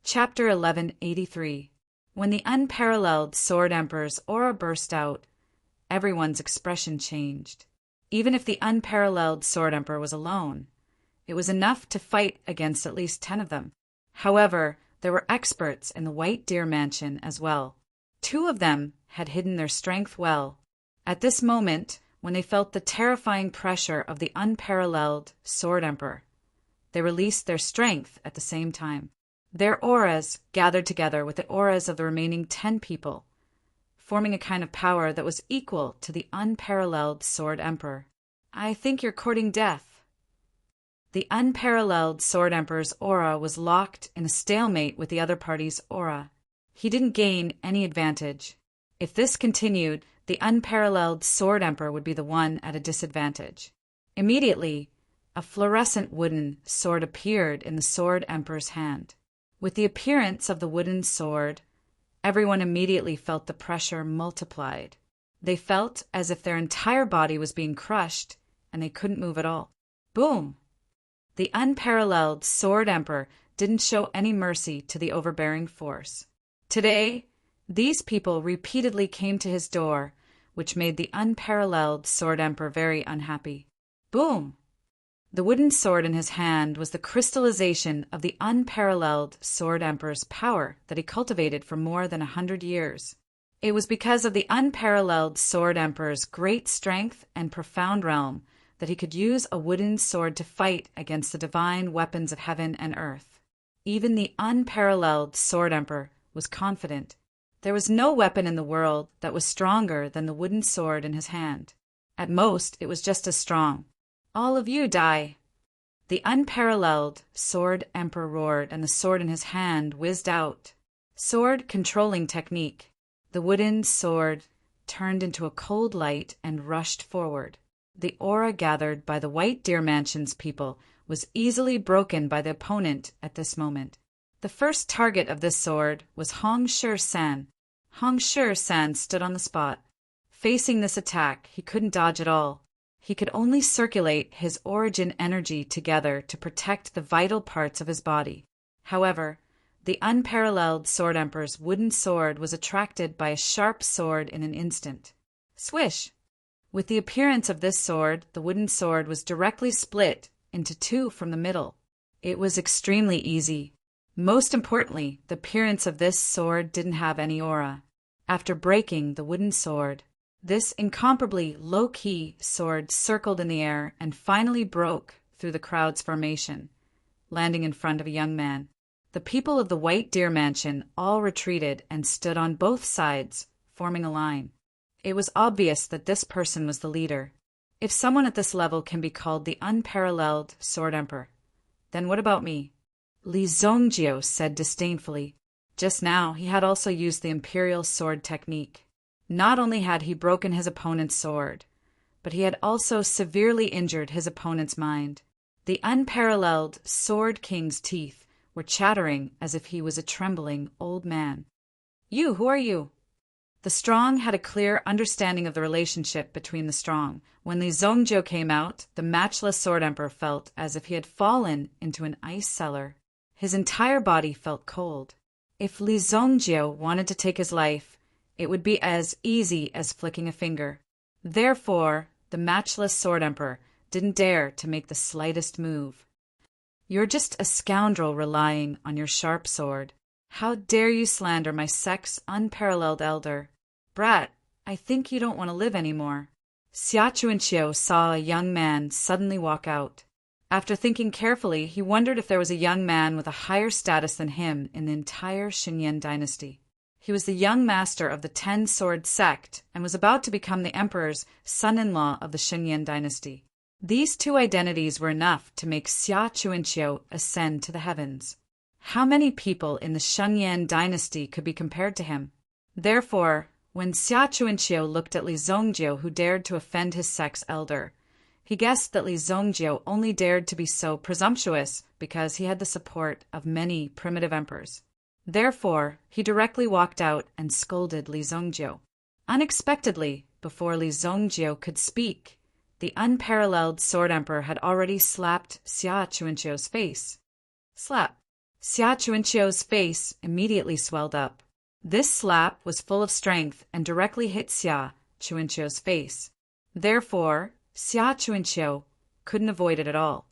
Chapter 1183. When the unparalleled Sword Emperor's aura burst out, everyone's expression changed. Even if the unparalleled Sword Emperor was alone, it was enough to fight against at least 10 of them. However, there were experts in the White Deer Mansion as well. 2 of them had hidden their strength well. At this moment, when they felt the terrifying pressure of the unparalleled Sword Emperor, they released their strength at the same time. Their auras gathered together with the auras of the remaining 10 people, forming a kind of power that was equal to the unparalleled Sword Emperor. "I think you're courting death." The unparalleled Sword Emperor's aura was locked in a stalemate with the other party's aura. He didn't gain any advantage. If this continued, the unparalleled Sword Emperor would be the one at a disadvantage. Immediately, a fluorescent wooden sword appeared in the Sword Emperor's hand. With the appearance of the wooden sword, everyone immediately felt the pressure multiplied. They felt as if their entire body was being crushed and they couldn't move at all. Boom! The unparalleled Sword Emperor didn't show any mercy to the overbearing force. Today, these people repeatedly came to his door, which made the unparalleled Sword Emperor very unhappy. Boom! The wooden sword in his hand was the crystallization of the unparalleled Sword Emperor's power that he cultivated for more than 100 years. It was because of the unparalleled Sword Emperor's great strength and profound realm that he could use a wooden sword to fight against the divine weapons of heaven and earth. Even the unparalleled Sword Emperor was confident. There was no weapon in the world that was stronger than the wooden sword in his hand. At most, it was just as strong. "All of you die!" The unparalleled Sword Emperor roared, and the sword in his hand whizzed out. Sword controlling technique. The wooden sword turned into a cold light and rushed forward. The aura gathered by the White Deer Mansion's people was easily broken by the opponent at this moment. The first target of this sword was Hong Shi-san. Hong Shi-san stood on the spot. Facing this attack, he couldn't dodge at all. He could only circulate his origin energy together to protect the vital parts of his body. However, the unparalleled Sword Emperor's wooden sword was attracted by a sharp sword in an instant. Swish! With the appearance of this sword, the wooden sword was directly split into 2 from the middle. It was extremely easy. Most importantly, the appearance of this sword didn't have any aura. After breaking the wooden sword, this incomparably low-key sword circled in the air and finally broke through the crowd's formation, landing in front of a young man. The people of the White Deer Mansion all retreated and stood on both sides, forming a line. It was obvious that this person was the leader. If someone at this level can be called the unparalleled Sword Emperor, then what about me? Li Zongjio said disdainfully. Just now, he had also used the imperial sword technique. Not only had he broken his opponent's sword, but he had also severely injured his opponent's mind. The unparalleled Sword King's teeth were chattering as if he was a trembling old man. "You, who are you?" The strong had a clear understanding of the relationship between the strong. When Li Zongjio came out, the matchless Sword Emperor felt as if he had fallen into an ice cellar. His entire body felt cold. If Li Zongjio wanted to take his life, it would be as easy as flicking a finger. Therefore, the matchless Sword Emperor didn't dare to make the slightest move. "You're just a scoundrel relying on your sharp sword. How dare you slander my sex unparalleled elder? Brat, I think you don't want to live anymore." Xia Chuanqiu saw a young man suddenly walk out. After thinking carefully, he wondered if there was a young man with a higher status than him in the entire Xinyan dynasty. He was the young master of the 10-Sword sect and was about to become the emperor's son-in-law of the Xinyan dynasty. These 2 identities were enough to make Xia Chuanqiu ascend to the heavens. How many people in the Xinyan dynasty could be compared to him? Therefore, when Xia Chuanqiu looked at Li Zongjio, who dared to offend his sex elder, he guessed that Li Zongjio only dared to be so presumptuous because he had the support of many primitive emperors. Therefore, he directly walked out and scolded Li Zongjio. Unexpectedly, before Li Zongjio could speak, the unparalleled Sword Emperor had already slapped Xia Chuanqiu's face. Slap, Xia Chuanqiu's face immediately swelled up. This slap was full of strength and directly hit Xia Chuanqiu's face. Therefore, Xia Chuanqiu couldn't avoid it at all.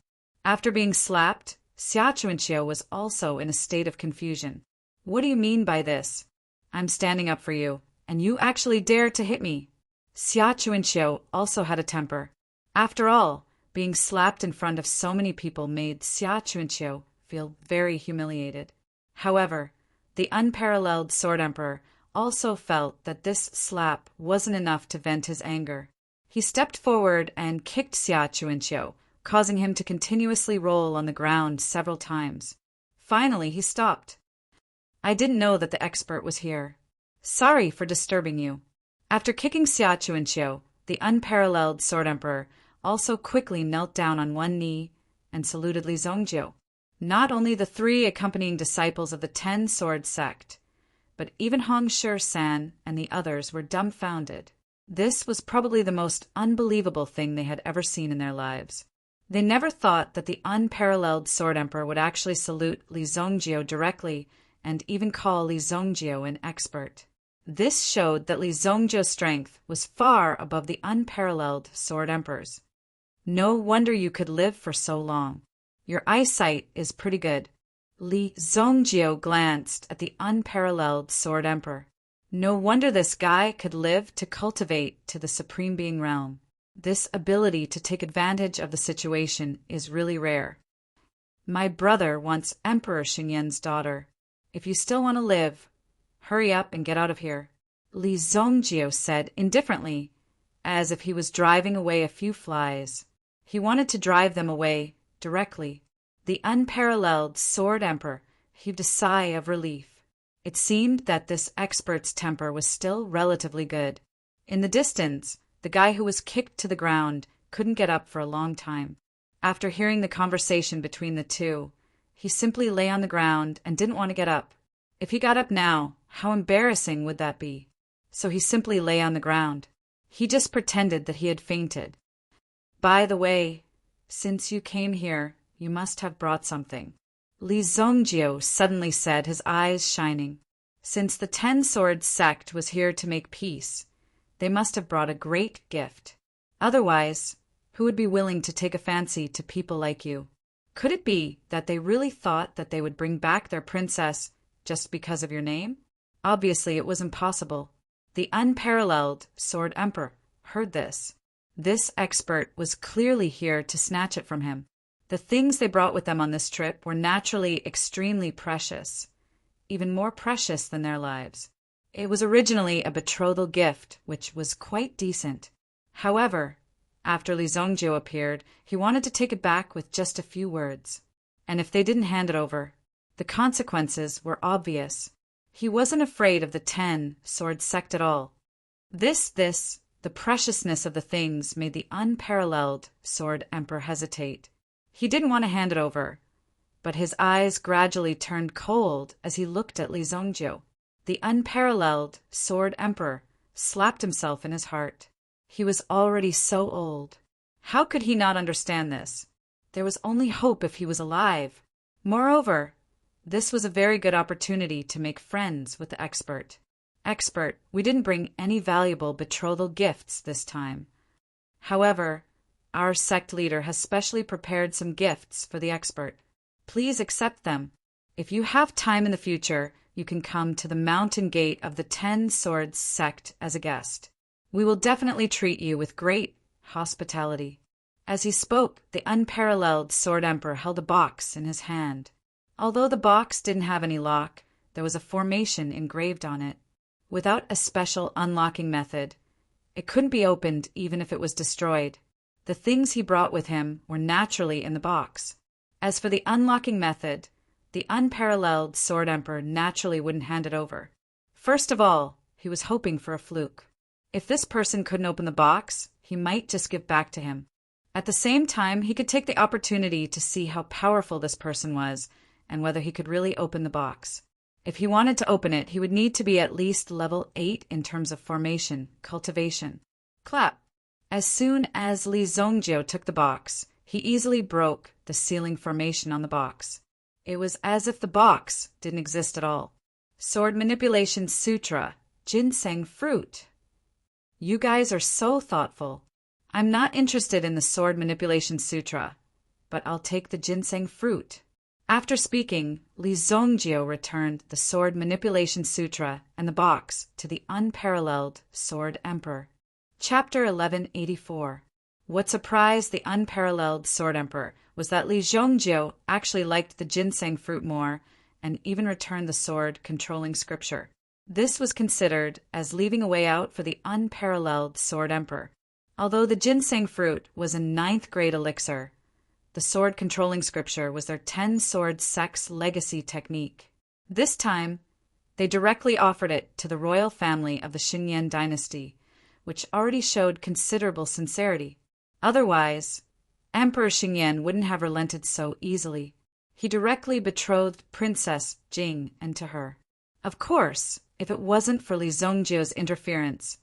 After being slapped, Xia Chuanqiu was also in a state of confusion. What do you mean by this? I'm standing up for you, and you actually dare to hit me. Xia Chuanqiu also had a temper. After all, being slapped in front of so many people made Xia Chuanqiu feel very humiliated. However, the unparalleled Sword Emperor also felt that this slap wasn't enough to vent his anger. He stepped forward and kicked Xia Chuanqiu, causing him to continuously roll on the ground several times. Finally, he stopped. I didn't know that the expert was here. Sorry for disturbing you. After kicking Xia Chuanqiu, the unparalleled Sword Emperor also quickly knelt down on one knee and saluted Li Zongjiu. Not only the 3 accompanying disciples of the 10-sword sect, but even Hong Shi-san and the others were dumbfounded. This was probably the most unbelievable thing they had ever seen in their lives. They never thought that the unparalleled Sword Emperor would actually salute Li Zongjiu directly and even call Li Zongjiu an expert. This showed that Li Zongjiu's strength was far above the unparalleled Sword Emperor's. No wonder you could live for so long. Your eyesight is pretty good. Li Zongjiu glanced at the unparalleled Sword Emperor. No wonder this guy could live to cultivate to the Supreme Being realm. This ability to take advantage of the situation is really rare. My brother wants Emperor Xingyan's daughter. If you still want to live, hurry up and get out of here, Li Zongjiu said indifferently, as if he was driving away a few flies. He wanted to drive them away directly. The unparalleled Sword Emperor heaved a sigh of relief. It seemed that this expert's temper was still relatively good. In the distance, the guy who was kicked to the ground couldn't get up for a long time. After hearing the conversation between the two, he simply lay on the ground and didn't want to get up. If he got up now, how embarrassing would that be? So he simply lay on the ground. He just pretended that he had fainted. By the way, since you came here, you must have brought something, Li Zongjiu suddenly said, his eyes shining. Since the 10-sword sect was here to make peace, they must have brought a great gift. Otherwise, who would be willing to take a fancy to people like you? Could it be that they really thought that they would bring back their princess just because of your name? Obviously, it was impossible. The unparalleled Sword Emperor heard this. This expert was clearly here to snatch it from him. The things they brought with them on this trip were naturally extremely precious, even more precious than their lives. It was originally a betrothal gift, which was quite decent. However, after Li Zongjiu appeared, he wanted to take it back with just a few words. And if they didn't hand it over, the consequences were obvious. He wasn't afraid of the 10-sword sect at all. The preciousness of the things made the unparalleled Sword Emperor hesitate. He didn't want to hand it over, but his eyes gradually turned cold as he looked at Li Zongjiu. The unparalleled Sword Emperor slapped himself in his heart. He was already so old. How could he not understand this? There was only hope if he was alive. Moreover, this was a very good opportunity to make friends with the expert. Expert, we didn't bring any valuable betrothal gifts this time. However, our sect leader has specially prepared some gifts for the expert. Please accept them. If you have time in the future, you can come to the mountain gate of the 10-sword sect as a guest. We will definitely treat you with great hospitality. As he spoke, the unparalleled Sword Emperor held a box in his hand. Although the box didn't have any lock, there was a formation engraved on it. Without a special unlocking method, it couldn't be opened even if it was destroyed. The things he brought with him were naturally in the box. As for the unlocking method, the unparalleled Sword Emperor naturally wouldn't hand it over. First of all, he was hoping for a fluke. If this person couldn't open the box, he might just give back to him. At the same time, he could take the opportunity to see how powerful this person was and whether he could really open the box. If he wanted to open it, he would need to be at least level 8 in terms of formation, cultivation. Clap! As soon as Li Zongjiu took the box, he easily broke the sealing formation on the box. It was as if the box didn't exist at all. Sword Manipulation Sutra, Ginseng Fruit. You guys are so thoughtful. I'm not interested in the Sword Manipulation Sutra, but I'll take the Ginseng Fruit. After speaking, Li Zongjio returned the Sword Manipulation Sutra and the box to the unparalleled Sword Emperor. Chapter 1184. What surprised the unparalleled Sword Emperor was that Li Zongjio actually liked the ginseng fruit more and even returned the sword controlling scripture. This was considered as leaving a way out for the unparalleled Sword Emperor. Although the ginseng fruit was a 9th grade elixir, the sword controlling scripture was their 10-sword sex legacy technique. This time, they directly offered it to the royal family of the Xinyan dynasty, which already showed considerable sincerity. Otherwise, Emperor Xingyan wouldn't have relented so easily. He directly betrothed Princess Jing into her. Of course, if it wasn't for Li Zongjio's interference,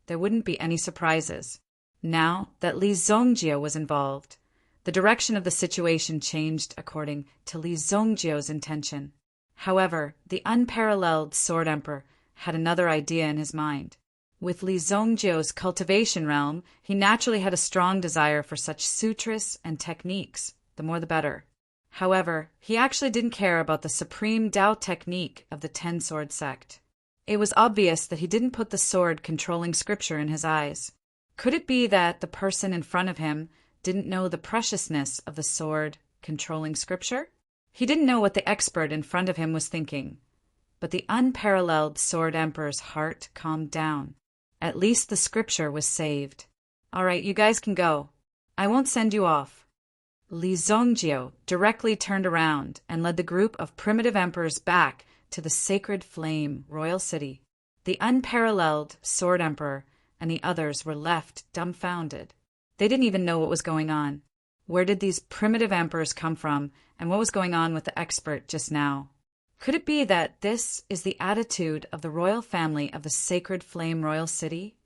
there wouldn't be any surprises. Now that Li Zongjio was involved, the direction of the situation changed according to Li Zongjio's intention. However, the unparalleled Sword Emperor had another idea in his mind. With Li Zongjio's cultivation realm, he naturally had a strong desire for such sutras and techniques, the more the better. However, he actually didn't care about the supreme Dao technique of the 10-sword sect. It was obvious that he didn't put the sword controlling scripture in his eyes. Could it be that the person in front of him didn't know the preciousness of the sword controlling scripture? He didn't know what the expert in front of him was thinking. But the unparalleled Sword Emperor's heart calmed down. At least the scripture was saved. All right, you guys can go. I won't send you off. Li Zongjio directly turned around and led the group of primitive emperors back to the sacred flame royal city. The unparalleled Sword Emperor and the others were left dumbfounded. They didn't even know what was going on. Where did these primitive emperors come from, and what was going on with the expert just now? Could it be that this is the attitude of the royal family of the sacred flame royal city?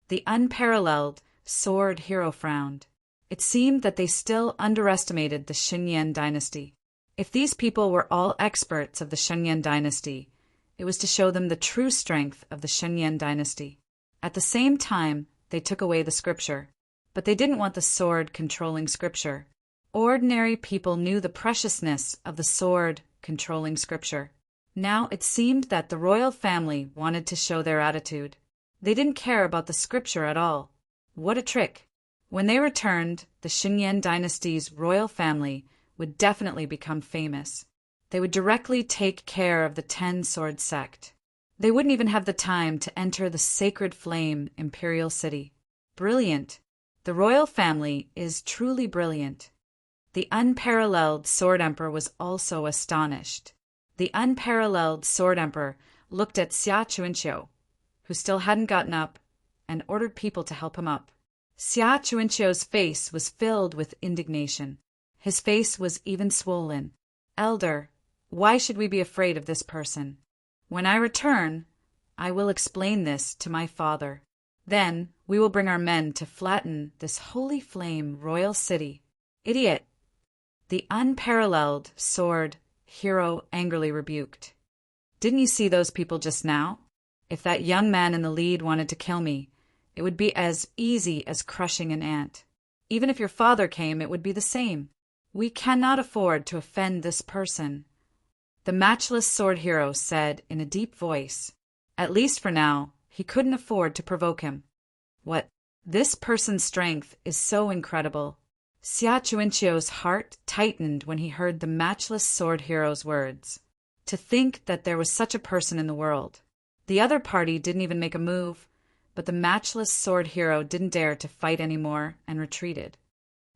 The unparalleled sword hero frowned. It seemed that they still underestimated the Xinyan dynasty. If these people were all experts of the Xinyan dynasty, it was to show them the true strength of the Xinyan dynasty. At the same time, they took away the scripture. But they didn't want the sword controlling scripture. Ordinary people knew the preciousness of the sword controlling scripture. Now it seemed that the royal family wanted to show their attitude. They didn't care about the scripture at all. What a trick! When they returned, the Xinyan dynasty's royal family would definitely become famous. They would directly take care of the 10-sword sect. They wouldn't even have the time to enter the sacred flame imperial city. Brilliant! The royal family is truly brilliant. The unparalleled Sword Emperor was also astonished. The unparalleled Sword Emperor looked at Xia Chuanqiu, who still hadn't gotten up, and ordered people to help him up. Xia Chuanqiu's face was filled with indignation. His face was even swollen. Elder, why should we be afraid of this person? When I return, I will explain this to my father. Then we will bring our men to flatten this holy flame royal city. Idiot! The unparalleled sword hero angrily rebuked. Didn't you see those people just now? If that young man in the lead wanted to kill me, it would be as easy as crushing an ant. Even if your father came, it would be the same. We cannot afford to offend this person. The matchless sword hero said in a deep voice. At least for now, he couldn't afford to provoke him. What? This person's strength is so incredible. Xia Chuanqiu's heart tightened when he heard the matchless sword hero's words. To think that there was such a person in the world. The other party didn't even make a move, but the matchless sword hero didn't dare to fight anymore and retreated.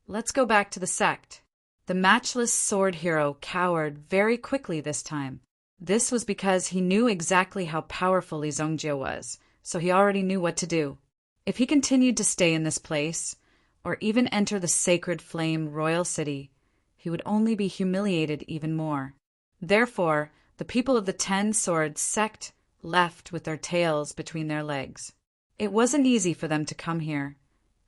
Let's go back to the sect. The matchless sword hero cowered very quickly this time. This was because he knew exactly how powerful Li Zongjio was, so he already knew what to do. If he continued to stay in this place, or even enter the sacred flame royal city, he would only be humiliated even more. Therefore, the people of the 10-sword sect left with their tails between their legs. It wasn't easy for them to come here,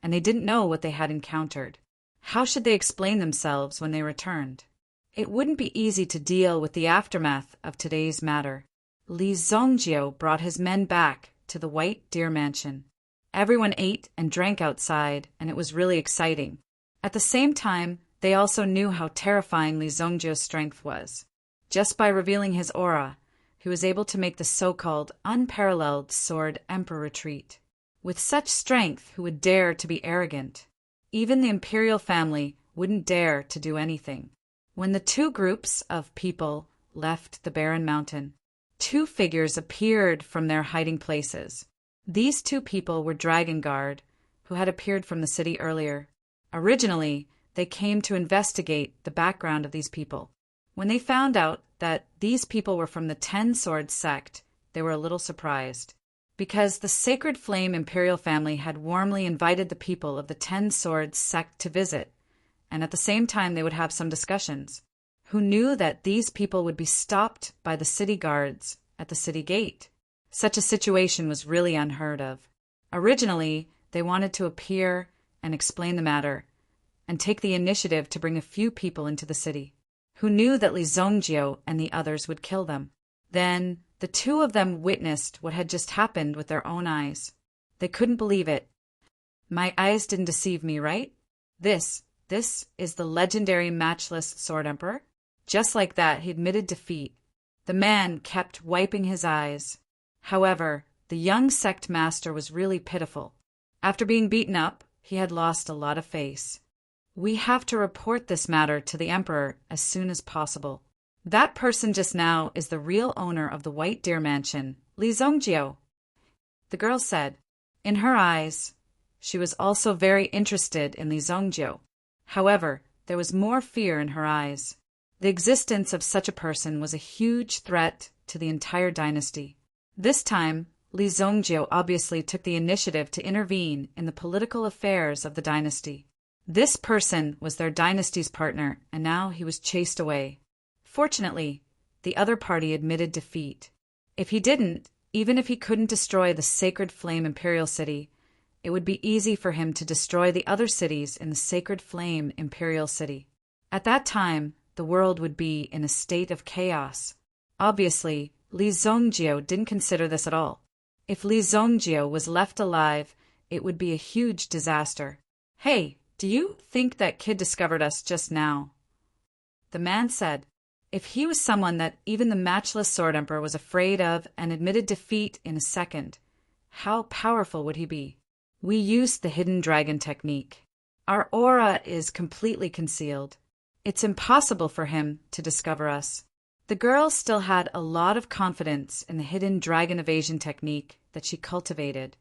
and they didn't know what they had encountered. How should they explain themselves when they returned? It wouldn't be easy to deal with the aftermath of today's matter. Li Zongjio brought his men back to the White Deer Mansion. Everyone ate and drank outside, and it was really exciting. At the same time, they also knew how terrifying Li Zongjio's strength was. Just by revealing his aura, he was able to make the so-called unparalleled Sword Emperor retreat. With such strength, who would dare to be arrogant? Even the imperial family wouldn't dare to do anything. When the two groups of people left the barren mountain, two figures appeared from their hiding places. These two people were Dragon Guard, who had appeared from the city earlier. Originally, they came to investigate the background of these people. When they found out that these people were from the Ten Swords sect, they were a little surprised, because the Sacred Flame Imperial family had warmly invited the people of the Ten Swords sect to visit, and at the same time they would have some discussions. Who knew that these people would be stopped by the city guards at the city gate? Such a situation was really unheard of. Originally, they wanted to appear and explain the matter, and take the initiative to bring a few people into the city. Who knew that Li Zongjio and the others would kill them? Then, the two of them witnessed what had just happened with their own eyes. They couldn't believe it. My eyes didn't deceive me, right? This is the legendary matchless Sword Emperor? Just like that, he admitted defeat. The man kept wiping his eyes. However, the young sect master was really pitiful. After being beaten up, he had lost a lot of face. We have to report this matter to the Emperor as soon as possible. That person just now is the real owner of the White Deer Mansion, Li Zongjio. The girl said. In her eyes, she was also very interested in Li Zongjio. However, there was more fear in her eyes. The existence of such a person was a huge threat to the entire dynasty. This time, Li Zongjio obviously took the initiative to intervene in the political affairs of the dynasty. This person was their dynasty's partner, and now he was chased away. Fortunately, the other party admitted defeat. If he didn't, even if he couldn't destroy the Sacred Flame Imperial City, it would be easy for him to destroy the other cities in the Sacred Flame Imperial City. At that time, the world would be in a state of chaos. Obviously, Li Zongjio didn't consider this at all. If Li Zongjio was left alive, it would be a huge disaster. Hey, do you think that kid discovered us just now? The man said. If he was someone that even the matchless Sword Emperor was afraid of and admitted defeat in a second, how powerful would he be? We used the hidden dragon technique. Our aura is completely concealed. It's impossible for him to discover us. The girl still had a lot of confidence in the hidden dragon evasion technique that she cultivated.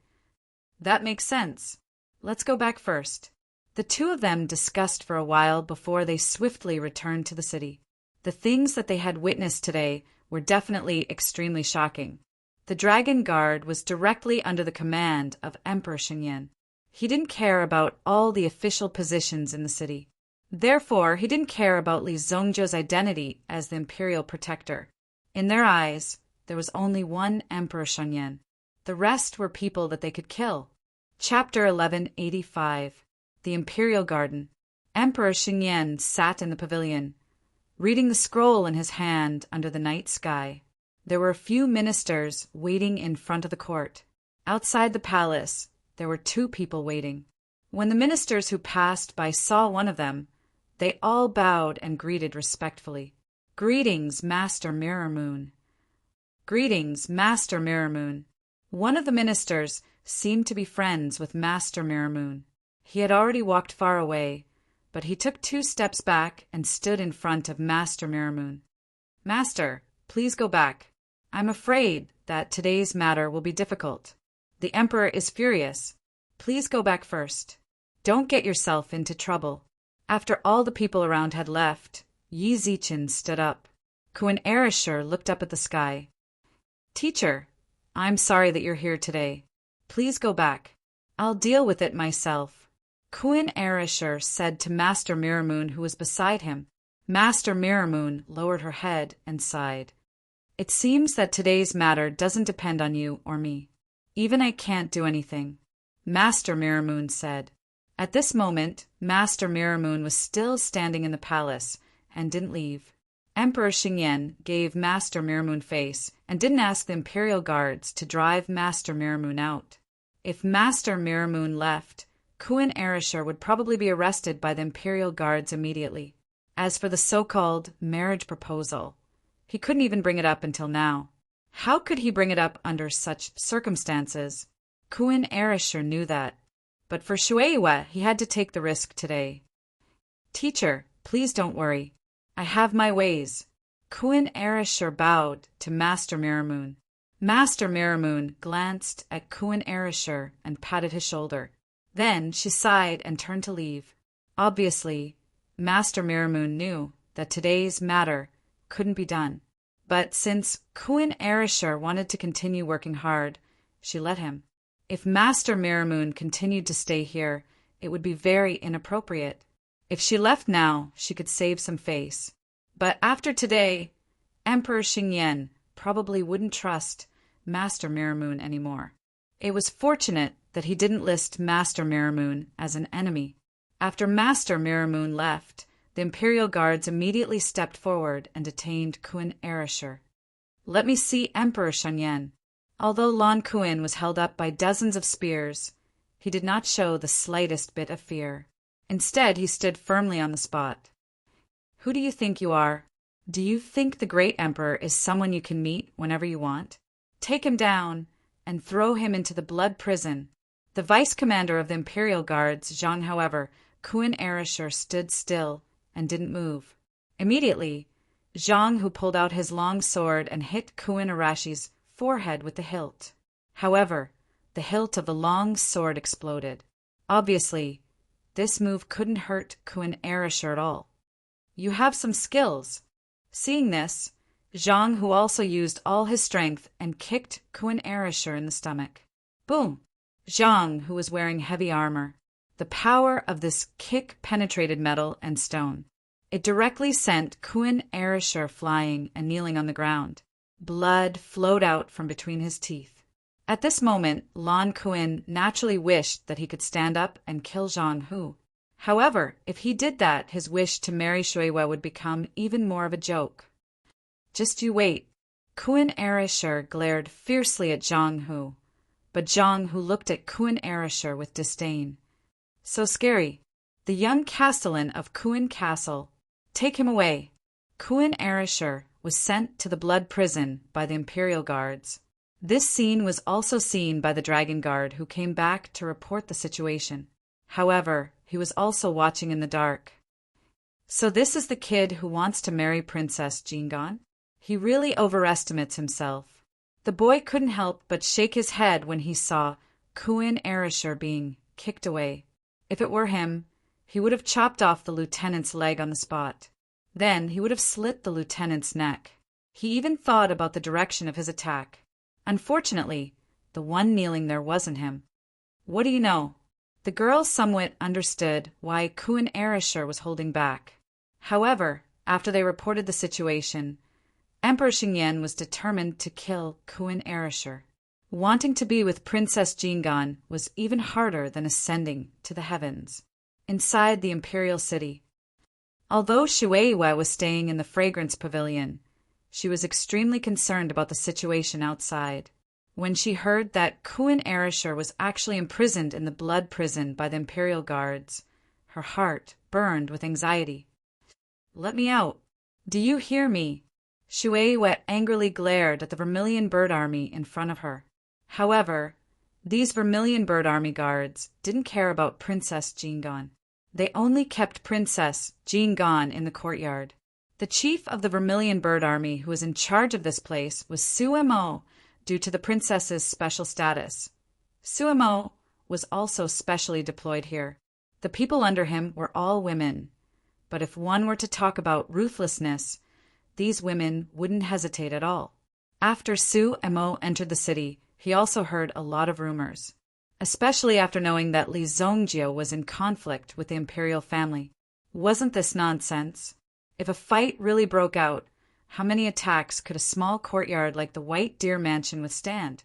That makes sense. Let's go back first. The two of them discussed for a while before they swiftly returned to the city. The things that they had witnessed today were definitely extremely shocking. The Dragon Guard was directly under the command of Emperor Xingyan. He didn't care about all the official positions in the city. Therefore, he didn't care about Li Zongjio's identity as the imperial protector. In their eyes, there was only one Emperor Xingyan. The rest were people that they could kill. Chapter 1185. The Imperial Garden. Emperor Xingyan sat in the pavilion, reading the scroll in his hand under the night sky. There were a few ministers waiting in front of the court. Outside the palace, there were two people waiting. When the ministers who passed by saw one of them, they all bowed and greeted respectfully. Greetings, Master Mirror Moon. Greetings, Master Mirror Moon. One of the ministers seemed to be friends with Master Mirror Moon. He had already walked far away, but he took 2 steps back and stood in front of Master Mirror Moon. Master, please go back. I'm afraid that today's matter will be difficult. The Emperor is furious. Please go back first. Don't get yourself into trouble. After all the people around had left, Yi Zichen stood up. Kun Erishur looked up at the sky. Teacher, I'm sorry that you're here today. Please go back. I'll deal with it myself. Kun Erishur said to Master Mirror Moon, who was beside him. Master Mirror Moon lowered her head and sighed. It seems that today's matter doesn't depend on you or me. Even I can't do anything, Master Mirror Moon said. At this moment, Master Mirror Moon was still standing in the palace, and didn't leave. Emperor Xingyan gave Master Miramoon face and didn't ask the imperial guards to drive Master Miramoon out. If Master Miramoon left, Kuan Erishar would probably be arrested by the imperial guards immediately. As for the so-called marriage proposal, he couldn't even bring it up until now. How could he bring it up under such circumstances? Kuan Erishar knew that. But for Shueiwa, he had to take the risk today. Teacher, please don't worry. I have my ways. Kuan Erishar bowed to Master Miramoon. Master Miramoon glanced at Kuan Erishar and patted his shoulder. Then she sighed and turned to leave. Obviously, Master Miramoon knew that today's matter couldn't be done. But since Kuan Erishar wanted to continue working hard, she let him. If Master Miramoon continued to stay here, it would be very inappropriate. If she left now, she could save some face. But after today, Emperor Xingyan probably wouldn't trust Master Miramoon anymore. It was fortunate that he didn't list Master Miramoon as an enemy. After Master Miramoon left, the imperial guards immediately stepped forward and detained Kuan Erishar. Let me see Emperor Xingyan. Although Lan Kuan was held up by dozens of spears, he did not show the slightest bit of fear. Instead, he stood firmly on the spot. Who do you think you are? Do you think the great emperor is someone you can meet whenever you want? Take him down and throw him into the blood prison. The vice commander of the imperial guards, Zhang, however, Kuan Erishar stood still and didn't move. Immediately, Zhang, who pulled out his long sword and hit Kuan Erish's forehead with the hilt. However, the hilt of the long sword exploded. Obviously, this move couldn't hurt Kuan Erishar at all. You have some skills. Seeing this, Zhang, who also used all his strength and kicked Kuan Erishar in the stomach. Boom! Zhang, who was wearing heavy armor. The power of this kick penetrated metal and stone. It directly sent Kuan Erishar flying and kneeling on the ground. Blood flowed out from between his teeth. At this moment, Lan Kuan naturally wished that he could stand up and kill Zhang Hu. However, if he did that, his wish to marry Shueiwa would become even more of a joke. Just you wait. Kuan Erishar glared fiercely at Zhang Hu, but Zhang Hu looked at Kuan Erishar with disdain. So scary. The young castellan of Kuan Castle. Take him away. Kuan Erishar was sent to the blood prison by the imperial guards. This scene was also seen by the dragon guard, who came back to report the situation. However, he was also watching in the dark. So this is the kid who wants to marry Princess Jingan? He really overestimates himself. The boy couldn't help but shake his head when he saw Kuan Erishar being kicked away. If it were him, he would have chopped off the lieutenant's leg on the spot. Then he would have slit the lieutenant's neck. He even thought about the direction of his attack. Unfortunately, the one kneeling there wasn't him. What do you know? The girl somewhat understood why Kuan Erishar was holding back. However, after they reported the situation, Emperor Xingyan was determined to kill Kuan Erishar. Wanting to be with Princess Jingan was even harder than ascending to the heavens. Inside the imperial city, although Shueiwa was staying in the fragrance pavilion, she was extremely concerned about the situation outside. When she heard that Kuan Erishar was actually imprisoned in the blood prison by the imperial guards, her heart burned with anxiety. Let me out. Do you hear me? Shueiwa angrily glared at the Vermilion Bird Army in front of her. However, these Vermilion Bird Army guards didn't care about Princess Jingan. They only kept Princess Jingan in the courtyard. The chief of the Vermilion Bird Army who was in charge of this place was Suemo, due to the princess's special status. Suemo was also specially deployed here. The people under him were all women. But if one were to talk about ruthlessness, these women wouldn't hesitate at all. After Suemo entered the city, he also heard a lot of rumors, especially after knowing that Li Zongjie was in conflict with the imperial family. Wasn't this nonsense? If a fight really broke out, how many attacks could a small courtyard like the White Deer Mansion withstand?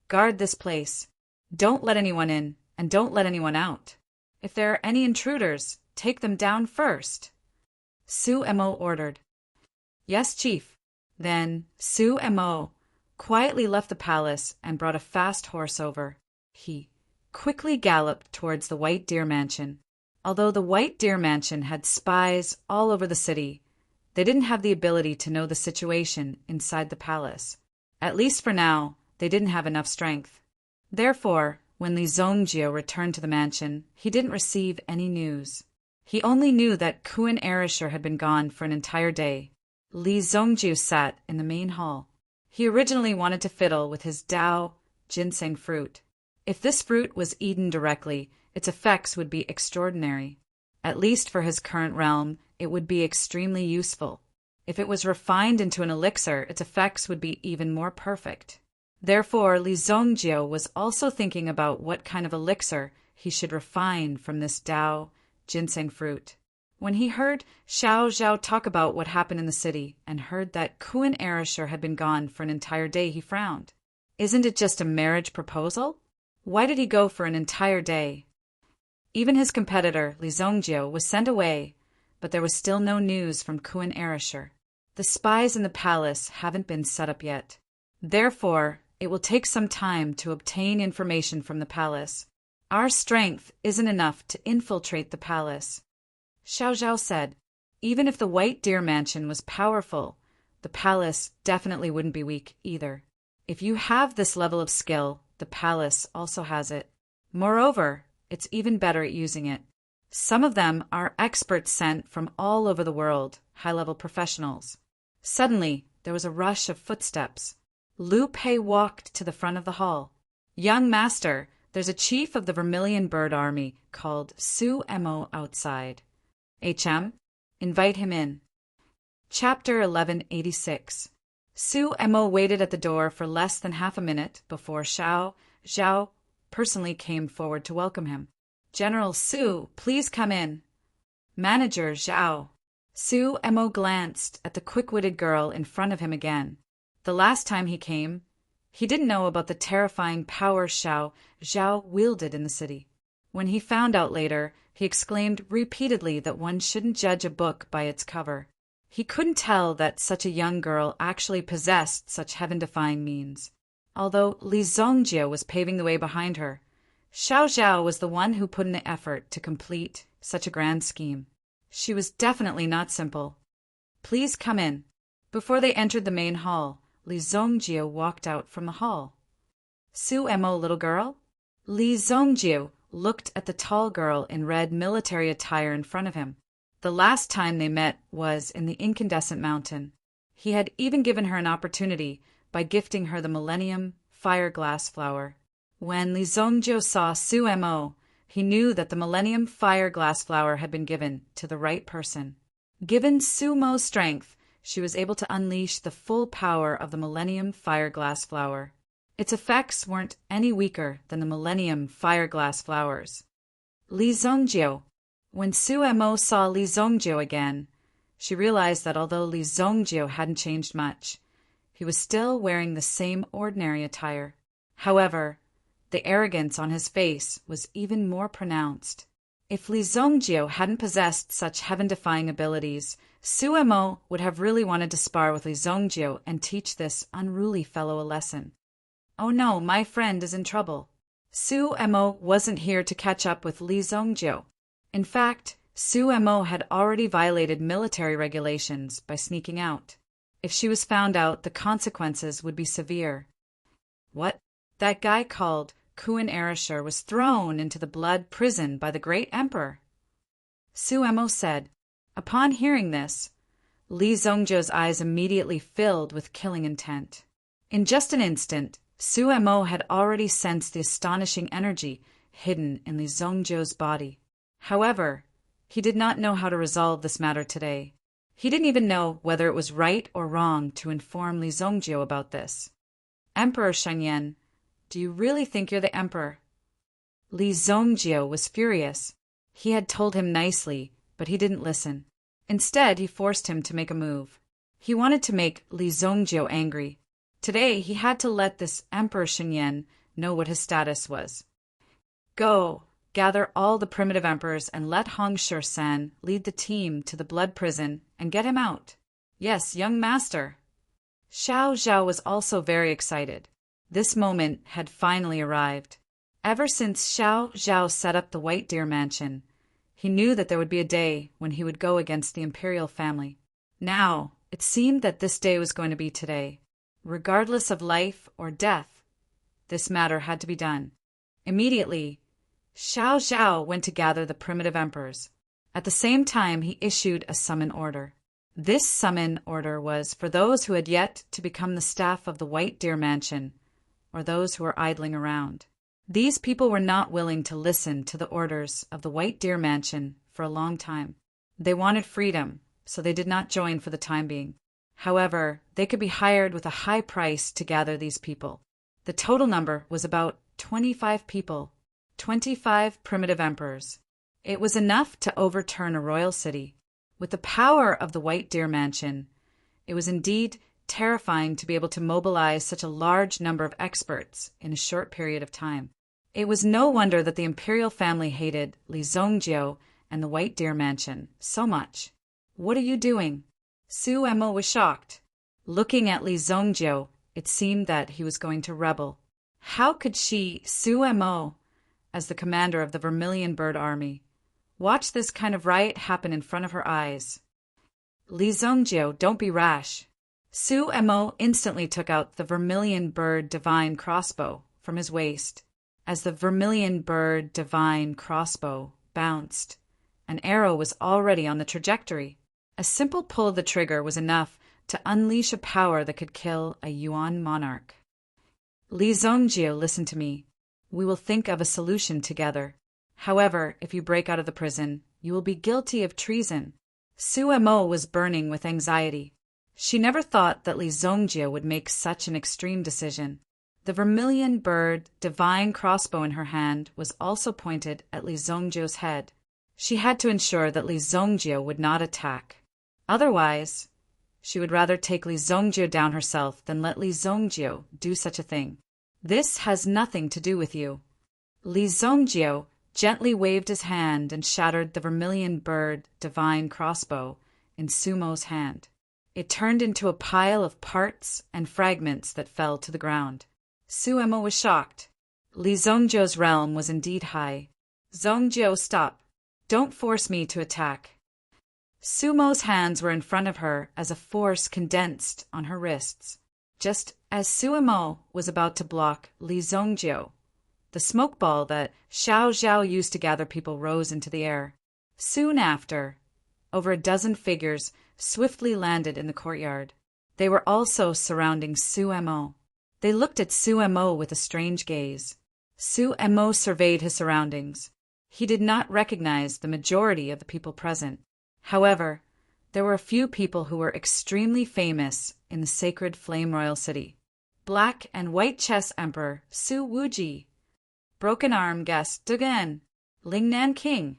Guard this place. Don't let anyone in, and don't let anyone out. If there are any intruders, take them down first. Su Mo ordered. Yes, chief. Then Su Mo quietly left the palace and brought a fast horse over. He quickly galloped towards the White Deer Mansion. Although the White Deer Mansion had spies all over the city, they didn't have the ability to know the situation inside the palace. At least for now, they didn't have enough strength. Therefore, when Li Zongjio returned to the mansion, he didn't receive any news. He only knew that Kuan Erasure had been gone for an entire day. Li Zongjio sat in the main hall. He originally wanted to fiddle with his Dao ginseng fruit. If this fruit was eaten directly, its effects would be extraordinary. At least for his current realm, it would be extremely useful. If it was refined into an elixir, its effects would be even more perfect. Therefore, Li Zongjio was also thinking about what kind of elixir he should refine from this Dao ginseng fruit. When he heard Xiao Zhao talk about what happened in the city and heard that Kuan Erasure had been gone for an entire day, he frowned. Isn't it just a marriage proposal? Why did he go for an entire day? Even his competitor, Li Zongjio, was sent away, but there was still no news from Kuan Erasure. The spies in the palace haven't been set up yet. Therefore, it will take some time to obtain information from the palace. Our strength isn't enough to infiltrate the palace. Xiao Zhao said, even if the White Deer Mansion was powerful, the palace definitely wouldn't be weak either. If you have this level of skill, the palace also has it. Moreover, it's even better at using it. Some of them are experts sent from all over the world, high-level professionals. Suddenly, there was a rush of footsteps. Lu Pei walked to the front of the hall. Young master, there's a chief of the Vermilion Bird Army called Su Mo outside. HM, invite him in. Chapter 1186. Su Mo waited at the door for less than half a minute before Xiao Zhao personally came forward to welcome him. General Su, please come in. Manager Zhao. Su Mo glanced at the quick-witted girl in front of him again. The last time he came, he didn't know about the terrifying power Xiao Zhao wielded in the city. When he found out later, he exclaimed repeatedly that one shouldn't judge a book by its cover. He couldn't tell that such a young girl actually possessed such heaven-defying means. Although Li Zongjio was paving the way behind her, Xiao Zhao was the one who put in the effort to complete such a grand scheme. She was definitely not simple. Please come in. Before they entered the main hall, Li Zongjio walked out from the hall. Su Mo, little girl? Li Zongjio looked at the tall girl in red military attire in front of him. The last time they met was in the Incandescent Mountain. He had even given her an opportunity by gifting her the Millennium Fire Glass Flower. When Li Zongjio saw Su Mo, he knew that the Millennium Fire Glass Flower had been given to the right person. Given Su Mo's strength, she was able to unleash the full power of the Millennium Fire Glass Flower. Its effects weren't any weaker than the Millennium Fire Glass Flowers. Li Zongjio. When Su Mo saw Li Zongjio again, she realized that although Li Zongjio hadn't changed much, he was still wearing the same ordinary attire. However, the arrogance on his face was even more pronounced. If Li Zongjio hadn't possessed such heaven-defying abilities, Su Mo would have really wanted to spar with Li Zongjio and teach this unruly fellow a lesson. Oh no, my friend is in trouble. Su Mo wasn't here to catch up with Li Zongjio. In fact, Su Mo had already violated military regulations by sneaking out. If she was found out, the consequences would be severe. What? That guy called Kuan Erasure was thrown into the blood prison by the great emperor. Su Mo said. Upon hearing this, Li Zongjio's eyes immediately filled with killing intent. In just an instant, Su Mo had already sensed the astonishing energy hidden in Li Zongjio's body. However, he did not know how to resolve this matter today. He didn't even know whether it was right or wrong to inform Li Zongjio about this. Emperor Shenyan, do you really think you're the emperor? Li Zongjio was furious. He had told him nicely, but he didn't listen. Instead, he forced him to make a move. He wanted to make Li Zongjio angry. Today, he had to let this Emperor Shenyan know what his status was. Go, Gather all the primitive emperors and let Hong Shur-san lead the team to the blood prison and get him out. Yes, young master. Xiao Zhao was also very excited. This moment had finally arrived. Ever since Xiao Zhao set up the White Deer Mansion, he knew that there would be a day when he would go against the imperial family. Now, it seemed that this day was going to be today. Regardless of life or death, this matter had to be done. Immediately, Xiao Zhao went to gather the primitive emperors. At the same time, he issued a summon order. This summon order was for those who had yet to become the staff of the White Deer Mansion, or those who were idling around. These people were not willing to listen to the orders of the White Deer Mansion for a long time. They wanted freedom, so they did not join for the time being. However, they could be hired with a high price to gather these people. The total number was about 25 people, 25 primitive emperors. It was enough to overturn a royal city. With the power of the White Deer Mansion, it was indeed terrifying to be able to mobilize such a large number of experts in a short period of time. It was no wonder that the imperial family hated Li Zongjiu and the White Deer Mansion so much. What are you doing? Su Emo was shocked. Looking at Li Zongjiu, it seemed that he was going to rebel. How could she, Su Emo, as the commander of the Vermilion Bird Army, watch this kind of riot happen in front of her eyes? Li Zongjiu, don't be rash. Su Emo instantly took out the Vermilion Bird Divine Crossbow from his waist. As the Vermilion Bird Divine Crossbow bounced, an arrow was already on the trajectory. A simple pull of the trigger was enough to unleash a power that could kill a Yuan monarch. Li Zongjiu, listen to me. We will think of a solution together. However, if you break out of the prison, you will be guilty of treason. Su Emo was burning with anxiety. She never thought that Li Zongjiu would make such an extreme decision. The Vermilion Bird Divine Crossbow in her hand was also pointed at Li Zongjiu's head. She had to ensure that Li Zongjiu would not attack. Otherwise, she would rather take Li Zongjiu down herself than let Li Zongjiu do such a thing. This has nothing to do with you. Li Zongjiu gently waved his hand and shattered the Vermilion Bird Divine Crossbow in Sumo's hand. It turned into a pile of parts and fragments that fell to the ground. Su Emo was shocked. Li Zongjiu's realm was indeed high. Zongjiu, stop. Don't force me to attack. Sumo's hands were in front of her as a force condensed on her wrists. Just as Su Emo was about to block Li Zongjiu, the smoke ball that Xiao Zhao used to gather people rose into the air. Soon after, over a dozen figures swiftly landed in the courtyard. They were also surrounding Su Emo. They looked at Su Emo with a strange gaze. Su Emo surveyed his surroundings. He did not recognize the majority of the people present. However, there were a few people who were extremely famous in the sacred Flame Royal City. Black and White Chess Emperor Su Wuji, Broken Arm Guest Dugan, Lingnan King.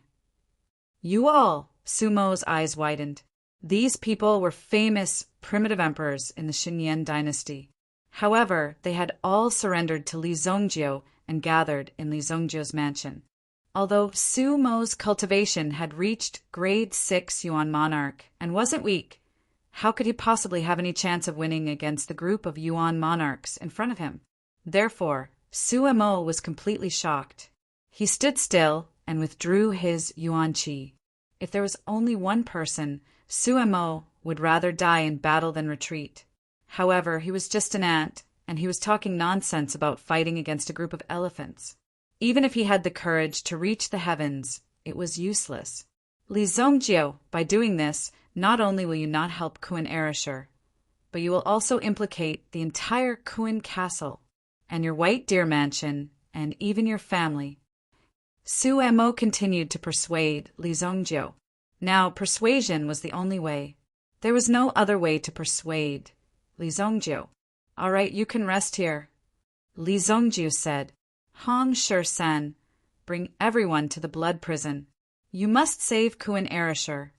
You all, Sumo's eyes widened. These people were famous primitive emperors in the Xinyan dynasty. However, they had all surrendered to Li Zongjiu and gathered in Li Zongjiu's mansion. Although Sumo's cultivation had reached grade 6 Yuan monarch and wasn't weak, how could he possibly have any chance of winning against the group of Yuan monarchs in front of him? Therefore, Su Emo was completely shocked. He stood still and withdrew his Yuan Qi. If there was only one person, Su Emo would rather die in battle than retreat. However, he was just an ant, and he was talking nonsense about fighting against a group of elephants. Even if he had the courage to reach the heavens, it was useless. Li Zongjiu, by doing this, not only will you not help Kuan Erishur, but you will also implicate the entire Kuan castle, and your White Deer Mansion, and even your family. Su Emo continued to persuade Li Zongjiu. Now, persuasion was the only way. There was no other way to persuade Li Zongjiu. All right, you can rest here. Li Zongjiu said, Hong Shur-san, bring everyone to the blood prison. You must save Kuan Erishur.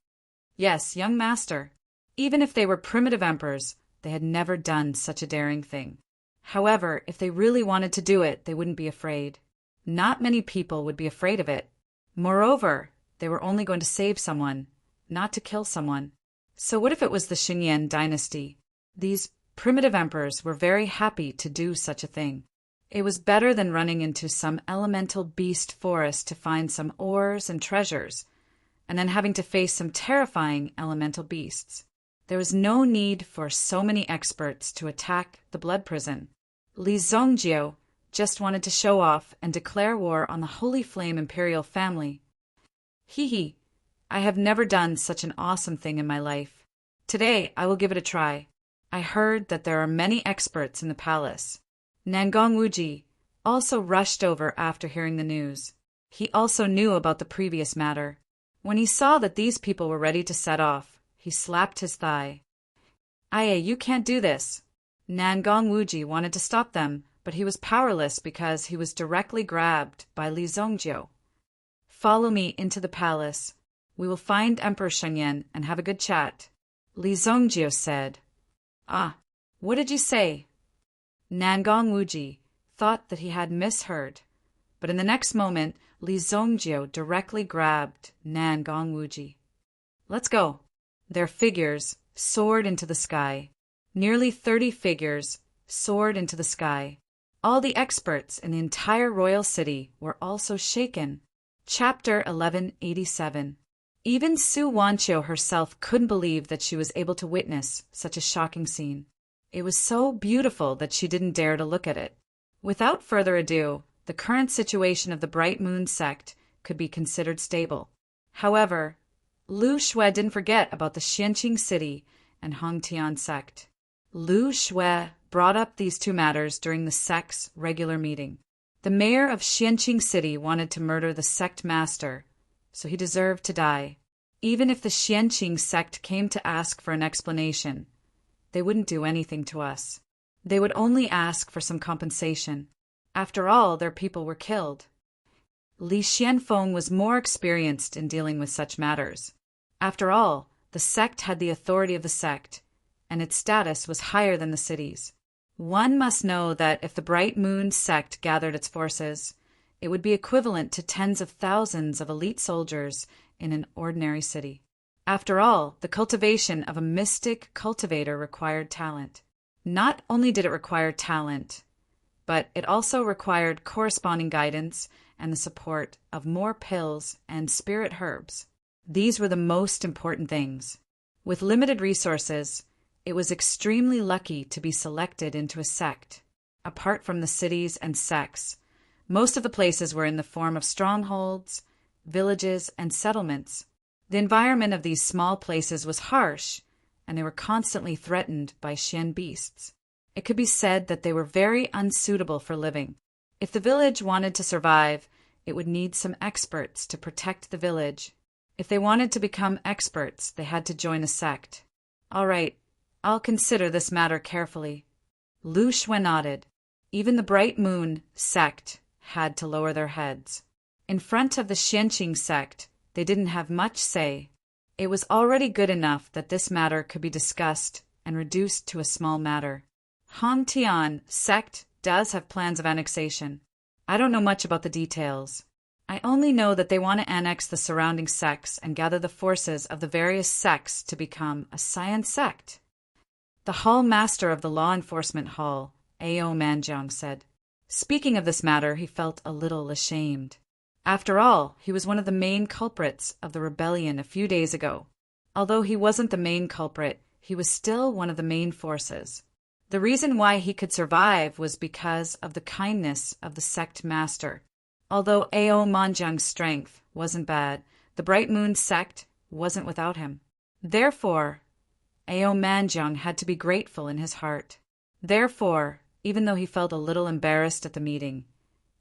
Yes, young master. Even if they were primitive emperors, they had never done such a daring thing. However, if they really wanted to do it, they wouldn't be afraid. Not many people would be afraid of it. Moreover, they were only going to save someone, not to kill someone. So what if it was the Xinyan dynasty? These primitive emperors were very happy to do such a thing. It was better than running into some elemental beast forest to find some ores and treasures, and then having to face some terrifying elemental beasts. There was no need for so many experts to attack the blood prison. Li Zhongjiu just wanted to show off and declare war on the Holy Flame imperial family. Hee, I have never done such an awesome thing in my life. Today I will give it a try. I heard that there are many experts in the palace. Nangong Wuji also rushed over after hearing the news. He also knew about the previous matter. When he saw that these people were ready to set off, he slapped his thigh. Aye, you can't do this. Nangong Wuji wanted to stop them, but he was powerless because he was directly grabbed by Li Zhongjiu. Follow me into the palace. We will find Emperor Shengyan and have a good chat. Li Zhongjiu said. Ah, what did you say? Nangong Wuji thought that he had misheard, but in the next moment, Li Zhongjiu directly grabbed Nangong Wuji. Let's go. Their figures soared into the sky. Nearly 30 figures soared into the sky. All the experts in the entire royal city were also shaken. Chapter 1187. Even Su Wanqiu herself couldn't believe that she was able to witness such a shocking scene. It was so beautiful that she didn't dare to look at it. Without further ado, the current situation of the Bright Moon sect could be considered stable. However, Lu Shui didn't forget about the Xianqing city and Hongtian sect. Lu Shui brought up these two matters during the sect's regular meeting. The mayor of Xianqing city wanted to murder the sect master, so he deserved to die. Even if the Xianqing sect came to ask for an explanation, they wouldn't do anything to us. They would only ask for some compensation. After all, their people were killed. Li Xianfeng was more experienced in dealing with such matters. After all, the sect had the authority of the sect, and its status was higher than the city's. One must know that if the Bright Moon sect gathered its forces, it would be equivalent to tens of thousands of elite soldiers in an ordinary city. After all, the cultivation of a mystic cultivator required talent. Not only did it require talent, but it also required corresponding guidance and the support of more pills and spirit herbs. These were the most important things. With limited resources, it was extremely lucky to be selected into a sect. Apart from the cities and sects, most of the places were in the form of strongholds, villages, and settlements. The environment of these small places was harsh, and they were constantly threatened by Xian beasts. It could be said that they were very unsuitable for living. If the village wanted to survive, it would need some experts to protect the village. If they wanted to become experts, they had to join a sect. All right, I'll consider this matter carefully. Lu Shui nodded. Even the Bright Moon sect had to lower their heads. In front of the Xianqing sect, they didn't have much say. It was already good enough that this matter could be discussed and reduced to a small matter. Hongtian sect does have plans of annexation. I don't know much about the details. I only know that they want to annex the surrounding sects and gather the forces of the various sects to become a science sect. The hall master of the law enforcement hall, Ao Manjiang, said. Speaking of this matter, he felt a little ashamed. After all, he was one of the main culprits of the rebellion a few days ago. Although he wasn't the main culprit, he was still one of the main forces. The reason why he could survive was because of the kindness of the sect master. Although Ao Manjiang's strength wasn't bad, the Bright Moon sect wasn't without him. Therefore, Ao Manjiang had to be grateful in his heart. Therefore, even though he felt a little embarrassed at the meeting,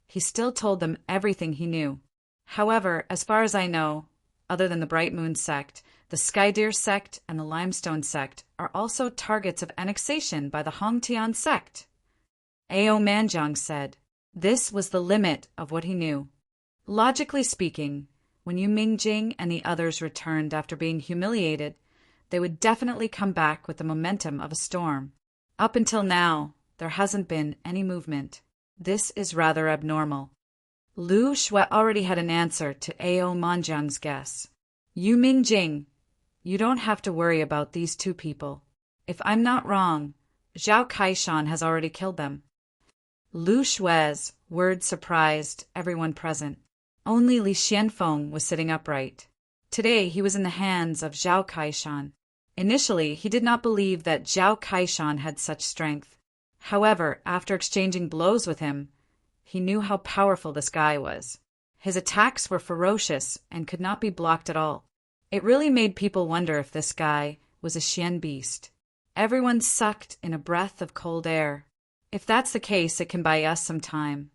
he still told them everything he knew. However, as far as I know, other than the Bright Moon sect, the Skydeer sect and the Limestone sect are also targets of annexation by the Hongtian sect. Ao Manjiang said. This was the limit of what he knew. Logically speaking, when Yu Mingjing and the others returned after being humiliated, they would definitely come back with the momentum of a storm. Up until now, there hasn't been any movement. This is rather abnormal. Lu Shui already had an answer to Ao Manjiang's guess. Yu Mingjing, you don't have to worry about these two people. If I'm not wrong, Zhao Kaishan has already killed them. Lu Shui's words surprised everyone present. Only Li Xianfeng was sitting upright. Today he was in the hands of Zhao Kaishan. Initially, he did not believe that Zhao Kaishan had such strength. However, after exchanging blows with him, he knew how powerful this guy was. His attacks were ferocious and could not be blocked at all. It really made people wonder if this guy was a Xian beast. Everyone sucked in a breath of cold air. If that's the case, it can buy us some time.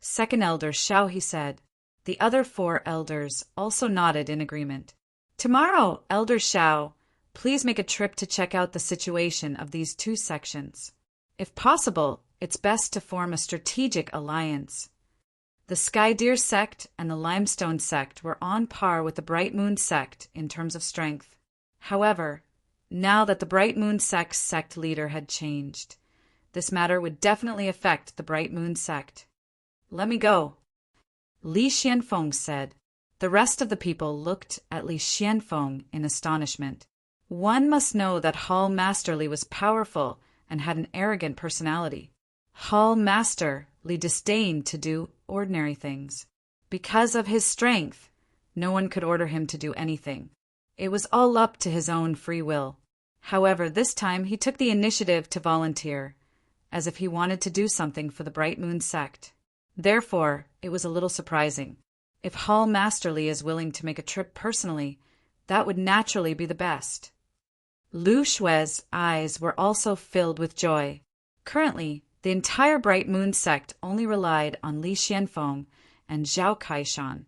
Second Elder Xiao, he said. The other 4 elders also nodded in agreement. Tomorrow, Elder Xiao, please make a trip to check out the situation of these 2 sections. If possible, it's best to form a strategic alliance. The Sky Deer sect and the Limestone sect were on par with the Bright Moon sect in terms of strength. However, now that the Bright Moon sect's sect leader had changed, this matter would definitely affect the Bright Moon sect. Let me go, Li Xianfeng said. The rest of the people looked at Li Xianfeng in astonishment. One must know that Hall Master Li was powerful and had an arrogant personality. Hall Master Li disdained to do ordinary things. Because of his strength, no one could order him to do anything. It was all up to his own free will. However, this time he took the initiative to volunteer, as if he wanted to do something for the Bright Moon sect. Therefore, it was a little surprising. If Hall Master Li is willing to make a trip personally, that would naturally be the best. Lu Shui's eyes were also filled with joy. Currently, the entire Bright Moon sect only relied on Li Xianfeng and Zhao Kaishan,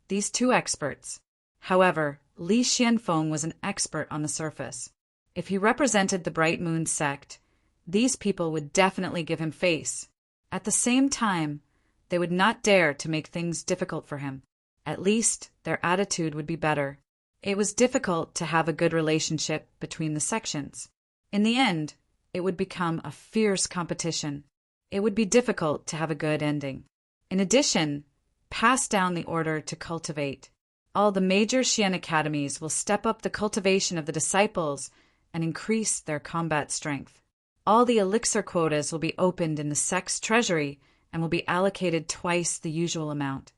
these 2 experts. However, Li Xianfeng was an expert on the surface. If he represented the Bright Moon sect, these people would definitely give him face. At the same time, they would not dare to make things difficult for him. At least, their attitude would be better. It was difficult to have a good relationship between the sections. In the end, it would become a fierce competition. It would be difficult to have a good ending. In addition, pass down the order to cultivate. All the major Xian academies will step up the cultivation of the disciples and increase their combat strength. All the elixir quotas will be opened in the sect's treasury and will be allocated twice the usual amount.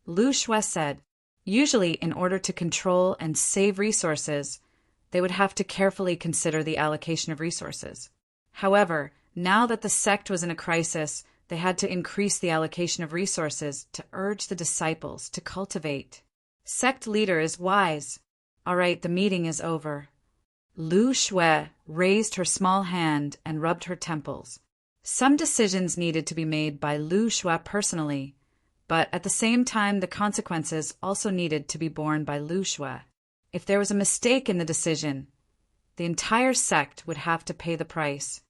Lu Shui said, usually in order to control and save resources, they would have to carefully consider the allocation of resources. However, now that the sect was in a crisis, they had to increase the allocation of resources to urge the disciples to cultivate. Sect leader is wise. All right, the meeting is over. Lu Shui raised her small hand and rubbed her temples. Some decisions needed to be made by Lu Shui personally, but at the same time the consequences also needed to be borne by Lu Shui. If there was a mistake in the decision, the entire sect would have to pay the price.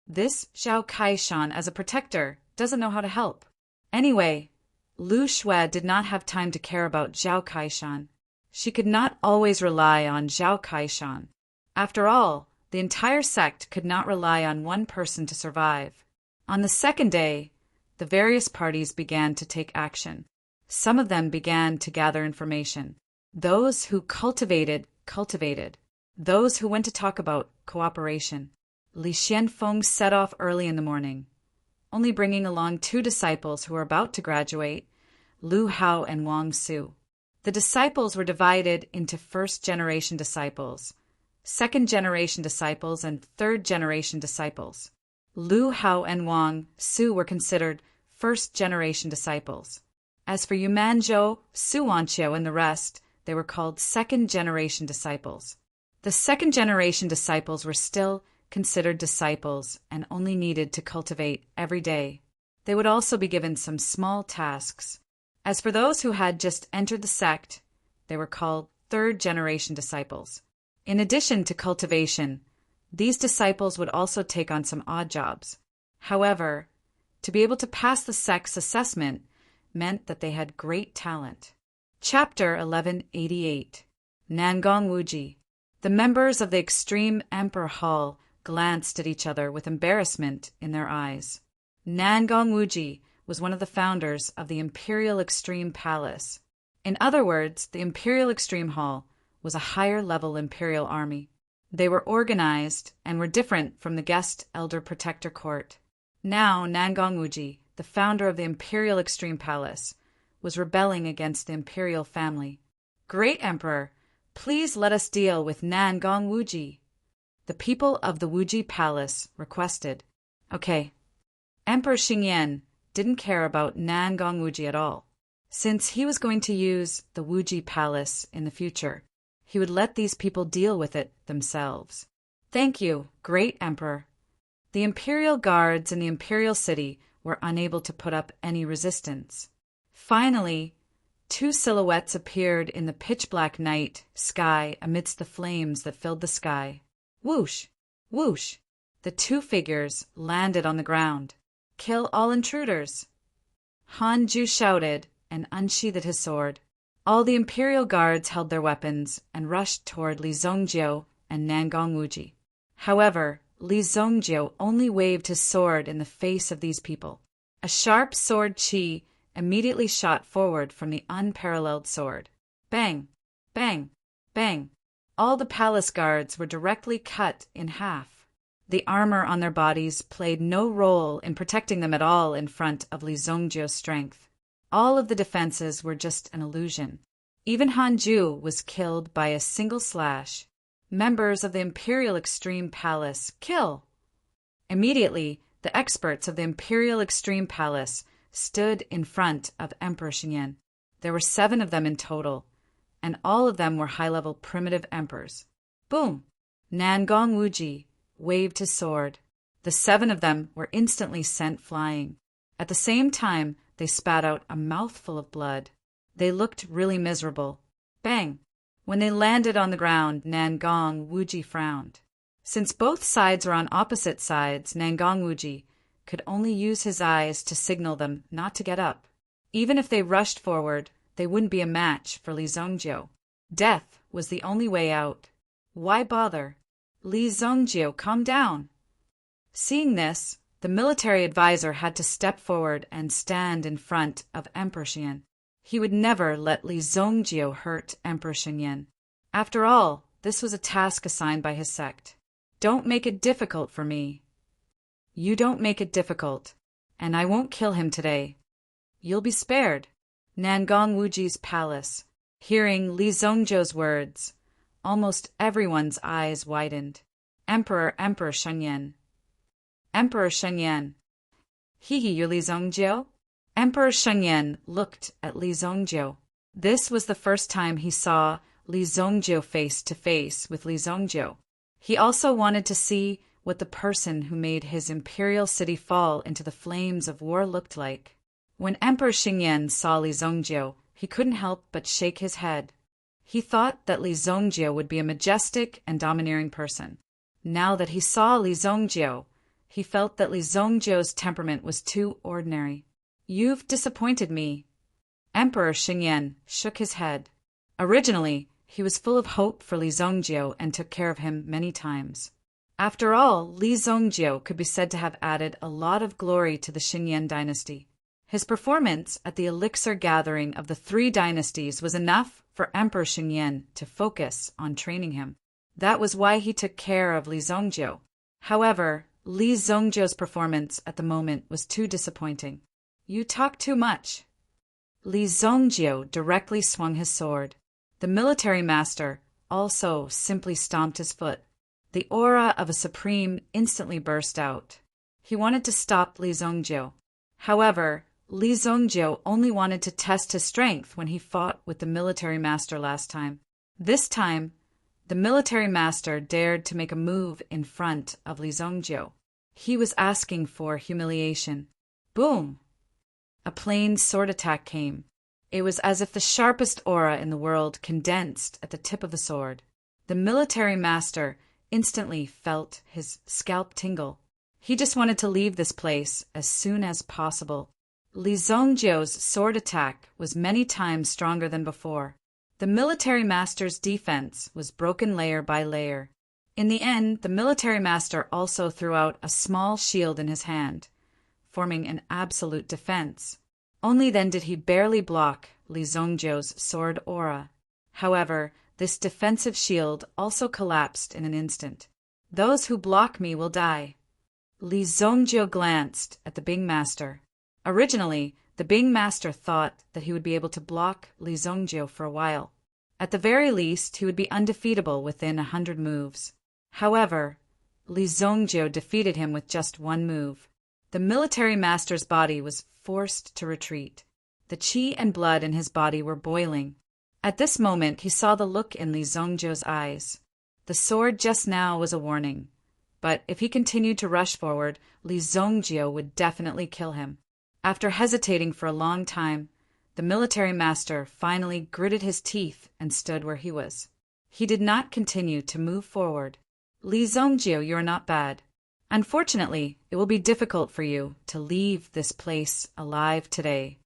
This Zhao Kaishan, as a protector, doesn't know how to help. Anyway, Lu Shui did not have time to care about Zhao Kaishan. She could not always rely on Zhao Kaishan. After all, the entire sect could not rely on one person to survive. On the second day, the various parties began to take action. Some of them began to gather information. Those who cultivated. Those who went to talk about cooperation. Li Xianfeng set off early in the morning, only bringing along 2 disciples who were about to graduate, Lu Hao and Wang Su. The disciples were divided into first-generation disciples, second-generation disciples, and third-generation disciples. Lu Hao and Wang Su were considered first-generation disciples. As for Yumanzhou, Su Wanqiu, and the rest, they were called second-generation disciples. The second-generation disciples were still considered disciples and only needed to cultivate every day. They would also be given some small tasks. As for those who had just entered the sect, they were called third-generation disciples. In addition to cultivation, these disciples would also take on some odd jobs. However, to be able to pass the sect's assessment meant that they had great talent. Chapter 1188. Nangong Wuji. The members of the Extreme Emperor Hall glanced at each other with embarrassment in their eyes. Nangong Wuji was one of the founders of the Imperial Extreme Palace. In other words, the Imperial Extreme Hall was a higher-level imperial army. They were organized and were different from the guest elder protector court. Now Nangong Wuji, the founder of the Imperial Extreme Palace, was rebelling against the imperial family. "Great Emperor, please let us deal with Nangong Wuji," the people of the Wuji Palace requested. Okay. Emperor Xingyan didn't care about Nangong Wuji at all. Since he was going to use the Wuji Palace in the future, he would let these people deal with it themselves. "Thank you, great Emperor." The imperial guards in the imperial city were unable to put up any resistance. Finally, two silhouettes appeared in the pitch-black night sky amidst the flames that filled the sky. Whoosh! Whoosh! The two figures landed on the ground. "Kill all intruders!" Han Ju shouted and unsheathed his sword. All the imperial guards held their weapons and rushed toward Li Zongjiu and Nangong Wuji. However, Li Zongjiu only waved his sword in the face of these people. A sharp sword chi immediately shot forward from the unparalleled sword. Bang! Bang! Bang! All the palace guards were directly cut in half. The armor on their bodies played no role in protecting them at all in front of Li Zongjiu's strength. All of the defenses were just an illusion. Even Han Ju was killed by a single slash. Members of the Imperial Extreme Palace, kill! Immediately, the experts of the Imperial Extreme Palace stood in front of Emperor Xingyan. There were 7 of them in total, and all of them were high-level primitive emperors. Boom! Nangong Wuji waved his sword. The 7 of them were instantly sent flying. At the same time, they spat out a mouthful of blood. They looked really miserable. Bang! When they landed on the ground, Nangong Wuji frowned. Since both sides were on opposite sides, Nangong Wuji could only use his eyes to signal them not to get up. Even if they rushed forward, they wouldn't be a match for Li Zongjiu. Death was the only way out. Why bother? Li Zongjiu, calm down. Seeing this, the military advisor had to step forward and stand in front of Emperor Xingyan. He would never let Li Zongjiu hurt Emperor Xingyan. After all, this was a task assigned by his sect. Don't make it difficult for me. You don't make it difficult, and I won't kill him today. You'll be spared. Nangong Wuji's palace. Hearing Li Zongjiu's words, almost everyone's eyes widened. Emperor Shengyan. Emperor Shengyan. You Li Zongjiu? Emperor Shengyan looked at Li Zongjiu. This was the first time he saw Li Zongjiu face to face with Li Zongjiu. He also wanted to see what the person who made his imperial city fall into the flames of war looked like. When Emperor Xingyan saw Li Zongjiu, he couldn't help but shake his head. He thought that Li Zongjiu would be a majestic and domineering person. Now that he saw Li Zongjiu, he felt that Li Zongjiu's temperament was too ordinary. You've disappointed me. Emperor Xingyan shook his head. Originally, he was full of hope for Li Zongjiu and took care of him many times. After all, Li Zongjiu could be said to have added a lot of glory to the Xingyan dynasty. His performance at the elixir gathering of the 3 dynasties was enough for Emperor Xingyan to focus on training him. That was why he took care of Li Zongjiu. However, Li Zongjiu's performance at the moment was too disappointing. You talk too much. Li Zongjiu directly swung his sword. The military master also simply stomped his foot. The aura of a supreme instantly burst out. He wanted to stop Li Zongjiu. However, Li Zongjiu only wanted to test his strength when he fought with the military master last time. This time, the military master dared to make a move in front of Li Zongjiu. He was asking for humiliation. Boom! A plain sword attack came. It was as if the sharpest aura in the world condensed at the tip of the sword. The military master instantly felt his scalp tingle. He just wanted to leave this place as soon as possible. Li Zongjiu's sword attack was many times stronger than before. The military master's defense was broken layer by layer. In the end, the military master also threw out a small shield in his hand. forming an absolute defense. Only then did he barely block Li Zongjiu's sword aura. However, this defensive shield also collapsed in an instant. "Those who block me will die." Li Zongjiu glanced at the Bing Master. Originally, the Bing Master thought that he would be able to block Li Zongjiu for a while. At the very least, he would be undefeatable within 100 moves. However, Li Zongjiu defeated him with just one move. The military master's body was forced to retreat. The qi and blood in his body were boiling. At this moment, he saw the look in Li Zongjiu's eyes. The sword just now was a warning. But if he continued to rush forward, Li Zongjiu would definitely kill him. After hesitating for a long time, the military master finally gritted his teeth and stood where he was. He did not continue to move forward. "Li Zongjiu, you are not bad. Unfortunately, it will be difficult for you to leave this place alive today.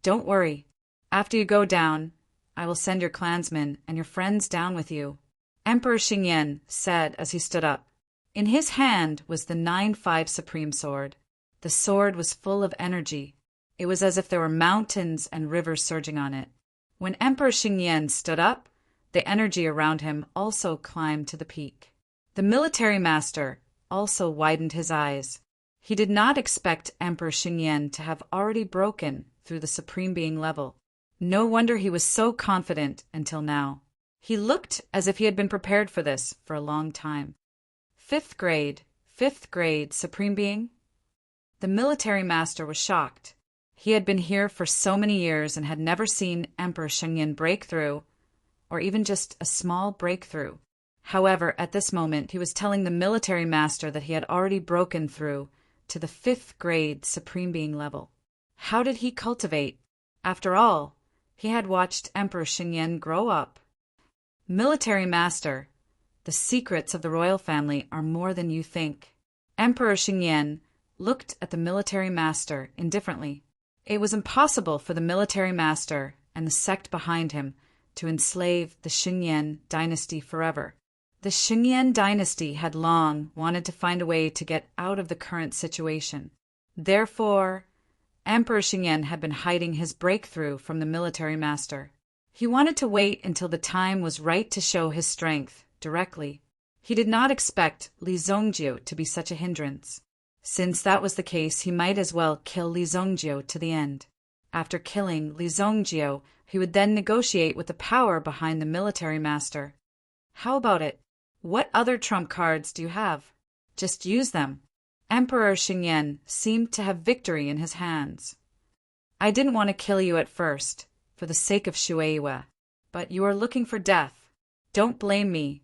Don't worry. After you go down, I will send your clansmen and your friends down with you," Emperor Xingyan said as he stood up. In his hand was the 9-5 Supreme Sword. The sword was full of energy. It was as if there were mountains and rivers surging on it. When Emperor Xingyan stood up, the energy around him also climbed to the peak. The military master also widened his eyes. He did not expect Emperor Xingyan to have already broken through the Supreme Being level. No wonder he was so confident until now. He looked as if he had been prepared for this for a long time. Fifth grade Supreme Being? The military master was shocked. He had been here for so many years and had never seen Emperor Xingyan break through, or even just a small breakthrough. However, at this moment, he was telling the military master that he had already broken through to the 5th grade Supreme Being level. How did he cultivate? After all, he had watched Emperor Xingyan grow up. Military master, the secrets of the royal family are more than you think. Emperor Xingyan looked at the military master indifferently. It was impossible for the military master and the sect behind him to enslave the Xingyan dynasty forever. The Xingyan dynasty had long wanted to find a way to get out of the current situation. Therefore, Emperor Xingyan had been hiding his breakthrough from the military master. He wanted to wait until the time was right to show his strength directly. He did not expect Li Zongjiu to be such a hindrance. Since that was the case, he might as well kill Li Zongjiu to the end. After killing Li Zongjiu, he would then negotiate with the power behind the military master. How about it? What other trump cards do you have? Just use them. Emperor Xingyan seemed to have victory in his hands. I didn't want to kill you at first, for the sake of Shueihua, but you are looking for death. Don't blame me.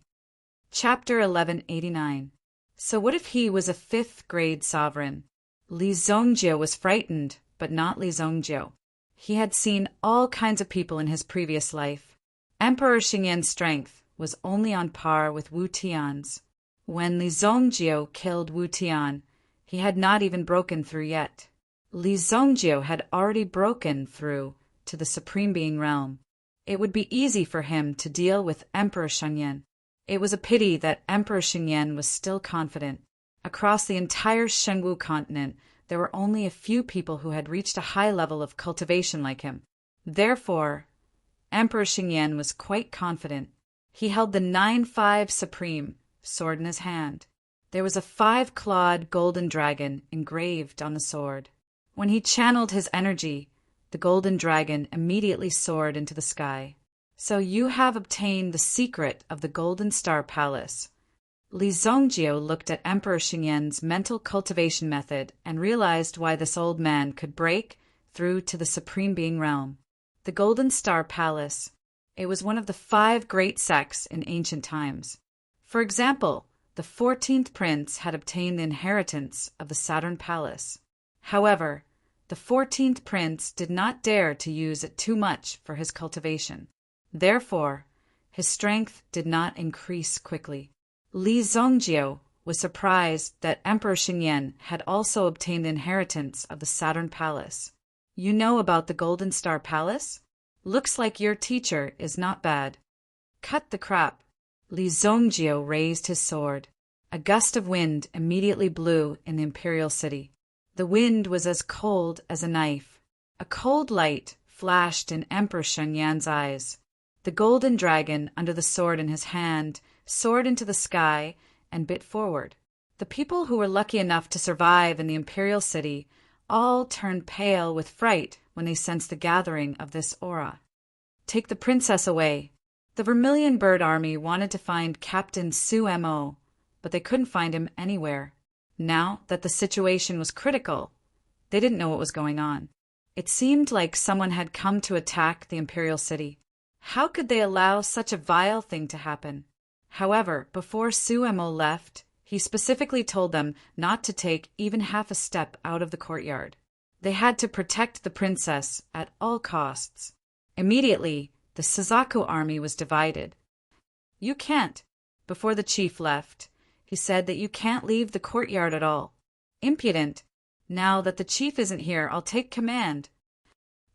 Chapter 1189. So what if he was a 5th grade sovereign? Li Zongjiu was frightened, but not Li Zongjiu. He had seen all kinds of people in his previous life. Emperor Xingyan's strength was only on par with Wu Tian's. When Li Zongjiu killed Wu Tian, he had not even broken through yet. Li Zongjiu had already broken through to the Supreme Being realm. It would be easy for him to deal with Emperor Xingyan. It was a pity that Emperor Xingyan was still confident. Across the entire Shengwu continent, there were only a few people who had reached a high level of cultivation like him. Therefore, Emperor Xingyan was quite confident. He held the 9-5 Supreme sword in his hand. There was a 5-clawed golden dragon engraved on the sword. When he channeled his energy, the golden dragon immediately soared into the sky. So you have obtained the secret of the Golden Star Palace. Li Zongjiu looked at Emperor Xingyan's mental cultivation method and realized why this old man could break through to the Supreme Being realm. The Golden Star Palace. It was one of the 5 great sects in ancient times. For example, the 14th prince had obtained the inheritance of the Saturn Palace. However, the 14th prince did not dare to use it too much for his cultivation. Therefore, his strength did not increase quickly. Li Zongjiu was surprised that Emperor Xingyan had also obtained the inheritance of the Saturn Palace. You know about the Golden Star Palace? Looks like your teacher is not bad. Cut the crap. Li Zongjiu raised his sword. A gust of wind immediately blew in the imperial city. The wind was as cold as a knife. A cold light flashed in Emperor Shengyan's eyes. The golden dragon under the sword in his hand soared into the sky and bit forward. The people who were lucky enough to survive in the imperial city all turned pale with fright when they sensed the gathering of this aura. Take the princess away. The Vermilion Bird Army wanted to find Captain Su Mo, but they couldn't find him anywhere. Now that the situation was critical, they didn't know what was going on. It seemed like someone had come to attack the imperial city. How could they allow such a vile thing to happen? However, before Su Mo left, he specifically told them not to take even half a step out of the courtyard. They had to protect the princess at all costs. Immediately, the Suzaku army was divided. You can't. Before the chief left, he said that you can't leave the courtyard at all. Impudent. Now that the chief isn't here, I'll take command.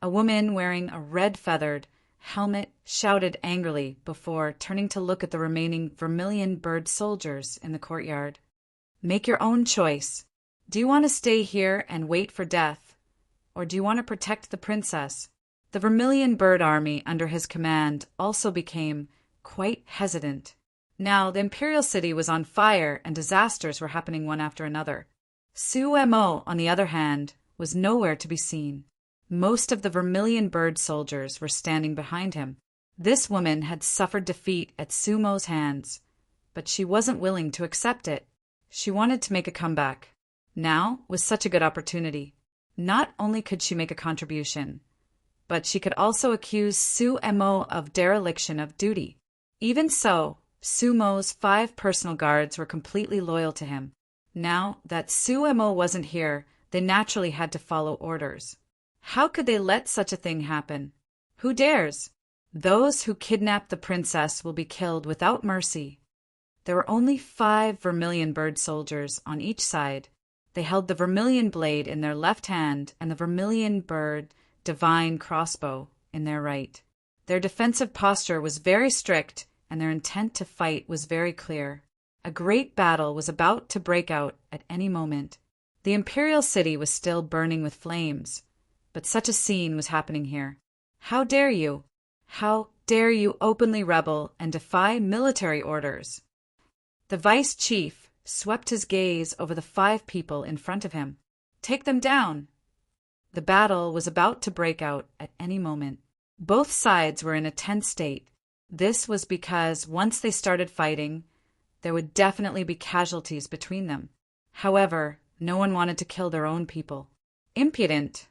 A woman wearing a red-feathered helmet shouted angrily before turning to look at the remaining Vermilion Bird soldiers in the courtyard. Make your own choice. Do you want to stay here and wait for death, or do you want to protect the princess? The Vermilion Bird Army under his command also became quite hesitant. Now the imperial city was on fire and disasters were happening one after another. Su Mo, on the other hand, was nowhere to be seen. Most of the Vermilion Bird soldiers were standing behind him. This woman had suffered defeat at Su Mo's hands, but she wasn't willing to accept it. She wanted to make a comeback. Now was such a good opportunity. Not only could she make a contribution, but she could also accuse Su Mo of dereliction of duty. Even so, Su Mo's 5 personal guards were completely loyal to him. Now that Su Mo wasn't here, they naturally had to follow orders. How could they let such a thing happen? Who dares? Those who kidnap the princess will be killed without mercy. There were only 5 Vermilion Bird soldiers on each side. They held the Vermilion Blade in their left hand and the Vermilion Bird Divine Crossbow in their right. Their defensive posture was very strict, and their intent to fight was very clear. A great battle was about to break out at any moment. The imperial city was still burning with flames, but such a scene was happening here. How dare you? How dare you openly rebel and defy military orders? The vice chief swept his gaze over the 5 people in front of him. Take them down! The battle was about to break out at any moment. Both sides were in a tense state. This was because once they started fighting, there would definitely be casualties between them. However, no one wanted to kill their own people. Impudent!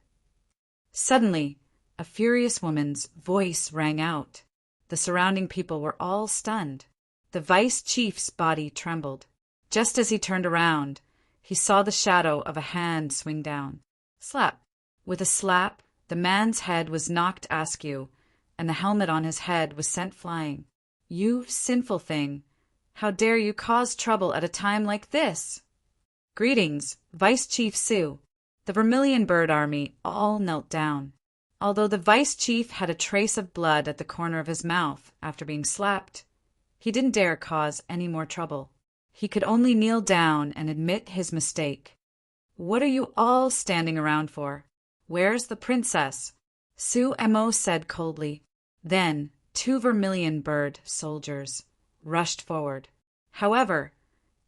Suddenly, a furious woman's voice rang out. The surrounding people were all stunned. The vice chief's body trembled. Just as he turned around, he saw the shadow of a hand swing down. Slap! With a slap, the man's head was knocked askew, and the helmet on his head was sent flying. You sinful thing! How dare you cause trouble at a time like this? Greetings, Vice Chief Su. The Vermilion Bird Army all knelt down. Although the vice chief had a trace of blood at the corner of his mouth after being slapped, he didn't dare cause any more trouble. He could only kneel down and admit his mistake. What are you all standing around for? Where's the princess? Su Mo said coldly. Then 2 Vermilion Bird soldiers rushed forward. However,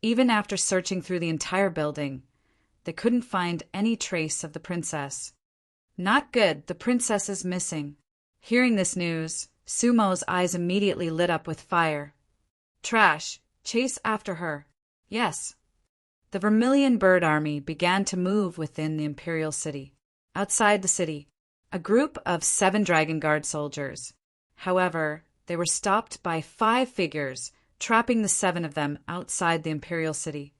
even after searching through the entire building, they couldn't find any trace of the princess. Not good, the princess is missing. Hearing this news, Su Mo's eyes immediately lit up with fire. Trash, chase after her. Yes. The Vermilion Bird Army began to move within the imperial city. Outside the city, a group of 7 Dragon Guard soldiers. However, they were stopped by 5 figures, trapping the 7 of them outside the imperial city.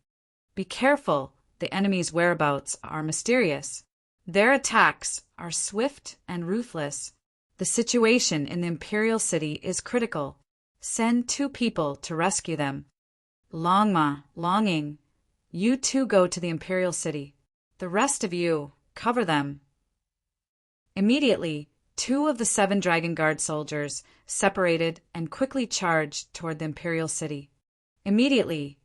Be careful, the enemy's whereabouts are mysterious. Their attacks are swift and ruthless. The situation in the imperial city is critical. Send 2 people to rescue them. Longma, Longing, you 2 go to the imperial city. The rest of you, cover them. Immediately, 2 of the 7 Dragon Guard soldiers separated and quickly charged toward the imperial city. Immediately,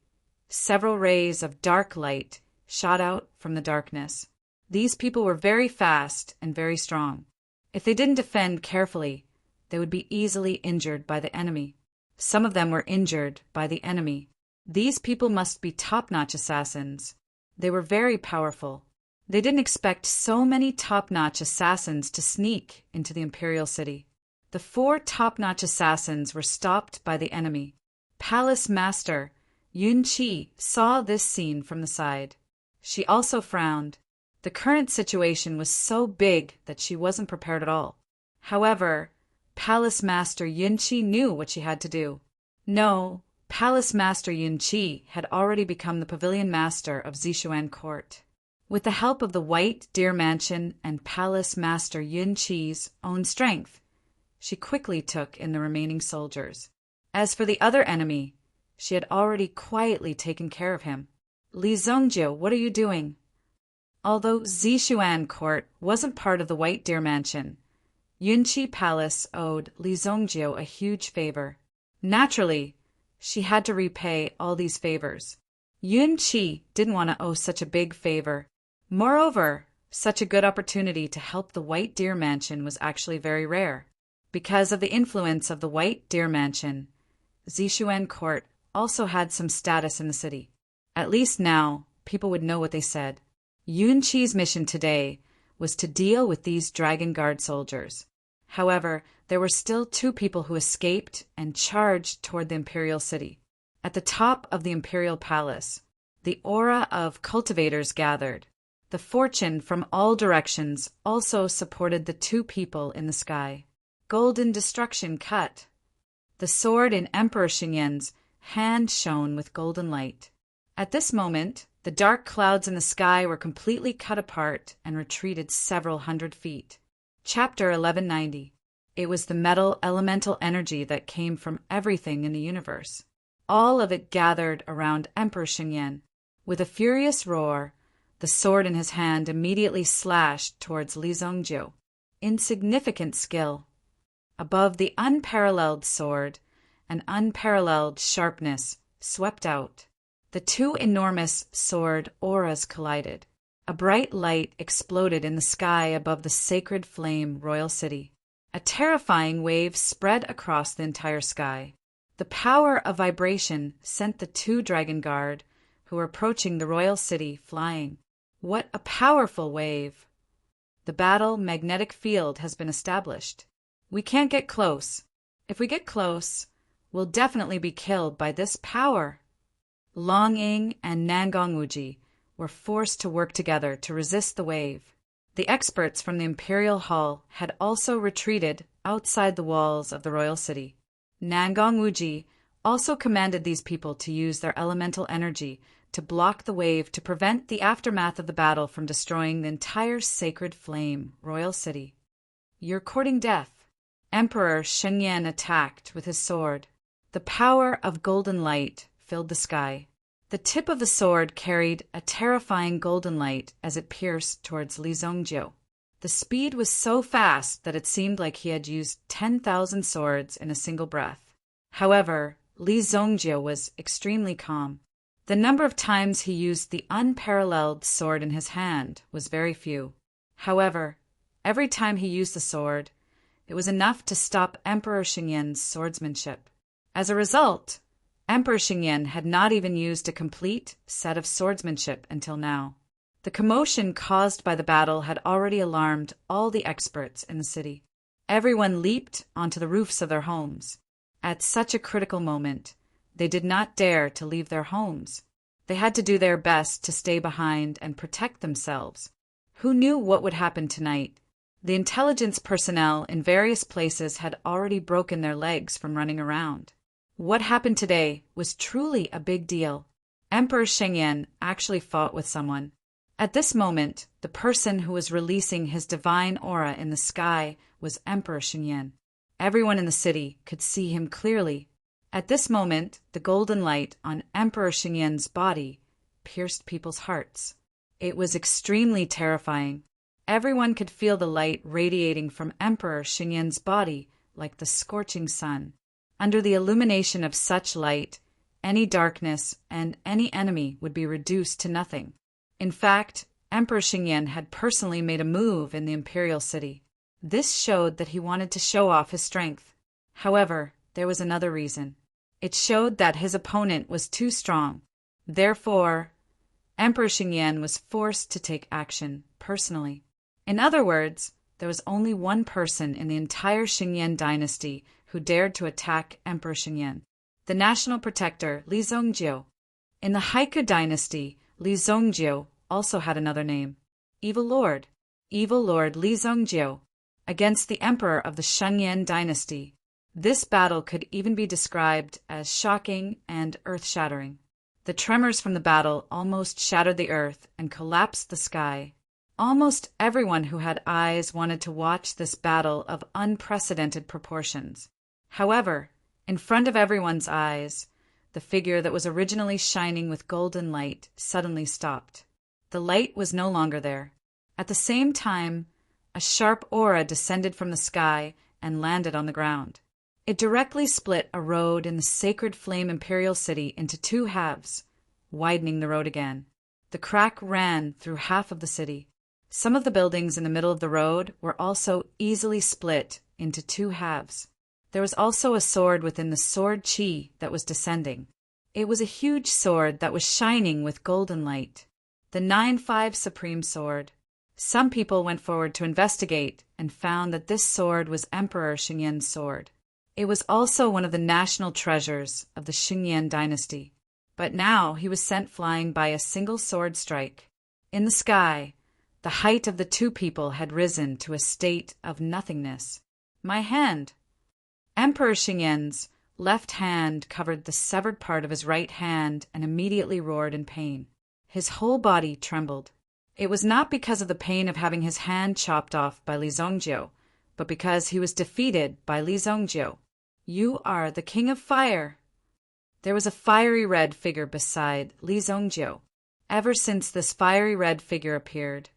several rays of dark light shot out from the darkness. These people were very fast and very strong. If they didn't defend carefully, they would be easily injured by the enemy. Some of them were injured by the enemy. These people must be top-notch assassins. They were very powerful. They didn't expect so many top-notch assassins to sneak into the imperial city. The 4 top-notch assassins were stopped by the enemy. Palace Master Yun Qi saw this scene from the side. She also frowned. The current situation was so big that she wasn't prepared at all. However, Palace Master Yun Qi knew what she had to do. No, Palace Master Yun Qi had already become the pavilion master of Zishuan Court. With the help of the White Deer Mansion and Palace Master Yun Qi's own strength, she quickly took in the remaining soldiers. As for the other enemy, she had already quietly taken care of him. Li Zongjiu, what are you doing? Although Zishuan Court wasn't part of the White Deer Mansion, Yunqi Palace owed Li Zongjiu a huge favor. Naturally, she had to repay all these favors. Yunqi didn't want to owe such a big favor. Moreover, such a good opportunity to help the White Deer Mansion was actually very rare. Because of the influence of the White Deer Mansion, Zishuan Court also had some status in the city. At least now, people would know what they said. Yunqi's mission today was to deal with these Dragon Guard soldiers. However, there were still 2 people who escaped and charged toward the imperial city. At the top of the imperial palace, the aura of cultivators gathered. The fortune from all directions also supported the 2 people in the sky. Golden destruction cut. The sword in Emperor Xingyan's hand shone with golden light. At this moment, the dark clouds in the sky were completely cut apart and retreated several hundred feet. Chapter 1190. It was the metal elemental energy that came from everything in the universe. All of it gathered around Emperor Xingyan. With a furious roar, the sword in his hand immediately slashed towards Li Zongjiu. Insignificant skill. Above the unparalleled sword, an unparalleled sharpness swept out. The 2 enormous sword auras collided. A bright light exploded in the sky above the sacred flame royal city. A terrifying wave spread across the entire sky. The power of vibration sent the 2 Dragon Guard, who were approaching the royal city, flying. What a powerful wave! The battle magnetic field has been established. We can't get close. If we get close, we'll definitely be killed by this power. Long Ying and Nangong Wuji were forced to work together to resist the wave. The experts from the Imperial Hall had also retreated outside the walls of the royal city. Nangong Wuji also commanded these people to use their elemental energy to block the wave to prevent the aftermath of the battle from destroying the entire sacred flame royal city. You're courting death. Emperor Shengyan attacked with his sword. The power of golden light filled the sky. The tip of the sword carried a terrifying golden light as it pierced towards Li Zongjiu. The speed was so fast that it seemed like he had used 10,000 swords in a single breath. However, Li Zongjiu was extremely calm. The number of times he used the unparalleled sword in his hand was very few. However, every time he used the sword, it was enough to stop Emperor Xingyan's swordsmanship. As a result, Emperor Xingyan had not even used a complete set of swordsmanship until now. The commotion caused by the battle had already alarmed all the experts in the city. Everyone leaped onto the roofs of their homes. At such a critical moment, they did not dare to leave their homes. They had to do their best to stay behind and protect themselves. Who knew what would happen tonight? The intelligence personnel in various places had already broken their legs from running around. What happened today was truly a big deal. Emperor Shengyan actually fought with someone. At this moment, the person who was releasing his divine aura in the sky was Emperor Shengyan. Everyone in the city could see him clearly. At this moment, the golden light on Emperor Shengyan's body pierced people's hearts. It was extremely terrifying. Everyone could feel the light radiating from Emperor Shengyan's body like the scorching sun. Under the illumination of such light, any darkness and any enemy would be reduced to nothing. In fact, Emperor Xingyan had personally made a move in the imperial city. This showed that he wanted to show off his strength. However, there was another reason. It showed that his opponent was too strong. Therefore, Emperor Xingyan was forced to take action personally. In other words, there was only one person in the entire Xingyan dynasty who dared to attack Emperor Xingyan, the national protector Li Zongjiu. In the Haiku dynasty, Li Zongjiu also had another name, Evil Lord Li Zongjiu, against the emperor of the Shengyan dynasty. This battle could even be described as shocking and earth-shattering. The tremors from the battle almost shattered the earth and collapsed the sky. Almost everyone who had eyes wanted to watch this battle of unprecedented proportions. However, in front of everyone's eyes, the figure that was originally shining with golden light suddenly stopped. The light was no longer there. At the same time, a sharp aura descended from the sky and landed on the ground. It directly split a road in the sacred flame imperial city into two halves, widening the road again. The crack ran through half of the city. Some of the buildings in the middle of the road were also easily split into two halves. There was also a sword within the sword chi that was descending. It was a huge sword that was shining with golden light. The 9-5 Supreme Sword. Some people went forward to investigate and found that this sword was Emperor Xingyan's sword. It was also one of the national treasures of the Xingyan dynasty. But now he was sent flying by a single sword strike. In the sky, the height of the two people had risen to a state of nothingness. My hand. Emperor Xingyan's left hand covered the severed part of his right hand and immediately roared in pain. His whole body trembled. It was not because of the pain of having his hand chopped off by Li Zongjiu, but because he was defeated by Li Zongjiu. You are the King of Fire. There was a fiery red figure beside Li Zongjiu. Ever since this fiery red figure appeared,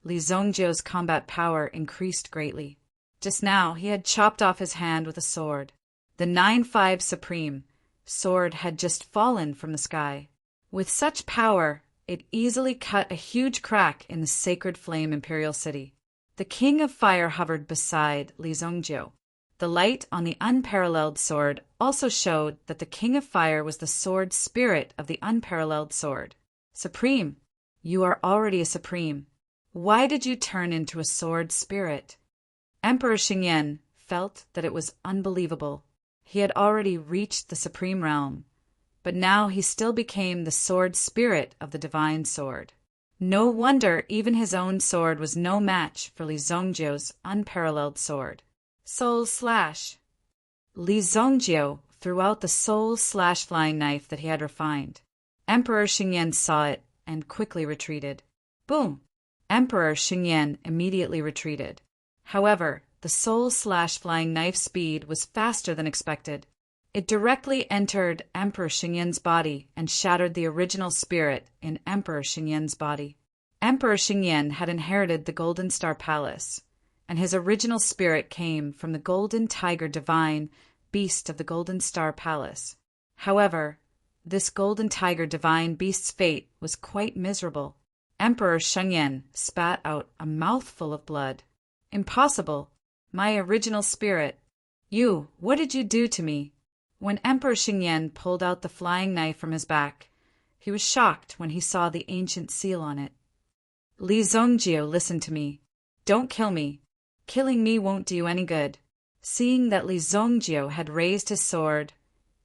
Li Zongjiu's combat power increased greatly. Just now he had chopped off his hand with a sword. The 9-5 Supreme sword had just fallen from the sky. With such power, it easily cut a huge crack in the sacred flame imperial city. The King of Fire hovered beside Li Zongjiu. The light on the unparalleled sword also showed that the King of Fire was the sword spirit of the unparalleled sword. Supreme, you are already a supreme. Why did you turn into a sword spirit? Emperor Xingyan felt that it was unbelievable. He had already reached the supreme realm, but now he still became the sword spirit of the divine sword. No wonder even his own sword was no match for Li Zongjiu's unparalleled sword. Soul Slash. Li Zongjiu threw out the Soul Slash flying knife that he had refined. Emperor Xingyan saw it and quickly retreated. Boom! Emperor Xingyan immediately retreated. However, the Soul Slash flying knife speed was faster than expected. It directly entered Emperor Xingyan's body and shattered the original spirit in Emperor Xingyan's body. Emperor Xingyan had inherited the Golden Star Palace, and his original spirit came from the Golden Tiger Divine Beast of the Golden Star Palace. However, this Golden Tiger Divine Beast's fate was quite miserable. Emperor Xingyan spat out a mouthful of blood. Impossible! My original spirit! You, what did you do to me? When Emperor Xingyan pulled out the flying knife from his back, he was shocked when he saw the ancient seal on it. Li Zongjiu, listen to me. Don't kill me. Killing me won't do you any good. Seeing that Li Zongjiu had raised his sword,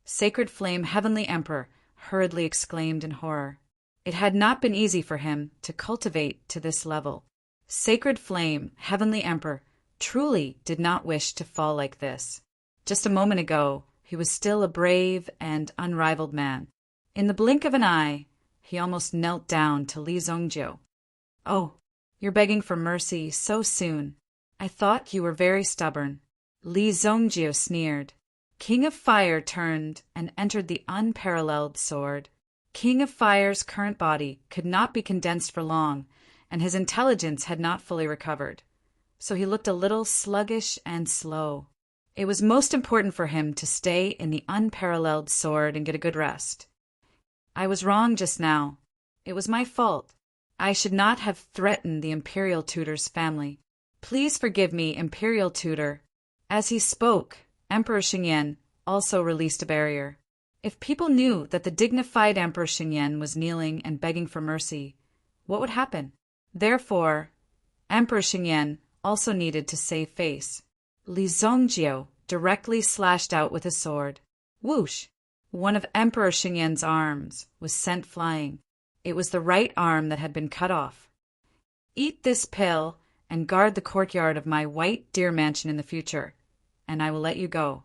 Sacred Flame Heavenly Emperor hurriedly exclaimed in horror. It had not been easy for him to cultivate to this level. Sacred Flame Heavenly Emperor truly did not wish to fall like this. Just a moment ago, he was still a brave and unrivaled man. In the blink of an eye, he almost knelt down to Li Zongjiu. Oh, you're begging for mercy so soon. I thought you were very stubborn. Li Zongjiu sneered. King of Fire turned and entered the unparalleled sword. King of Fire's current body could not be condensed for long, and his intelligence had not fully recovered. So he looked a little sluggish and slow. It was most important for him to stay in the unparalleled sword and get a good rest. I was wrong just now. It was my fault. I should not have threatened the imperial tutor's family. Please forgive me, imperial tutor. As he spoke, Emperor Xingyan also released a barrier. If people knew that the dignified Emperor Xingyan was kneeling and begging for mercy, what would happen? Therefore, Emperor Xingyan also needed to save face. Li Zongjio directly slashed out with his sword. Whoosh! One of Emperor Xingyan's arms was sent flying. It was the right arm that had been cut off. Eat this pill and guard the courtyard of my white deer mansion in the future, and I will let you go.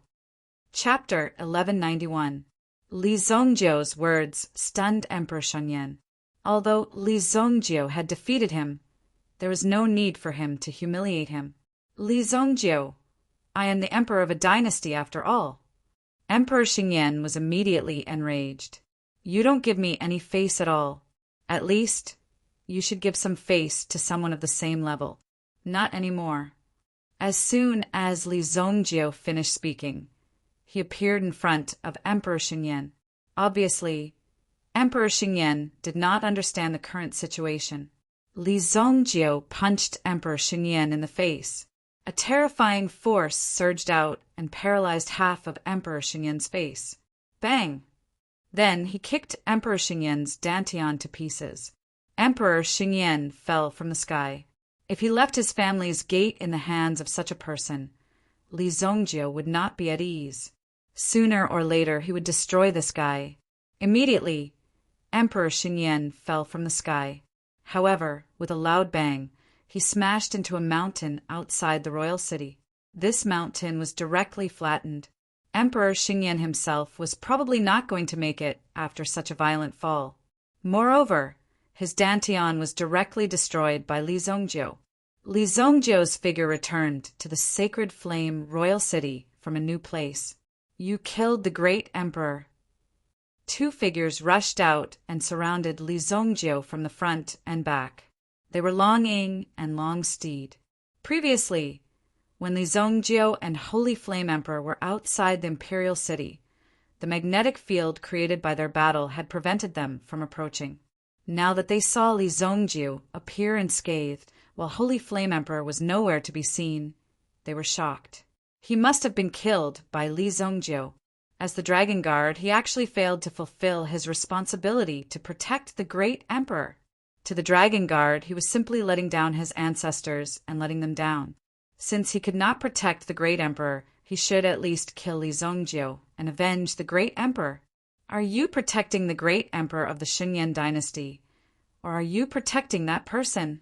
Chapter 1191. Li Zongjio's words stunned Emperor Xingyan. Although Li Zongjio had defeated him, there was no need for him to humiliate him. Li Zongjio, I am the emperor of a dynasty after all. Emperor Xingyan was immediately enraged. You don't give me any face at all. At least, you should give some face to someone of the same level. Not anymore. As soon as Li Zongjio finished speaking, he appeared in front of Emperor Xingyan. Obviously, Emperor Xingyan did not understand the current situation. Li Zongjio punched Emperor Xingyan in the face. A terrifying force surged out and paralyzed half of Emperor Xingyan's face. Bang! Then he kicked Emperor Xingyan's dantian to pieces. Emperor Xingyan fell from the sky. If he left his family's gate in the hands of such a person, Li Zongjio would not be at ease. Sooner or later he would destroy this guy. Immediately, Emperor Xingyan fell from the sky. However, with a loud bang, he smashed into a mountain outside the royal city. This mountain was directly flattened. Emperor Xingyan himself was probably not going to make it after such a violent fall. Moreover, his dantian was directly destroyed by Li Zongjio. Li Zongjio's figure returned to the sacred flame royal city from a new place. You killed the great emperor. Two figures rushed out and surrounded Li Zongjio from the front and back. They were Long Ying and Long Steed. Previously, when Li Zongjio and Holy Flame Emperor were outside the imperial city, the magnetic field created by their battle had prevented them from approaching. Now that they saw Li Zongjio appear unscathed, while Holy Flame Emperor was nowhere to be seen, they were shocked. He must have been killed by Li Zongjio. As the Dragon Guard, he actually failed to fulfill his responsibility to protect the great emperor. To the Dragon Guard, he was simply letting down his ancestors and letting them down. Since he could not protect the great emperor, he should at least kill Li Zongjio and avenge the great emperor. Are you protecting the great emperor of the Xingyan dynasty, or are you protecting that person?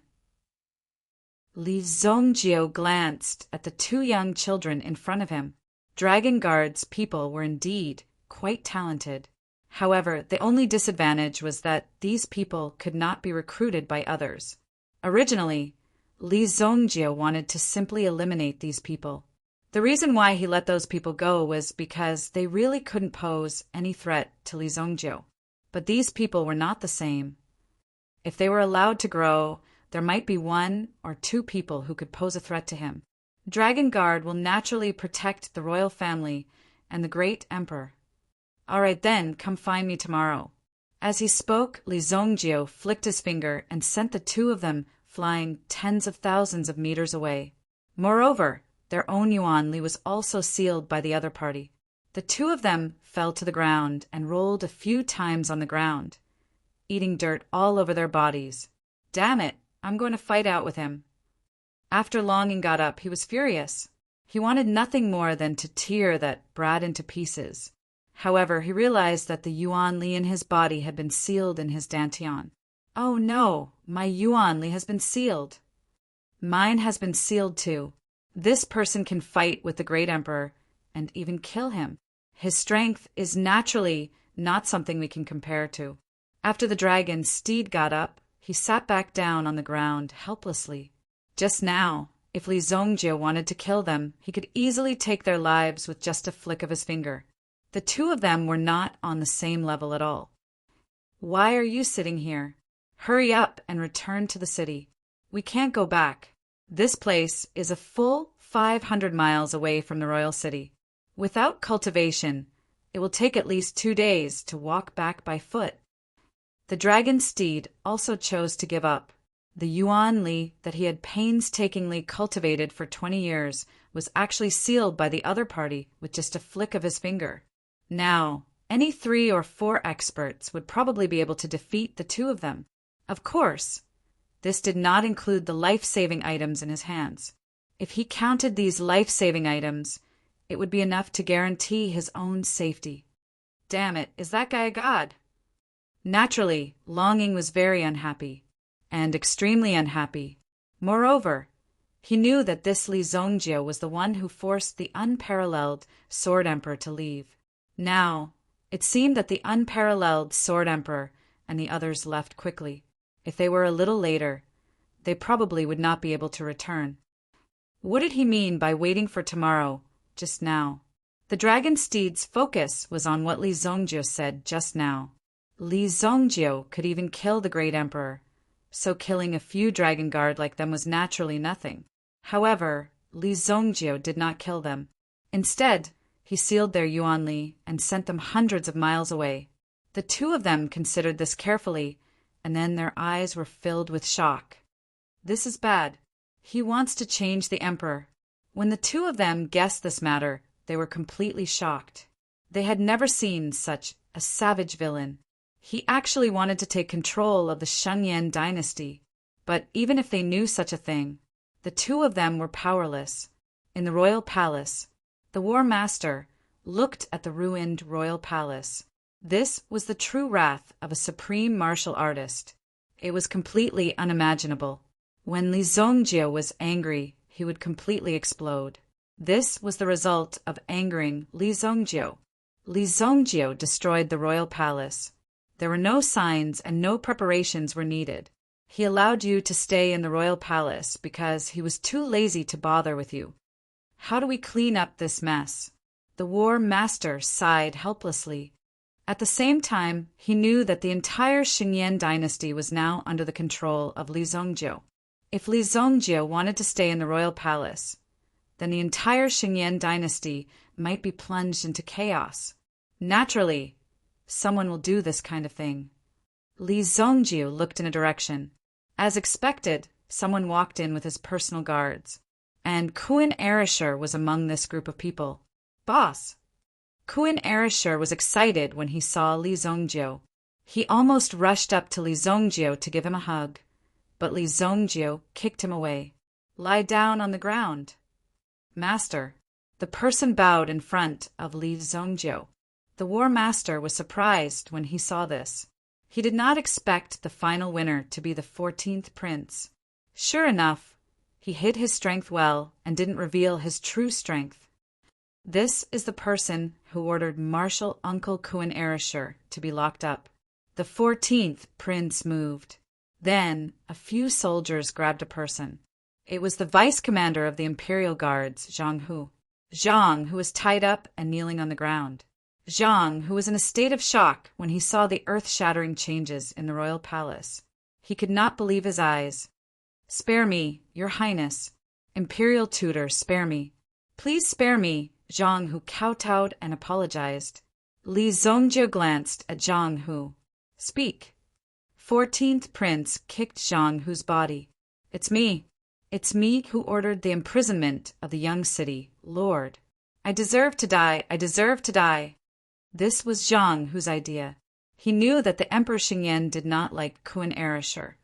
Li Zongjio glanced at the two young children in front of him. Dragon Guard's people were indeed quite talented. However, the only disadvantage was that these people could not be recruited by others. Originally, Li Zongjio wanted to simply eliminate these people. The reason why he let those people go was because they really couldn't pose any threat to Li Zongjio. But these people were not the same. If they were allowed to grow, there might be one or two people who could pose a threat to him. Dragon Guard will naturally protect the royal family and the great emperor. All right then, come find me tomorrow. As he spoke, Li Zongjio flicked his finger and sent the two of them flying tens of thousands of meters away. Moreover, their own Yuan Li was also sealed by the other party. The two of them fell to the ground and rolled a few times on the ground, eating dirt all over their bodies. Damn it, I'm going to fight out with him. After Longing got up, he was furious. He wanted nothing more than to tear that brat into pieces. However, he realized that the Yuan Li in his body had been sealed in his dantian. Oh no, my Yuan Li has been sealed. Mine has been sealed too. This person can fight with the great emperor and even kill him. His strength is naturally not something we can compare to. After the dragon Steed got up, he sat back down on the ground helplessly. Just now, if Li Zongjio wanted to kill them, he could easily take their lives with just a flick of his finger. The two of them were not on the same level at all. Why are you sitting here? Hurry up and return to the city. We can't go back. This place is a full 500 miles away from the royal city. Without cultivation, it will take at least 2 days to walk back by foot. The dragon steed also chose to give up. The Yuan Li that he had painstakingly cultivated for 20 years was actually sealed by the other party with just a flick of his finger. Now, any 3 or 4 experts would probably be able to defeat the 2 of them. Of course, this did not include the life-saving items in his hands. If he counted these life-saving items, it would be enough to guarantee his own safety. Damn it, is that guy a god? Naturally, Longing was very unhappy, and extremely unhappy. Moreover, he knew that this Li Zongjie was the one who forced the unparalleled Sword Emperor to leave. Now, it seemed that the unparalleled Sword Emperor and the others left quickly. If they were a little later, they probably would not be able to return. What did he mean by waiting for tomorrow, just now? The dragon steed's focus was on what Li Zongjie said just now. Li Zongjie could even kill the great emperor, so killing a few dragon guard like them was naturally nothing. However, Li Zongjie did not kill them. Instead, he sealed their Yuan Li and sent them hundreds of miles away. The 2 of them considered this carefully, and then their eyes were filled with shock. This is bad. He wants to change the emperor. When the 2 of them guessed this matter, they were completely shocked. They had never seen such a savage villain. He actually wanted to take control of the Shengyan dynasty, but even if they knew such a thing, the 2 of them were powerless. In the royal palace, the war master looked at the ruined royal palace. This was the true wrath of a supreme martial artist. It was completely unimaginable. When Li Zongjie was angry, he would completely explode. This was the result of angering Li Zongjie. Li Zongjie destroyed the royal palace. There were no signs and no preparations were needed. He allowed you to stay in the royal palace because he was too lazy to bother with you. How do we clean up this mess? The war master sighed helplessly. At the same time, he knew that the entire Shengyan dynasty was now under the control of Li Zongjie. If Li Zongjie wanted to stay in the royal palace, then the entire Shengyan dynasty might be plunged into chaos. Naturally, someone will do this kind of thing. Li Zongjie looked in a direction. As expected, someone walked in with his personal guards, and Kuin Erishur was among this group of people. Boss! Kuin Erishur was excited when he saw Li Zongjie. He almost rushed up to Li Zongjie to give him a hug, but Li Zongjie kicked him away. Lie down on the ground. Master. The person bowed in front of Li Zongjie. The war master was surprised when he saw this. He did not expect the final winner to be the 14th prince. Sure enough, he hid his strength well and didn't reveal his true strength. This is the person who ordered Marshal Uncle Kuin Erishur to be locked up. The 14th prince moved. Then a few soldiers grabbed a person. It was the vice commander of the Imperial Guards, Zhang Hu. Zhang, who was tied up and kneeling on the ground. Zhang, who was in a state of shock when he saw the earth-shattering changes in the royal palace. He could not believe his eyes. "Spare me, your highness. Imperial tutor, spare me. Please spare me," Zhang Hu kowtowed and apologized. Li Zongjie glanced at Zhang Hu. "Speak." 14th prince kicked Zhang Hu's body. "It's me. It's me who ordered the imprisonment of the young city, Lord. I deserve to die. I deserve to die." This was Zhang Hu's idea. He knew that the Emperor Shengyan did not like Kuin Erishur,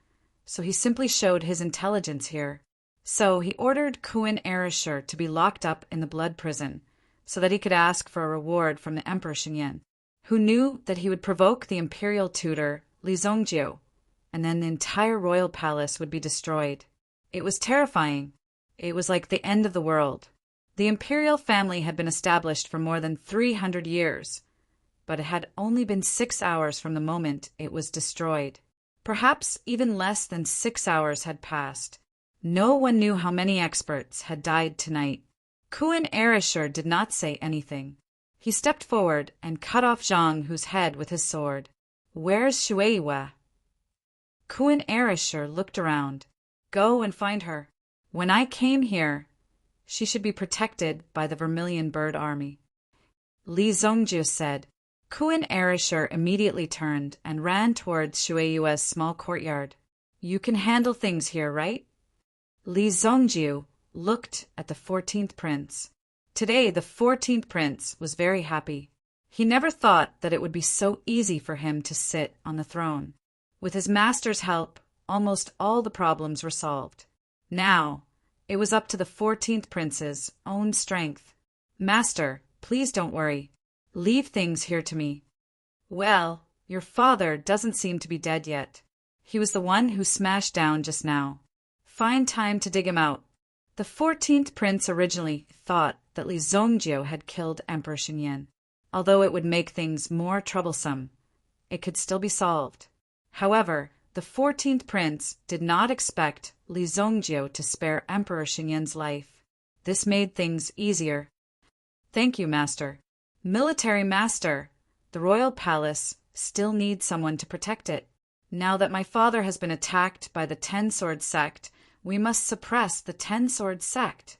so he simply showed his intelligence here. So he ordered Kuin Erishur to be locked up in the blood prison, so that he could ask for a reward from the Emperor Shengyan, who knew that he would provoke the imperial tutor, Li Zongjie, and then the entire royal palace would be destroyed. It was terrifying. It was like the end of the world. The imperial family had been established for more than 300 years, but it had only been 6 hours from the moment it was destroyed. Perhaps even less than 6 hours had passed. No one knew how many experts had died tonight. Kuin Erishur did not say anything. He stepped forward and cut off Zhang Hu's head with his sword. "Where's Shuiwa?" Kuin Erishur looked around. "Go and find her. When I came here, she should be protected by the Vermilion Bird Army." Li Zongjie said, Kuan Erishur immediately turned and ran towards Shueyue's small courtyard. You can handle things here, right? Li Zongjiu looked at the 14th prince. Today, the 14th prince was very happy. He never thought that it would be so easy for him to sit on the throne. With his master's help, almost all the problems were solved. Now, it was up to the 14th prince's own strength. Master, please don't worry. Leave things here to me. Well, your father doesn't seem to be dead yet. He was the one who smashed down just now. Find time to dig him out. The 14th prince originally thought that Li Zongjiu had killed Emperor Xinyan. Although it would make things more troublesome, it could still be solved. However, the 14th prince did not expect Li Zongjiu to spare Emperor Xinyan's life. This made things easier. Thank you, Master. Military Master, the royal palace still needs someone to protect it. Now that my father has been attacked by the Ten-Sword sect, we must suppress the Ten-Sword sect.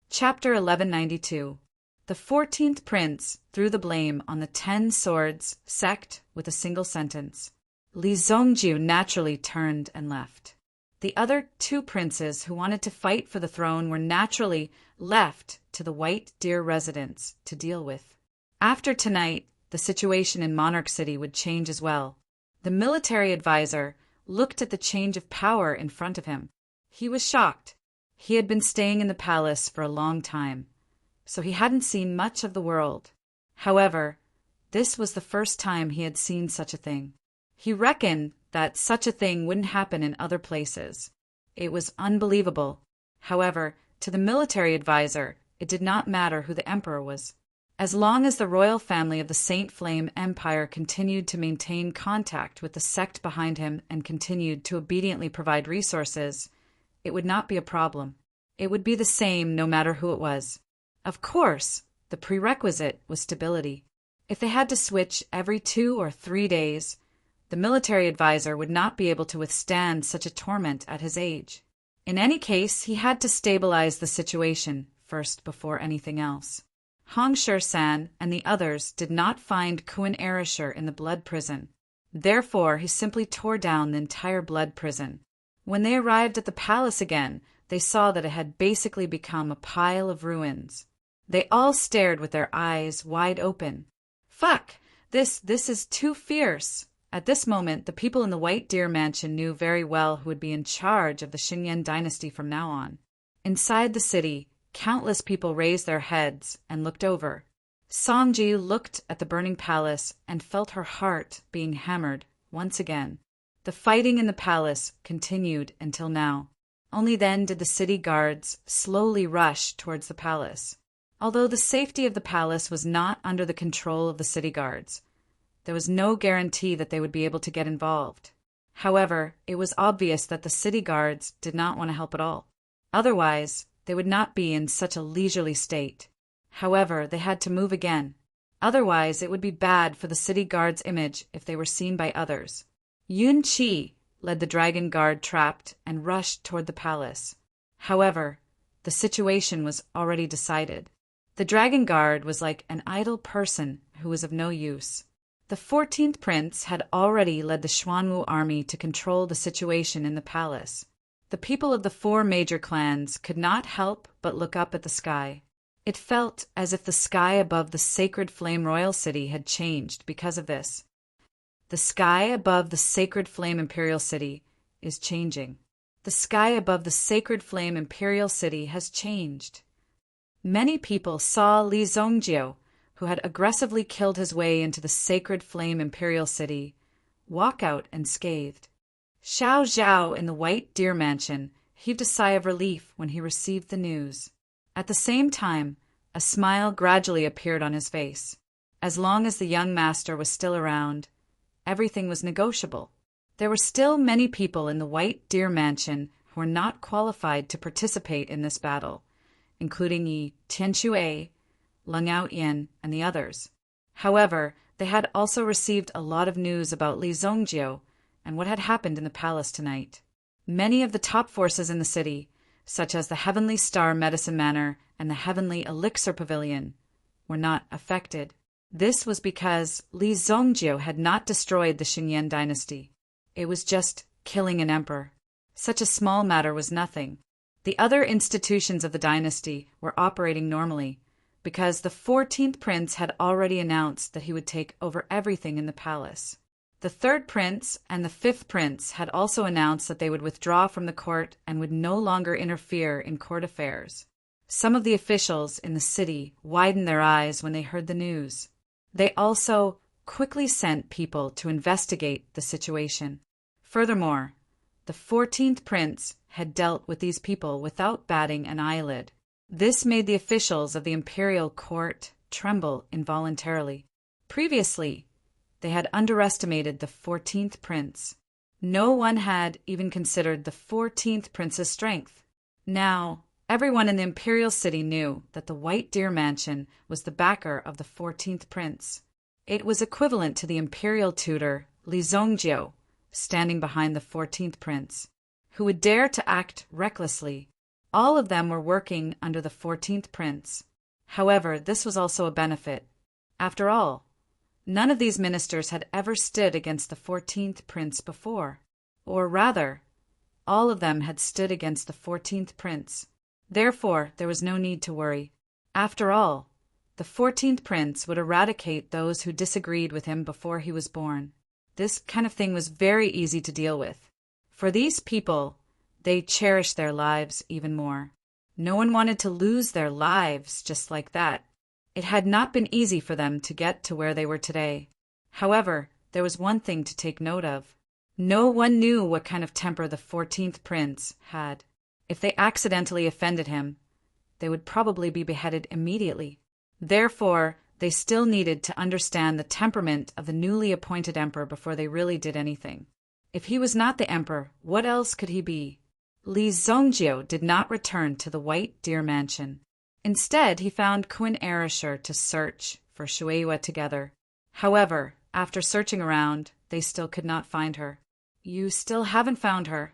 Chapter 1192. The 14th prince threw the blame on the Ten Swords sect with a single sentence. Li Zongjiu naturally turned and left. The other two princes who wanted to fight for the throne were naturally left to the White Deer residence to deal with. After tonight, the situation in Monarch City would change as well. The military advisor looked at the change of power in front of him. He was shocked. He had been staying in the palace for a long time, so he hadn't seen much of the world. However, this was the first time he had seen such a thing. He reckoned that such a thing wouldn't happen in other places. It was unbelievable. However, to the military advisor, it did not matter who the emperor was. As long as the royal family of the Saint Flame Empire continued to maintain contact with the sect behind him and continued to obediently provide resources, it would not be a problem. It would be the same no matter who it was. Of course, the prerequisite was stability. If they had to switch every 2 or 3 days, the military advisor would not be able to withstand such a torment at his age. In any case, he had to stabilize the situation first before anything else. Hong Shur-san and the others did not find Kuan Erishur in the blood prison. Therefore, he simply tore down the entire blood prison. When they arrived at the palace again, they saw that it had basically become a pile of ruins. They all stared with their eyes wide open. Fuck! This is too fierce! At this moment, the people in the White Deer Mansion knew very well who would be in charge of the Xinyan dynasty from now on. Inside the city, countless people raised their heads and looked over. Songji looked at the burning palace and felt her heart being hammered once again. The fighting in the palace continued until now. Only then did the city guards slowly rush towards the palace. Although the safety of the palace was not under the control of the city guards, there was no guarantee that they would be able to get involved. However, it was obvious that the city guards did not want to help at all. Otherwise, they would not be in such a leisurely state. However, they had to move again. Otherwise, it would be bad for the city guard's image if they were seen by others. Yun Qi led the dragon guard trapped and rushed toward the palace. However, the situation was already decided. The dragon guard was like an idle person who was of no use. The 14th prince had already led the Xuanwu army to control the situation in the palace. The people of the 4 major clans could not help but look up at the sky. It felt as if the sky above the sacred Flame Royal City had changed because of this. The sky above the sacred Flame Imperial City is changing. The sky above the sacred Flame Imperial City has changed. Many people saw Li Zongjiu, who had aggressively killed his way into the sacred Flame Imperial City, walk out unscathed. Xiao Zhao in the White Deer Mansion heaved a sigh of relief when he received the news. At the same time, a smile gradually appeared on his face. As long as the young master was still around, everything was negotiable. There were still many people in the White Deer Mansion who were not qualified to participate in this battle, including Yi Tianxue, Leng Yaoyin, and the others. However, they had also received a lot of news about Li Zongjiu and what had happened in the palace tonight. Many of the top forces in the city, such as the Heavenly Star Medicine Manor and the Heavenly Elixir Pavilion, were not affected. This was because Li Zongjiu had not destroyed the Xinyan dynasty. It was just killing an emperor. Such a small matter was nothing. The other institutions of the dynasty were operating normally, because the 14th prince had already announced that he would take over everything in the palace. The 3rd prince and the 5th prince had also announced that they would withdraw from the court and would no longer interfere in court affairs. Some of the officials in the city widened their eyes when they heard the news. They also quickly sent people to investigate the situation. Furthermore, the 14th prince had dealt with these people without batting an eyelid. This made the officials of the imperial court tremble involuntarily. Previously, they had underestimated the 14th prince. No one had even considered the 14th prince's strength. Now, everyone in the imperial city knew that the White Deer Mansion was the backer of the 14th prince. It was equivalent to the imperial tutor, Li Zongjiu, standing behind the 14th prince, who would dare to act recklessly. All of them were working under the 14th prince. However, this was also a benefit. After all, none of these ministers had ever stood against the 14th prince before. Or rather, all of them had stood against the 14th prince. Therefore, there was no need to worry. After all, the 14th prince would eradicate those who disagreed with him before he was born. This kind of thing was very easy to deal with. For these people, they cherished their lives even more. No one wanted to lose their lives just like that. It had not been easy for them to get to where they were today. However, there was one thing to take note of. No one knew what kind of temper the 14th prince had. If they accidentally offended him, they would probably be beheaded immediately. Therefore, they still needed to understand the temperament of the newly appointed emperor before they really did anything. If he was not the emperor, what else could he be? Li Zongjiu did not return to the White Deer Mansion. Instead, he found Queen Ereshur to search for Shueihua together. However, after searching around, they still could not find her. "You still haven't found her?"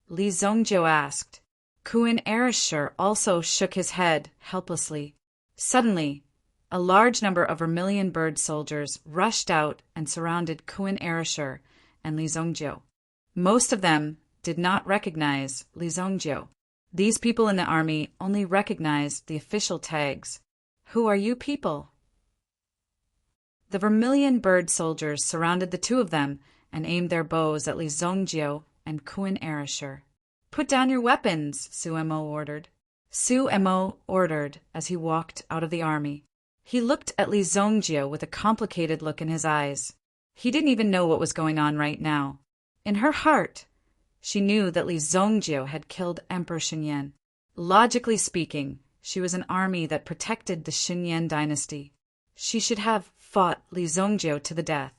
Li Zongjiu asked. Queen Ereshur also shook his head helplessly. Suddenly, a large number of vermilion bird soldiers rushed out and surrounded Queen Ereshur and Li Zongjiu. Most of them did not recognize Li Zongjiu. These people in the army only recognized the official tags. "Who are you people?" The vermilion bird soldiers surrounded the two of them and aimed their bows at Li Zongjiu and Queen Ereshur. "Put down your weapons," Suemo ordered. Suemo ordered as he walked out of the army. He looked at Li Zongjiu with a complicated look in his eyes. He didn't even know what was going on right now. In her heart, she knew that Li Zongjiu had killed Emperor Xinyan. Logically speaking, she was an army that protected the Xinyan dynasty. She should have fought Li Zongjiu to the death.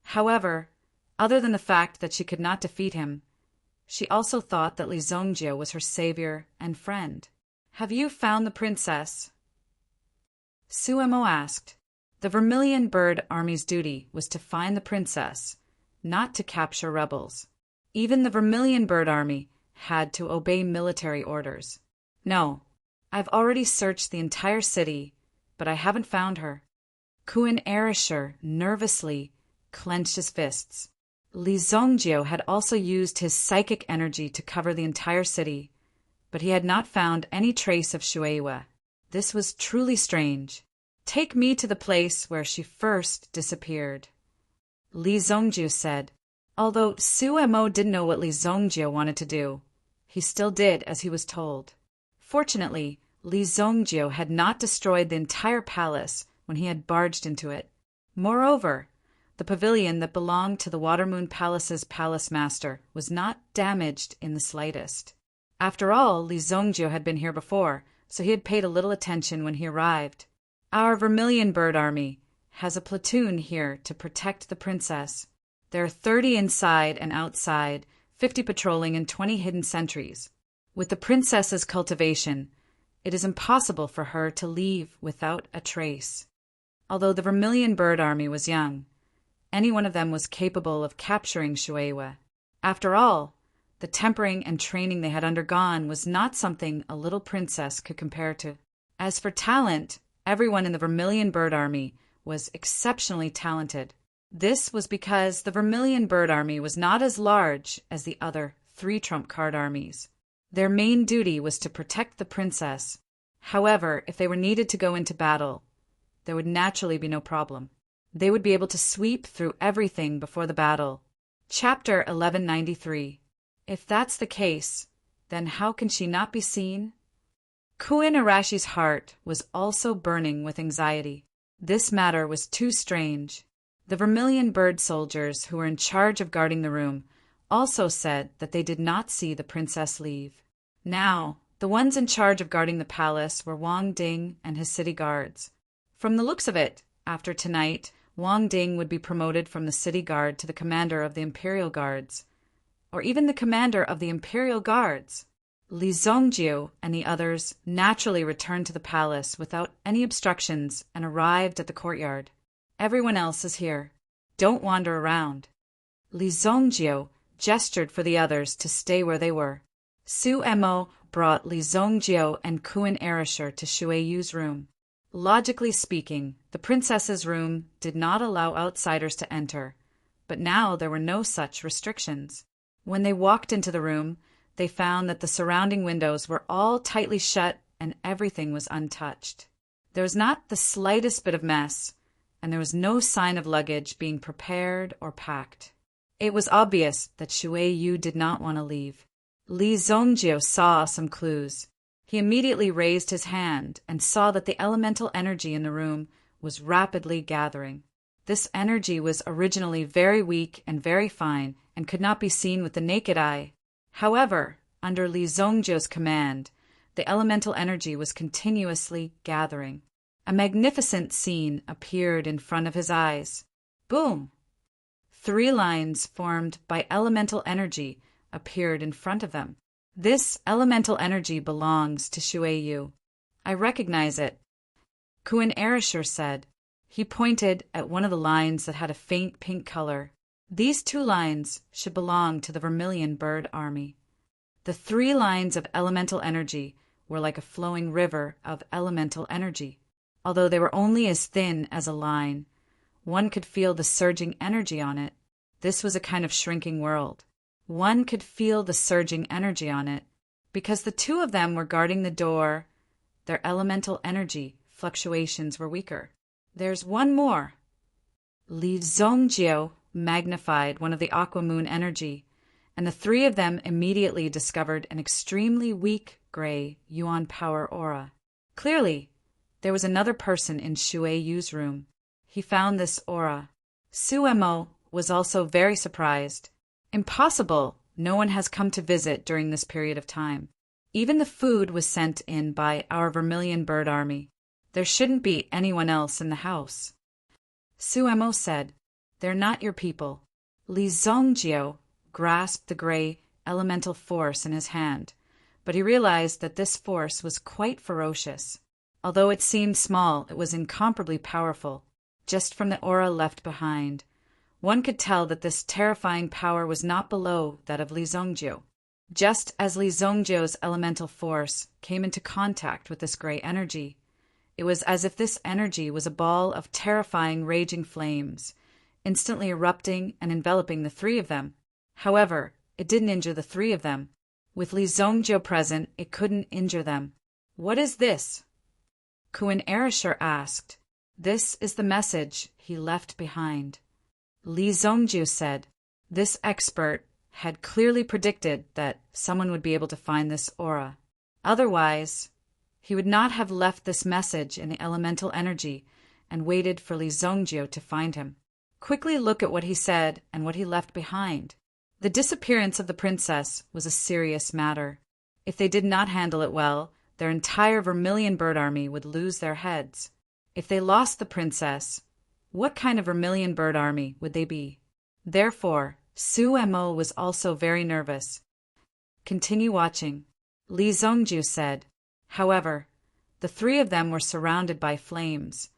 However, other than the fact that she could not defeat him, she also thought that Li Zongjiu was her savior and friend. "Have you found the princess?" Suemo asked. The Vermilion Bird Army's duty was to find the princess, not to capture rebels. Even the Vermilion Bird Army had to obey military orders. "No, I've already searched the entire city, but I haven't found her." Queen Ereshur nervously clenched his fists. Li Zongjiu had also used his psychic energy to cover the entire city, but he had not found any trace of Shueihua. This was truly strange. "Take me to the place where she first disappeared," Li Zongjiu said. Although Suemo didn't know what Li Zongjiu wanted to do, he still did as he was told. Fortunately, Li Zongjiu had not destroyed the entire palace when he had barged into it. Moreover, the pavilion that belonged to the Watermoon Palace's palace master was not damaged in the slightest. After all, Li Zongjiu had been here before, so he had paid a little attention when he arrived. "Our Vermilion Bird Army has a platoon here to protect the princess. There are 30 inside and outside, 50 patrolling and 20 hidden sentries. With the princess's cultivation, it is impossible for her to leave without a trace." Although the Vermilion Bird Army was young, any one of them was capable of capturing Shueihua. After all, the tempering and training they had undergone was not something a little princess could compare to. As for talent, everyone in the Vermilion Bird Army was exceptionally talented. This was because the Vermilion Bird Army was not as large as the other 3 trump card armies. Their main duty was to protect the princess. However, if they were needed to go into battle, there would naturally be no problem. They would be able to sweep through everything before the battle. Chapter 1193. If that's the case, then how can she not be seen? Kuin Arashi's heart was also burning with anxiety. This matter was too strange. The Vermilion Bird soldiers who were in charge of guarding the room also said that they did not see the princess leave. Now, the ones in charge of guarding the palace were Wang Ding and his city guards. From the looks of it, after tonight, Wang Ding would be promoted from the city guard to the commander of the Imperial Guards, or even the commander of the Imperial Guards. Li Zongjiu and the others naturally returned to the palace without any obstructions and arrived at the courtyard. Everyone else is here. Don't wander around. Li Zongjiu gestured for the others to stay where they were. Su Mo brought Li Zongjiu and Kuin Arashir to Shui Yu's room. Logically speaking, the princess's room did not allow outsiders to enter, but now there were no such restrictions. When they walked into the room, they found that the surrounding windows were all tightly shut and everything was untouched. There was not the slightest bit of mess, and there was no sign of luggage being prepared or packed. It was obvious that Shui Yu did not want to leave. Li Zongjiu saw some clues. He immediately raised his hand and saw that the elemental energy in the room was rapidly gathering. This energy was originally very weak and very fine and could not be seen with the naked eye. However, under Li Zongjiu's command, the elemental energy was continuously gathering. A magnificent scene appeared in front of his eyes. Boom! 3 lines formed by elemental energy appeared in front of them. This elemental energy belongs to Shui Yu. I recognize it, Kuin Arashir said. He pointed at one of the lines that had a faint pink color. These 2 lines should belong to the Vermilion Bird Army. The 3 lines of elemental energy were like a flowing river of elemental energy. Although they were only as thin as a line, one could feel the surging energy on it. This was a kind of shrinking world. One could feel the surging energy on it. Because the 2 of them were guarding the door, their elemental energy fluctuations were weaker. There's one more. Li Zongjiu magnified one of the aquamoon energy, and the 3 of them immediately discovered an extremely weak gray yuan power aura. Clearly, there was another person in Shui Yu's room. He found this aura. Su Mo was also very surprised. Impossible! No one has come to visit during this period of time. Even the food was sent in by our Vermilion Bird Army. There shouldn't be anyone else in the house. Su Mo said, "They're not your people." Li Zongjiu grasped the gray elemental force in his hand, but he realized that this force was quite ferocious. Although it seemed small, it was incomparably powerful. Just from the aura left behind, one could tell that this terrifying power was not below that of Li Zongjiu. Just as Li Zongjiu's elemental force came into contact with this gray energy, it was as if this energy was a ball of terrifying raging flames, instantly erupting and enveloping the 3 of them. However, it didn't injure the 3 of them. With Li Zongjiu present, it couldn't injure them. "What is this?" Kuin Arashir asked. "This is the message he left behind." Li Zongjiu said. This expert had clearly predicted that someone would be able to find this aura. Otherwise, he would not have left this message in the elemental energy and waited for Li Zongjiu to find him. Quickly look at what he said and what he left behind. The disappearance of the princess was a serious matter. If they did not handle it well, their entire Vermilion Bird Army would lose their heads. If they lost the princess, what kind of Vermilion Bird Army would they be? Therefore, Su Mo was also very nervous. "Continue watching," Li Zongjiu said. However, the 3 of them were surrounded by flames,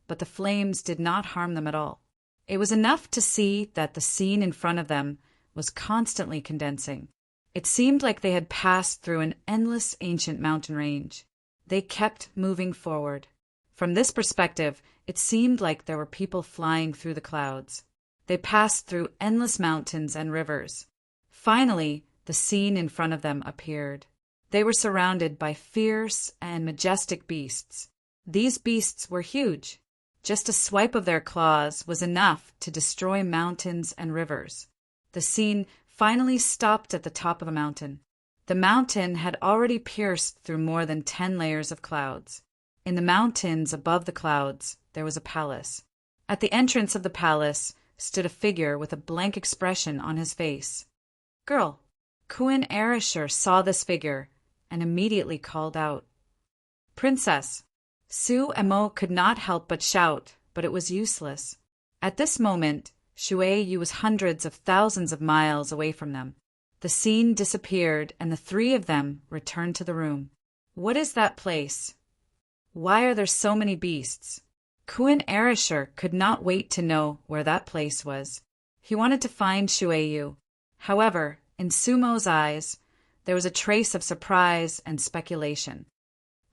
but the flames did not harm them at all. It was enough to see that the scene in front of them was constantly condensing. It seemed like they had passed through an endless ancient mountain range. They kept moving forward. From this perspective, it seemed like there were people flying through the clouds. They passed through endless mountains and rivers. Finally, the scene in front of them appeared. They were surrounded by fierce and majestic beasts. These beasts were huge. Just a swipe of their claws was enough to destroy mountains and rivers. The scene finally stopped at the top of a mountain. The mountain had already pierced through more than 10 layers of clouds. In the mountains above the clouds, there was a palace. At the entrance of the palace stood a figure with a blank expression on his face. "Girl." Queen Ereshkigal saw this figure and immediately called out, "Princess." Su-emo could not help but shout, but it was useless. At this moment, Shuei-yu was hundreds of thousands of miles away from them. The scene disappeared, and the three of them returned to the room. "What is that place? Why are there so many beasts?" Queen Ereshkigal could not wait to know where that place was. He wanted to find Shuei-yu. However, in Sumo's eyes, there was a trace of surprise and speculation.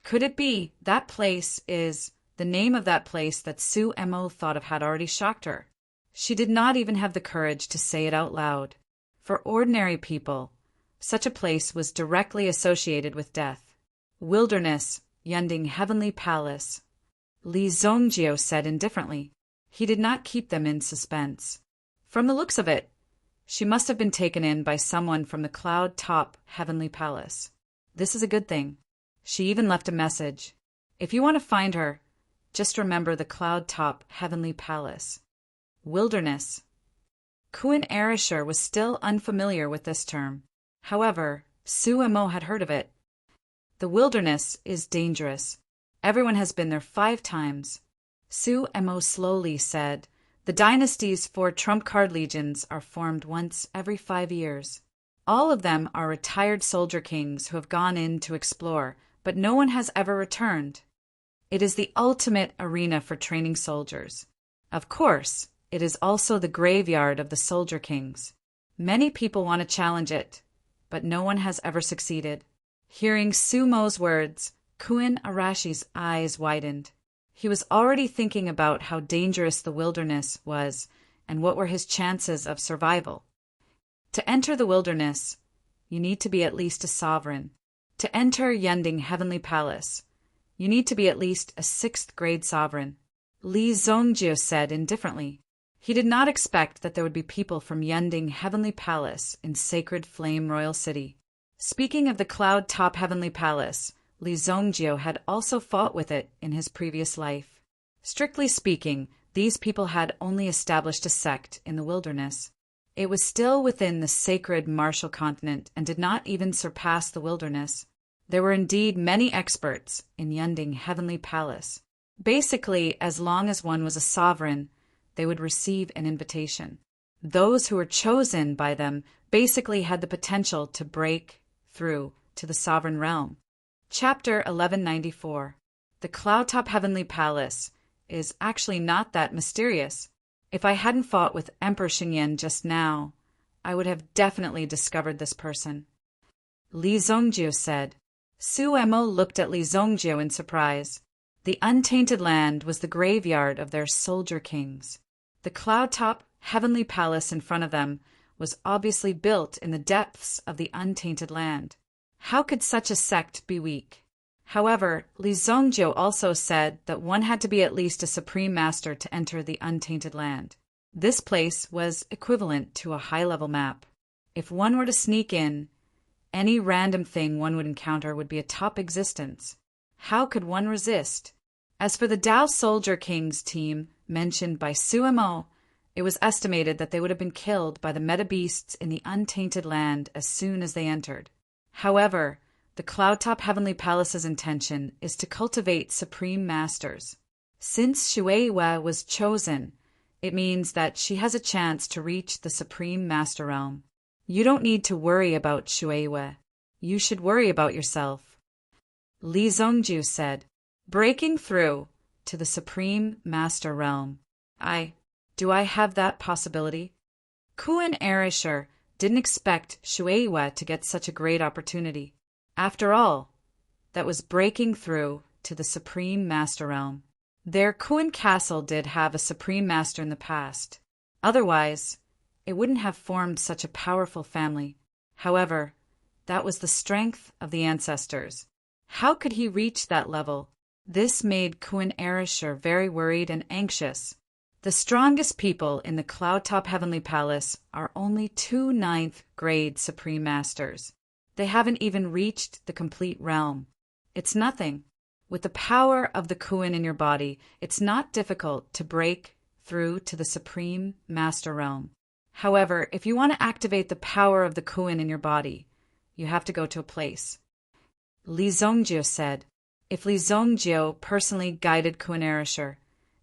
Could it be that place is the name of that place that Su-emo thought of had already shocked her? She did not even have the courage to say it out loud. For ordinary people, such a place was directly associated with death. "Wilderness, Yunding Heavenly Palace," Lee Zongjio said indifferently. He did not keep them in suspense. From the looks of it, she must have been taken in by someone from the cloud-top Heavenly Palace. This is a good thing. She even left a message. "If you want to find her, just remember the cloud-top Heavenly Palace." Wilderness. Queen Ereshkigal was still unfamiliar with this term. However, Su-emo had heard of it. The wilderness is dangerous. Everyone has been there 5 times. Su-emo slowly said, "The dynasty's 4 trump card legions are formed once every 5 years. All of them are retired soldier kings who have gone in to explore, but no one has ever returned. It is the ultimate arena for training soldiers. Of course, it is also the graveyard of the soldier kings. Many people want to challenge it, but no one has ever succeeded." Hearing Sumo's words, Queen Arashi's eyes widened. He was already thinking about how dangerous the wilderness was and what were his chances of survival. To enter the wilderness, you need to be at least a sovereign. To enter Yunding Heavenly Palace, you need to be at least a 6th grade sovereign. Lee Zongjio said indifferently. He did not expect that there would be people from Yunding Heavenly Palace in Sacred Flame Royal City. Speaking of the cloud-top Heavenly Palace, Lee Zongjio had also fought with it in his previous life. Strictly speaking, these people had only established a sect in the wilderness. It was still within the sacred martial continent and did not even surpass the wilderness. There were indeed many experts in Yunding Heavenly Palace. Basically, as long as one was a sovereign, they would receive an invitation. Those who were chosen by them basically had the potential to break through to the sovereign realm. Chapter 1194. The Cloudtop Heavenly Palace is actually not that mysterious. If I hadn't fought with Emperor Xingyan just now, I would have definitely discovered this person. Lee Zongjio said. Su-emo looked at Lee Zongjio in surprise. The Untainted Land was the graveyard of their soldier kings. The cloud-top heavenly palace in front of them was obviously built in the depths of the Untainted Land. How could such a sect be weak? However, Lee Zongjio also said that one had to be at least a supreme master to enter the Untainted Land. This place was equivalent to a high-level map. If one were to sneak in, any random thing one would encounter would be a top existence. How could one resist? As for the Dao Soldier Kings team mentioned by Su-emo, it was estimated that they would have been killed by the meta beasts in the Untainted Land as soon as they entered. However, the Cloudtop Heavenly Palace's intention is to cultivate supreme masters. Since Shuei-ue was chosen, it means that she has a chance to reach the supreme master realm. You don't need to worry about Shuei-ue. You should worry about yourself. Lee Zongjio said, breaking through to the supreme master realm. Do I have that possibility? Queen Ereshkigal didn't expect Shuei-ue to get such a great opportunity. After all, that was breaking through to the supreme master realm. Their Kuan castle did have a supreme master in the past. Otherwise, it wouldn't have formed such a powerful family. However, that was the strength of the ancestors. How could he reach that level? This made Kuan Ereshur very worried and anxious. The strongest people in the Cloudtop Heavenly Palace are only 2 ninth-grade Supreme Masters. They haven't even reached the complete realm. It's nothing. With the power of the Kuan in your body, it's not difficult to break through to the Supreme Master realm. However, if you want to activate the power of the Kuan in your body, you have to go to a place. Li Zongjio said, if Li Zongjio personally guided Kuan Ereshur,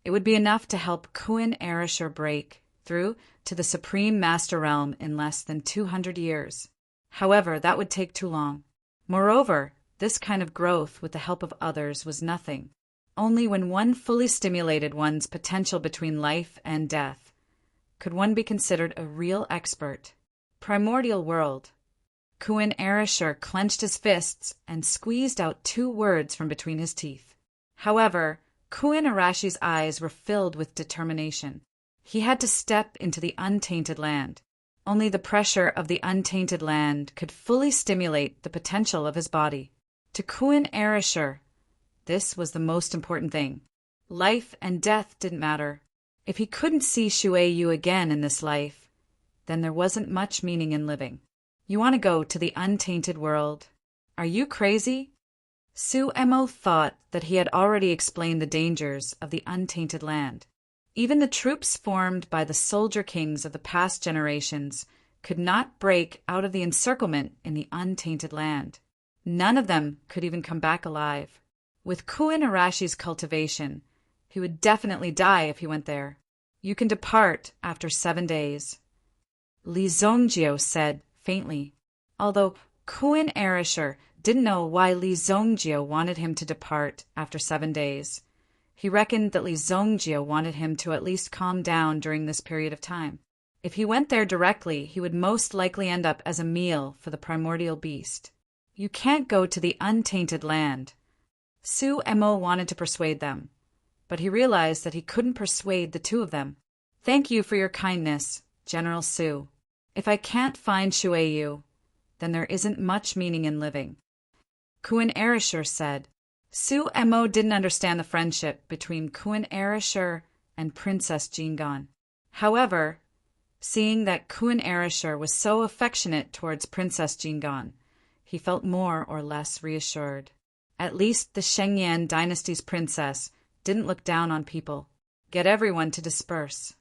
it would be enough to help Kuan Ereshur break through to the Supreme Master realm in less than 200 years. However, that would take too long. Moreover, this kind of growth with the help of others was nothing. Only when one fully stimulated one's potential between life and death could one be considered a real expert. Primordial world. Kuan Ereshur clenched his fists and squeezed out 2 words from between his teeth. However, Kuan Arashi's eyes were filled with determination. He had to step into the untainted land. Only the pressure of the untainted land could fully stimulate the potential of his body. To Kuan Ereshur, this was the most important thing. Life and death didn't matter. If he couldn't see Shui Yu again in this life, then there wasn't much meaning in living. You want to go to the untainted world? Are you crazy? Su Emo thought that he had already explained the dangers of the untainted land. Even the troops formed by the soldier kings of the past generations could not break out of the encirclement in the untainted land. None of them could even come back alive. With Kuan Arashi's cultivation, he would definitely die if he went there. You can depart after 7 days. Li Zongjio said faintly, although Kuan Ereshur didn't know why Li Zongjio wanted him to depart after 7 days. He reckoned that Li Zongjio wanted him to at least calm down during this period of time. If he went there directly, he would most likely end up as a meal for the primordial beast. You can't go to the untainted land. Su Emo wanted to persuade them, but he realized that he couldn't persuade the 2 of them. Thank you for your kindness, General Su. If I can't find Shui Yu, then there isn't much meaning in living. Kuan Ereshur said. Su Emo didn't understand the friendship between Kuan Ereshur and Princess Jingon. However, seeing that Kuan Ereshur was so affectionate towards Princess Jingon, he felt more or less reassured. At least the Shengyan dynasty's princess didn't look down on people. Get everyone to disperse.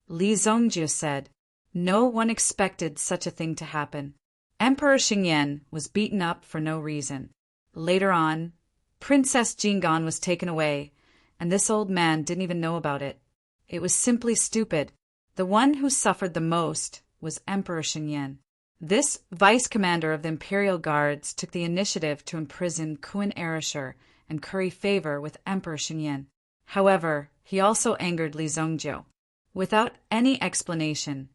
Li Zongjio said. No one expected such a thing to happen. Emperor Shengyan was beaten up for no reason. Later on, Princess Jingon was taken away, and this old man didn't even know about it. It was simply stupid. The one who suffered the most was Emperor Shengyan. This vice-commander of the Imperial Guards took the initiative to imprison Kuan Ereshur and curry favor with Emperor Shengyan. However, he also angered Li Zongjio. Without any explanation,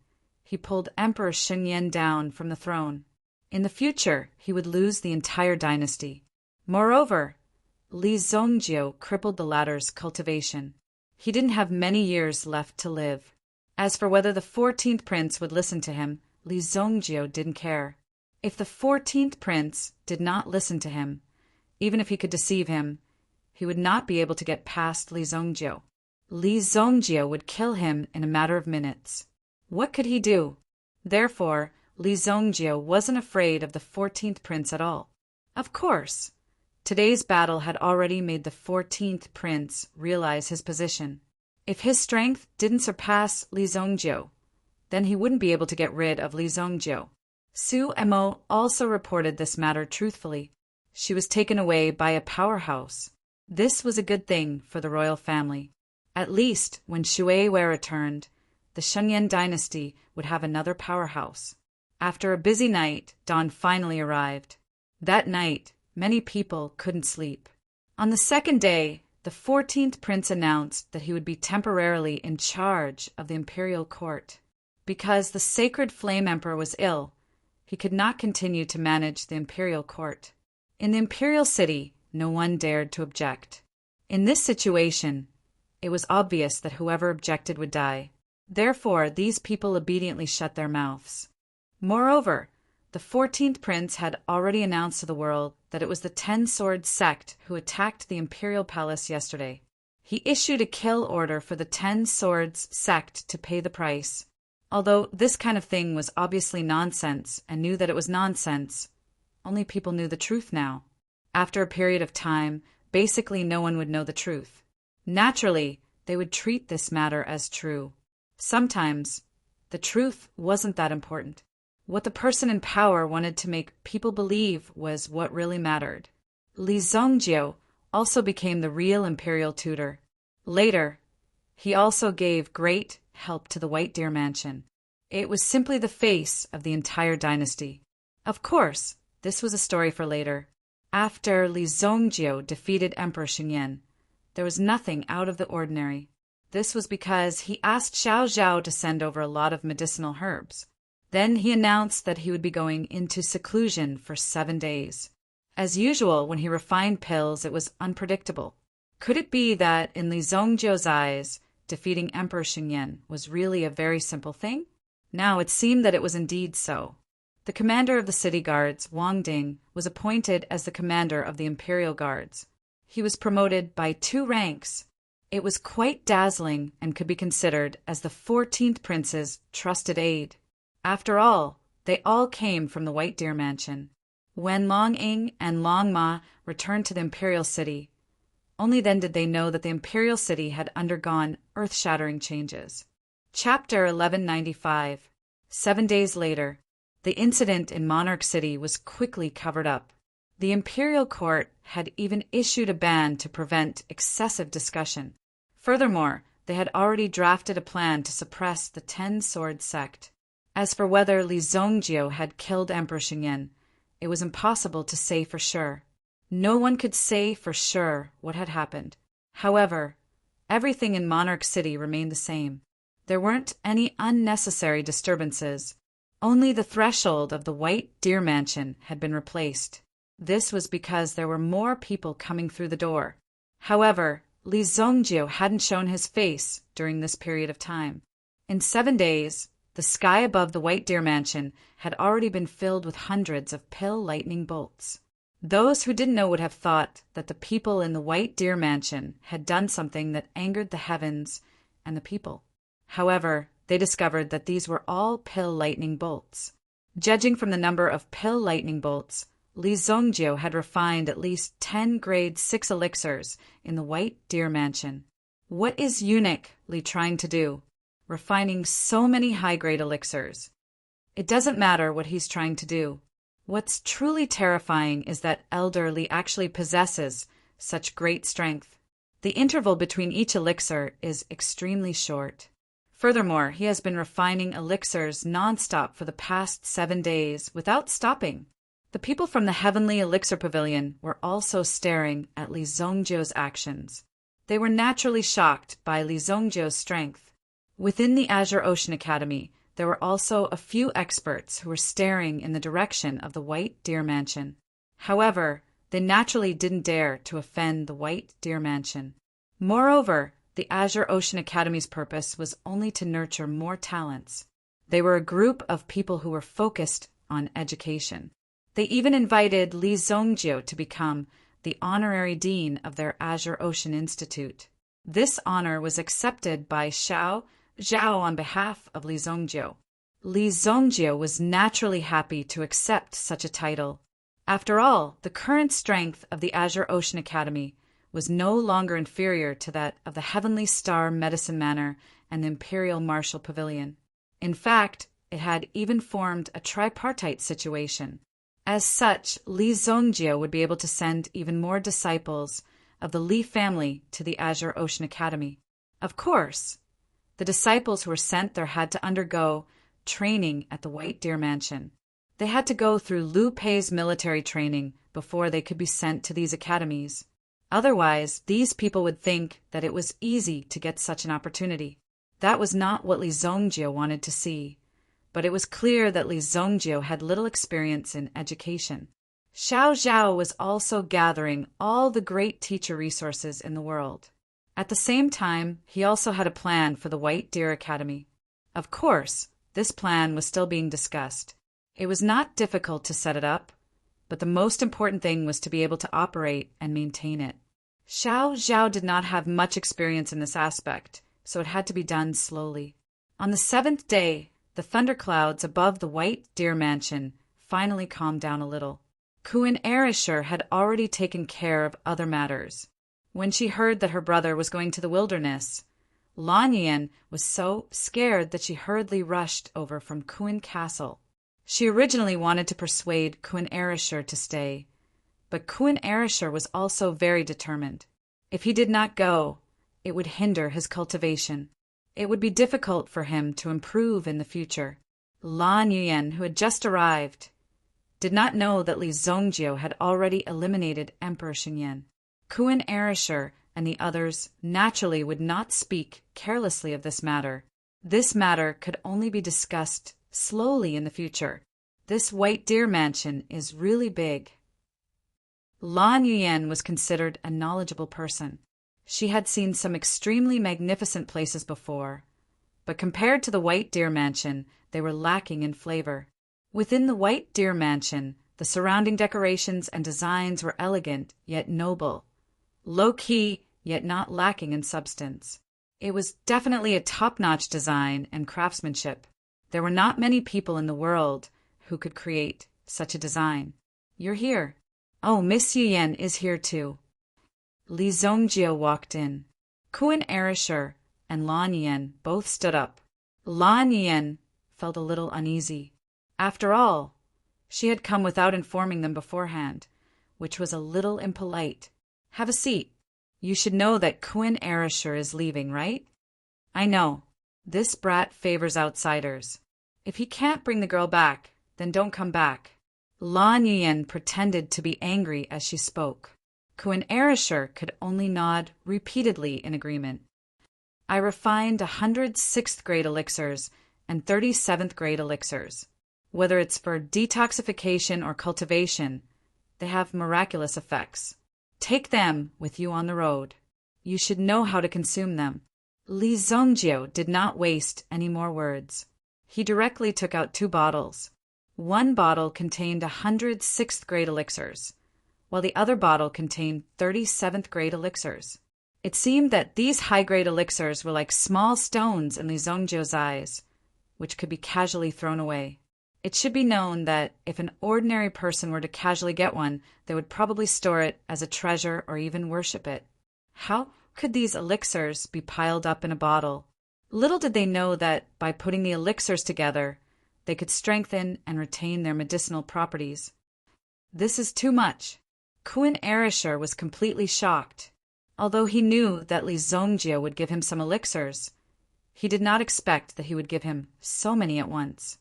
he pulled Emperor Shengyan down from the throne. In the future, he would lose the entire dynasty. Moreover, Li Zongjio crippled the latter's cultivation. He didn't have many years left to live. As for whether the 14th prince would listen to him, Li Zongjio didn't care. If the 14th prince did not listen to him, even if he could deceive him, he would not be able to get past Li Zongjio. Li Zongjio would kill him in a matter of minutes. What could he do? Therefore, Li Zongjio wasn't afraid of the 14th prince at all. Of course, today's battle had already made the 14th prince realize his position. If his strength didn't surpass Li Zongjio, then he wouldn't be able to get rid of Li Zongjio. Su Emo also reported this matter truthfully. She was taken away by a powerhouse. This was a good thing for the royal family. At least, when Shui Wei returned, the Shengyan dynasty would have another powerhouse. After a busy night, dawn finally arrived. That night, many people couldn't sleep. On the second day, the 14th prince announced that he would be temporarily in charge of the imperial court. Because the sacred flame emperor was ill, he could not continue to manage the imperial court. In the imperial city, no one dared to object. In this situation, It was obvious that whoever objected would die. Therefore, these people obediently shut their mouths. Moreover, the 14th prince had already announced to the world that it was the Ten-Sword sect who attacked the imperial palace yesterday. He issued a kill order for the Ten-Swords sect to pay the price. Although this kind of thing was obviously nonsense and knew that it was nonsense, only people knew the truth now. After a period of time, basically no one would know the truth. Naturally, they would treat this matter as true. Sometimes, the truth wasn't that important. What the person in power wanted to make people believe was what really mattered. Li Zhongjie also became the real imperial tutor. Later, he also gave great help to the White Deer Mansion. It was simply the face of the entire dynasty. Of course, this was a story for later. After Li Zhongjie defeated Emperor Xingyan, there was nothing out of the ordinary. This was because he asked Xiao Zhao to send over a lot of medicinal herbs. Then he announced that he would be going into seclusion for 7 days. As usual, when he refined pills, it was unpredictable. Could it be that in Li Zhongjie's eyes, defeating Emperor Xingyan was really a very simple thing? Now it seemed that it was indeed so. The commander of the city guards, Wang Ding, was appointed as the commander of the imperial guards. He was promoted by 2 ranks. It was quite dazzling and could be considered as the 14th prince's trusted aide. After all, they all came from the White Deer Mansion. When Long Ying and Long Ma returned to the imperial city, only then did they know that the imperial city had undergone earth-shattering changes. Chapter 1195. 7 days later, the incident in Monarch City was quickly covered up. The imperial court had even issued a ban to prevent excessive discussion. Furthermore, they had already drafted a plan to suppress the Ten-Sword sect. As for whether Li Zhongjie had killed Emperor Xingyan, it was impossible to say for sure. No one could say for sure what had happened. However, everything in Monarch City remained the same. There weren't any unnecessary disturbances. Only the threshold of the White Deer Mansion had been replaced. This was because there were more people coming through the door. However, Li Zhongjie hadn't shown his face during this period of time. In 7 days, the sky above the White Deer Mansion had already been filled with hundreds of pill lightning bolts. Those who didn't know would have thought that the people in the White Deer Mansion had done something that angered the heavens and the people. However, they discovered that these were all pill lightning bolts. Judging from the number of pill lightning bolts, Li Zhongjie had refined at least 10 grade 6 elixirs in the White Deer Mansion. What is eunuch Li trying to do? Refining so many high-grade elixirs. It doesn't matter what he's trying to do. What's truly terrifying is that Elder Li actually possesses such great strength. The interval between each elixir is extremely short. Furthermore, he has been refining elixirs non-stop for the past 7 days without stopping. The people from the Heavenly Elixir Pavilion were also staring at Li Zhongjie's actions. They were naturally shocked by Li Zhongjie's strength. Within the Azure Ocean Academy, there were also a few experts who were staring in the direction of the White Deer Mansion. However, they naturally didn't dare to offend the White Deer Mansion. Moreover, the Azure Ocean Academy's purpose was only to nurture more talents. They were a group of people who were focused on education. They even invited Li Zhongjie to become the honorary dean of their Azure Ocean Institute. This honor was accepted by Xiao Zhao on behalf of Li Zhongjie. Li Zhongjie was naturally happy to accept such a title. After all, the current strength of the Azure Ocean Academy was no longer inferior to that of the Heavenly Star Medicine Manor and the Imperial Martial Pavilion. In fact, it had even formed a tripartite situation. As such, Li Zhongjie would be able to send even more disciples of the Li family to the Azure Ocean Academy. Of course, the disciples who were sent there had to undergo training at the White Deer Mansion. They had to go through Liu Pei's military training before they could be sent to these academies. Otherwise, these people would think that it was easy to get such an opportunity. That was not what Li Zhongjie wanted to see. But it was clear that Li Zhongjie had little experience in education. Xiao Zhao was also gathering all the great teacher resources in the world. At the same time, he also had a plan for the White Deer Academy. Of course, this plan was still being discussed. It was not difficult to set it up, but the most important thing was to be able to operate and maintain it. Xiao Zhao did not have much experience in this aspect, so it had to be done slowly. On the 7th day, the thunderclouds above the White Deer Mansion finally calmed down a little. Kuan Erishur had already taken care of other matters. When she heard that her brother was going to the wilderness, Lan Yin was so scared that she hurriedly rushed over from Kuan Castle. She originally wanted to persuade Kuan Erishur to stay, but Kuan Erishur was also very determined. If he did not go, it would hinder his cultivation. It would be difficult for him to improve in the future. Lan Yuan, who had just arrived, did not know that Li Zongjio had already eliminated Emperor Xinyan. Kuan Erishur and the others naturally would not speak carelessly of this matter. This matter could only be discussed slowly in the future. This White Deer Mansion is really big. Lan Yuan was considered a knowledgeable person. She had seen some extremely magnificent places before, but compared to the White Deer Mansion, they were lacking in flavor. Within the White Deer Mansion, the surrounding decorations and designs were elegant yet noble, low-key yet not lacking in substance. It was definitely a top-notch design and craftsmanship. There were not many people in the world who could create such a design. You're here. Oh, Miss Yuan is here too. Li Zongjio walked in. Kuan Erishur and Lan Yin both stood up. Lan Yin felt a little uneasy. After all, she had come without informing them beforehand, which was a little impolite. Have a seat. You should know that Kuan Erishur is leaving, right? I know. This brat favors outsiders. If he can't bring the girl back, then don't come back. Lan Yin pretended to be angry as she spoke. Kuan Erishur could only nod repeatedly in agreement. I refined 100 6th grade elixirs and 37th grade elixirs. Whether it's for detoxification or cultivation, they have miraculous effects. Take them with you on the road. You should know how to consume them. Li Zongjio did not waste any more words. He directly took out 2 bottles. One bottle contained 100 6th grade elixirs, while the other bottle contained 37th grade elixirs. It seemed that these high-grade elixirs were like small stones in Li Zongjio's eyes, which could be casually thrown away. It should be known that if an ordinary person were to casually get one, they would probably store it as a treasure or even worship it. How could these elixirs be piled up in a bottle? Little did they know that by putting the elixirs together, they could strengthen and retain their medicinal properties. This is too much. Kuan Erishur was completely shocked. Although he knew that Li Zongjio would give him some elixirs, he did not expect that he would give him so many at once.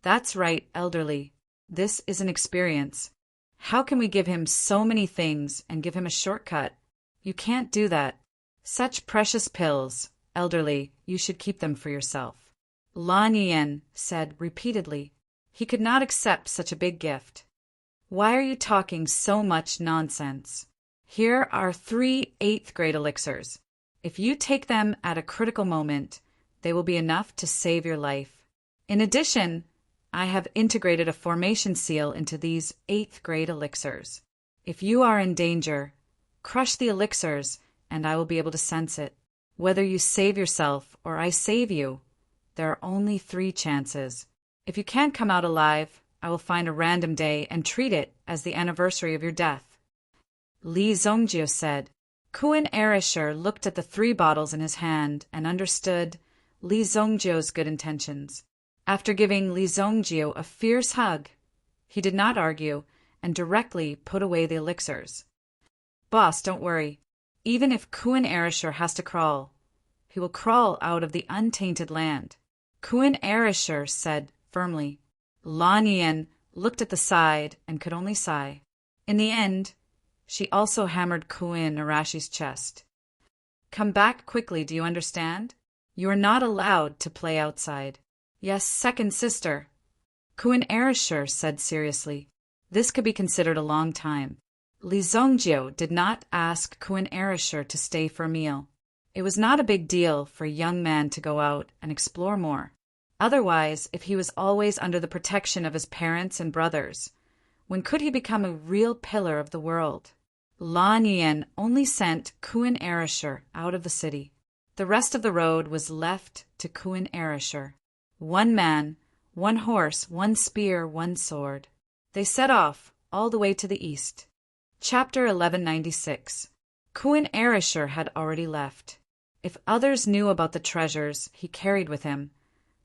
That's right, elderly. This is an experience. How can we give him so many things and give him a shortcut? You can't do that. Such precious pills, elderly, you should keep them for yourself. Lan Yin said repeatedly. He could not accept such a big gift. Why are you talking so much nonsense? Here are 3 8th grade elixirs. If you take them at a critical moment, they will be enough to save your life. In addition, I have integrated a formation seal into these 8th grade elixirs. If you are in danger, crush the elixirs and I will be able to sense it. Whether you save yourself or I save you, there are only 3 chances. If you can't come out alive, I will find a random day and treat it as the anniversary of your death. Li Zongjio said. Kuan Erishur looked at the 3 bottles in his hand and understood Li Zongjio's good intentions. After giving Li Zongjio a fierce hug, he did not argue and directly put away the elixirs. Boss, don't worry. Even if Kuan Erishur has to crawl, he will crawl out of the untainted land. Kuan Erishur said firmly. Lan Yin looked at the side and could only sigh. In the end, she also hammered Kuan Arashi's chest. Come back quickly, do you understand? You are not allowed to play outside. Yes, second sister. Kuan Erishur said seriously. This could be considered a long time. Li Zongjio did not ask Kuan Erishur to stay for a meal. It was not a big deal for a young man to go out and explore more. Otherwise, if he was always under the protection of his parents and brothers, when could he become a real pillar of the world? Lan Yin only sent Kuan Erishur out of the city. The rest of the road was left to Kuan Erishur. One man, one horse, one spear, one sword. They set off all the way to the east. Chapter 1196. Kuan Erishur had already left. If others knew about the treasures he carried with him,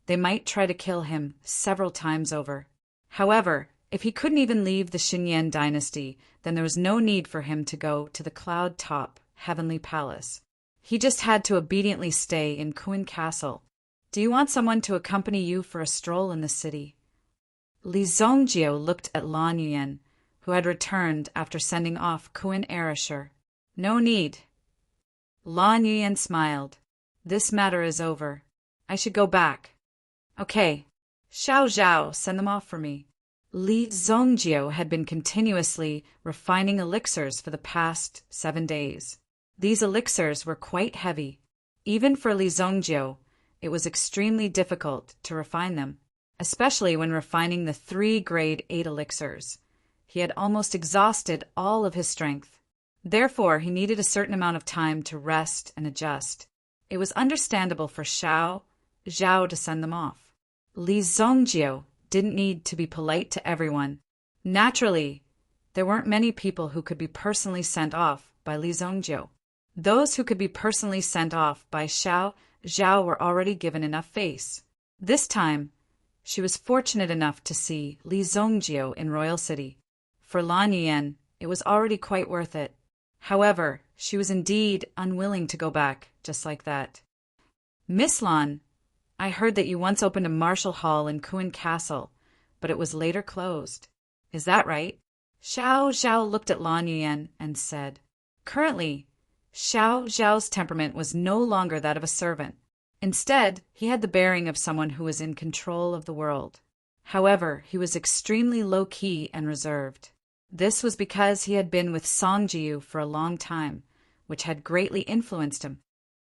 they might try to kill him several times over. However, if he couldn't even leave the Xinyan dynasty, then there was no need for him to go to the cloud-top heavenly palace. He just had to obediently stay in Kuan Castle. Do you want someone to accompany you for a stroll in the city? Li Zongjiu looked at Lan Yuan, who had returned after sending off Kuan Erishur. No need. Lan Yuan smiled. This matter is over. I should go back. Okay. Xiao Zhao, send them off for me. Li Zongjiu had been continuously refining elixirs for the past 7 days. These elixirs were quite heavy. Even for Li Zongjiu, it was extremely difficult to refine them, especially when refining the 3 grade 8 elixirs. He had almost exhausted all of his strength. Therefore, he needed a certain amount of time to rest and adjust. It was understandable for Xiao Zhao to send them off. Li Zongjiu didn't need to be polite to everyone. Naturally, there weren't many people who could be personally sent off by Li Zongjiu. Those who could be personally sent off by Xiao Zhao were already given enough face. This time, she was fortunate enough to see Li Zongjiu in Royal City. For Lan Yuan, it was already quite worth it. However, she was indeed unwilling to go back just like that. Miss Lan, I heard that you once opened a martial hall in Kuan Castle, but it was later closed. Is that right? Xiao Zhao looked at Lan Yuan and said, currently, Xiao Zhao's temperament was no longer that of a servant. Instead, he had the bearing of someone who was in control of the world. However, he was extremely low-key and reserved. This was because he had been with Songjiu for a long time, which had greatly influenced him.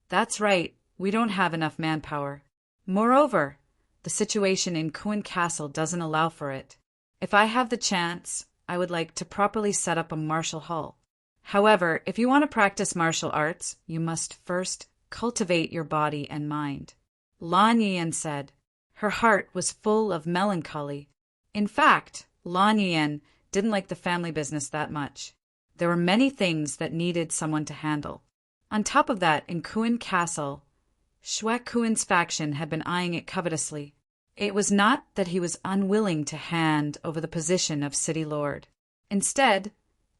That's right, we don't have enough manpower. Moreover, the situation in Kuan Castle doesn't allow for it. If I have the chance, I would like to properly set up a martial hall. However, if you want to practice martial arts, you must first cultivate your body and mind. Lan Yuan said. Her heart was full of melancholy. In fact, Lan Yuan didn't like the family business that much. There were many things that needed someone to handle. On top of that, in Kuan Castle, Xue Kuan's faction had been eyeing it covetously. It was not that he was unwilling to hand over the position of city lord. Instead,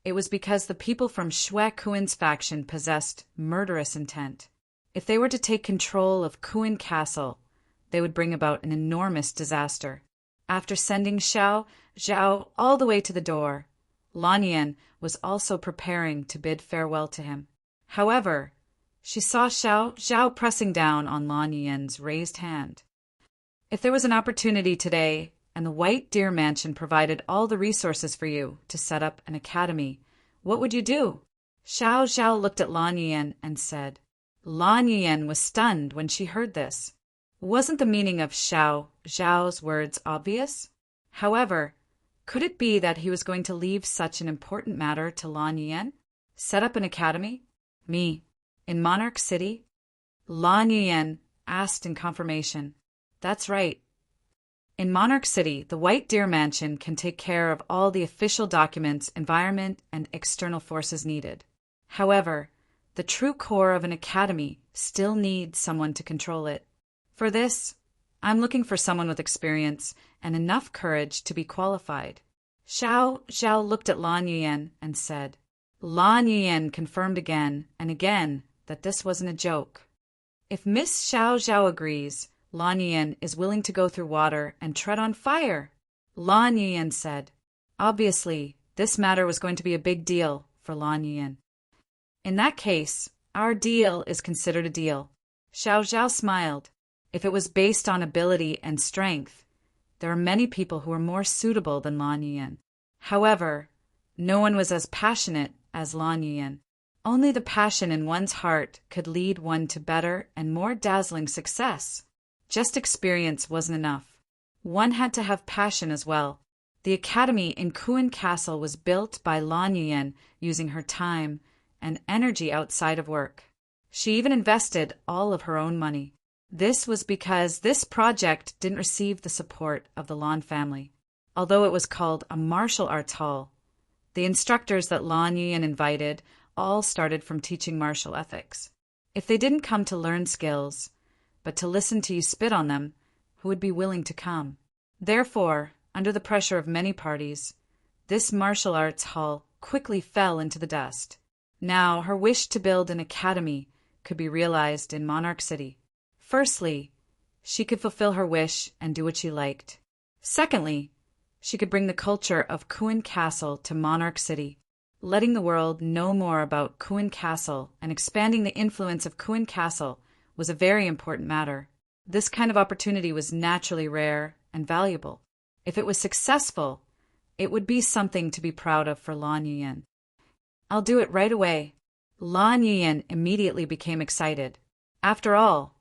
it was because the people from Xue Kuan's faction possessed murderous intent. If they were to take control of Kuan Castle, they would bring about an enormous disaster. After sending Xiao Zhao all the way to the door, Lan Yuan was also preparing to bid farewell to him. However, she saw Xiao Zhao pressing down on Lan Yuan's raised hand. If there was an opportunity today, and the White Deer Mansion provided all the resources for you to set up an academy, what would you do? Xiao Zhao looked at Lan Yuan and said. Lan Yuan was stunned when she heard this. Wasn't the meaning of Xiao Zhao's words obvious? However, could it be that he was going to leave such an important matter to Lan Yuan? Set up an academy? Me. In Monarch City? Lan Yuan asked in confirmation. That's right. In Monarch City, the White Deer Mansion can take care of all the official documents, environment, and external forces needed. However, the true core of an academy still needs someone to control it. For this, I'm looking for someone with experience and enough courage to be qualified. Xiao Zhao looked at Lan Yuan and said. Lan Yuan confirmed again and again that this wasn't a joke. If Miss Xiao Zhao agrees, Lan Yuan is willing to go through water and tread on fire. Lan Yuan said. Obviously, this matter was going to be a big deal for Lan Yuan. In that case, our deal is considered a deal. Xiao Zhao smiled. If it was based on ability and strength, there are many people who are more suitable than Lan Yuan. However, no one was as passionate as Lan Yuan. Only the passion in one's heart could lead one to better and more dazzling success. Just experience wasn't enough. One had to have passion as well. The academy in Kuan Castle was built by Lan Yuyan using her time and energy outside of work. She even invested all of her own money. This was because this project didn't receive the support of the Lan family. Although it was called a martial arts hall, the instructors that Lan Yuyan invited all started from teaching martial ethics. If they didn't come to learn skills, but to listen to you spit on them, who would be willing to come? Therefore, under the pressure of many parties, this martial arts hall quickly fell into the dust. Now her wish to build an academy could be realized in Monarch City. Firstly, she could fulfill her wish and do what she liked. Secondly, she could bring the culture of Kuan Castle to Monarch City, letting the world know more about Kuan Castle and expanding the influence of Kuan Castle was a very important matter. This kind of opportunity was naturally rare and valuable. If it was successful, it would be something to be proud of for Lan Yuyan. I'll do it right away. Lan Yuyan immediately became excited. After all,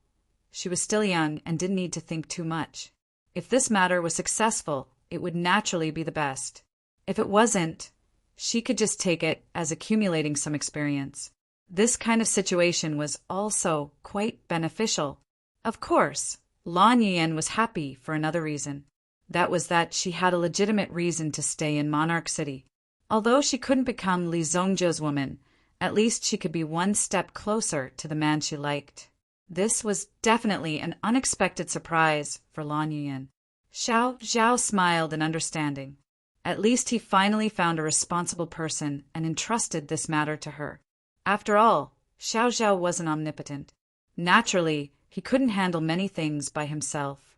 she was still young and didn't need to think too much. If this matter was successful, it would naturally be the best. If it wasn't, she could just take it as accumulating some experience. This kind of situation was also quite beneficial. Of course, Lan Yuyan was happy for another reason. That was that she had a legitimate reason to stay in Monarch City. Although she couldn't become Li Zhongjiu's woman, at least she could be one step closer to the man she liked. This was definitely an unexpected surprise for Lan Yuyan. Xiao Zhao smiled in understanding. At least he finally found a responsible person and entrusted this matter to her. After all, Xiao Zhao wasn't omnipotent. Naturally, he couldn't handle many things by himself.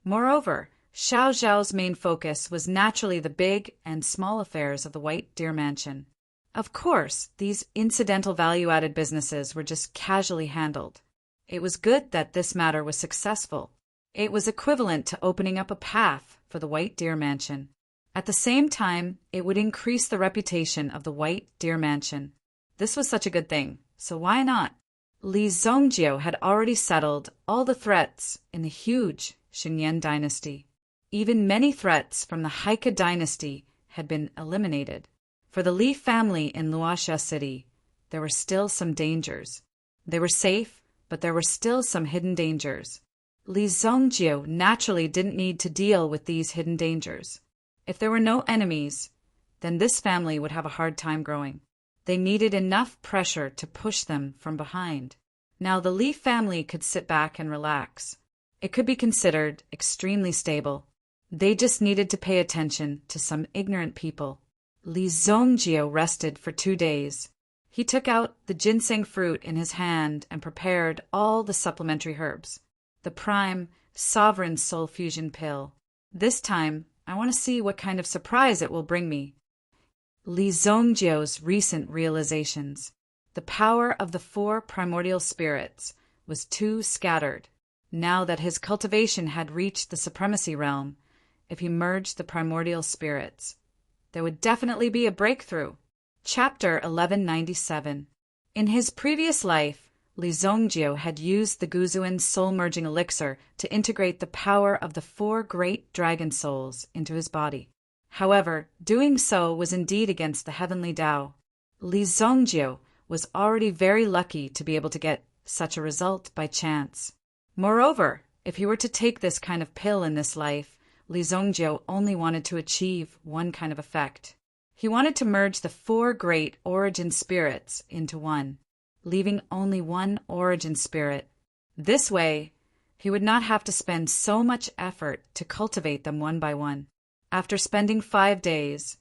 Moreover, Xiao Zhao's main focus was naturally the big and small affairs of the White Deer Mansion. Of course, these incidental value-added businesses were just casually handled. It was good that this matter was successful. It was equivalent to opening up a path for the White Deer Mansion. At the same time, it would increase the reputation of the White Deer Mansion. This was such a good thing, so why not? Li Zhongjiu had already settled all the threats in the huge Xingyan dynasty. Even many threats from the Haika dynasty had been eliminated. For the Li family in Luoxia City, there were still some dangers. They were safe, but there were still some hidden dangers. Li Zhongjiu naturally didn't need to deal with these hidden dangers. If there were no enemies, then this family would have a hard time growing. They needed enough pressure to push them from behind. Now the Li family could sit back and relax. It could be considered extremely stable. They just needed to pay attention to some ignorant people. Li Zhongjiu rested for 2 days. He took out the ginseng fruit in his hand and prepared all the supplementary herbs. The prime, sovereign soul fusion pill. This time, I want to see what kind of surprise it will bring me. Li Zhongjiu's recent realizations. The power of the 4 primordial spirits was too scattered. Now that his cultivation had reached the supremacy realm, if he merged the primordial spirits, there would definitely be a breakthrough. Chapter 1197. In his previous life, Li Zhongjiu had used the Guzuan soul-merging elixir to integrate the power of the 4 great dragon souls into his body. However, doing so was indeed against the heavenly Tao. Li Zhongjiu was already very lucky to be able to get such a result by chance. Moreover, if he were to take this kind of pill in this life, Li Zhongjiu only wanted to achieve one kind of effect. He wanted to merge the 4 great origin spirits into one, leaving only one origin spirit. This way, he would not have to spend so much effort to cultivate them one by one. After spending 5 days,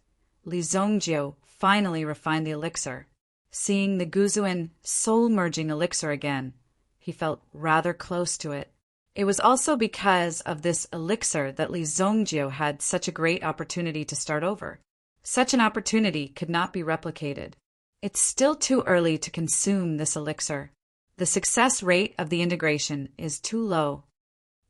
Li Zhongjiu finally refined the elixir. Seeing the Guzuan soul-merging elixir again, he felt rather close to it. It was also because of this elixir that Li Zhongjiu had such a great opportunity to start over. Such an opportunity could not be replicated. It's still too early to consume this elixir. The success rate of the integration is too low.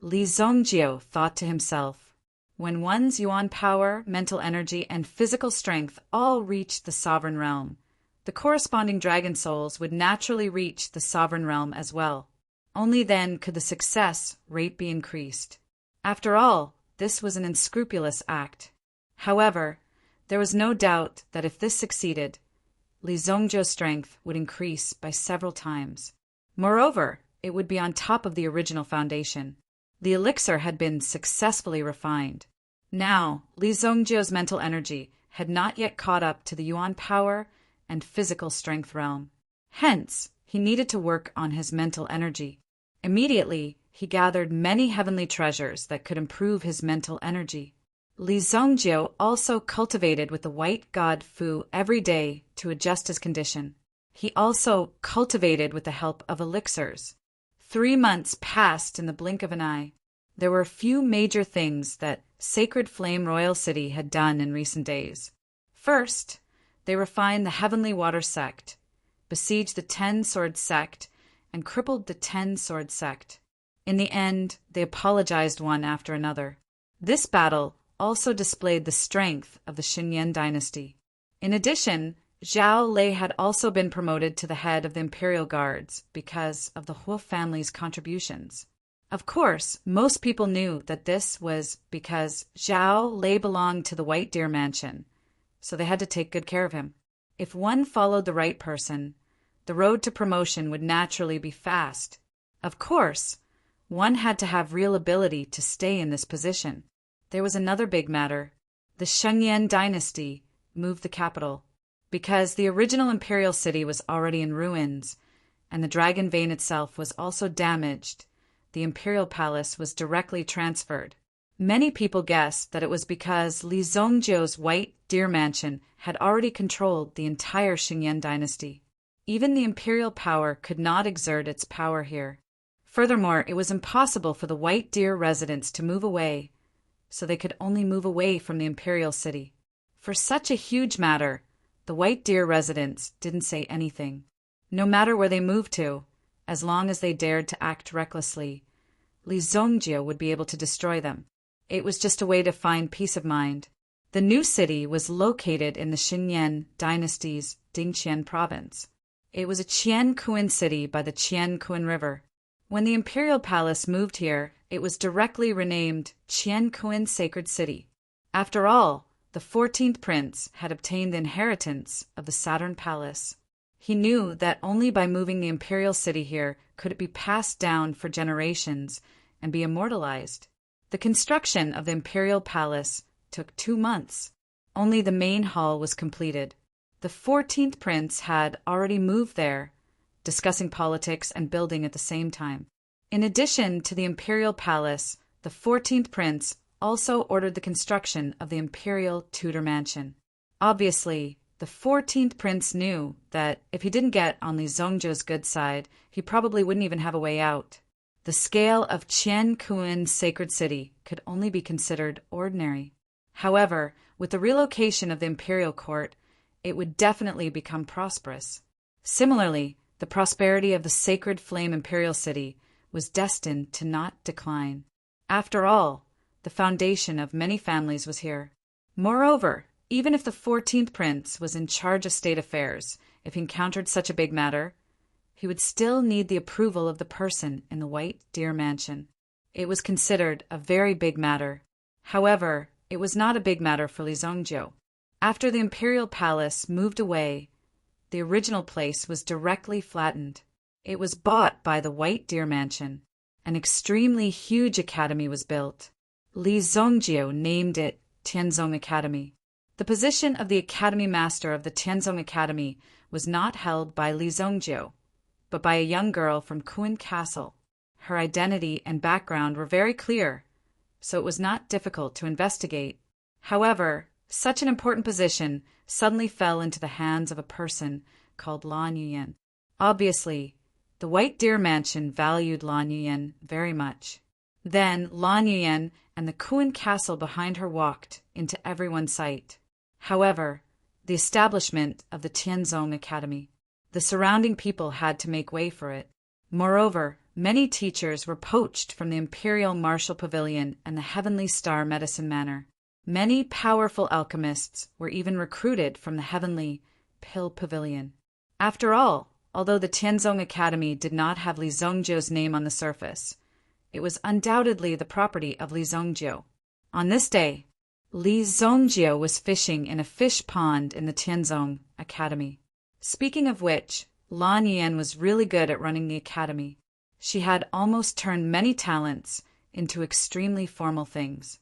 Li Zhongjiu thought to himself, when one's yuan power, mental energy, and physical strength all reach the sovereign realm, the corresponding dragon souls would naturally reach the sovereign realm as well. Only then could the success rate be increased. After all, this was an unscrupulous act. However, there was no doubt that if this succeeded, Li Zongjiu's strength would increase by several times. Moreover, it would be on top of the original foundation. The elixir had been successfully refined. Now, Li Zongjiu's mental energy had not yet caught up to the Yuan power and physical strength realm. Hence, he needed to work on his mental energy. Immediately, he gathered many heavenly treasures that could improve his mental energy. Li Zongjiu also cultivated with the white god Fu every day to adjust his condition. He also cultivated with the help of elixirs. 3 months passed in the blink of an eye. There were a few major things that Sacred Flame Royal City had done in recent days. First, they refined the Heavenly Water Sect, besieged the 10-Sword Sect, and crippled the 10-Sword Sect. In the end, they apologized one after another. This battle also displayed the strength of the Xinyan dynasty. In addition, Zhao Lei had also been promoted to the head of the Imperial Guards because of the Huo family's contributions. Of course, most people knew that this was because Zhao Lei belonged to the White Deer Mansion, so they had to take good care of him. If one followed the right person, the road to promotion would naturally be fast. Of course, one had to have real ability to stay in this position. There was another big matter. The Xinyan dynasty moved the capital. Because the original imperial city was already in ruins, and the Dragon Vein itself was also damaged, the imperial palace was directly transferred. Many people guessed that it was because Li Zongjiu's White Deer Mansion had already controlled the entire Xinyan dynasty. Even the imperial power could not exert its power here. Furthermore, it was impossible for the White Deer residents to move away, so they could only move away from the imperial city. For such a huge matter, the White Deer residents didn't say anything. No matter where they moved to, as long as they dared to act recklessly, Li Zongjiu would be able to destroy them. It was just a way to find peace of mind. The new city was located in the Xinyan dynasty's Dingqian province. It was a Qiankuan city by the Qiankuan River. When the imperial palace moved here, it was directly renamed Qiankuan Sacred City. After all, the 14th prince had obtained the inheritance of the Saturn Palace. He knew that only by moving the imperial city here could it be passed down for generations and be immortalized. The construction of the imperial palace took 2 months. Only the main hall was completed. The 14th prince had already moved there, discussing politics and building at the same time. In addition to the imperial palace, the 14th prince also ordered the construction of the imperial Tudor mansion. Obviously, the 14th prince knew that if he didn't get on Li Zongjiu's good side, he probably wouldn't even have a way out. The scale of Qiankuan Sacred City could only be considered ordinary. However, with the relocation of the imperial court, it would definitely become prosperous. Similarly, the prosperity of the Sacred Flame Imperial City was destined to not decline. After all, the foundation of many families was here. Moreover, even if the 14th prince was in charge of state affairs, if he encountered such a big matter, he would still need the approval of the person in the White Deer Mansion. It was considered a very big matter. However, it was not a big matter for Li Zongjiu. After the imperial palace moved away, the original place was directly flattened. It was bought by the White Deer Mansion. An extremely huge academy was built. Li Zongjiu named it Tianzong Academy. The position of the Academy Master of the Tianzong Academy was not held by Li Zongjiu, but by a young girl from Kuan Castle. Her identity and background were very clear, so it was not difficult to investigate. However, such an important position suddenly fell into the hands of a person called Lan Yuyan. Obviously, the White Deer Mansion valued Lan Yuyan very much. Then Lan Yuyan and the Kuan Castle behind her walked into everyone's sight. However, the establishment of the Tianzong Academy, the surrounding people had to make way for it. Moreover, many teachers were poached from the Imperial Martial Pavilion and the Heavenly Star Medicine Manor. Many powerful alchemists were even recruited from the Heavenly Pill Pavilion. After all, although the Tianzong Academy did not have Li Zongjiu's name on the surface, it was undoubtedly the property of Li Zongjiu. On this day, Li Zongjiu was fishing in a fish pond in the Tianzong Academy. Speaking of which, Lan Yan was really good at running the academy. She had almost turned many talents into extremely formal things.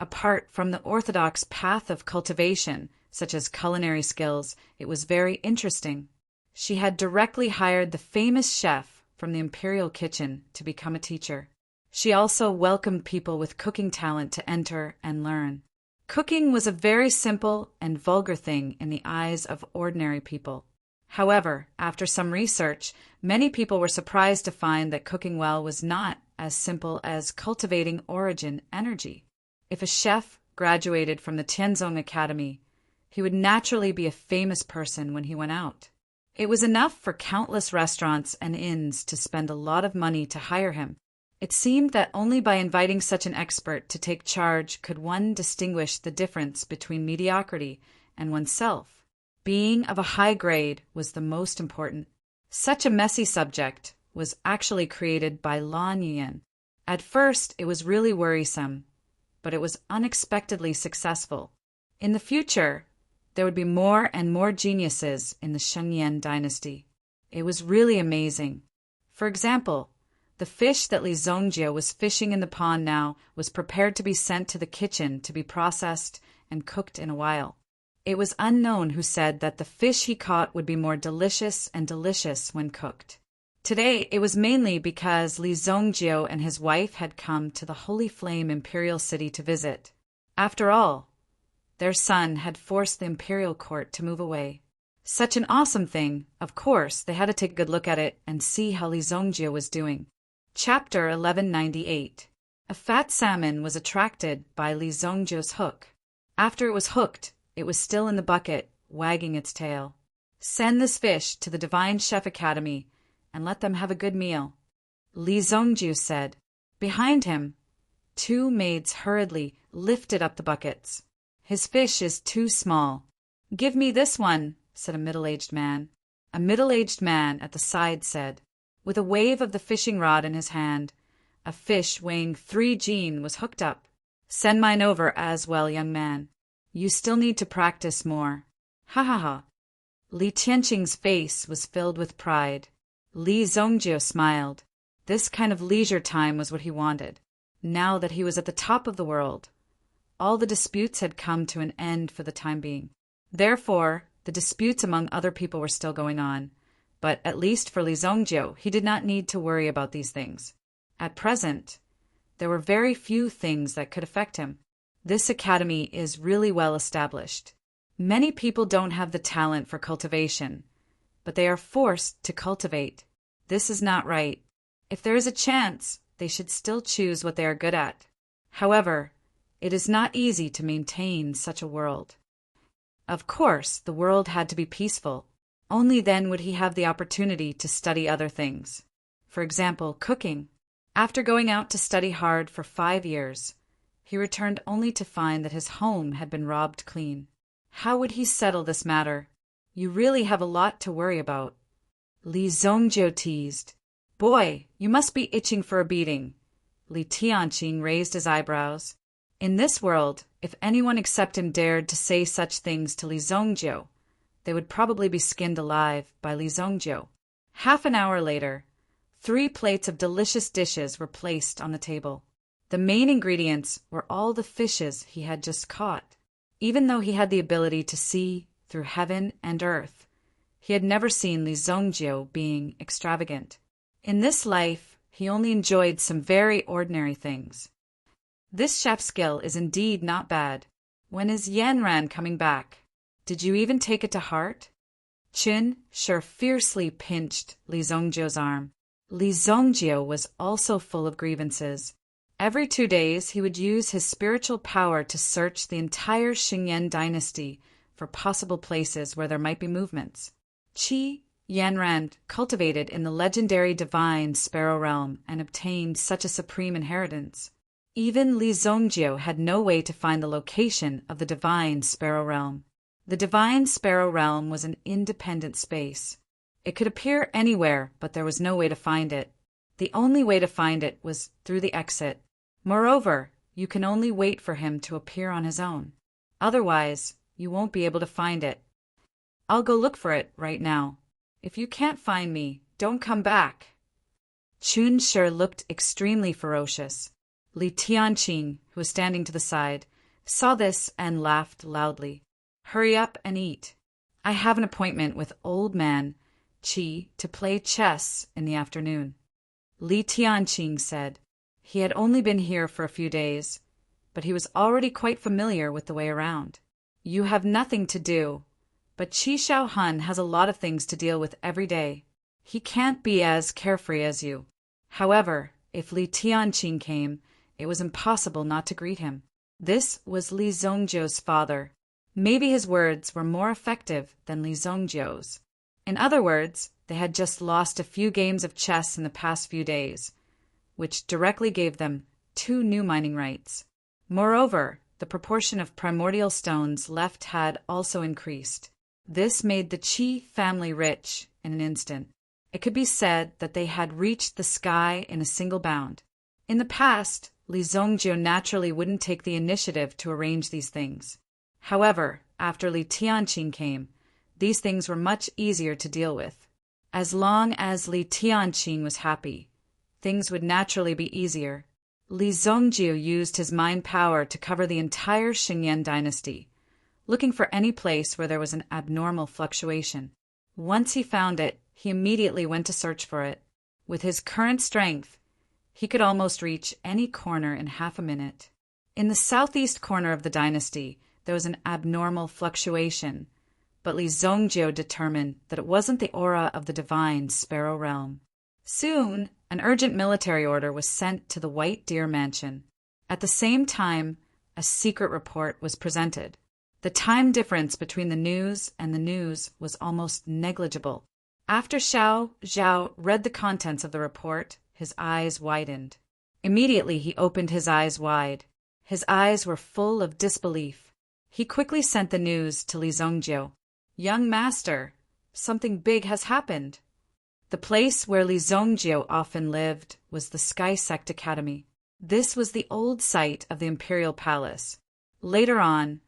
Apart from the orthodox path of cultivation, such as culinary skills, it was very interesting. She had directly hired the famous chef from the imperial kitchen to become a teacher. She also welcomed people with cooking talent to enter and learn. Cooking was a very simple and vulgar thing in the eyes of ordinary people. However, after some research, many people were surprised to find that cooking well was not as simple as cultivating origin energy. If a chef graduated from the Tianzong Academy, he would naturally be a famous person when he went out. It was enough for countless restaurants and inns to spend a lot of money to hire him. It seemed that only by inviting such an expert to take charge could one distinguish the difference between mediocrity and oneself. Being of a high grade was the most important. Such a messy subject was actually created by Lan Yan. At first, it was really worrisome, but it was unexpectedly successful. In the future, there would be more and more geniuses in the Shengyan dynasty. It was really amazing. For example, the fish that Li Zongjiu was fishing in the pond now was prepared to be sent to the kitchen to be processed and cooked in a while. It was unknown who said that the fish he caught would be more delicious and delicious when cooked. Today, it was mainly because Li Zongjiu and his wife had come to the Holy Flame Imperial City to visit. After all, their son had forced the imperial court to move away. Such an awesome thing, of course, they had to take a good look at it and see how Li Zongjiu was doing. Chapter 1198. A fat salmon was attracted by Li Zongjiu's hook. After it was hooked, it was still in the bucket, wagging its tail. Send this fish to the Divine Chef Academy and let them have a good meal, Li Zongjiu said. Behind him, two maids hurriedly lifted up the buckets. His fish is too small. Give me this one, said a middle-aged man. A middle-aged man at the side said. With a wave of the fishing rod in his hand, a fish weighing 3 jin was hooked up. Send mine over as well, young man. You still need to practice more. Ha ha ha. Li Tianqing's face was filled with pride. Li Zongjiu smiled. This kind of leisure time was what he wanted. Now that he was at the top of the world, all the disputes had come to an end for the time being. Therefore, the disputes among other people were still going on. But at least for Li Zongjiu, he did not need to worry about these things. At present, there were very few things that could affect him. This academy is really well established. Many people don't have the talent for cultivation, but they are forced to cultivate. This is not right. If there is a chance, they should still choose what they are good at. However, it is not easy to maintain such a world. Of course, the world had to be peaceful. Only then would he have the opportunity to study other things. For example, cooking. After going out to study hard for 5 years, he returned only to find that his home had been robbed clean. How would he settle this matter? You really have a lot to worry about. Li Zongjiu teased. Boy, you must be itching for a beating. Li Tianqing raised his eyebrows. In this world, if anyone except him dared to say such things to Li Zongjiu, they would probably be skinned alive by Li Zongjiu. Half an hour later, 3 plates of delicious dishes were placed on the table. The main ingredients were all the fishes he had just caught. Even though he had the ability to see through heaven and earth, he had never seen Li Zongjiu being extravagant. In this life, he only enjoyed some very ordinary things. This chef skill is indeed not bad. When is Yanran coming back? Did you even take it to heart? Qin Shi fiercely pinched Li Zongjiu's arm. Li Zongjiu was also full of grievances. Every 2 days, he would use his spiritual power to search the entire Shengyan dynasty for possible places where there might be movements. Qi Yanran cultivated in the legendary divine Sparrow Realm and obtained such a supreme inheritance. Even Li Zongjiu had no way to find the location of the divine Sparrow Realm. The divine sparrow realm was an independent space. It could appear anywhere, but there was no way to find it. The only way to find it was through the exit. Moreover, you can only wait for him to appear on his own. Otherwise, you won't be able to find it. I'll go look for it right now. If you can't find me, don't come back. Chun Shi looked extremely ferocious. Li Tianqing, who was standing to the side, saw this and laughed loudly. Hurry up and eat. I have an appointment with old man Qi to play chess in the afternoon. Li Tianqing said. He had only been here for a few days, but he was already quite familiar with the way around. You have nothing to do, but Qi Shaohun has a lot of things to deal with every day. He can't be as carefree as you. However, if Li Tianqing came, it was impossible not to greet him. This was Li Zongjiu's father. Maybe his words were more effective than Li Zongjiu's. In other words, they had just lost a few games of chess in the past few days, which directly gave them 2 new mining rights. Moreover, the proportion of primordial stones left had also increased. This made the Qi family rich in an instant. It could be said that they had reached the sky in a single bound. In the past, Li Zongjiu naturally wouldn't take the initiative to arrange these things. However, after Li Tianqing came, these things were much easier to deal with. As long as Li Tianqing was happy, things would naturally be easier. Li Zongjiu used his mind power to cover the entire Xingyan dynasty, looking for any place where there was an abnormal fluctuation. Once he found it, he immediately went to search for it. With his current strength, he could almost reach any corner in half a minute. In the southeast corner of the dynasty, there was an abnormal fluctuation, but Li Zongjiu determined that it wasn't the aura of the divine sparrow realm. Soon, an urgent military order was sent to the White Deer Mansion. At the same time, a secret report was presented. The time difference between the news and the news was almost negligible. After Xiao Zhao read the contents of the report, his eyes widened. Immediately he opened his eyes wide. His eyes were full of disbelief. He quickly sent the news to Li Zongjiu. Young master, something big has happened. The place where Li Zongjiu often lived was the Sky Sect Academy. This was the old site of the Imperial Palace. Later on,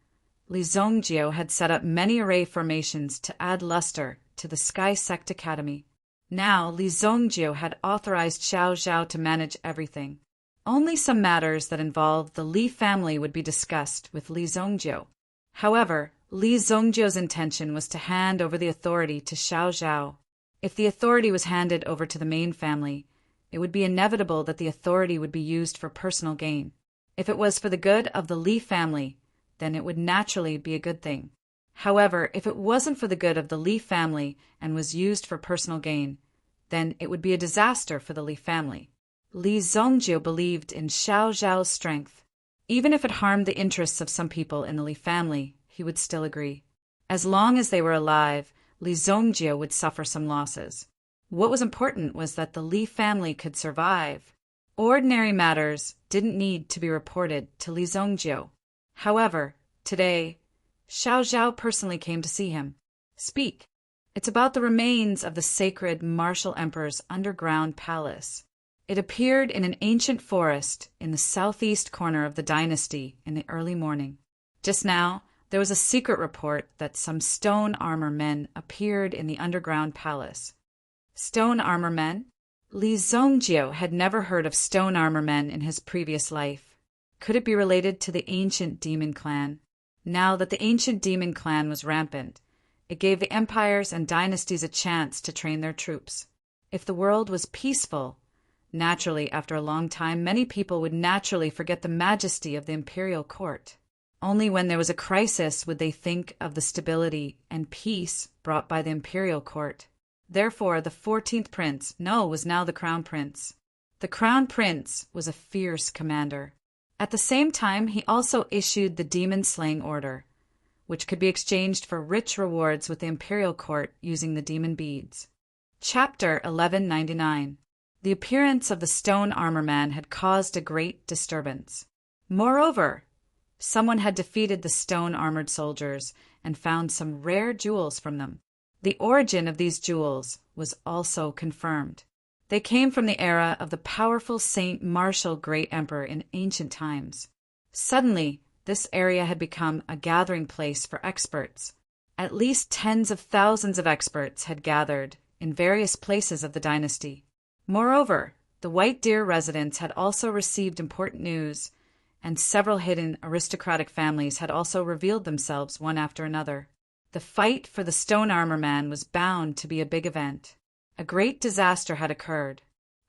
Li Zongjiu had set up many array formations to add luster to the Sky Sect Academy. Now Li Zongjiu had authorized Xiao Zhao to manage everything. Only some matters that involved the Li family would be discussed with Li Zongjiu. However, Li Zongjiu's intention was to hand over the authority to Xiao Zhao. If the authority was handed over to the main family, it would be inevitable that the authority would be used for personal gain. If it was for the good of the Li family, then it would naturally be a good thing. However, if it wasn't for the good of the Li family and was used for personal gain, then it would be a disaster for the Li family. Li Zongjiu believed in Xiao Zhao's strength. Even if it harmed the interests of some people in the Li family, he would still agree. As long as they were alive, Li Zongjiu would suffer some losses. What was important was that the Li family could survive. Ordinary matters didn't need to be reported to Li Zongjiu. However, today, Xiao Zhao personally came to see him. Speak. It's about the remains of the sacred martial emperor's underground palace. It appeared in an ancient forest in the southeast corner of the dynasty in the early morning. Just now, there was a secret report that some stone armor men appeared in the underground palace. Stone armor men? Li Zongjiu had never heard of stone armor men in his previous life. Could it be related to the ancient demon clan? Now that the ancient demon clan was rampant, it gave the empires and dynasties a chance to train their troops. If the world was peaceful, naturally, after a long time, many people would naturally forget the majesty of the imperial court. Only when there was a crisis would they think of the stability and peace brought by the imperial court. Therefore, the 14th prince, was now the crown prince. The crown prince was a fierce commander. At the same time, he also issued the demon-slaying order, which could be exchanged for rich rewards with the imperial court using the demon beads. Chapter 1199. The appearance of the stone armor man had caused a great disturbance. Moreover, someone had defeated the stone-armored soldiers and found some rare jewels from them. The origin of these jewels was also confirmed. They came from the era of the powerful Saint Martial Great Emperor in ancient times. Suddenly, this area had become a gathering place for experts. At least tens of thousands of experts had gathered in various places of the dynasty. Moreover, the White Deer residents had also received important news, and several hidden aristocratic families had also revealed themselves one after another. The fight for the Stone Armor Man was bound to be a big event. A great disaster had occurred.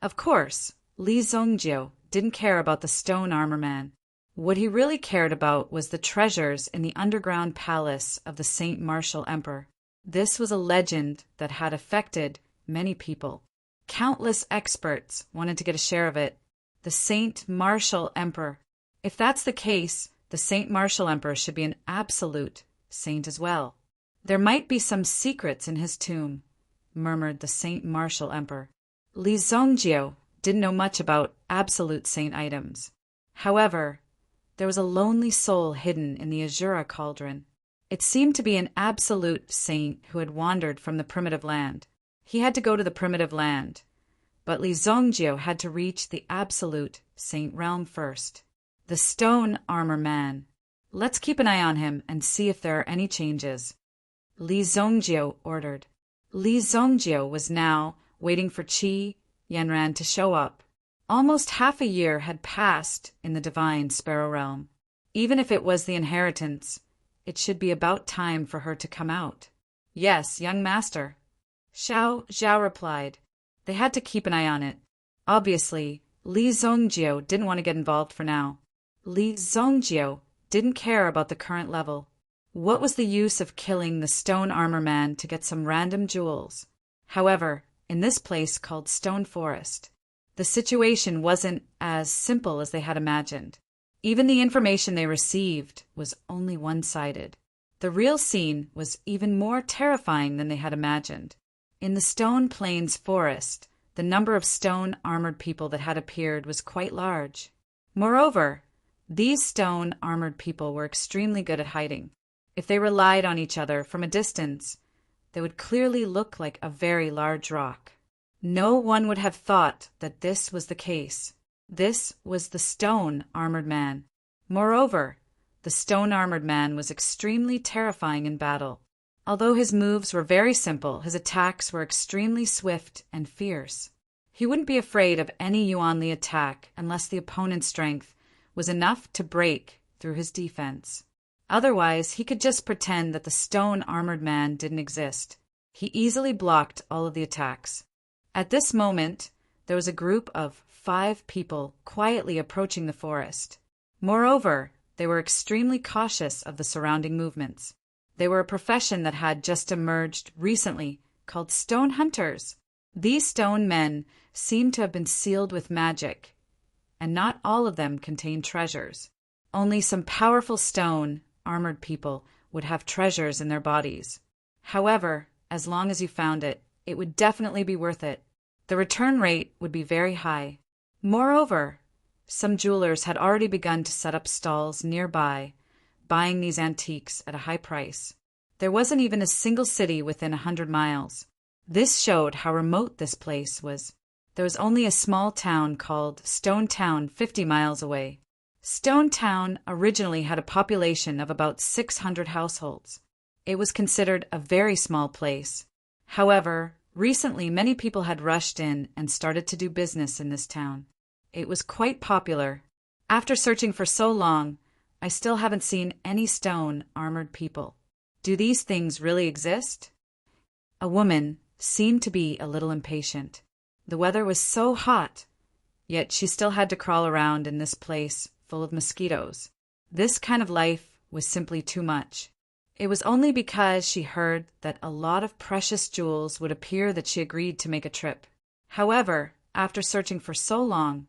Of course, Li Zongjio didn't care about the Stone Armor Man. What he really cared about was the treasures in the underground palace of the Saint Martial Emperor. This was a legend that had affected many people. Countless experts wanted to get a share of it. The Saint Martial Emperor. If that's the case, the Saint Martial Emperor should be an absolute saint as well. There might be some secrets in his tomb, murmured the Saint Martial Emperor. Li Zongjio didn't know much about absolute saint items. However, there was a lonely soul hidden in the Azura cauldron. It seemed to be an absolute saint who had wandered from the primitive land. He had to go to the primitive land, but Li Zongjio had to reach the absolute saint realm first. The Stone Armor Man. Let's keep an eye on him and see if there are any changes, Li Zongjio ordered. Li Zongjio was now waiting for Qi Yanran to show up. Almost half a year had passed in the divine Sparrow Realm. Even if it was the inheritance, it should be about time for her to come out. Yes, young master. Xiao Zhao replied. They had to keep an eye on it. Obviously, Li Zongjio didn't want to get involved for now. Li Zongjio didn't care about the current level. What was the use of killing the Stone Armor Man to get some random jewels? However, in this place called Stone Forest, the situation wasn't as simple as they had imagined. Even the information they received was only one-sided. The real scene was even more terrifying than they had imagined. In the Stone Plains Forest, the number of stone-armored people that had appeared was quite large. Moreover, these stone-armored people were extremely good at hiding. If they relied on each other from a distance, they would clearly look like a very large rock. No one would have thought that this was the case. This was the Stone-Armored Man. Moreover, the Stone-Armored Man was extremely terrifying in battle. Although his moves were very simple, his attacks were extremely swift and fierce. He wouldn't be afraid of any Yuanli attack unless the opponent's strength was enough to break through his defense. Otherwise, he could just pretend that the Stone-Armored Man didn't exist. He easily blocked all of the attacks. At this moment, there was a group of 5 people quietly approaching the forest. Moreover, they were extremely cautious of the surrounding movements. They were a profession that had just emerged recently, called stone hunters. These stone men seemed to have been sealed with magic, and not all of them contained treasures. Only some powerful stone-armored people would have treasures in their bodies. However, as long as you found it, it would definitely be worth it. The return rate would be very high. Moreover, some jewelers had already begun to set up stalls nearby, buying these antiques at a high price. There wasn't even a single city within 100 miles. This showed how remote this place was. There was only a small town called Stone Town 50 miles away. Stone Town originally had a population of about 600 households. It was considered a very small place. However, recently many people had rushed in and started to do business in this town. It was quite popular. After searching for so long, I still haven't seen any stone-armored people. Do these things really exist? A woman seemed to be a little impatient. The weather was so hot, yet she still had to crawl around in this place full of mosquitoes. This kind of life was simply too much. It was only because she heard that a lot of precious jewels would appear that she agreed to make a trip. However, after searching for so long,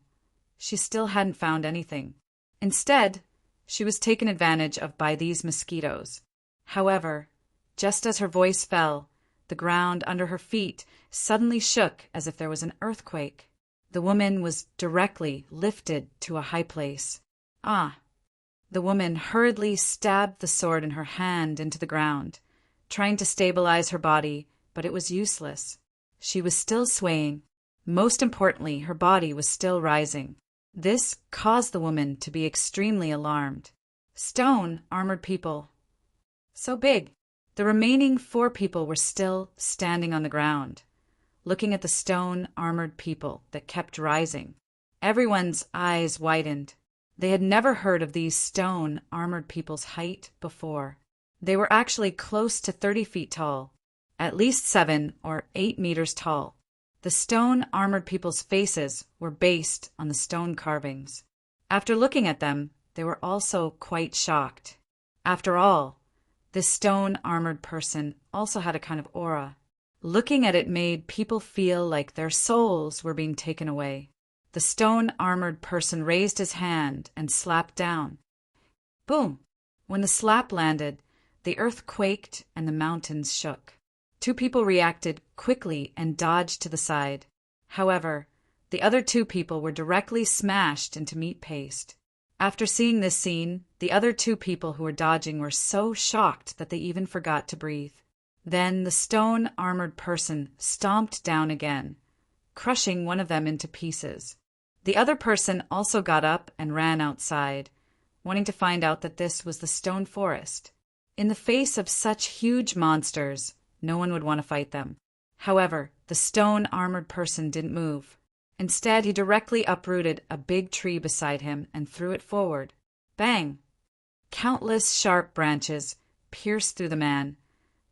she still hadn't found anything. Instead, she was taken advantage of by these mosquitoes. However, just as her voice fell, the ground under her feet suddenly shook as if there was an earthquake. The woman was directly lifted to a high place. Ah, The woman hurriedly stabbed the sword in her hand into the ground, trying to stabilize her body, but it was useless. She was still swaying. Most importantly, her body was still rising. This caused the woman to be extremely alarmed. Stone, armored people. So big. The remaining 4 people were still standing on the ground, looking at the stone, armored people that kept rising. Everyone's eyes widened. They had never heard of these stone, armored people's height before. They were actually close to 30 feet tall, at least 7 or 8 meters tall. The stone, armored people's faces were based on the stone carvings. After looking at them, they were also quite shocked. After all, this stone, armored person also had a kind of aura. Looking at it made people feel like their souls were being taken away. The stone, armored person raised his hand and slapped down. Boom! When the slap landed, the earth quaked and the mountains shook. 2 people reacted quickly and dodged to the side. However, the other 2 people were directly smashed into meat paste. After seeing this scene, the other 2 people who were dodging were so shocked that they even forgot to breathe. Then the stone, armored person stomped down again, crushing one of them into pieces. The other person also got up and ran outside, wanting to find out that this was the stone forest. In the face of such huge monsters, no one would want to fight them. However, the stone, armored person didn't move. Instead, he directly uprooted a big tree beside him and threw it forward. Bang! Countless sharp branches pierced through the man,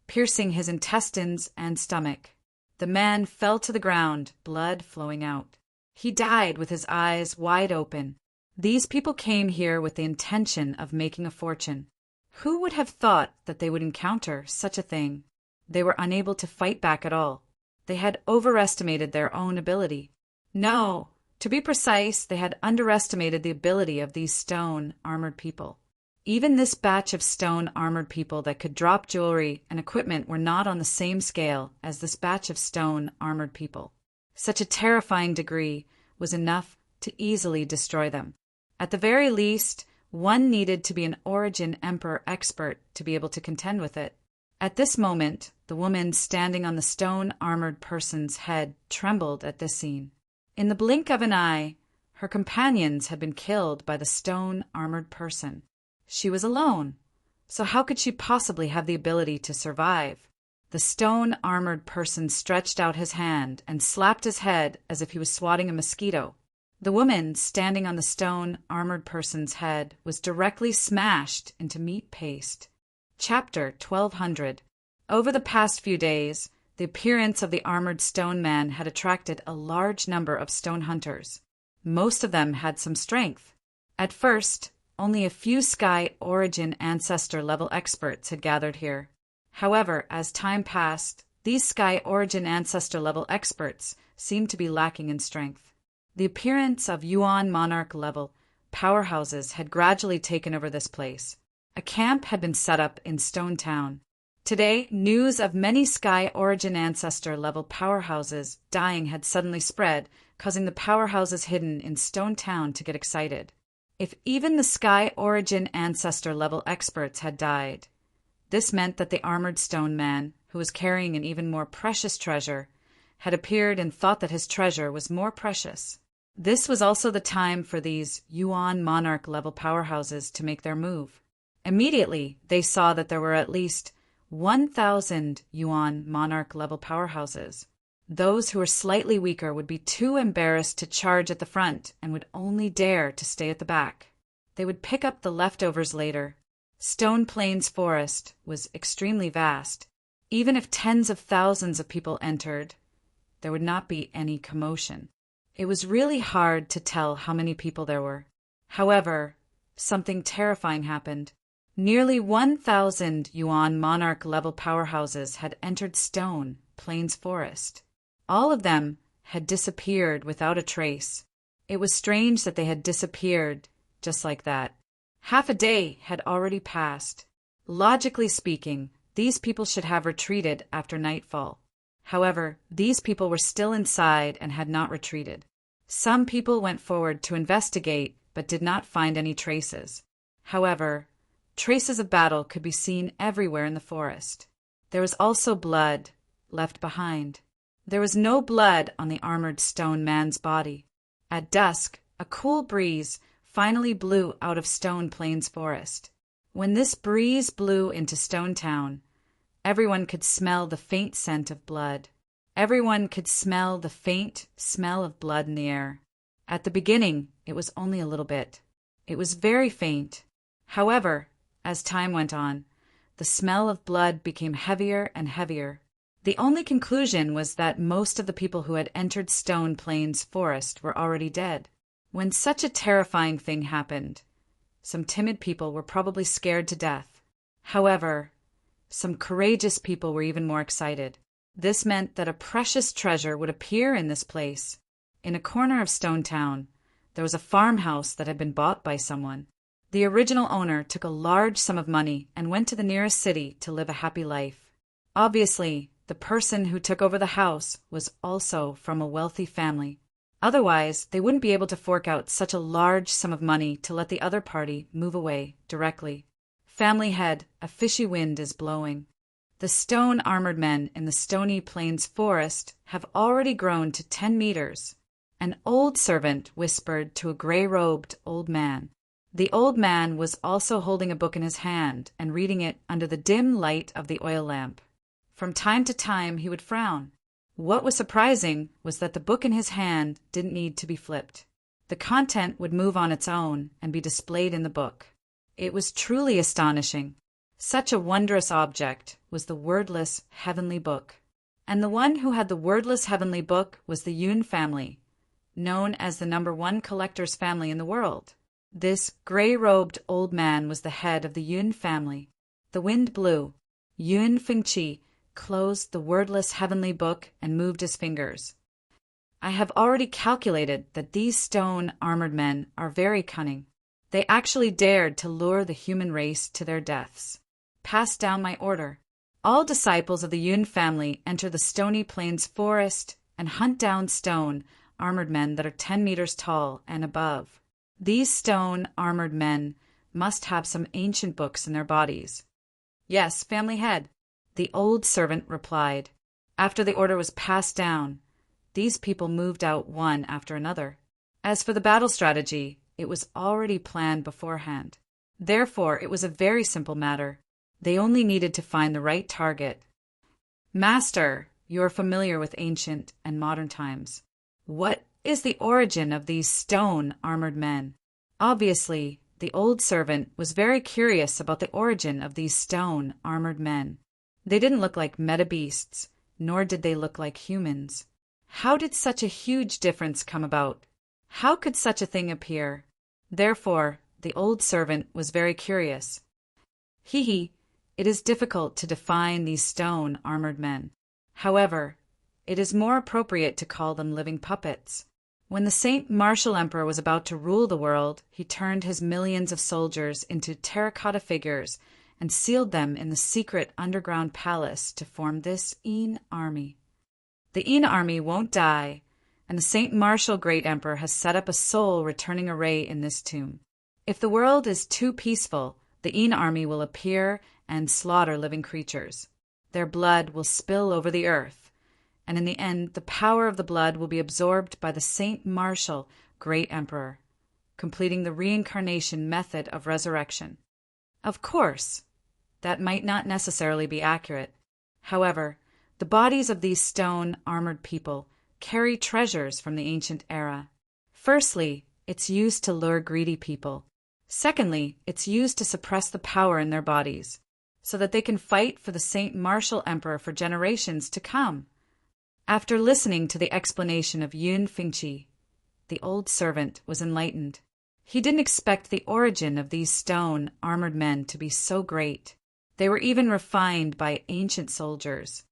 piercing his intestines and stomach. The man fell to the ground, blood flowing out. He died with his eyes wide open. These people came here with the intention of making a fortune. Who would have thought that they would encounter such a thing? They were unable to fight back at all. They had overestimated their own ability. No, to be precise, they had underestimated the ability of these stone, armored people. Even this batch of stone, armored people that could drop jewelry and equipment were not on the same scale as this batch of stone, armored people. Such a terrifying degree was enough to easily destroy them. At the very least, one needed to be an Origin Emperor expert to be able to contend with it. At this moment, the woman standing on the stone, armored person's head trembled at this scene. In the blink of an eye, her companions had been killed by the stone, armored person. She was alone, so how could she possibly have the ability to survive? The stone, armored person stretched out his hand and slapped his head as if he was swatting a mosquito. The woman standing on the stone, armored person's head was directly smashed into meat paste. Chapter 1200. Over the past few days, the appearance of the armored stone man had attracted a large number of stone hunters. Most of them had some strength. At first, only a few Sky Origin Ancestor level experts had gathered here. However, as time passed, these Sky Origin Ancestor level experts seemed to be lacking in strength. The appearance of Yuan Monarch level powerhouses had gradually taken over this place. A camp had been set up in Stone Town. Today, news of many Sky Origin Ancestor level powerhouses dying had suddenly spread, causing the powerhouses hidden in Stone Town to get excited. If even the Sky Origin Ancestor level experts had died, this meant that the armored stone man, who was carrying an even more precious treasure, had appeared and thought that his treasure was more precious. This was also the time for these Yuan Monarch level powerhouses to make their move. Immediately, they saw that there were at least 1,000 Yuan Monarch level powerhouses. Those who were slightly weaker would be too embarrassed to charge at the front and would only dare to stay at the back. They would pick up the leftovers later. Stone Plains Forest was extremely vast. Even if tens of thousands of people entered, there would not be any commotion. It was really hard to tell how many people there were. However, something terrifying happened. Nearly 1,000 Yuan Monarch level powerhouses had entered Stone Plains Forest. All of them had disappeared without a trace. It was strange that they had disappeared just like that. Half a day had already passed. Logically speaking, these people should have retreated after nightfall. However, these people were still inside and had not retreated. Some people went forward to investigate but did not find any traces. However, traces of battle could be seen everywhere in the forest. There was also blood left behind. There was no blood on the armored stone man's body. At dusk, a cool breeze finally blew out of Stone Plains Forest. When this breeze blew into Stone Town, everyone could smell the faint scent of blood. Everyone could smell the faint smell of blood in the air. At the beginning, it was only a little bit. It was very faint. However, as time went on, the smell of blood became heavier and heavier. The only conclusion was that most of the people who had entered Stone Plains Forest were already dead. When such a terrifying thing happened, some timid people were probably scared to death. However, some courageous people were even more excited. This meant that a precious treasure would appear in this place. In a corner of Stone Town, there was a farmhouse that had been bought by someone. The original owner took a large sum of money and went to the nearest city to live a happy life. Obviously, the person who took over the house was also from a wealthy family. Otherwise, they wouldn't be able to fork out such a large sum of money to let the other party move away directly. Family head, a fishy wind is blowing. The stone armored men in the Stony Plains Forest have already grown to 10 meters. An old servant whispered to a gray-robed old man. The old man was also holding a book in his hand and reading it under the dim light of the oil lamp. From time to time he would frown. What was surprising was that the book in his hand didn't need to be flipped. The content would move on its own and be displayed in the book. It was truly astonishing. Such a wondrous object was the wordless heavenly book. And the one who had the wordless heavenly book was the Yun family, known as the #1 collector's family in the world. This gray-robed old man was the head of the Yun family. The wind blew. Yun Fengqi closed the wordless heavenly book and moved his fingers. I have already calculated that these stone armored men are very cunning. They actually dared to lure the human race to their deaths. Pass down my order. All disciples of the Yun family enter the Stony Plains Forest and hunt down stone armored men that are 10 meters tall and above. These stone armored men must have some ancient books in their bodies. Yes, family head, the old servant replied. After the order was passed down, these people moved out one after another. As for the battle strategy, it was already planned beforehand. Therefore, it was a very simple matter. They only needed to find the right target. Master, you are familiar with ancient and modern times. What is the origin of these stone armored men? Obviously, the old servant was very curious about the origin of these stone armored men. They didn't look like meta-beasts, nor did they look like humans. How did such a huge difference come about? How could such a thing appear? Therefore, the old servant was very curious. It is difficult to define these stone armored men. However, it is more appropriate to call them living puppets. When the Saint Martial Emperor was about to rule the world, he turned his millions of soldiers into terracotta figures and sealed them in the secret underground palace to form this Yin army. The Yin army won't die, and the Saint Martial Great Emperor has set up a soul returning array in this tomb. If the world is too peaceful, the Yin army will appear and slaughter living creatures. Their blood will spill over the earth, and in the end, the power of the blood will be absorbed by the Saint Martial Great Emperor, completing the reincarnation method of resurrection. Of course, that might not necessarily be accurate. However, the bodies of these stone-armored people carry treasures from the ancient era. Firstly, it's used to lure greedy people. Secondly, it's used to suppress the power in their bodies, so that they can fight for the Saint Martial Emperor for generations to come. After listening to the explanation of Yun Fengqi, the old servant was enlightened. He didn't expect the origin of these stone-armored men to be so great. They were even refined by ancient soldiers.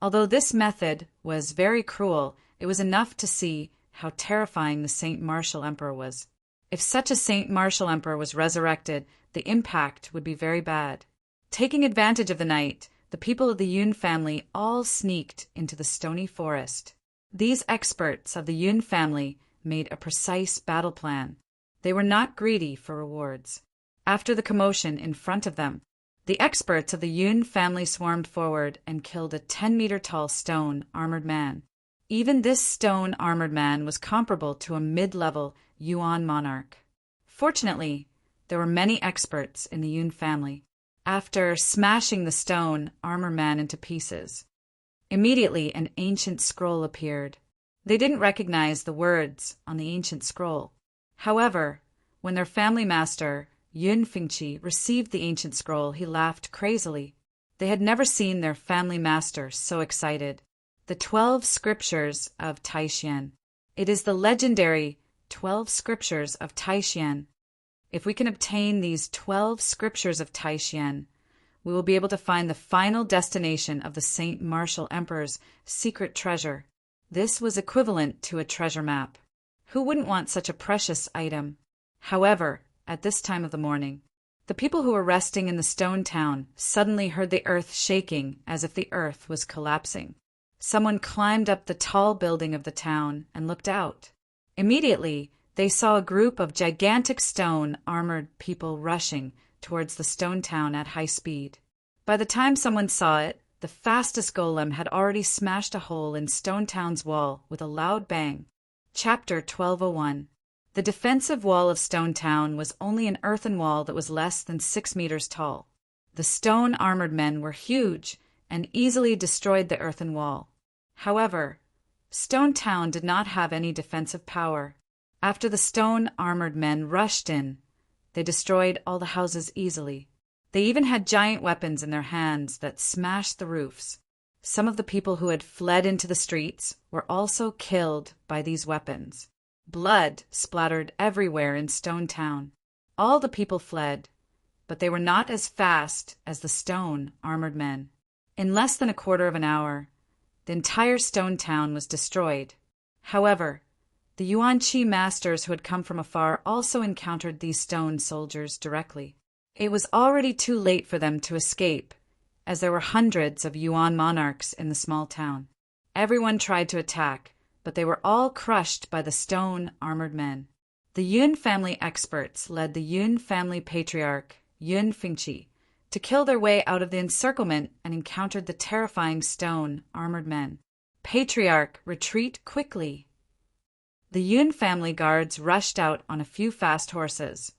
Although this method was very cruel, it was enough to see how terrifying the Saint Martial Emperor was. If such a Saint Martial Emperor was resurrected, the impact would be very bad. Taking advantage of the night, the people of the Yun family all sneaked into the stony forest. These experts of the Yun family made a precise battle plan. They were not greedy for rewards. After the commotion in front of them, the experts of the Yun family swarmed forward and killed a 10-meter-tall stone armored man. Even this stone armored man was comparable to a mid-level Yuan monarch. Fortunately, there were many experts in the Yun family. After smashing the stone armor man into pieces, immediately an ancient scroll appeared. They didn't recognize the words on the ancient scroll. However, when their family master, Yun Fengqi, received the ancient scroll, he laughed crazily. They had never seen their family master so excited. The 12 Scriptures of Taishan. It is the legendary 12 Scriptures of Taishan. If we can obtain these 12 Scriptures of Taishan, we will be able to find the final destination of the Saint Martial Emperor's secret treasure. This was equivalent to a treasure map. Who wouldn't want such a precious item? However, at this time of the morning, the people who were resting in the stone town suddenly heard the earth shaking as if the earth was collapsing. Someone climbed up the tall building of the town and looked out. Immediately, they saw a group of gigantic stone armored people rushing towards the stone town at high speed. By the time someone saw it, the fastest golem had already smashed a hole in Stone Town's wall with a loud bang. Chapter 1201. The defensive wall of Stone Town was only an earthen wall that was less than 6 meters tall. The stone armored men were huge and easily destroyed the earthen wall. However, Stone Town did not have any defensive power. After the stone armored men rushed in, they destroyed all the houses easily. They even had giant weapons in their hands that smashed the roofs. Some of the people who had fled into the streets were also killed by these weapons. Blood splattered everywhere in Stone Town. All the people fled, but they were not as fast as the stone armored men. In less than a quarter of an hour, the entire Stone Town was destroyed. However, the Yuan-Chi masters who had come from afar also encountered these stone soldiers directly. It was already too late for them to escape, as there were hundreds of Yuan monarchs in the small town. Everyone tried to attack, but they were all crushed by the stone armored men. The Yun family experts led the Yun family patriarch, Yun Fengqi, to kill their way out of the encirclement and encountered the terrifying stone armored men. Patriarch, retreat quickly! The Yun family guards rushed out on a few fast horses,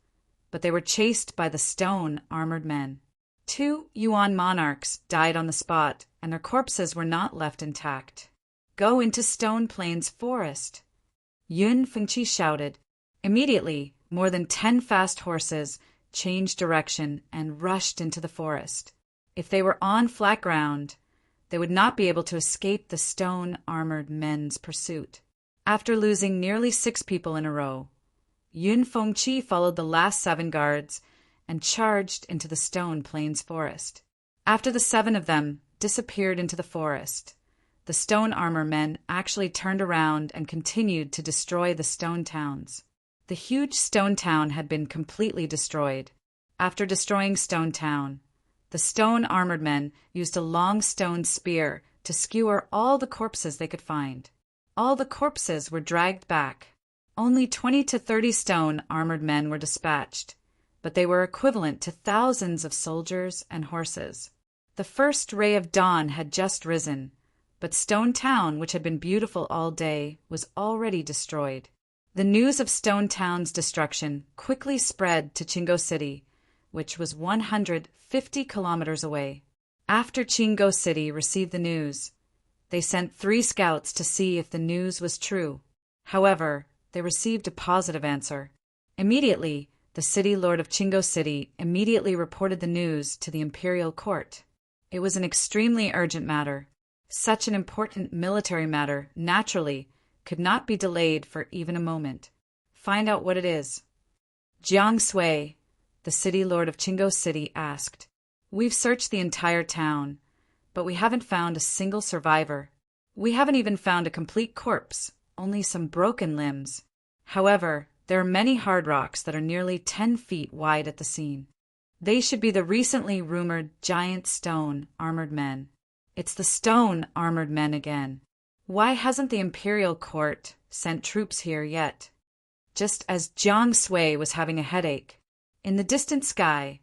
but they were chased by the stone armored men. 2 Yuan monarchs died on the spot, and their corpses were not left intact. Go into Stone Plains Forest! Yun Fengqi shouted. Immediately, more than 10 fast horses changed direction and rushed into the forest. If they were on flat ground, they would not be able to escape the stone armored men's pursuit. After losing nearly 6 people in a row, Yun Fengqi followed the last 7 guards and charged into the Stone Plains Forest. After the 7 of them disappeared into the forest, the stone armor men actually turned around and continued to destroy the stone towns. The huge stone town had been completely destroyed. After destroying Stone Town, the stone armored men used a long stone spear to skewer all the corpses they could find. All the corpses were dragged back. Only 20 to 30 stone armored men were dispatched, but they were equivalent to thousands of soldiers and horses. The first ray of dawn had just risen, but Stone Town, which had been beautiful all day, was already destroyed. The news of Stone Town's destruction quickly spread to Chingo City, which was 150 kilometers away. After Chingo City received the news, they sent 3 scouts to see if the news was true. However, they received a positive answer. Immediately, the city lord of Chingo City immediately reported the news to the imperial court. It was an extremely urgent matter. Such an important military matter, naturally, could not be delayed for even a moment. Find out what it is. Jiang Sui, the city lord of Chingo City, asked. We've searched the entire town, but we haven't found a single survivor. We haven't even found a complete corpse, only some broken limbs. However, there are many hard rocks that are nearly 10 feet wide at the scene. They should be the recently rumored giant stone armored men. It's the stone armored men again. Why hasn't the imperial court sent troops here yet? Just as Jiang Sui was having a headache, In the distant sky,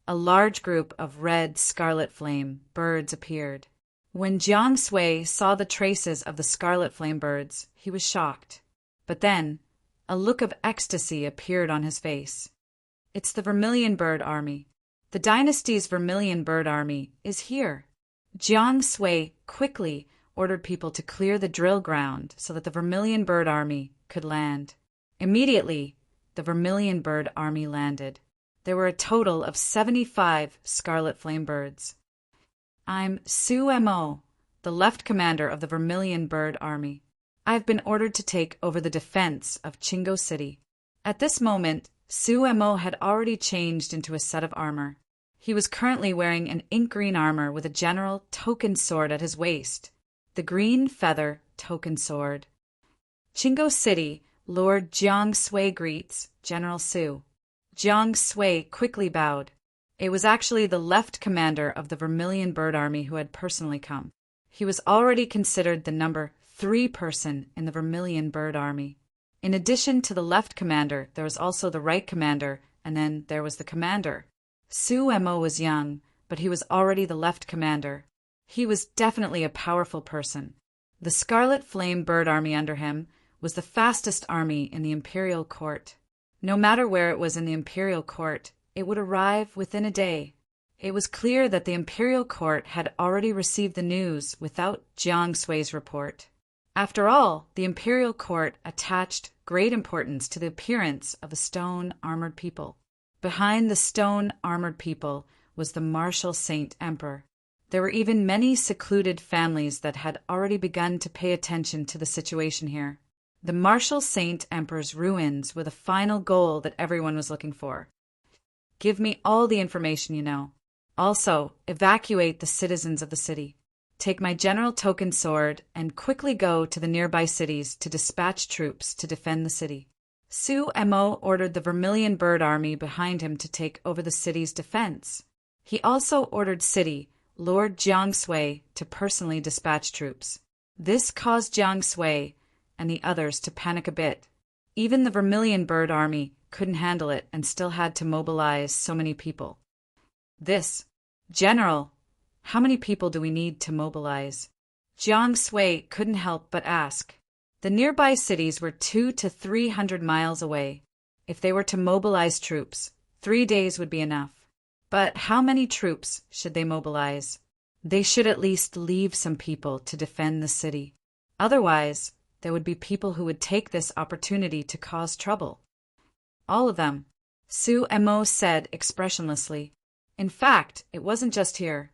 a large group of red scarlet flame birds appeared. When Jiang Sui saw the traces of the scarlet flame birds, he was shocked. But then, a look of ecstasy appeared on his face. It's the Vermilion Bird Army. The dynasty's Vermilion Bird Army is here. Jiang Sui quickly ordered people to clear the drill ground so that the Vermilion Bird Army could land. Immediately, the Vermilion Bird Army landed. There were a total of 75 scarlet flame birds. I'm Su Mo, the left commander of the Vermilion Bird Army. I've been ordered to take over the defense of Chingo City. At this moment, Su Mo had already changed into a set of armor. He was currently wearing an ink green armor with a general token sword at his waist. The green feather token sword. Chingo City, Lord Jiang Sui greets General Su. Jiang Sui quickly bowed. It was actually the left commander of the Vermilion Bird Army who had personally come. He was already considered the number 3 person in the Vermilion Bird Army. In addition to the left commander, there was also the right commander, and then there was the commander. Su Mo was young, but he was already the left commander. He was definitely a powerful person. The Scarlet Flame Bird Army under him was the fastest army in the imperial court. No matter where it was in the imperial court, it would arrive within a day. It was clear that the imperial court had already received the news without Jiang Sui's report. After all, the imperial court attached great importance to the appearance of the stone-armored people. Behind the stone-armored people was the martial Saint Emperor. There were even many secluded families that had already begun to pay attention to the situation here. The martial Saint Emperor's ruins were the final goal that everyone was looking for. Give me all the information you know. Also, evacuate the citizens of the city. Take my general token sword and quickly go to the nearby cities to dispatch troops to defend the city. Su Mo ordered the Vermilion Bird Army behind him to take over the city's defense. He also ordered City Lord Jiang Sui to personally dispatch troops. This caused Jiang Sui and the others to panic a bit. Even the Vermilion Bird Army couldn't handle it and still had to mobilize so many people. General, how many people do we need to mobilize? Jiang Sui couldn't help but ask. The nearby cities were 200 to 300 miles away. If they were to mobilize troops, 3 days would be enough. But how many troops should they mobilize? They should at least leave some people to defend the city. Otherwise, there would be people who would take this opportunity to cause trouble. All of them, Su Mo said expressionlessly. In fact, it wasn't just here.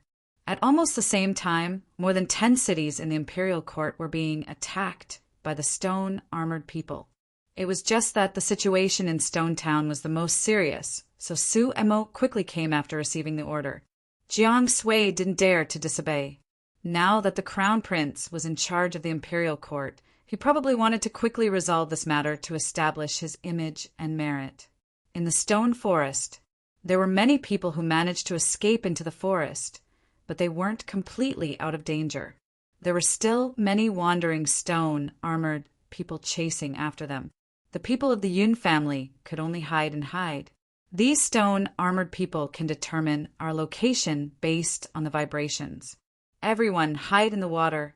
At almost the same time, more than 10 cities in the imperial court were being attacked by the stone-armored people. It was just that the situation in Stone Town was the most serious, so Su Mo quickly came after receiving the order. Jiang Sui didn't dare to disobey. Now that the crown prince was in charge of the imperial court, he probably wanted to quickly resolve this matter to establish his image and merit. In the stone forest, there were many people who managed to escape into the forest, but they weren't completely out of danger. There were still many wandering stone-armored people chasing after them. The people of the Yun family could only hide and hide. These stone-armored people can determine our location based on the vibrations. Everyone hide in the water.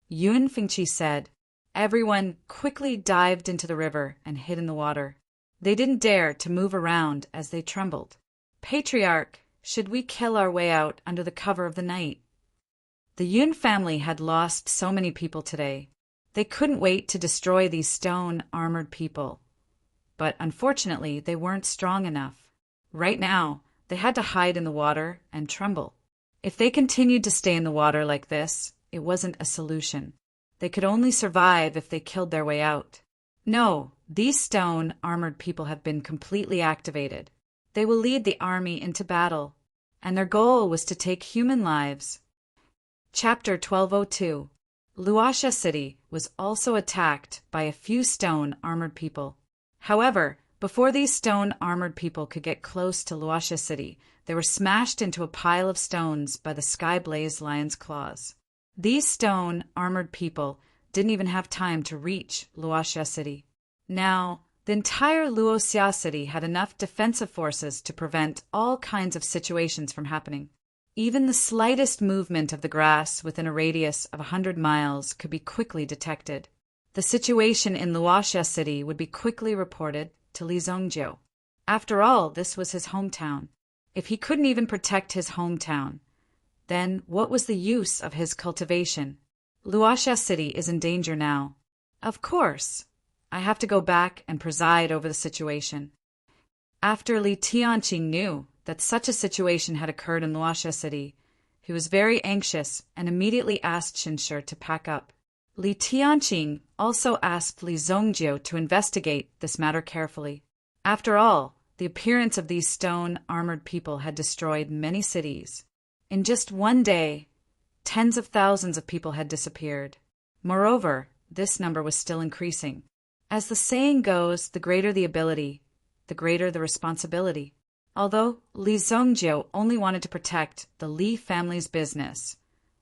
Yun Fingqi said. Everyone quickly dived into the river and hid in the water. They didn't dare to move around as they trembled. Patriarch, should we kill our way out under the cover of the night? The Yun family had lost so many people today. They couldn't wait to destroy these stone-armored people. But unfortunately, they weren't strong enough. Right now, they had to hide in the water and tremble. If they continued to stay in the water like this, it wasn't a solution. They could only survive if they killed their way out. No, these stone-armored people have been completely activated. They will lead the army into battle, and their goal was to take human lives. Chapter 1202. Luoxia City was also attacked by a few stone-armored people. However, before these stone-armored people could get close to Luoxia City, they were smashed into a pile of stones by the Sky-Blaze Lion's claws. These stone-armored people didn't even have time to reach Luoxia City. Now, The entire Luoxia city had enough defensive forces to prevent all kinds of situations from happening. Even the slightest movement of the grass within a radius of 100 miles could be quickly detected. The situation in Luoxia city would be quickly reported to Li Zongjiu. After all, this was his hometown. If he couldn't even protect his hometown, then what was the use of his cultivation? Luoxia city is in danger now. Of course, I have to go back and preside over the situation. After Li Tianqing knew that such a situation had occurred in Luoxia city, he was very anxious and immediately asked Xinshi to pack up. Li Tianqing also asked Li Zongjiu to investigate this matter carefully. After all, the appearance of these stone-armored people had destroyed many cities. In just one day, tens of thousands of people had disappeared. Moreover, this number was still increasing. As the saying goes, the greater the ability, the greater the responsibility. Although Li Zongjiu only wanted to protect the Li family's business,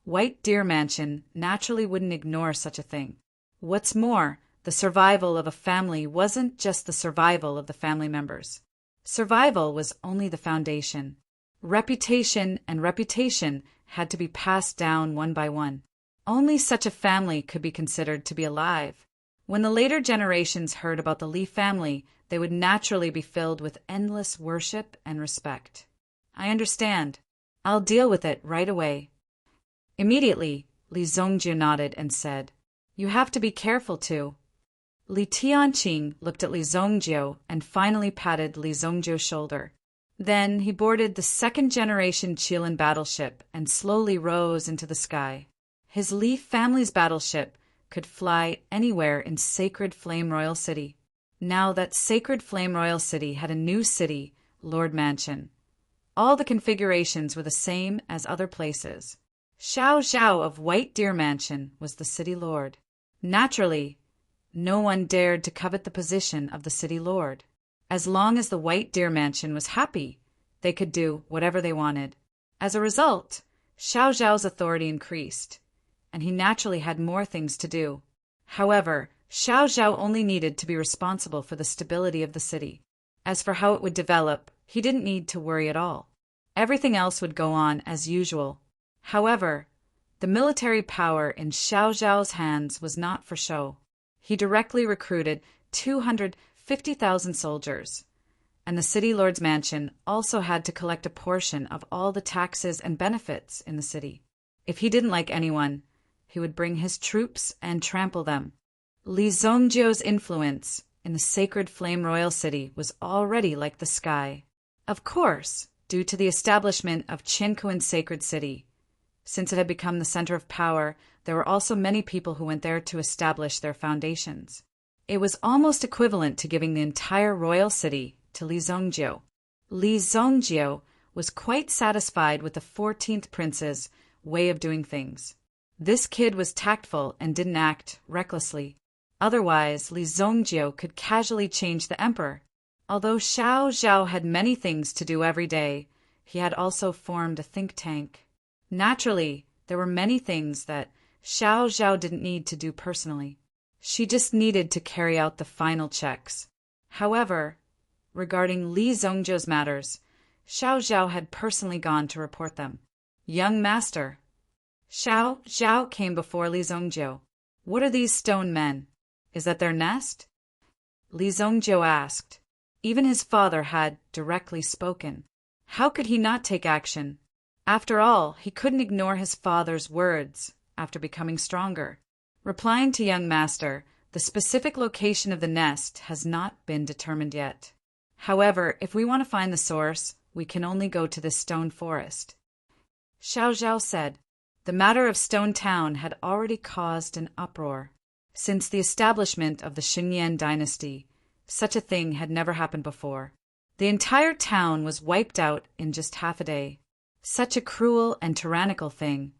White Deer Mansion naturally wouldn't ignore such a thing. What's more, the survival of a family wasn't just the survival of the family members. Survival was only the foundation. Reputation and reputation had to be passed down one by one. Only such a family could be considered to be alive. When the later generations heard about the Li family, they would naturally be filled with endless worship and respect. I understand. I'll deal with it right away. Immediately, Li Zongjiu nodded and said, "You have to be careful too." Li Tianqing looked at Li Zongjiu and finally patted Li Zongjiu's shoulder. Then he boarded the second-generation Qilin battleship and slowly rose into the sky. His Li family's battleship could fly anywhere in Sacred Flame Royal City. Now that Sacred Flame Royal City had a new city, Lord Mansion. All the configurations were the same as other places. Xiao Zhao of White Deer Mansion was the city lord. Naturally, no one dared to covet the position of the city lord. As long as the White Deer Mansion was happy, they could do whatever they wanted. As a result, Xiao Zhao's authority increased, and he naturally had more things to do. However, Xiao Zhao only needed to be responsible for the stability of the city. As for how it would develop, he didn't need to worry at all. Everything else would go on as usual. However, the military power in Xiao Zhao's hands was not for show. He directly recruited 250,000 soldiers, and the city lord's mansion also had to collect a portion of all the taxes and benefits in the city. If he didn't like anyone, he would bring his troops and trample them. Li Zongjiu's influence in the Sacred Flame Royal City was already like the sky. Of course, due to the establishment of Qinkuan's sacred city, since it had become the center of power, there were also many people who went there to establish their foundations. It was almost equivalent to giving the entire royal city to Li Zongjiu. Li Zongjiu was quite satisfied with the 14th prince's way of doing things. This kid was tactful and didn't act recklessly. Otherwise, Li Zongjiu could casually change the emperor. Although Xiao Zhao had many things to do every day, he had also formed a think tank. Naturally, there were many things that Xiao Zhao didn't need to do personally. She just needed to carry out the final checks. However, regarding Li Zongjiu's matters, Xiao Zhao had personally gone to report them. "Young master." Xiao Zhao came before Li Zongjiu. "What are these stone men? Is that their nest?" Li Zongjiu asked. Even his father had directly spoken. How could he not take action? After all, he couldn't ignore his father's words after becoming stronger. Replying to young master, the specific location of the nest has not been determined yet. However, if we want to find the source, we can only go to this stone forest. Xiao Zhao said. The matter of Stone Town had already caused an uproar. Since the establishment of the Xingyan dynasty, such a thing had never happened before. The entire town was wiped out in just half a day. Such a cruel and tyrannical thing.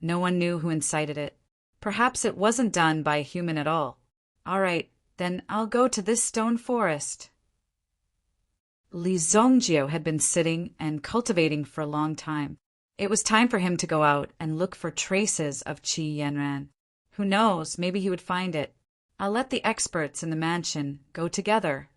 No one knew who incited it. Perhaps it wasn't done by a human at all. All right, then I'll go to this stone forest. Li Zongjiu had been sitting and cultivating for a long time. It was time for him to go out and look for traces of Qi Yanran. Who knows, maybe he would find it. I'll let the experts in the mansion go together.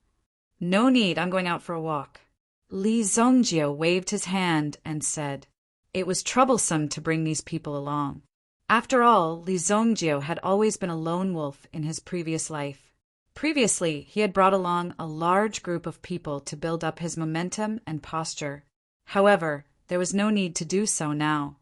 No need, I'm going out for a walk. Li Zongjio waved his hand and said, it was troublesome to bring these people along. After all, Li Zongjio had always been a lone wolf in his previous life. Previously, he had brought along a large group of people to build up his momentum and posture. However, there was no need to do so now.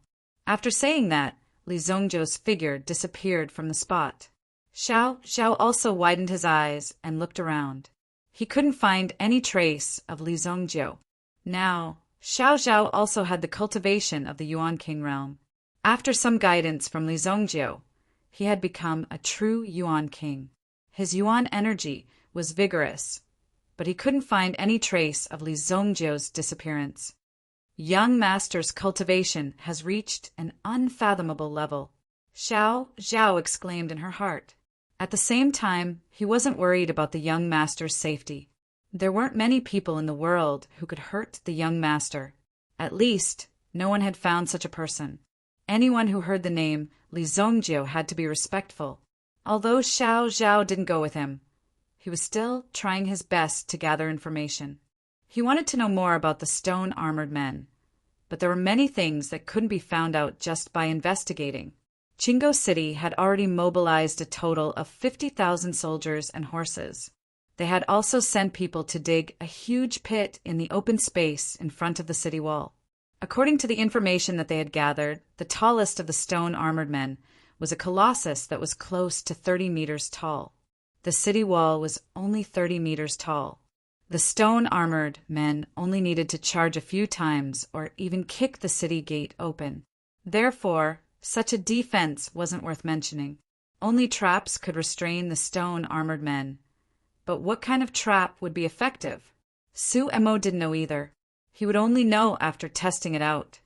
After saying that, Li Zongjio's figure disappeared from the spot. Xiao Xiao also widened his eyes and looked around. He couldn't find any trace of Li Zongjio. Now, Xiao Xiao also had the cultivation of the Yuan King realm. After some guidance from Li Zongjio, he had become a true Yuan King. His Yuan energy was vigorous, but he couldn't find any trace of Li Zongjio's disappearance. Young Master's cultivation has reached an unfathomable level, Xiao Xiao exclaimed in her heart. At the same time, he wasn't worried about the young master's safety. There weren't many people in the world who could hurt the young master. At least, no one had found such a person. Anyone who heard the name Li Zongjio had to be respectful. Although Xiao Xiao didn't go with him, he was still trying his best to gather information. He wanted to know more about the stone-armored men, but there were many things that couldn't be found out just by investigating. Chingo City had already mobilized a total of 50,000 soldiers and horses. They had also sent people to dig a huge pit in the open space in front of the city wall. According to the information that they had gathered, the tallest of the stone-armored men was a colossus that was close to 30 meters tall. The city wall was only 30 meters tall. The stone-armored men only needed to charge a few times or even kick the city gate open. Therefore, such a defense wasn't worth mentioning. Only traps could restrain the stone-armored men. But what kind of trap would be effective? Su Emo didn't know either. He would only know after testing it out.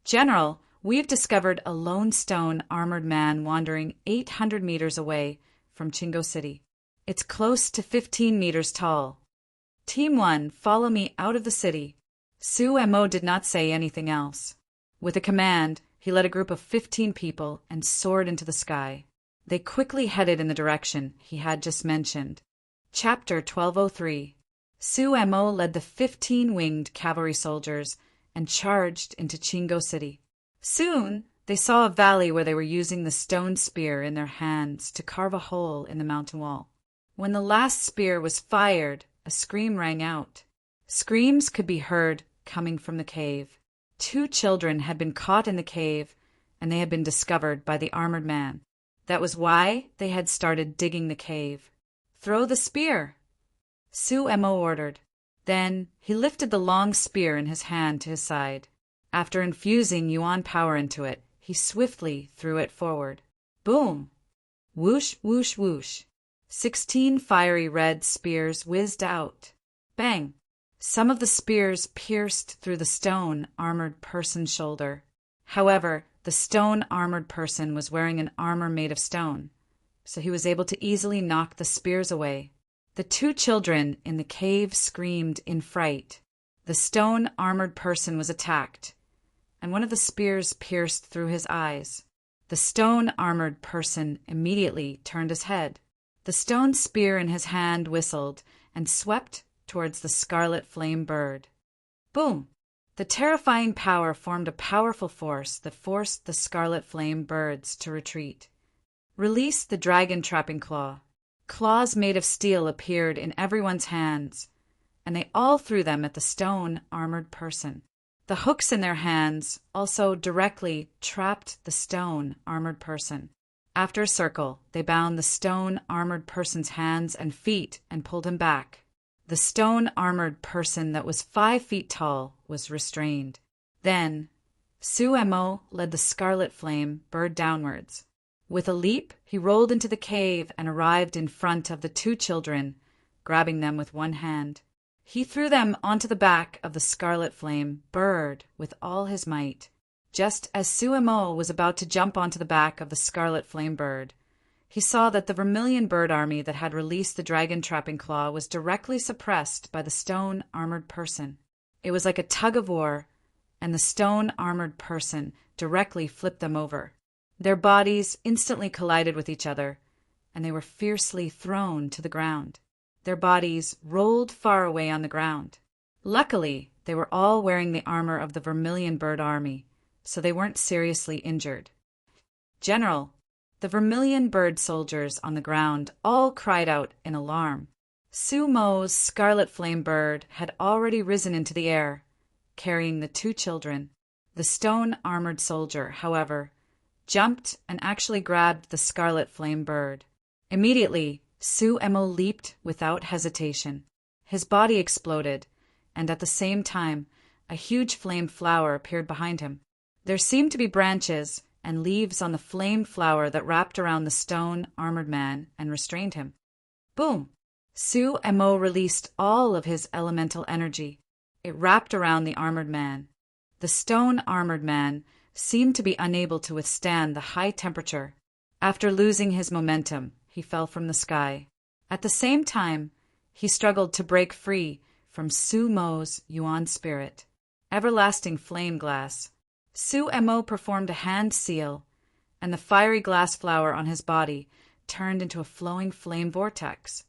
General, we've discovered a lone stone-armored man wandering 800 meters away from Chingo City. It's close to 15 meters tall. Team 1, follow me out of the city. Su Emo did not say anything else. With a command, he led a group of 15 people and soared into the sky. They quickly headed in the direction he had just mentioned. Chapter 1203. Su Emo led the 15 winged cavalry soldiers and charged into Chingo City. Soon, they saw a valley where they were using the stone spear in their hands to carve a hole in the mountain wall. When the last spear was fired, a scream rang out. Screams could be heard coming from the cave. 2 children had been caught in the cave, and they had been discovered by the armored man. That was why they had started digging the cave. Throw the spear, Su Emo ordered. Then he lifted the long spear in his hand to his side. After infusing Yuan power into it, he swiftly threw it forward. Boom! Whoosh, whoosh, whoosh. 16 fiery red spears whizzed out. Bang! Some of the spears pierced through the stone-armored person's shoulder. However, the stone-armored person was wearing an armor made of stone, so he was able to easily knock the spears away. The 2 children in the cave screamed in fright. The stone-armored person was attacked, and one of the spears pierced through his eyes. The stone-armored person immediately turned his head. The stone spear in his hand whistled and swept towards the scarlet flame bird. Boom! The terrifying power formed a powerful force that forced the scarlet flame birds to retreat. Release the dragon trapping claw. Claws made of steel appeared in everyone's hands, and they all threw them at the stone-armored person. The hooks in their hands also directly trapped the stone-armored person. After a circle, they bound the stone-armored person's hands and feet and pulled him back. The stone-armored person that was 5 feet tall was restrained. Then, Su Emo led the scarlet flame bird downwards. With a leap, he rolled into the cave and arrived in front of the 2 children, grabbing them with one hand. He threw them onto the back of the scarlet flame bird with all his might. Just as Su Emo was about to jump onto the back of the scarlet flame bird, he saw that the vermilion bird army that had released the dragon trapping claw was directly suppressed by the stone-armored person. It was like a tug-of-war, and the stone-armored person directly flipped them over. Their bodies instantly collided with each other, and they were fiercely thrown to the ground. Their bodies rolled far away on the ground. Luckily, they were all wearing the armor of the Vermilion Bird Army, so they weren't seriously injured. "General," the Vermilion Bird soldiers on the ground all cried out in alarm. Sumo's Scarlet Flame Bird had already risen into the air, carrying the 2 children. The stone-armored soldier, however, jumped and actually grabbed the Scarlet Flame Bird. Immediately, Sumo leaped without hesitation. His body exploded, and at the same time, a huge flame flower appeared behind him. There seemed to be branches and leaves on the flame flower that wrapped around the stone-armored man and restrained him. Boom! Sumo released all of his elemental energy. It wrapped around the armored man. The stone-armored man seemed to be unable to withstand the high temperature. After losing his momentum, he fell from the sky. At the same time, he struggled to break free from Sumo's Yuan spirit. Everlasting flame glass. Sumo performed a hand seal, and the fiery glass flower on his body turned into a flowing flame vortex,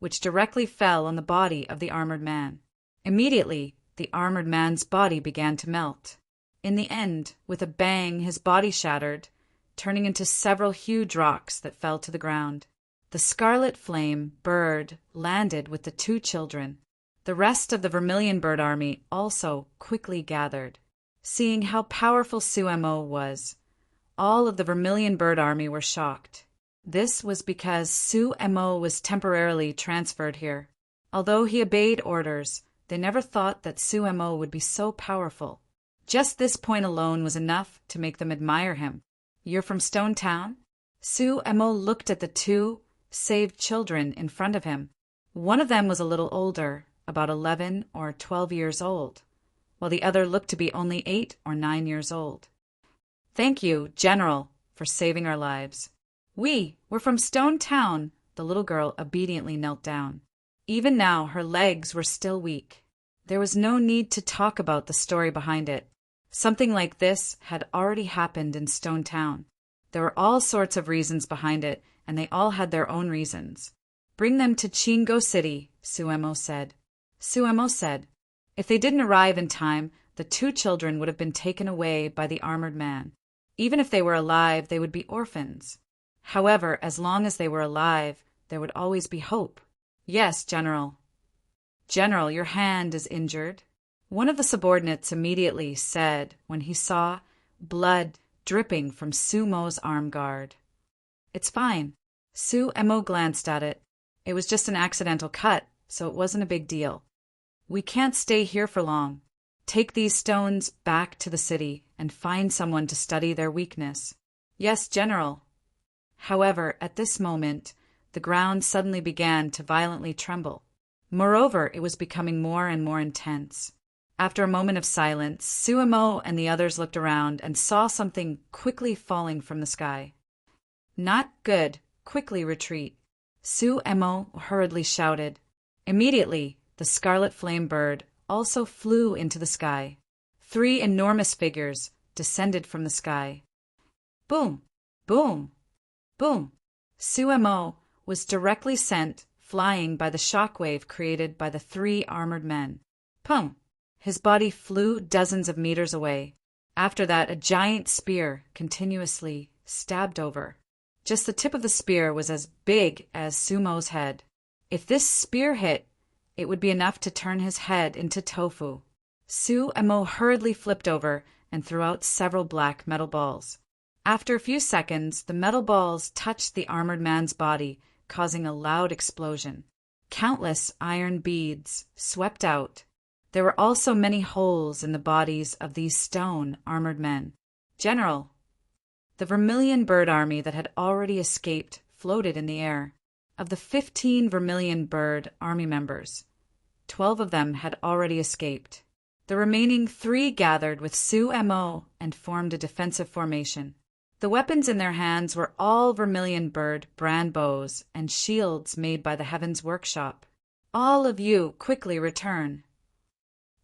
which directly fell on the body of the armored man. Immediately, the armored man's body began to melt. In the end, with a bang, his body shattered, turning into several huge rocks that fell to the ground. The Scarlet Flame Bird landed with the 2 children. The rest of the Vermilion Bird Army also quickly gathered. Seeing how powerful Sumo was, all of the Vermilion Bird Army were shocked. This was because Sumo was temporarily transferred here. Although he obeyed orders, they never thought that Sumo would be so powerful. Just this point alone was enough to make them admire him. "You're from Stone Town?" Sumo looked at the 2 saved children in front of him. One of them was a little older, about 11 or 12 years old, while the other looked to be only 8 or 9 years old. "Thank you, General, for saving our lives." We're from Stone Town." The little girl obediently knelt down. Even now, her legs were still weak. There was no need to talk about the story behind it. Something like this had already happened in Stone Town. There were all sorts of reasons behind it, and they all had their own reasons. "Bring them to Chingo City," Sumo said. Sumo said, if they didn't arrive in time, the 2 children would have been taken away by the armored man. Even if they were alive, they would be orphans. However, as long as they were alive, there would always be hope. "Yes, General." "General, your hand is injured," one of the subordinates immediately said when he saw blood dripping from Sumo's arm guard. "It's fine." Sumo glanced at it. It was just an accidental cut, so it wasn't a big deal. "We can't stay here for long. Take these stones back to the city and find someone to study their weakness." "Yes, General." However, at this moment, the ground suddenly began to violently tremble. Moreover, it was becoming more and more intense. After a moment of silence, Sumo and the others looked around and saw something quickly falling from the sky. "Not good. Quickly retreat," Sumo hurriedly shouted. Immediately, the Scarlet Flame Bird also flew into the sky. 3 enormous figures descended from the sky. Boom! Boom! Boom! Sumo was directly sent flying by the shockwave created by the 3 armored men. Pum! His body flew dozens of meters away. After that, a giant spear continuously stabbed over. Just the tip of the spear was as big as Sumo's head. If this spear hit, it would be enough to turn his head into tofu. Sumo hurriedly flipped over and threw out several black metal balls. After a few seconds, the metal balls touched the armored man's body, causing a loud explosion. Countless iron beads swept out. There were also many holes in the bodies of these stone armored men. "General!" The Vermilion Bird Army that had already escaped floated in the air. Of the 15 Vermilion Bird Army members, 12 of them had already escaped. The remaining 3 gathered with Sumo and formed a defensive formation. The weapons in their hands were all Vermilion Bird brand bows and shields made by the Heavens Workshop. "All of you quickly return,"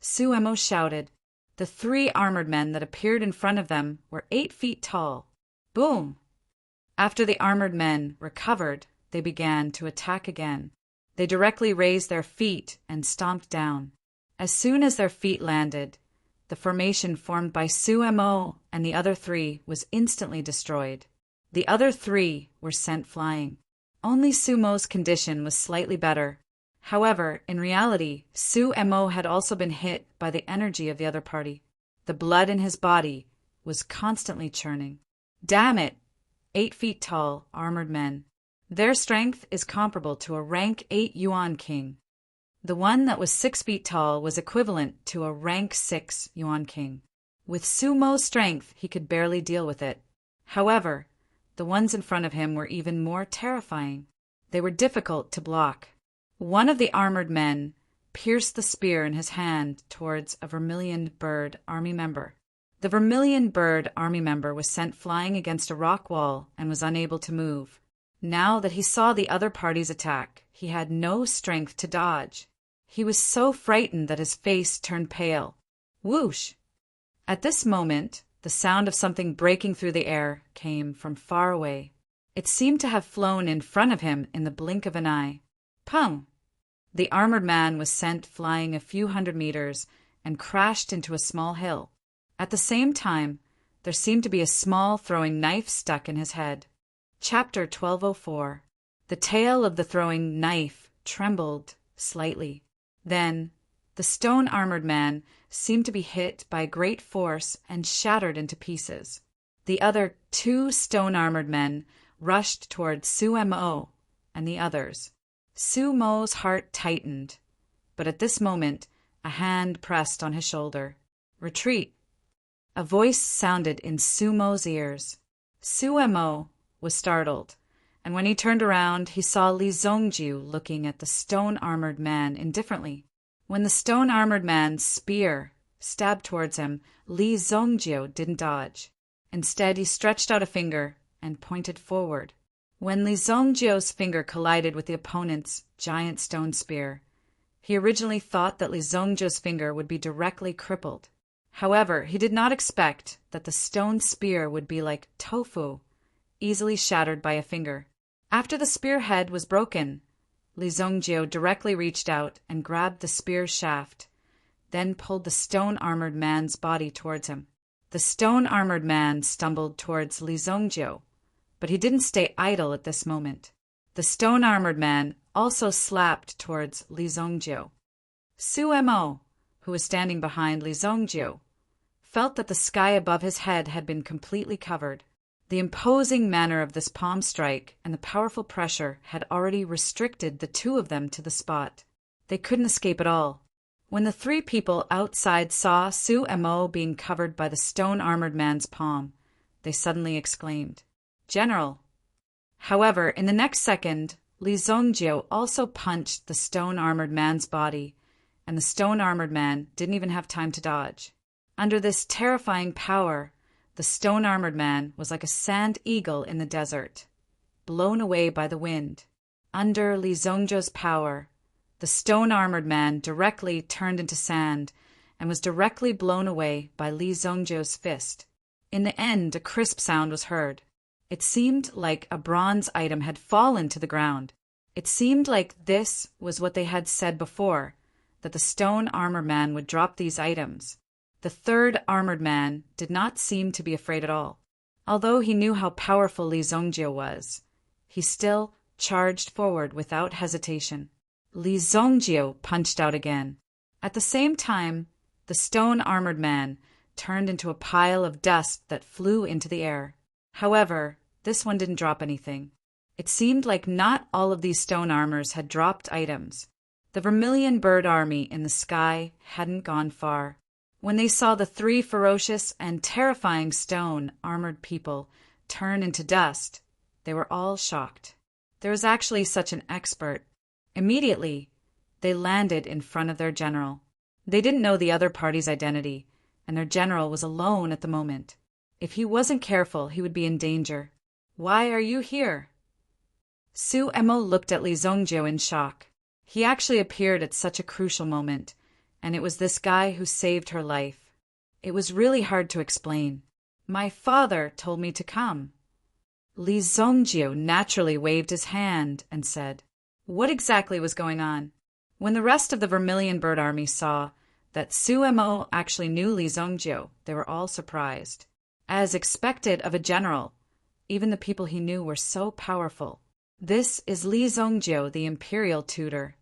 Sumo shouted. The 3 armored men that appeared in front of them were 8 feet tall. Boom! After the armored men recovered, they began to attack again. They directly raised their feet and stomped down. As soon as their feet landed, the formation formed by Sumo and the other three was instantly destroyed. The other three were sent flying. Only Sumo's condition was slightly better. However, in reality, Sumo had also been hit by the energy of the other party. The blood in his body was constantly churning. Damn it! 8 feet tall, armored men. Their strength is comparable to a rank 8 Yuan king. The one that was 6 feet tall was equivalent to a rank 6 Yuan king. With Sumo's strength, he could barely deal with it. However, the ones in front of him were even more terrifying. They were difficult to block. One of the armored men pierced the spear in his hand towards a Vermilion Bird army member. The Vermilion Bird army member was sent flying against a rock wall and was unable to move. Now that he saw the other party's attack, he had no strength to dodge. He was so frightened that his face turned pale. Whoosh! At this moment, the sound of something breaking through the air came from far away. It seemed to have flown in front of him in the blink of an eye. Pum! The armored man was sent flying a few hundred meters and crashed into a small hill. At the same time, there seemed to be a small throwing knife stuck in his head. Chapter 1204. The tail of the throwing knife trembled slightly. Then, the stone-armored man seemed to be hit by great force and shattered into pieces. The other 2 stone-armored men rushed toward Sumo and the others. Sumo's heart tightened, but at this moment, a hand pressed on his shoulder. Retreat! A voice sounded in Sumo's ears. Sumo was startled, and when he turned around, he saw Li Zongjiu looking at the stone-armored man indifferently. When the stone-armored man's spear stabbed towards him, Li Zongjiu didn't dodge. Instead, he stretched out a finger and pointed forward. When Li Zongjiu's finger collided with the opponent's giant stone spear, he originally thought that Li Zongjiu's finger would be directly crippled. However, he did not expect that the stone spear would be like tofu, easily shattered by a finger. After the spearhead was broken, Li Zongjiu directly reached out and grabbed the spear shaft, then pulled the stone-armored man's body towards him. The stone-armored man stumbled towards Li Zongjiu, but he didn't stay idle at this moment. The stone-armored man also slapped towards Li Zongjiu. Sumo, who was standing behind Li Zongjiu, felt that the sky above his head had been completely covered. The imposing manner of this palm strike and the powerful pressure had already restricted the 2 of them to the spot. They couldn't escape at all. When the 3 people outside saw Sumo being covered by the stone-armored man's palm, they suddenly exclaimed, "General!" However, in the next second, Li Zongjiu also punched the stone-armored man's body, and the stone-armored man didn't even have time to dodge. Under this terrifying power, the stone-armored man was like a sand eagle in the desert, blown away by the wind. Under Li Zongjiu's power, the stone-armored man directly turned into sand and was directly blown away by Li Zongjiu's fist. In the end, a crisp sound was heard. It seemed like a bronze item had fallen to the ground. It seemed like this was what they had said before, that the stone-armored man would drop these items. The 3rd armored man did not seem to be afraid at all. Although he knew how powerful Li Zongjiu was, he still charged forward without hesitation. Li Zongjiu punched out again. At the same time, the stone-armored man turned into a pile of dust that flew into the air. However, this one didn't drop anything. It seemed like not all of these stone armors had dropped items. The Vermilion Bird army in the sky hadn't gone far. When they saw the 3 ferocious and terrifying stone-armored people turn into dust, they were all shocked. There was actually such an expert. Immediately, they landed in front of their general. They didn't know the other party's identity, and their general was alone at the moment. If he wasn't careful, he would be in danger. "Why are you here?" Sumo looked at Li Zongjiu in shock. He actually appeared at such a crucial moment, and it was this guy who saved her life. It was really hard to explain. "My father told me to come." Li Zongjio naturally waved his hand and said, "What exactly was going on?" When the rest of the Vermilion Bird Army saw that Suemo actually knew Li Zongjio, they were all surprised. As expected of a general, even the people he knew were so powerful. "This is Li Zongjio, the imperial tutor.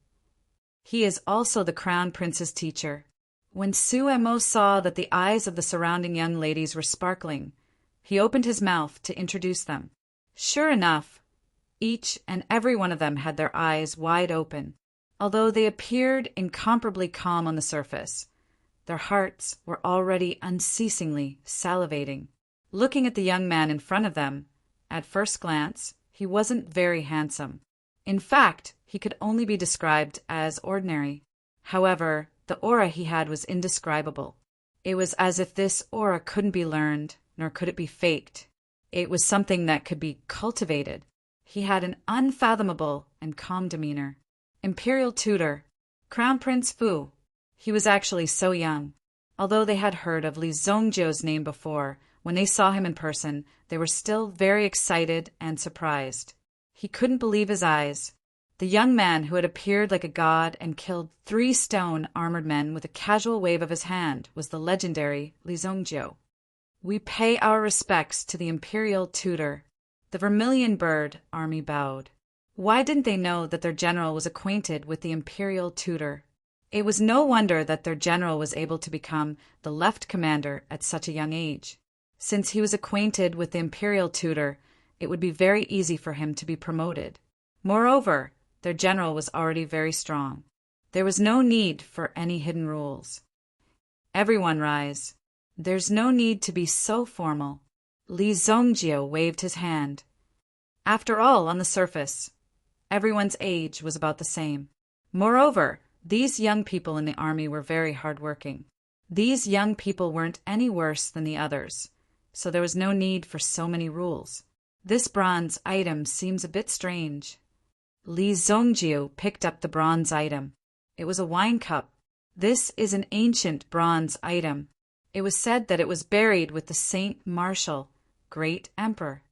He is also the crown prince's teacher." When Suemo saw that the eyes of the surrounding young ladies were sparkling, he opened his mouth to introduce them. Sure enough, each and every one of them had their eyes wide open. Although they appeared incomparably calm on the surface, their hearts were already unceasingly salivating. Looking at the young man in front of them, at first glance, he wasn't very handsome. In fact, he could only be described as ordinary. However, the aura he had was indescribable. It was as if this aura couldn't be learned, nor could it be faked. It was something that could be cultivated. He had an unfathomable and calm demeanor. Imperial tutor, Crown Prince Fu. He was actually so young. Although they had heard of Li Zongjio's name before, when they saw him in person, they were still very excited and surprised. He couldn't believe his eyes. The young man who had appeared like a god and killed 3 stone armored men with a casual wave of his hand was the legendary Li Zongjio. "We pay our respects to the imperial tutor." The Vermilion Bird Army bowed. Why didn't they know that their general was acquainted with the imperial tutor? It was no wonder that their general was able to become the left commander at such a young age. Since he was acquainted with the imperial tutor, it would be very easy for him to be promoted. Moreover, their general was already very strong. There was no need for any hidden rules. "Everyone rise. There's no need to be so formal." Li Zongjio waved his hand. After all, on the surface, everyone's age was about the same. Moreover, these young people in the army were very hardworking. These young people weren't any worse than the others, so there was no need for so many rules. This bronze item seems a bit strange. Li Zongjio picked up the bronze item. It was a wine cup. This is an ancient bronze item. It was said that it was buried with the Saint Martial, great emperor.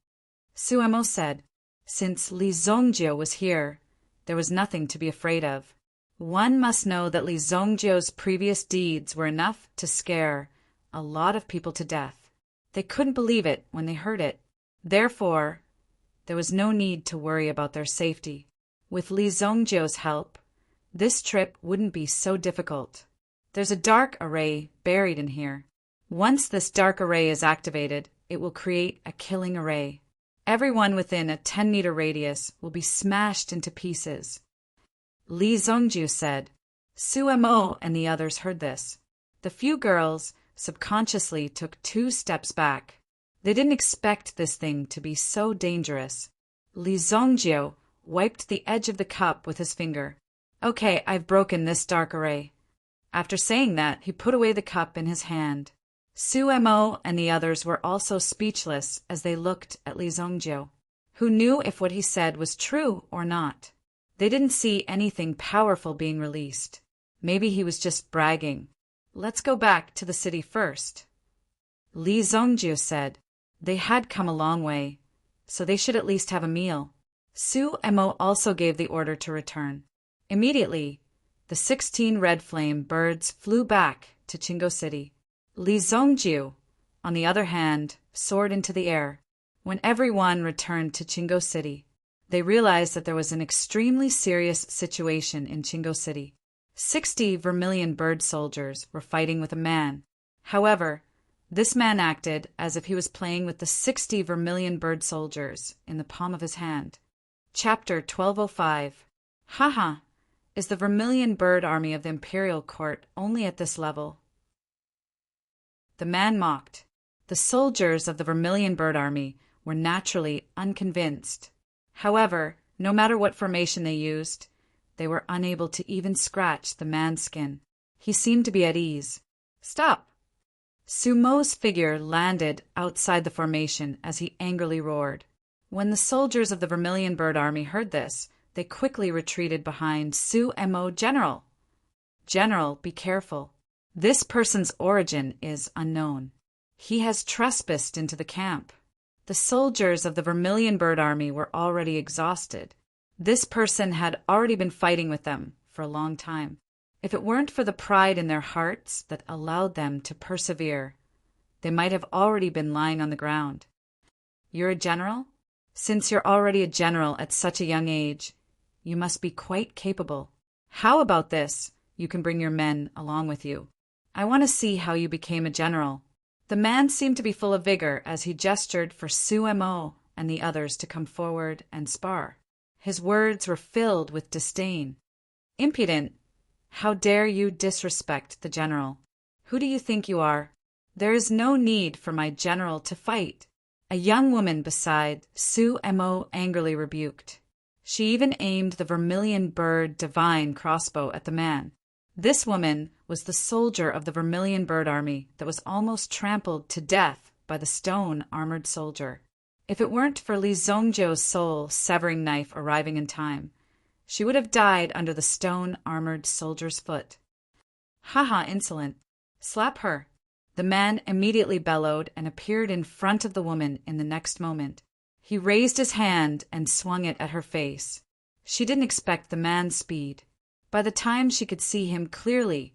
Suemo said, since Li Zongjio was here, there was nothing to be afraid of. One must know that Li Zongjio's previous deeds were enough to scare a lot of people to death. They couldn't believe it when they heard it. Therefore, there was no need to worry about their safety. With Li Zongjio's help, this trip wouldn't be so difficult. There's a dark array buried in here. Once this dark array is activated, it will create a killing array. Everyone within a 10-meter radius will be smashed into pieces. Li Zongjio said. Suemo and the others heard this. The few girls subconsciously took 2 steps back. They didn't expect this thing to be so dangerous. Li Zongjio wiped the edge of the cup with his finger. Okay, I've broken this dark array. After saying that, he put away the cup in his hand. Suemo and the others were also speechless as they looked at Li Zongjio, who knew if what he said was true or not. They didn't see anything powerful being released. Maybe he was just bragging. Let's go back to the city first. Li Zongjio said. They had come a long way, so they should at least have a meal. Suemo also gave the order to return. Immediately, the 16 red flame birds flew back to Chingo City. Li Zongjio, on the other hand, soared into the air. When everyone returned to Chingo City, they realized that there was an extremely serious situation in Chingo City. 60 vermilion bird soldiers were fighting with a man. However, this man acted as if he was playing with the 60 vermilion bird soldiers in the palm of his hand. Chapter 1205. Haha, is the Vermilion Bird Army of the Imperial Court only at this level? The man mocked. The soldiers of the Vermilion Bird Army were naturally unconvinced. However, no matter what formation they used, they were unable to even scratch the man's skin. He seemed to be at ease. Stop! Sumo's figure landed outside the formation as he angrily roared. When the soldiers of the Vermilion Bird Army heard this, they quickly retreated behind Suemo General. General, be careful. This person's origin is unknown. He has trespassed into the camp. The soldiers of the Vermilion Bird Army were already exhausted. This person had already been fighting with them for a long time. If it weren't for the pride in their hearts that allowed them to persevere, they might have already been lying on the ground. You're a general? Since you're already a general at such a young age, you must be quite capable. How about this? You can bring your men along with you. I want to see how you became a general. The man seemed to be full of vigor as he gestured for Sumo and the others to come forward and spar. His words were filled with disdain. Impudent! How dare you disrespect the general? Who do you think you are? There is no need for my general to fight. A young woman beside Sumo angrily rebuked. She even aimed the Vermilion Bird divine crossbow at the man. This woman was the soldier of the Vermilion Bird Army that was almost trampled to death by the stone-armored soldier. If it weren't for Li Zongjiu's soul-severing knife arriving in time, she would have died under the stone-armored soldier's foot. "Haha, insolent! Slap her!" The man immediately bellowed and appeared in front of the woman in the next moment. He raised his hand and swung it at her face. She didn't expect the man's speed. By the time she could see him clearly,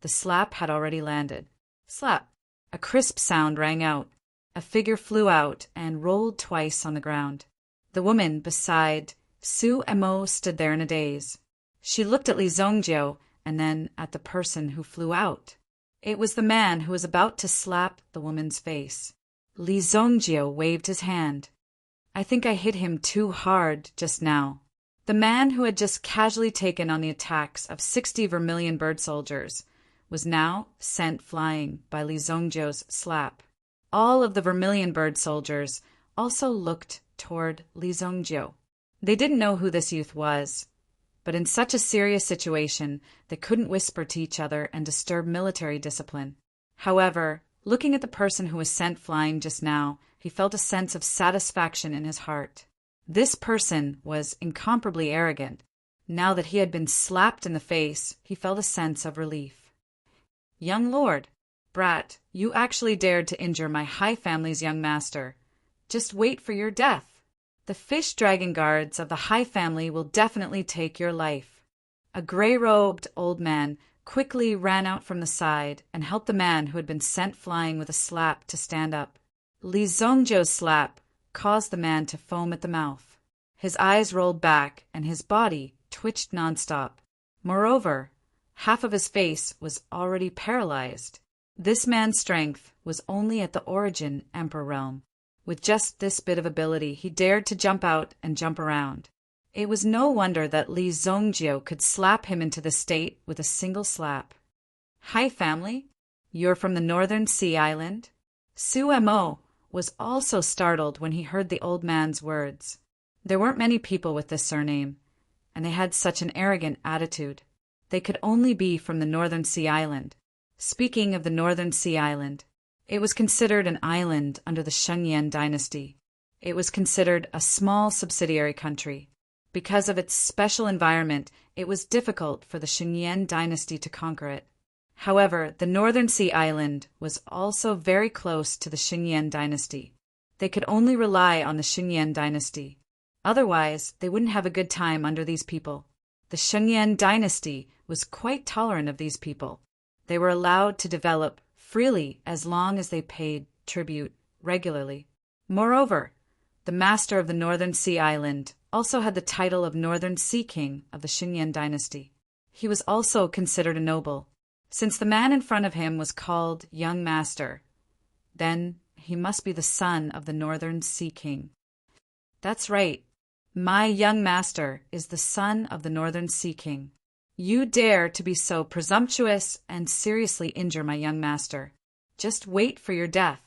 the slap had already landed. Slap! A crisp sound rang out. A figure flew out and rolled twice on the ground. The woman beside Sumo stood there in a daze. She looked at Li Zongjiu and then at the person who flew out. It was the man who was about to slap the woman's face. Li Zongjiu waved his hand. "I think I hit him too hard just now." The man who had just casually taken on the attacks of 60 Vermilion Bird soldiers was now sent flying by Li Zongjiu's slap. All of the Vermilion Bird soldiers also looked toward Li Zongjiu. They didn't know who this youth was, but in such a serious situation, they couldn't whisper to each other and disturb military discipline. However, looking at the person who was sent flying just now, he felt a sense of satisfaction in his heart. This person was incomparably arrogant. Now that he had been slapped in the face, he felt a sense of relief. "Young lord, brat, you actually dared to injure my high family's young master. Just wait for your death. The fish dragon guards of the high family will definitely take your life." A gray-robed old man quickly ran out from the side and helped the man who had been sent flying with a slap to stand up. Li Zongjiu's slap caused the man to foam at the mouth. His eyes rolled back and his body twitched nonstop. Moreover, half of his face was already paralyzed. This man's strength was only at the origin Emperor realm. With just this bit of ability, he dared to jump out and jump around. It was no wonder that Li Zongjiu could slap him into the state with a single slap. "Hi, family. You're from the Northern Sea Island?" Sumo was also startled when he heard the old man's words. There weren't many people with this surname, and they had such an arrogant attitude. They could only be from the Northern Sea Island. Speaking of the Northern Sea Island, it was considered an island under the Shengyan dynasty. It was considered a small subsidiary country. Because of its special environment, it was difficult for the Shengyan dynasty to conquer it. However, the Northern Sea Island was also very close to the Shengyan dynasty. They could only rely on the Shengyan dynasty. Otherwise, they wouldn't have a good time under these people. The Shengyan dynasty was quite tolerant of these people. They were allowed to develop freely as long as they paid tribute regularly. Moreover, the master of the Northern Sea Island also had the title of Northern Sea King of the Shengyan dynasty. He was also considered a noble. Since the man in front of him was called Young Master, then he must be the son of the Northern Sea King. That's right. My young master is the son of the Northern Sea King. You dare to be so presumptuous and seriously injure my young master. Just wait for your death.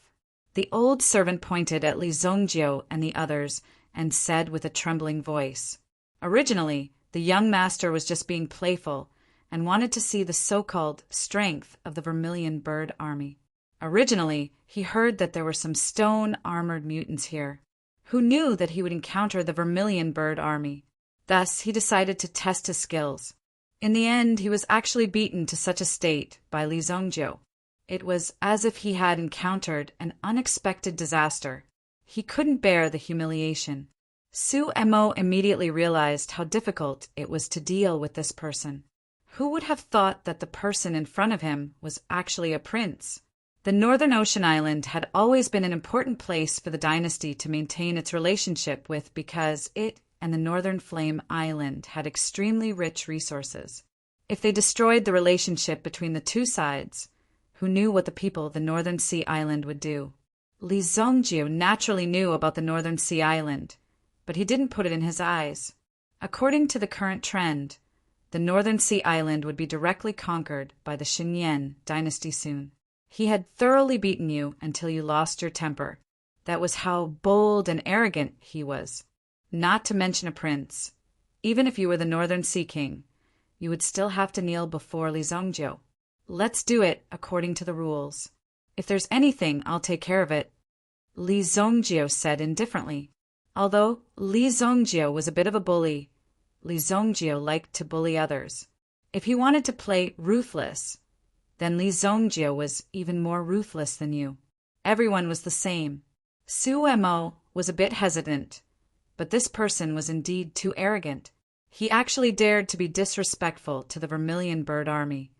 The old servant pointed at Li Zongjiu and the others and said with a trembling voice. Originally, the young master was just being playful and wanted to see the so-called strength of the Vermilion Bird Army. Originally, he heard that there were some stone-armored mutants here. Who knew that he would encounter the Vermilion Bird Army? Thus, he decided to test his skills. In the end, he was actually beaten to such a state by Li Zongjiu. It was as if he had encountered an unexpected disaster. He couldn't bear the humiliation. Su Mo immediately realized how difficult it was to deal with this person. Who would have thought that the person in front of him was actually a prince? The Northern Ocean Island had always been an important place for the dynasty to maintain its relationship with because it and the Northern Flame Island had extremely rich resources. If they destroyed the relationship between the two sides, who knew what the people of the Northern Sea Island would do? Li Zongjiu naturally knew about the Northern Sea Island, but he didn't put it in his eyes. According to the current trend, the Northern Sea Island would be directly conquered by the Xinyan dynasty soon. He had thoroughly beaten you until you lost your temper. That was how bold and arrogant he was. Not to mention a prince. Even if you were the Northern Sea King, you would still have to kneel before Li Zongjiu. Let's do it according to the rules. If there's anything, I'll take care of it, Li Zongjiu said indifferently. Although Li Zongjiu was a bit of a bully, Li Zongjiu liked to bully others. If he wanted to play ruthless, then Li Zongjiu was even more ruthless than you. Everyone was the same. Su Mo was a bit hesitant, but this person was indeed too arrogant. He actually dared to be disrespectful to the Vermilion Bird Army,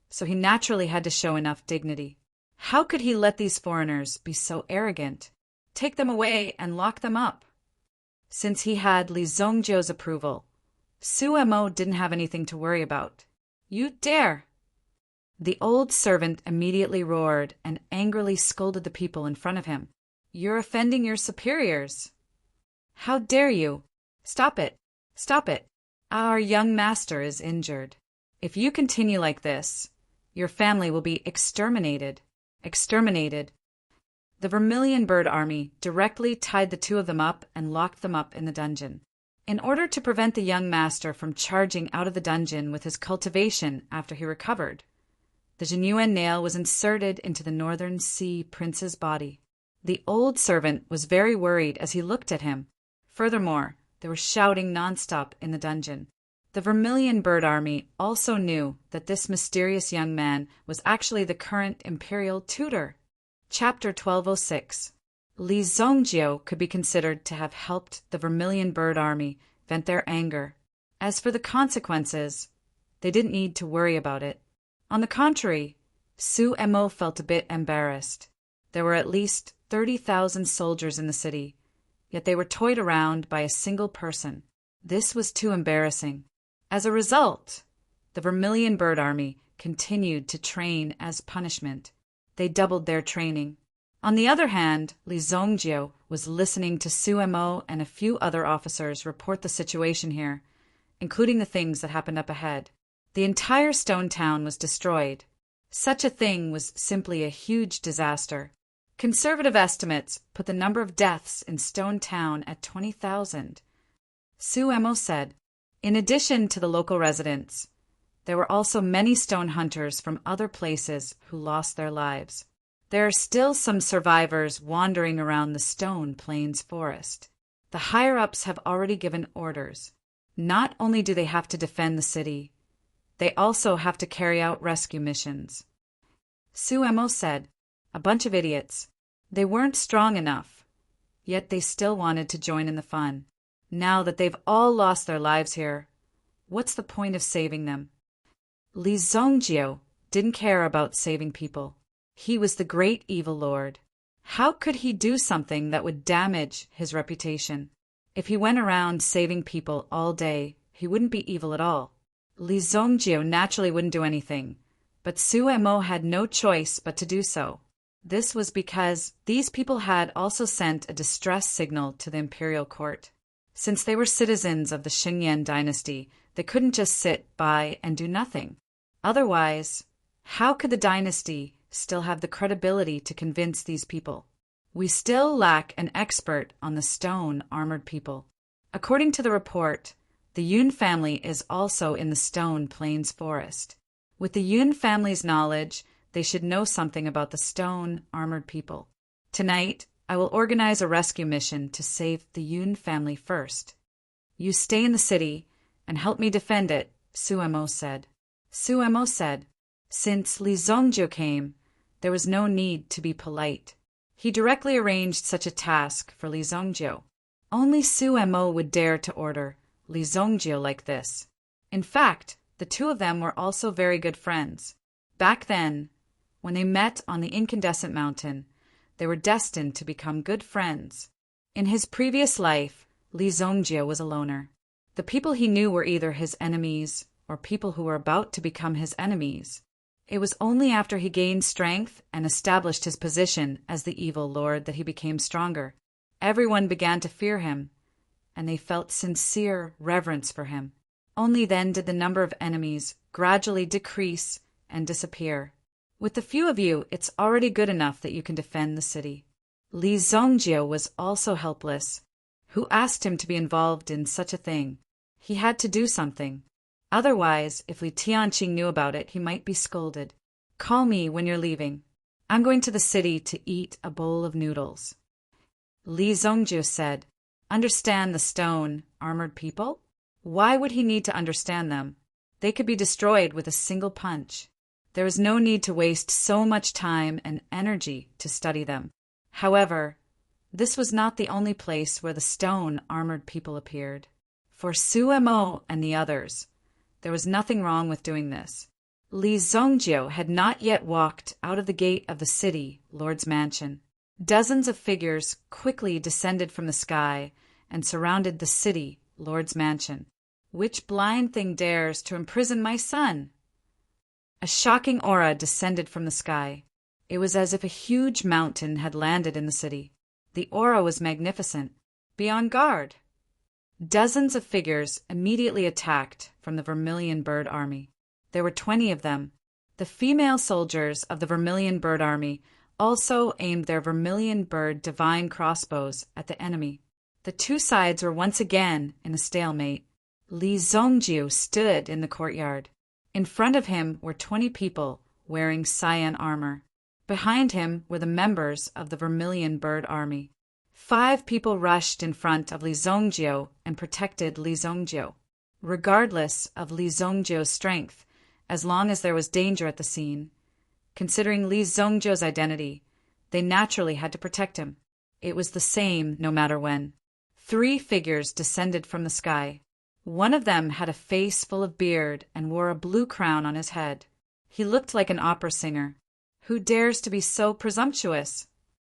so he naturally had to show enough dignity. How could he let these foreigners be so arrogant? Take them away and lock them up. Since he had Li Zongjiu's approval, Su Mo didn't have anything to worry about. You dare! The old servant immediately roared and angrily scolded the people in front of him. You're offending your superiors. How dare you? Stop it! Stop it! Our young master is injured. If you continue like this, your family will be exterminated. Exterminated. The Vermilion Bird Army directly tied the two of them up and locked them up in the dungeon. In order to prevent the young master from charging out of the dungeon with his cultivation after he recovered, the Jinyuan nail was inserted into the Northern Sea Prince's body. The old servant was very worried as he looked at him. Furthermore, there was shouting nonstop in the dungeon. The Vermilion Bird Army also knew that this mysterious young man was actually the current imperial tutor. Chapter 1206. Li Zongjiu could be considered to have helped the Vermilion Bird Army vent their anger. As for the consequences, they didn't need to worry about it. On the contrary, Su Mo felt a bit embarrassed. There were at least 30,000 soldiers in the city, yet they were toyed around by a single person. This was too embarrassing. As a result, the Vermilion Bird Army continued to train as punishment. They doubled their training. On the other hand, Li Zongjiu was listening to Su Mo and a few other officers report the situation here, including the things that happened up ahead. The entire stone town was destroyed. Such a thing was simply a huge disaster. Conservative estimates put the number of deaths in Stone Town at 20,000. Su Mo said, in addition to the local residents, there were also many stone hunters from other places who lost their lives. There are still some survivors wandering around the Stone Plains forest. The higher-ups have already given orders. Not only do they have to defend the city, they also have to carry out rescue missions. Su Mo said, a bunch of idiots. They weren't strong enough, yet they still wanted to join in the fun. Now that they've all lost their lives here, what's the point of saving them? Li Zongjiu didn't care about saving people. He was the great evil lord. How could he do something that would damage his reputation? If he went around saving people all day, he wouldn't be evil at all. Li Zongjiu naturally wouldn't do anything, but Su Mo had no choice but to do so. This was because these people had also sent a distress signal to the imperial court. Since they were citizens of the Xinyan dynasty, they couldn't just sit by and do nothing. Otherwise, how could the dynasty still have the credibility to convince these people? We still lack an expert on the stone armored people. According to the report, the Yun family is also in the Stone Plains forest. With the Yun family's knowledge, they should know something about the stone armored people. Tonight, I will organize a rescue mission to save the Yun family first. You stay in the city and help me defend it, Su Mo said. Su Mo said, since Li Zongjiu came, there was no need to be polite. He directly arranged such a task for Li Zongjio. Only Su Mo would dare to order Li Zongjio like this. In fact, the two of them were also very good friends. Back then, when they met on the incandescent mountain, they were destined to become good friends. In his previous life, Li Zongjio was a loner. The people he knew were either his enemies or people who were about to become his enemies. It was only after he gained strength and established his position as the evil lord that he became stronger. Everyone began to fear him, and they felt sincere reverence for him. Only then did the number of enemies gradually decrease and disappear. With the few of you, it's already good enough that you can defend the city. Li Zongjio was also helpless. Who asked him to be involved in such a thing? He had to do something. Otherwise, if Li Tianqing knew about it, he might be scolded. Call me when you're leaving. I'm going to the city to eat a bowl of noodles. Li Zongjio said, Understand the stone, armored people? Why would he need to understand them? They could be destroyed with a single punch. There was no need to waste so much time and energy to study them. However, this was not the only place where the stone armored people appeared. For Su Mo and the others, there was nothing wrong with doing this. Li Zongjio had not yet walked out of the gate of the city, Lord's mansion. Dozens of figures quickly descended from the sky and surrounded the city, Lord's mansion. Which blind thing dares to imprison my son? A shocking aura descended from the sky. It was as if a huge mountain had landed in the city. The aura was magnificent. Be on guard. Dozens of figures immediately attacked from the Vermilion Bird Army. There were 20 of them. The female soldiers of the Vermilion Bird Army also aimed their Vermilion Bird divine crossbows at the enemy. The two sides were once again in a stalemate. Li Zongjio stood in the courtyard. In front of him were 20 people wearing cyan armor. Behind him were the members of the Vermilion Bird Army. 5 people rushed in front of Li Zongjio and protected Li Zongjio. Regardless of Li Zongjio's strength, as long as there was danger at the scene, considering Li Zongjio's identity, they naturally had to protect him. It was the same no matter when. 3 figures descended from the sky. One of them had a face full of beard and wore a blue crown on his head. He looked like an opera singer. Who dares to be so presumptuous?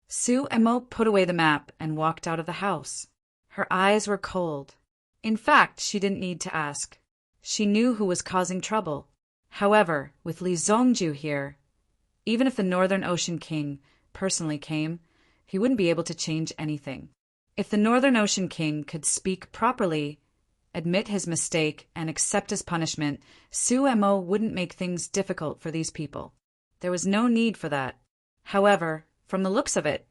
Su Mo put away the map and walked out of the house. Her eyes were cold. In fact, she didn't need to ask. She knew who was causing trouble. However, with Li Zongjio here, even if the Northern Ocean King personally came, he wouldn't be able to change anything. If the Northern Ocean King could speak properly, admit his mistake, and accept his punishment, Su Mo wouldn't make things difficult for these people. There was no need for that. However, from the looks of it,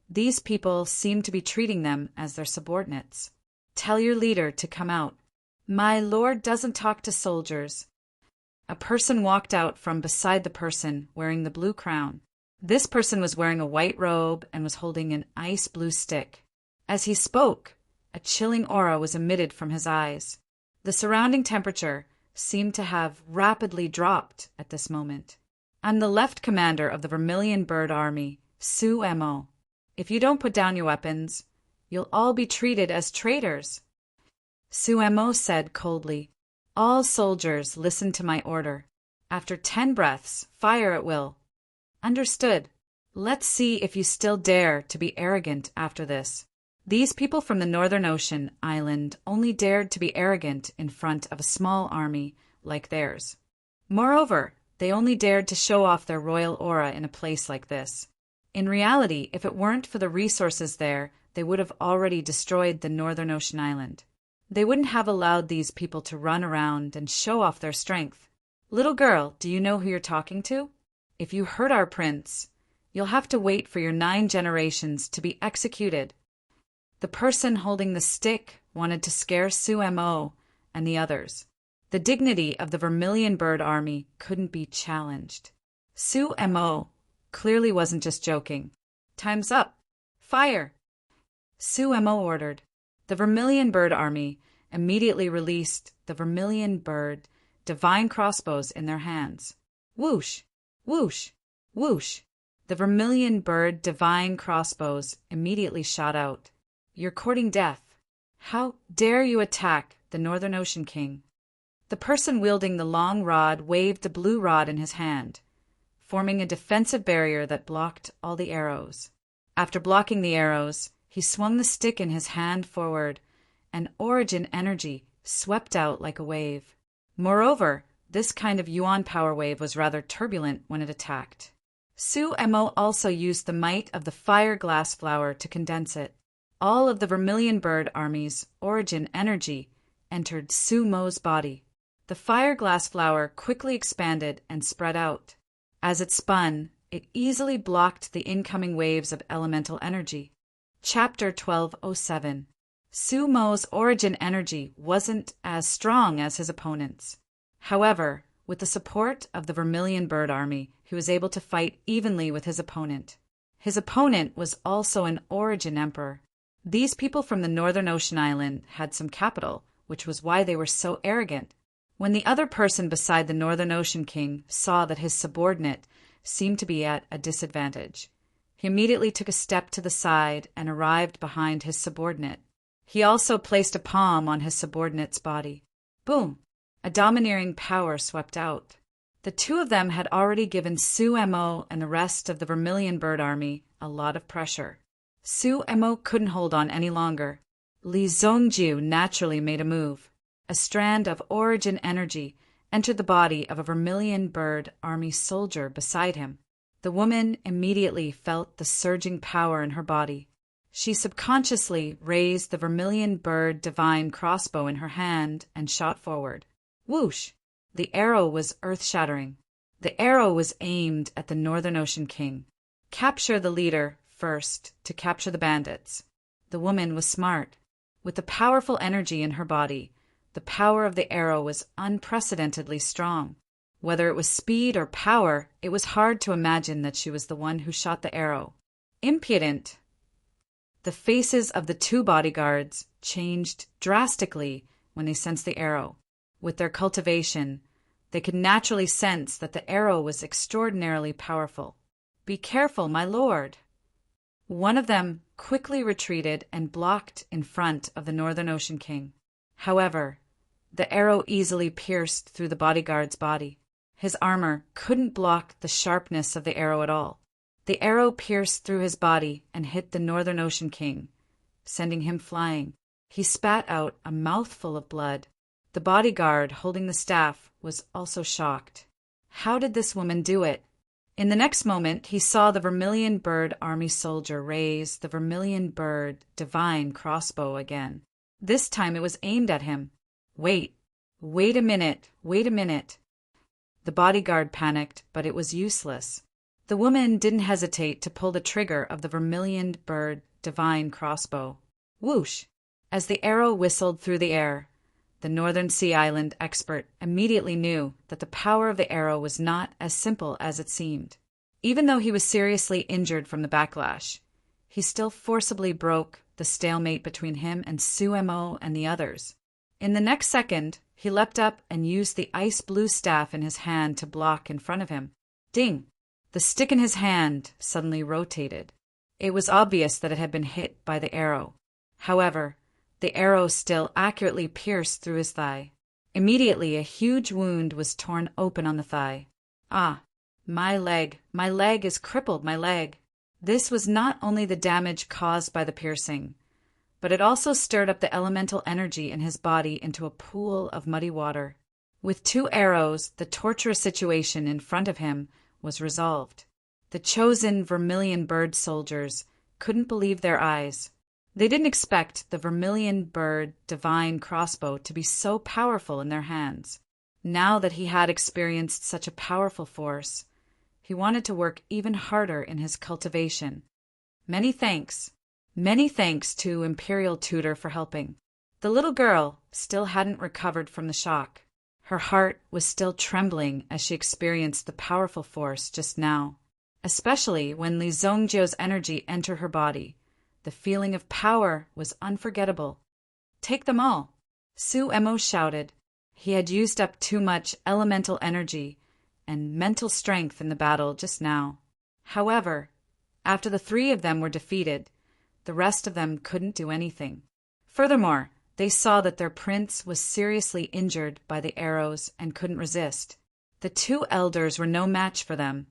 these people seemed to be treating them as their subordinates. Tell your leader to come out. My lord doesn't talk to soldiers. A person walked out from beside the person wearing the blue crown. This person was wearing a white robe and was holding an ice blue stick. As he spoke, a chilling aura was emitted from his eyes. The surrounding temperature seemed to have rapidly dropped at this moment. I'm the left commander of the Vermilion Bird Army, Su Mo. If you don't put down your weapons, you'll all be treated as traitors. Su Mo said coldly, All soldiers listen to my order. After 10 breaths, fire at will. Understood. Let's see if you still dare to be arrogant after this. These people from the Northern Ocean Island only dared to be arrogant in front of a small army like theirs. Moreover, they only dared to show off their royal aura in a place like this. In reality, if it weren't for the resources there, they would have already destroyed the Northern Ocean Island. They wouldn't have allowed these people to run around and show off their strength. Little girl, do you know who you're talking to? If you hurt our prince, you'll have to wait for your 9 generations to be executed. The person holding the stick wanted to scare Su Mo and the others. The dignity of the Vermilion Bird Army couldn't be challenged. Su Mo clearly wasn't just joking. Time's up. Fire! Su Mo ordered. The Vermilion Bird Army immediately released the Vermilion Bird divine crossbows in their hands. Whoosh! Whoosh! Whoosh! The vermilion bird divine crossbows immediately shot out. "You're courting death. How dare you attack the Northern Ocean King?" The person wielding the long rod waved the blue rod in his hand, forming a defensive barrier that blocked all the arrows. After blocking the arrows, he swung the stick in his hand forward, and origin energy swept out like a wave. Moreover, this kind of yuan power wave was rather turbulent when it attacked. Su Mo also used the might of the fire glass flower to condense it. All of the vermilion bird army's origin energy entered Su Mo's body. The fire glass flower quickly expanded and spread out. As it spun, it easily blocked the incoming waves of elemental energy. Chapter 1207. Su Mo's origin energy wasn't as strong as his opponent's. However, with the support of the vermilion bird army, he was able to fight evenly with his opponent. His opponent was also an origin emperor. These people from the Northern Ocean Island had some capital, which was why they were so arrogant. When the other person beside the Northern Ocean King saw that his subordinate seemed to be at a disadvantage, he immediately took a step to the side and arrived behind his subordinate. He also placed a palm on his subordinate's body. Boom! A domineering power swept out. The two of them had already given Su Mo and the rest of the vermilion bird army a lot of pressure. Su Mo couldn't hold on any longer. Li Zongjiu naturally made a move. A strand of origin energy entered the body of a vermilion bird army soldier beside him. The woman immediately felt the surging power in her body. She subconsciously raised the vermilion bird divine crossbow in her hand and shot forward. Whoosh! The arrow was earth-shattering. The arrow was aimed at the Northern Ocean King. Capture the leader first to capture the bandits. The woman was smart. With the powerful energy in her body, the power of the arrow was unprecedentedly strong. Whether it was speed or power, it was hard to imagine that she was the one who shot the arrow. Impudent! The faces of the two bodyguards changed drastically when they sensed the arrow. With their cultivation, they could naturally sense that the arrow was extraordinarily powerful. "Be careful, my lord!" One of them quickly retreated and blocked in front of the Northern Ocean King. However, the arrow easily pierced through the bodyguard's body. His armor couldn't block the sharpness of the arrow at all. The arrow pierced through his body and hit the Northern Ocean King, sending him flying. He spat out a mouthful of blood. The bodyguard holding the staff was also shocked. How did this woman do it? In the next moment, he saw the vermilion bird army soldier raise the vermilion bird divine crossbow again. This time it was aimed at him. Wait a minute. The bodyguard panicked, but it was useless. The woman didn't hesitate to pull the trigger of the vermilion bird divine crossbow. Whoosh! As the arrow whistled through the air, the Northern Sea Island expert immediately knew that the power of the arrow was not as simple as it seemed. Even though he was seriously injured from the backlash, he still forcibly broke the stalemate between him and Su Mo and the others. In the next second, he leapt up and used the ice-blue staff in his hand to block in front of him. Ding! The stick in his hand suddenly rotated. It was obvious that it had been hit by the arrow. However, the arrow still accurately pierced through his thigh. Immediately, a huge wound was torn open on the thigh. Ah, my leg is crippled, my leg. This was not only the damage caused by the piercing, but it also stirred up the elemental energy in his body into a pool of muddy water. With 2 arrows, the torturous situation in front of him was resolved. The chosen vermilion bird soldiers couldn't believe their eyes. They didn't expect the vermilion bird divine crossbow to be so powerful in their hands. Now that he had experienced such a powerful force, he wanted to work even harder in his cultivation. Many thanks to Imperial Tutor for helping. The little girl still hadn't recovered from the shock. Her heart was still trembling as she experienced the powerful force just now, especially when Li Zongjiu's energy entered her body. The feeling of power was unforgettable. Take them all, Su Mo shouted. He had used up too much elemental energy and mental strength in the battle just now. However, after the three of them were defeated, the rest of them couldn't do anything. Furthermore, they saw that their prince was seriously injured by the arrows and couldn't resist. The two elders were no match for them,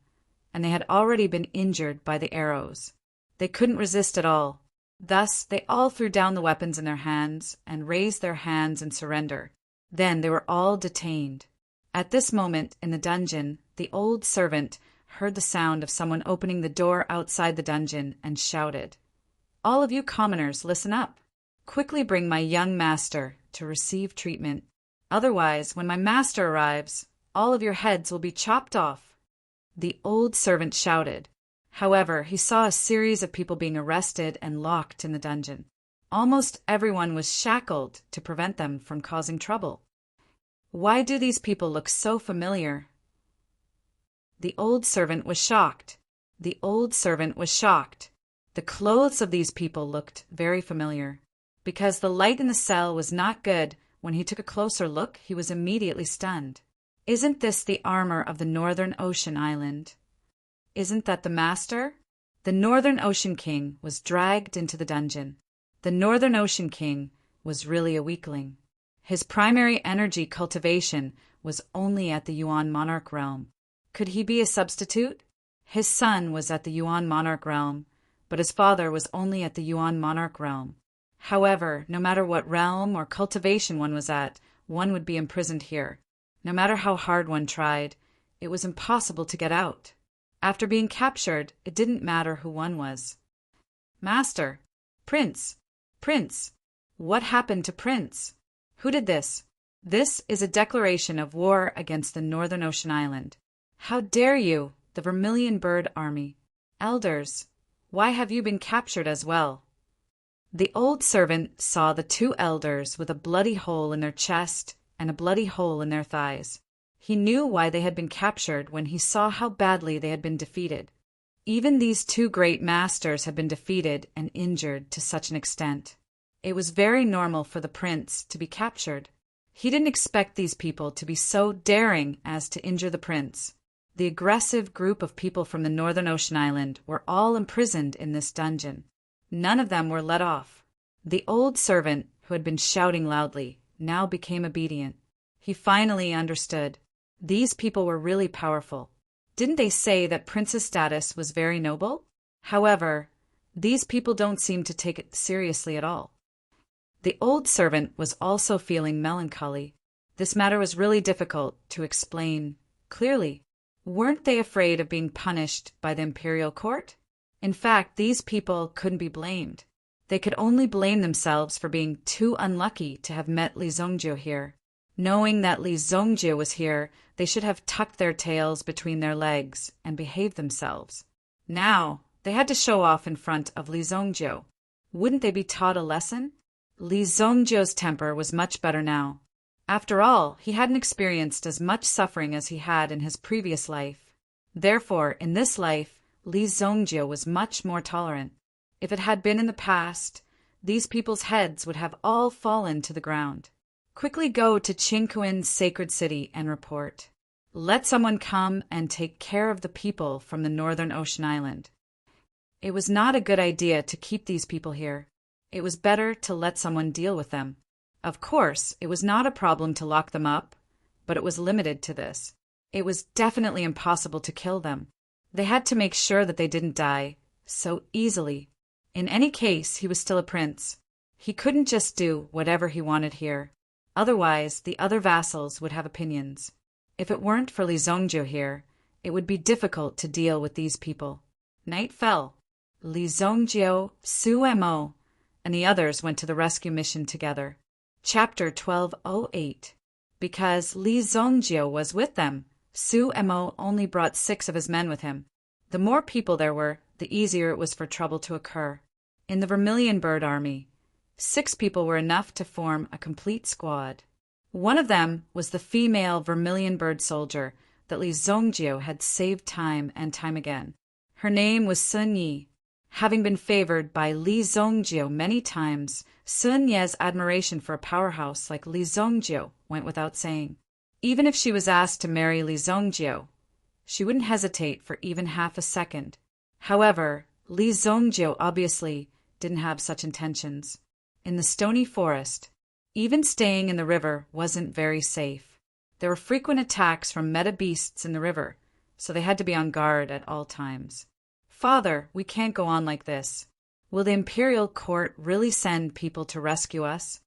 and they had already been injured by the arrows. They couldn't resist at all. Thus, they all threw down the weapons in their hands and raised their hands in surrender. Then they were all detained. At this moment in the dungeon, the old servant heard the sound of someone opening the door outside the dungeon and shouted, "All of you commoners, listen up. Quickly bring my young master to receive treatment. Otherwise, when my master arrives, all of your heads will be chopped off." The old servant shouted. However, he saw a series of people being arrested and locked in the dungeon. Almost everyone was shackled to prevent them from causing trouble. Why do these people look so familiar? The old servant was shocked. The old servant was shocked. The clothes of these people looked very familiar. Because the light in the cell was not good, when he took a closer look, he was immediately stunned. Isn't this the armor of the Northern Ocean Island? Isn't that the master? The Northern Ocean King was dragged into the dungeon. The Northern Ocean King was really a weakling. His primary energy cultivation was only at the Yuan monarch realm. Could he be a substitute? His son was at the Yuan monarch realm, but his father was only at the Yuan monarch realm. However, no matter what realm or cultivation one was at, one would be imprisoned here. No matter how hard one tried, it was impossible to get out. After being captured, it didn't matter who one was. Master, Prince, Prince, what happened to Prince? Who did this? This is a declaration of war against the Northern Ocean Island. How dare you, the Vermilion Bird Army? Elders, why have you been captured as well? The old servant saw the two elders with a bloody hole in their chest and a bloody hole in their thighs. He knew why they had been captured when he saw how badly they had been defeated. Even these two great masters had been defeated and injured to such an extent. It was very normal for the prince to be captured. He didn't expect these people to be so daring as to injure the prince. The aggressive group of people from the Northern Ocean Island were all imprisoned in this dungeon. None of them were let off. The old servant, who had been shouting loudly, now became obedient. He finally understood. These people were really powerful. Didn't they say that princess status was very noble? However, these people don't seem to take it seriously at all. The old servant was also feeling melancholy. This matter was really difficult to explain clearly. Weren't they afraid of being punished by the imperial court? In fact, these people couldn't be blamed. They could only blame themselves for being too unlucky to have met Li Zongjio here. Knowing that Li Zongjio was here, they should have tucked their tails between their legs and behaved themselves. Now, they had to show off in front of Li Zongjio. Wouldn't they be taught a lesson? Li Zongjio's temper was much better now. After all, he hadn't experienced as much suffering as he had in his previous life. Therefore, in this life, Li Zongjio was much more tolerant. If it had been in the past, these people's heads would have all fallen to the ground. Quickly go to Qingquan's sacred city and report. Let someone come and take care of the people from the Northern Ocean Island. It was not a good idea to keep these people here. It was better to let someone deal with them. Of course, it was not a problem to lock them up, but it was limited to this. It was definitely impossible to kill them. They had to make sure that they didn't die so easily. In any case, he was still a prince. He couldn't just do whatever he wanted here. Otherwise, the other vassals would have opinions. If it weren't for Li Zongjio here, it would be difficult to deal with these people. Night fell. Li Zongjio, Su Mo, and the others went to the rescue mission together. Chapter 1208. Because Li Zongjio was with them, Su Mo only brought 6 of his men with him. The more people there were, the easier it was for trouble to occur. In the Vermilion Bird Army, 6 people were enough to form a complete squad. One of them was the female Vermilion Bird soldier that Li Zongjio had saved time and time again. Her name was Sun Yi. Having been favored by Li Zongjio many times, Sun Ye's admiration for a powerhouse like Li Zongjio went without saying. Even if she was asked to marry Li Zongjio, she wouldn't hesitate for even half a second. However, Li Zongjiu obviously didn't have such intentions. In the stony forest, even staying in the river wasn't very safe. There were frequent attacks from meta beasts in the river, so they had to be on guard at all times. Father, we can't go on like this. Will the imperial court really send people to rescue us?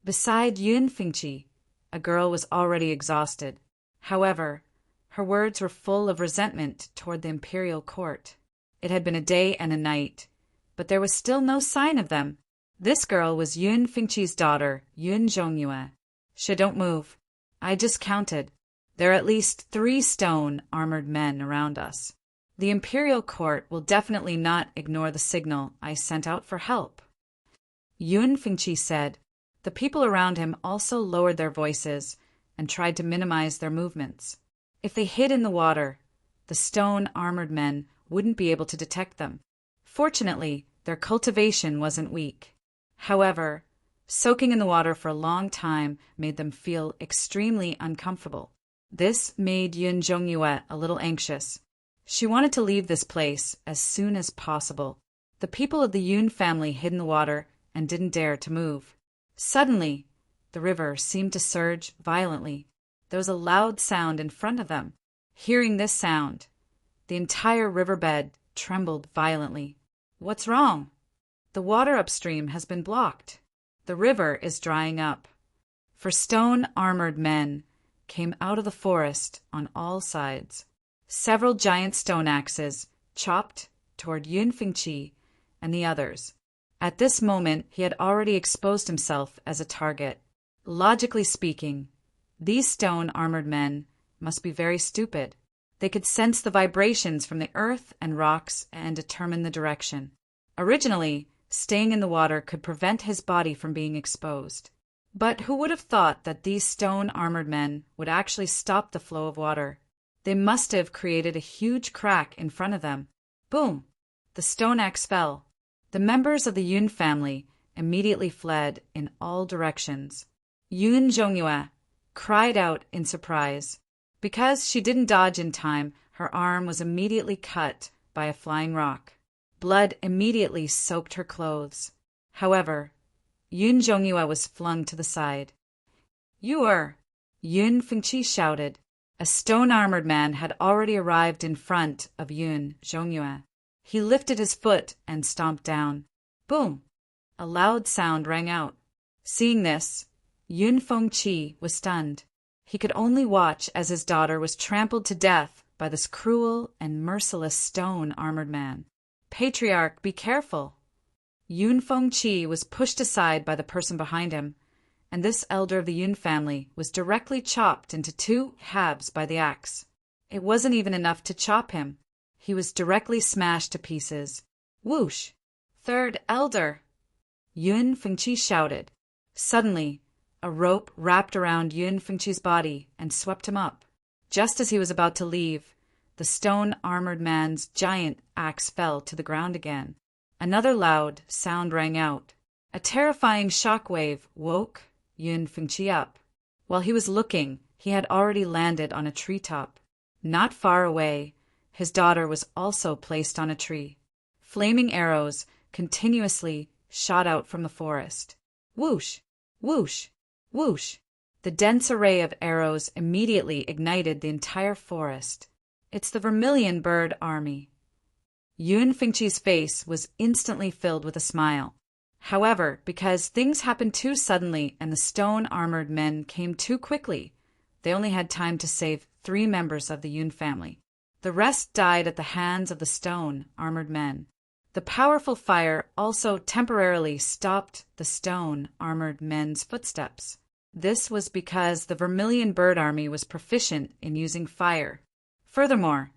Beside Yun Fingqi, a girl was already exhausted. However, her words were full of resentment toward the imperial court. It had been a day and a night, but there was still no sign of them. This girl was Yun Fingqi's daughter, Yun Zhongyue. Don't move. I just counted. There are at least 3 stone armored men around us. The imperial court will definitely not ignore the signal I sent out for help. Yun Fingqi said. The people around him also lowered their voices and tried to minimize their movements. If they hid in the water, the stone armored men wouldn't be able to detect them. Fortunately, their cultivation wasn't weak. However, soaking in the water for a long time made them feel extremely uncomfortable. This made Yun Zhongyue a little anxious. She wanted to leave this place as soon as possible. The people of the Yun family hid in the water and didn't dare to move. Suddenly, the river seemed to surge violently. There was a loud sound in front of them. Hearing this sound, the entire riverbed trembled violently. What's wrong? The water upstream has been blocked. The river is drying up. For stone-armored men came out of the forest on all sides. Several giant stone axes chopped toward Yun Fingqi and the others. At this moment, he had already exposed himself as a target. Logically speaking, these stone-armored men must be very stupid. They could sense the vibrations from the earth and rocks and determine the direction. Originally, staying in the water could prevent his body from being exposed. But who would have thought that these stone-armored men would actually stop the flow of water? They must have created a huge crack in front of them. Boom! The stone axe fell. The members of the Yun family immediately fled in all directions. Yun Zhongyue cried out in surprise. Because she didn't dodge in time, her arm was immediately cut by a flying rock. Blood immediately soaked her clothes. However, Yun Zhongyue was flung to the side. You are! Yun Fingqi shouted. A stone-armored man had already arrived in front of Yun Zhongyue. He lifted his foot and stomped down. Boom! A loud sound rang out. Seeing this, Yun Fengqi was stunned. He could only watch as his daughter was trampled to death by this cruel and merciless stone-armored man. Patriarch, be careful! Yun Fengqi was pushed aside by the person behind him, and this elder of the Yun family was directly chopped into 2 halves by the axe. It wasn't even enough to chop him. He was directly smashed to pieces. Whoosh! Third elder! Yun Fengqi shouted. Suddenly, a rope wrapped around Yun Fengqi's body and swept him up. Just as he was about to leave, the stone-armored man's giant axe fell to the ground again. Another loud sound rang out. A terrifying shockwave woke Yun Fengqi up. While he was looking, he had already landed on a treetop. Not far away, his daughter was also placed on a tree. Flaming arrows continuously shot out from the forest. Whoosh! Whoosh! Whoosh! The dense array of arrows immediately ignited the entire forest. It's the Vermilion Bird Army. Yun Fengqi's face was instantly filled with a smile. However, because things happened too suddenly and the stone-armored men came too quickly, they only had time to save 3 members of the Yun family. The rest died at the hands of the stone-armored men. The powerful fire also temporarily stopped the stone-armored men's footsteps. This was because the Vermilion Bird Army was proficient in using fire. Furthermore,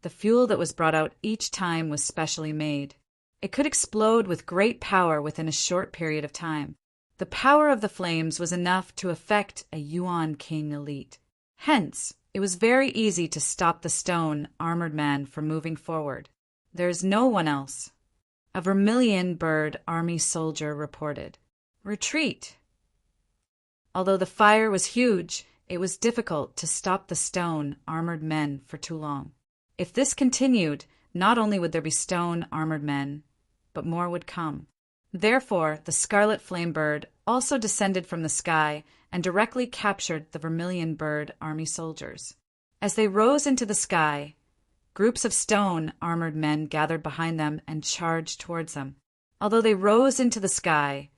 the fuel that was brought out each time was specially made. It could explode with great power within a short period of time. The power of the flames was enough to affect a Yuan King elite. Hence, it was very easy to stop the stone-armored man from moving forward. There is no one else. A Vermilion Bird Army soldier reported. Retreat! Although the fire was huge, it was difficult to stop the stone-armored men for too long. If this continued, not only would there be stone armored men, but more would come. Therefore, the scarlet flame bird also descended from the sky and directly captured the vermilion bird army soldiers. As they rose into the sky, groups of stone armored men gathered behind them and charged towards them. Although they rose into the sky,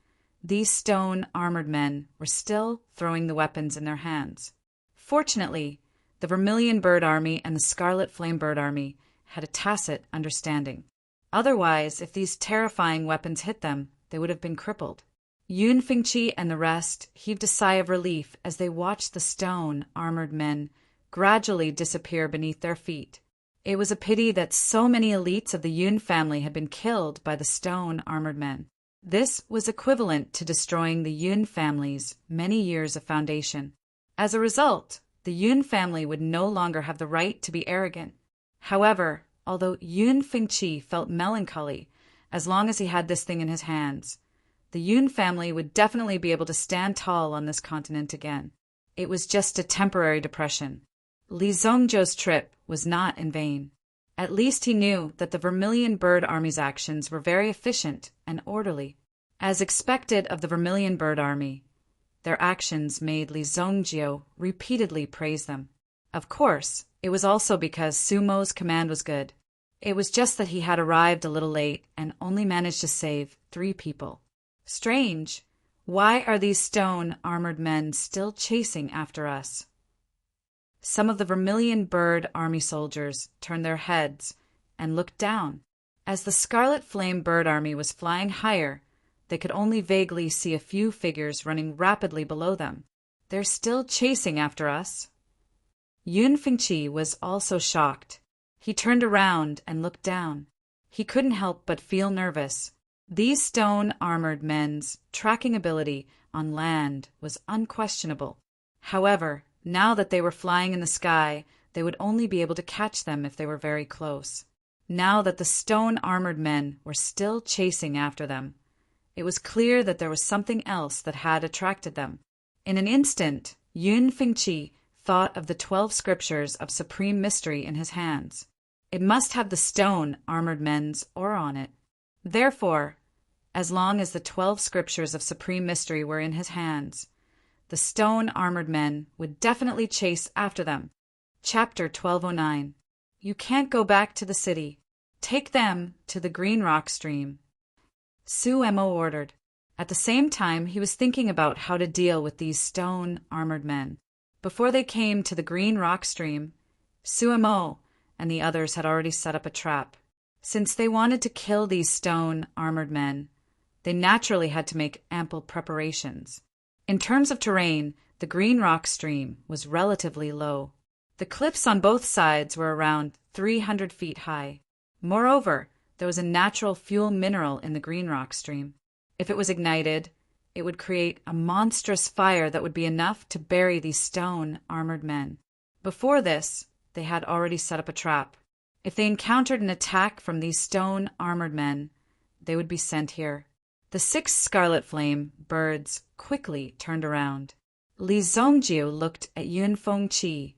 these stone armored men were still throwing the weapons in their hands. Fortunately, the vermilion bird army and the scarlet flame bird army had a tacit understanding. Otherwise, if these terrifying weapons hit them, they would have been crippled. Yun Fengqi and the rest heaved a sigh of relief as they watched the stone armored men gradually disappear beneath their feet. It was a pity that so many elites of the Yun family had been killed by the stone armored men. This was equivalent to destroying the Yun family's many years of foundation. As a result, the Yun family would no longer have the right to be arrogant. However, although Yun Fengqi felt melancholy as long as he had this thing in his hands, the Yun family would definitely be able to stand tall on this continent again. It was just a temporary depression. Li Zhongzhou's trip was not in vain. At least he knew that the Vermilion Bird Army's actions were very efficient and orderly. As expected of the Vermilion Bird Army, their actions made Li Zhongzhou repeatedly praise them. Of course, it was also because Sumo's command was good. It was just that he had arrived a little late and only managed to save 3 people. Strange. Why are these stone armored men still chasing after us? Some of the Vermilion Bird Army soldiers turned their heads and looked down. As the Scarlet Flame Bird Army was flying higher, they could only vaguely see a few figures running rapidly below them. They're still chasing after us. Yun Fengqi was also shocked. He turned around and looked down. He couldn't help but feel nervous. These stone-armored men's tracking ability on land was unquestionable. However, now that they were flying in the sky, they would only be able to catch them if they were very close. Now that the stone-armored men were still chasing after them, it was clear that there was something else that had attracted them. In an instant, Yun Fengqi thought of the 12 scriptures of supreme mystery in his hands. It must have the stone-armored men's aura on it. Therefore, as long as the 12 scriptures of supreme mystery were in his hands, the stone-armored men would definitely chase after them. Chapter 1209. You can't go back to the city. Take them to the Green Rock Stream, Sumo ordered. At the same time, he was thinking about how to deal with these stone-armored men. Before they came to the Green Rock Stream, Sumo and the others had already set up a trap. Since they wanted to kill these stone-armored men, they naturally had to make ample preparations. In terms of terrain, the Green Rock Stream was relatively low. The cliffs on both sides were around 300 feet high. Moreover, there was a natural fuel mineral in the Green Rock Stream. If it was ignited, it would create a monstrous fire that would be enough to bury these stone-armored men. Before this, they had already set up a trap. If they encountered an attack from these stone-armored men, they would be sent here. The 6 Scarlet Flame birds quickly turned around. Li Zhongzhou looked at Yun Fengqi,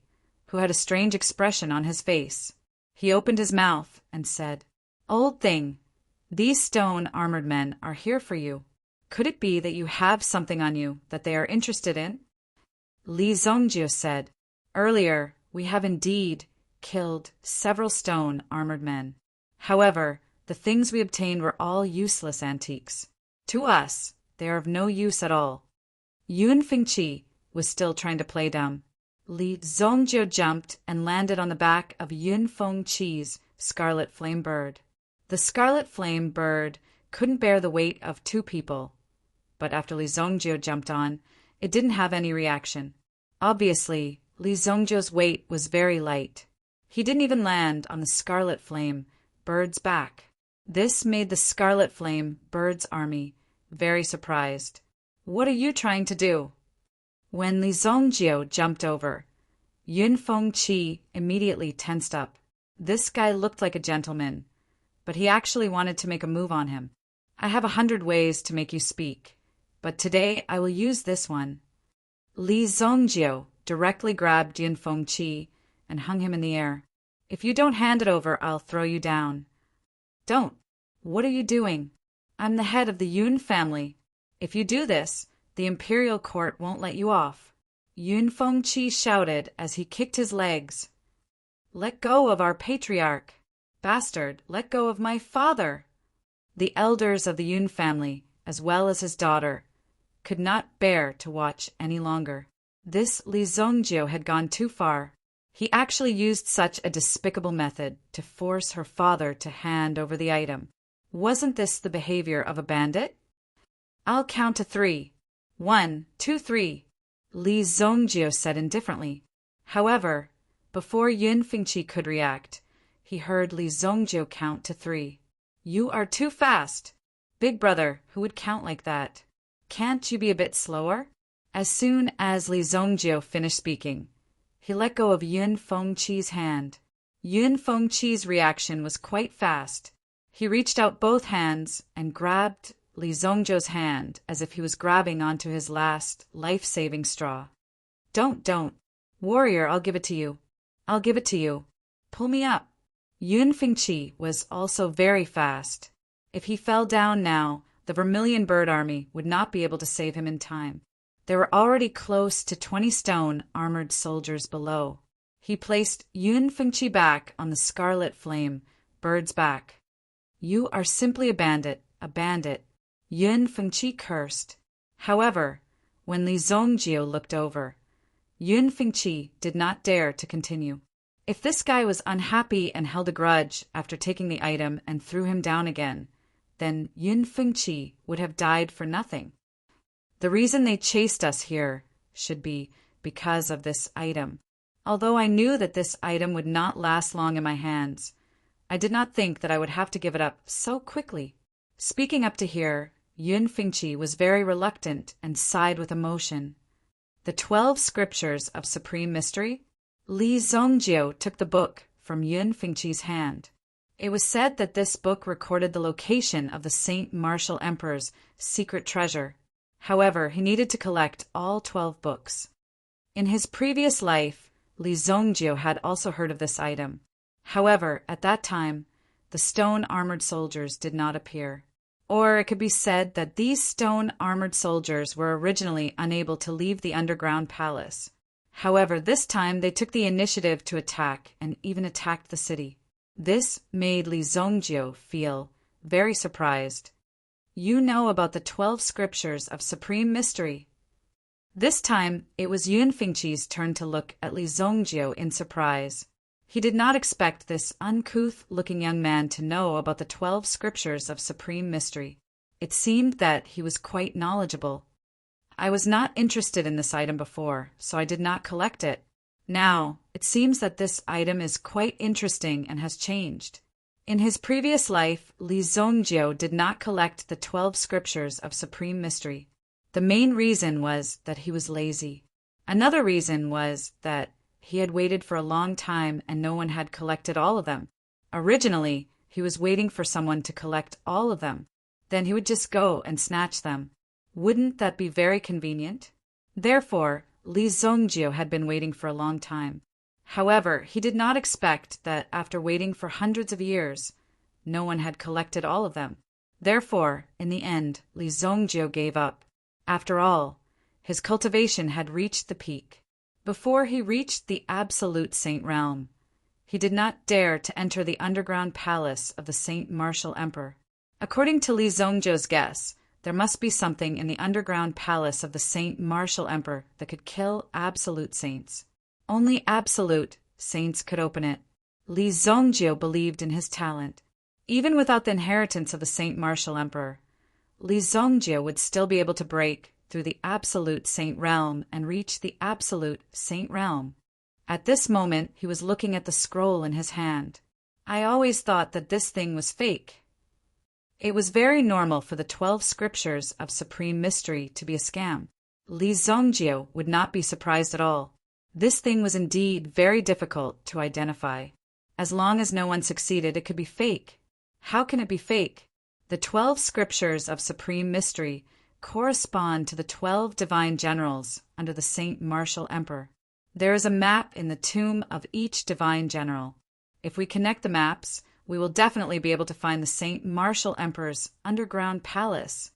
who had a strange expression on his face. He opened his mouth and said, "Old thing, these stone-armored men are here for you. Could it be that you have something on you that they are interested in?" Li Zhongzhou said, "Earlier, we have indeed killed several stone-armored men. However, the things we obtained were all useless antiques. To us, they are of no use at all." Yun Fengqi was still trying to play dumb. Li Zhongzhou jumped and landed on the back of Yun Fengqi's Scarlet Flame Bird. The Scarlet Flame Bird couldn't bear the weight of 2 people, but after Li Zhongzhou jumped on, it didn't have any reaction. Obviously, Li Zhongzhou's weight was very light. He didn't even land on the Scarlet Flame Bird's back. This made the Scarlet Flame Bird's army very surprised. "What are you trying to do?" When Li Zhongzhou jumped over, Yun Fengqi immediately tensed up. This guy looked like a gentleman, but he actually wanted to make a move on him. "I have 100 ways to make you speak, but today I will use this one." Li Zhongzhou directly grabbed Yun Fengqi and hung him in the air. If you don't hand it over, I'll throw you down. Don't. What are you doing? I'm the head of the Yun family. If you do this, the imperial court won't let you off. Yun Fengqi shouted as he kicked his legs. Let go of our patriarch. Bastard, let go of my father. The elders of the Yun family, as well as his daughter, could not bear to watch any longer. This Li Zongjio had gone too far. He actually used such a despicable method to force her father to hand over the item. Wasn't this the behavior of a bandit? I'll count to 3. 1, 2, 3, Li Zongjio said indifferently. However, before Yun Fengqi could react, he heard Li Zongjio count to 3. You are too fast. Big brother, who would count like that? Can't you be a bit slower? As soon as Li Zongjio finished speaking, he let go of Yun Fengqi's hand. Yun Fengqi's reaction was quite fast. He reached out both hands and grabbed Li Zongjio's hand as if he was grabbing onto his last life-saving straw. Don't. Warrior, I'll give it to you. I'll give it to you. Pull me up. Yun Fengqi was also very fast. If he fell down now, the Vermilion Bird Army would not be able to save him in time. There were already close to 20 stone armored soldiers below. He placed Yun Fengqi back on the Scarlet Flame Bird's back. You are simply a bandit, Yun Fengqi cursed. However, when Li Zongjio looked over, Yun Fengqi did not dare to continue. If this guy was unhappy and held a grudge after taking the item and threw him down again, then Yun Fengqi would have died for nothing. The reason they chased us here should be because of this item. Although I knew that this item would not last long in my hands, I did not think that I would have to give it up so quickly. Speaking up to here, Yun Fengqi was very reluctant and sighed with emotion. The 12 Scriptures of Supreme Mystery? Li Zongjio took the book from Yun Fengqi's hand. It was said that this book recorded the location of the Saint Martial Emperor's secret treasure. However, he needed to collect all 12 books. In his previous life, Li Zongjio had also heard of this item. However, at that time, the stone-armored soldiers did not appear. Or it could be said that these stone-armored soldiers were originally unable to leave the underground palace. However, this time they took the initiative to attack and even attacked the city. This made Li Zongjio feel very surprised. You know about the 12 Scriptures of Supreme Mystery. This time, it was Yun Fengqi's turn to look at Li Zongjio in surprise. He did not expect this uncouth-looking young man to know about the 12 Scriptures of Supreme Mystery. It seemed that he was quite knowledgeable. I was not interested in this item before, so I did not collect it. Now, it seems that this item is quite interesting and has changed. In his previous life, Li Zongjio did not collect the 12 Scriptures of Supreme Mystery. The main reason was that he was lazy. Another reason was that he had waited for a long time and no one had collected all of them. Originally, he was waiting for someone to collect all of them. Then he would just go and snatch them. Wouldn't that be very convenient? Therefore, Li Zongjio had been waiting for a long time. However, he did not expect that after waiting for hundreds of years, no one had collected all of them. Therefore, in the end, Li Zongjio gave up. After all, his cultivation had reached the peak. Before he reached the absolute Saint Realm, he did not dare to enter the underground palace of the Saint Martial Emperor. According to Li Zongjio's guess, there must be something in the underground palace of the Saint Martial Emperor that could kill absolute saints. Only absolute saints could open it. Li Zongjio believed in his talent. Even without the inheritance of the Saint Martial Emperor, Li Zongjio would still be able to break through the absolute Saint Realm and reach the absolute Saint Realm. At this moment, he was looking at the scroll in his hand. I always thought that this thing was fake. It was very normal for the 12 Scriptures of Supreme Mystery to be a scam. Li Zongjio would not be surprised at all. This thing was indeed very difficult to identify. As long as no one succeeded, it could be fake. How can it be fake? The 12 Scriptures of Supreme Mystery correspond to the 12 divine generals under the Saint Martial Emperor. There is a map in the tomb of each divine general. If we connect the maps, we will definitely be able to find the Saint Martial Emperor's underground palace.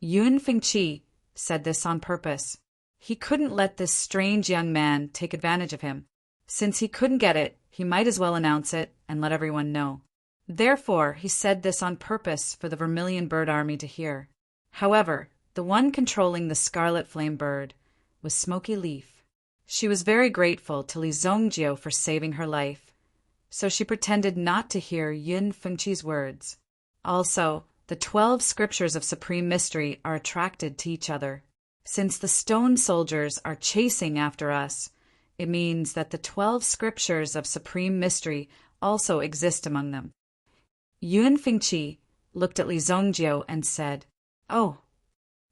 Yun Fengqi said this on purpose. He couldn't let this strange young man take advantage of him. Since he couldn't get it, he might as well announce it and let everyone know. Therefore, he said this on purpose for the Vermilion Bird Army to hear. However, the one controlling the Scarlet Flame Bird was Smoky Leaf. She was very grateful to Li Zongjio for saving her life, so she pretended not to hear Yun Fengqi's words. Also, the 12 scriptures of supreme mystery are attracted to each other. Since the stone soldiers are chasing after us, it means that the 12 scriptures of supreme mystery also exist among them. Yun Fengqi looked at Li Zongjio and said, "Oh."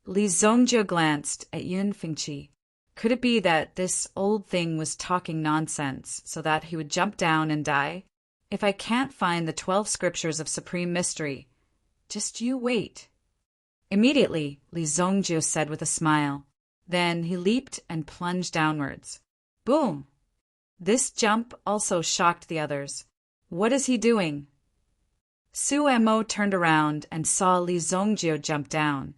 Li Zongjio glanced at Yun Fengqi. Could it be that this old thing was talking nonsense so that he would jump down and die? If I can't find the 12 scriptures of supreme mystery, just you wait. Immediately, Li Zongjio said with a smile. Then he leaped and plunged downwards. Boom! This jump also shocked the others. What is he doing? Su Mo turned around and saw Li Zongjio jump down,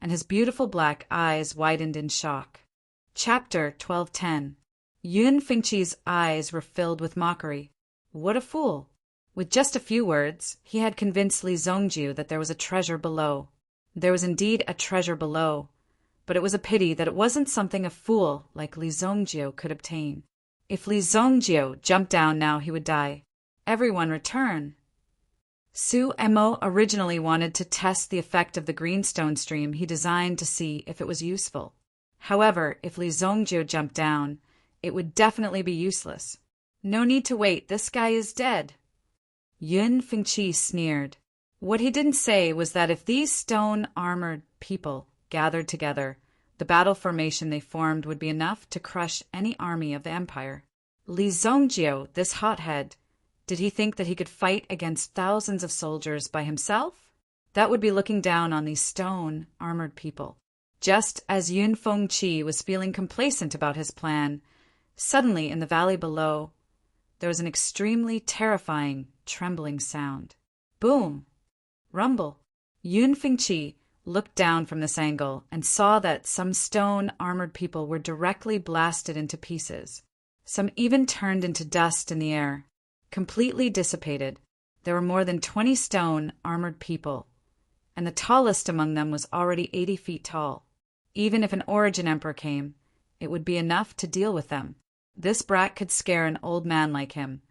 and his beautiful black eyes widened in shock. Chapter 12:10. Yun Fengqi's eyes were filled with mockery. What a fool! With just a few words, he had convinced Li Zongjio that there was a treasure below. There was indeed a treasure below, but it was a pity that it wasn't something a fool like Li Zongjio could obtain. If Li Zongjio jumped down now, he would die. Everyone return. Su Mo originally wanted to test the effect of the greenstone stream he designed to see if it was useful. However, if Li Zongjio jumped down, it would definitely be useless. No need to wait, this guy is dead. Yun Fengqi sneered. What he didn't say was that if these stone-armored people gathered together, the battle formation they formed would be enough to crush any army of the empire. Li Zongjio, this hothead, did he think that he could fight against thousands of soldiers by himself? That would be looking down on these stone-armored people. Just as Yun Fengqi was feeling complacent about his plan, suddenly in the valley below, there was an extremely terrifying, trembling sound. Boom! Rumble! Yun Fengqi looked down from this angle and saw that some stone-armored people were directly blasted into pieces. Some even turned into dust in the air. Completely dissipated, there were more than 20 stone-armored people, and the tallest among them was already 80 feet tall. Even if an Origin Emperor came, it would be enough to deal with them. This brat could scare an old man like him,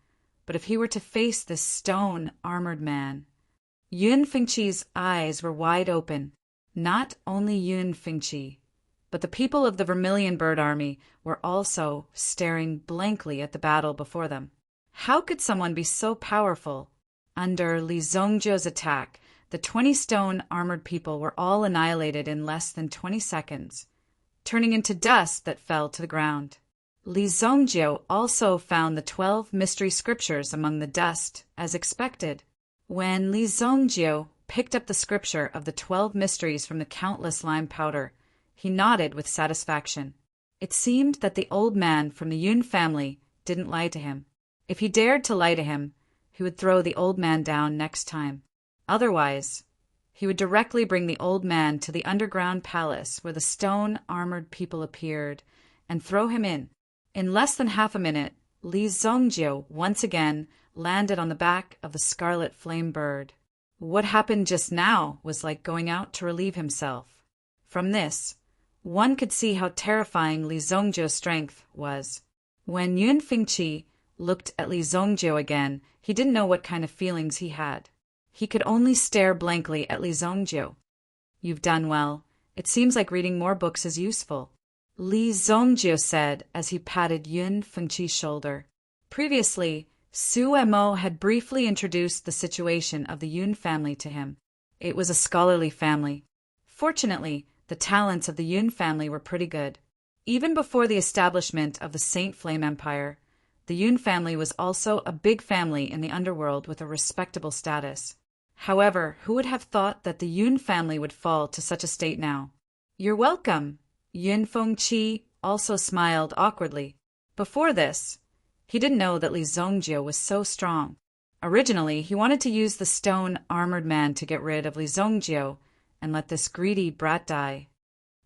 but if he were to face this stone-armored man... Yun Fengqi's eyes were wide open. Not only Yun Fengqi, but the people of the Vermilion Bird Army were also staring blankly at the battle before them. How could someone be so powerful? Under Li Zongjio's attack, the 20 stone-armored people were all annihilated in less than 20 seconds, turning into dust that fell to the ground. Li Zongjio also found the 12 mystery scriptures among the dust, as expected. When Li Zongjio picked up the scripture of the 12 mysteries from the countless lime powder, he nodded with satisfaction. It seemed that the old man from the Yun family didn't lie to him. If he dared to lie to him, he would throw the old man down next time. Otherwise, he would directly bring the old man to the underground palace where the stone-armored people appeared and throw him in. In less than half a minute, Li Zongjio once again landed on the back of the Scarlet Flame Bird. What happened just now was like going out to relieve himself. From this, one could see how terrifying Li Zongjio's strength was. When Yun Fengqi looked at Li Zongjio again, he didn't know what kind of feelings he had. He could only stare blankly at Li Zongjio. You've done well. It seems like reading more books is useful, Li Zongjio said as he patted Yun Fengqi's shoulder. Previously, Su Mo had briefly introduced the situation of the Yun family to him. It was a scholarly family. Fortunately, the talents of the Yun family were pretty good. Even before the establishment of the Saint Flame Empire, the Yun family was also a big family in the underworld with a respectable status. However, who would have thought that the Yun family would fall to such a state now? You're welcome. Yun Fengqi also smiled awkwardly. Before this, He didn't know that Li Zongjio was so strong. Originally, he wanted to use the stone armored man to get rid of Li Zongjio and let this greedy brat die.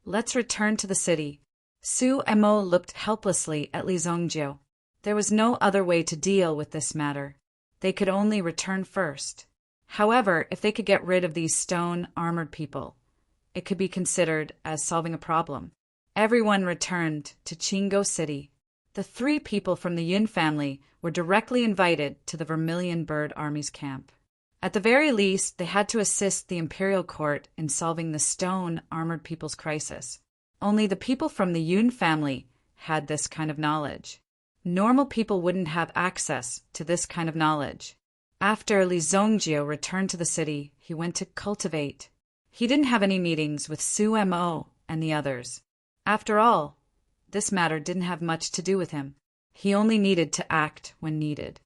Let's return to the city. Su Emo looked helplessly at Li Zongjio. There was no other way to deal with this matter. They could only return first. However, if they could get rid of these stone-armored people, it could be considered as solving a problem. Everyone returned to Chingo City. The 3 people from the Yun family were directly invited to the Vermilion Bird Army's camp. At the very least, they had to assist the imperial court in solving the stone-armored people's crisis. Only the people from the Yun family had this kind of knowledge. Normal people wouldn't have access to this kind of knowledge. After Li Zongjio returned to the city, he went to cultivate. He didn't have any meetings with Su Mo and the others. After all, this matter didn't have much to do with him. He only needed to act when needed.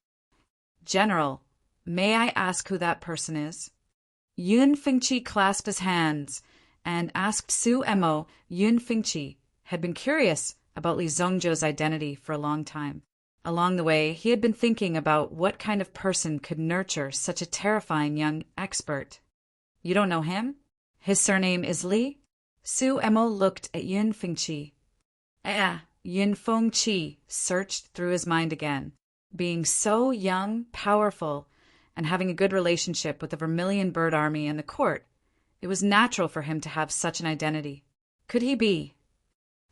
General, may I ask who that person is? Yun Fengqi clasped his hands and asked Su Mo. Yun Fengqi had been curious about Li Zongjio's identity for a long time. Along the way, he had been thinking about what kind of person could nurture such a terrifying young expert. You don't know him? His surname is Li? Su Mo looked at Yun Fengqi. Yun Fengqi searched through his mind again. Being so young, powerful, and having a good relationship with the Vermilion Bird Army and the court, it was natural for him to have such an identity. Could he be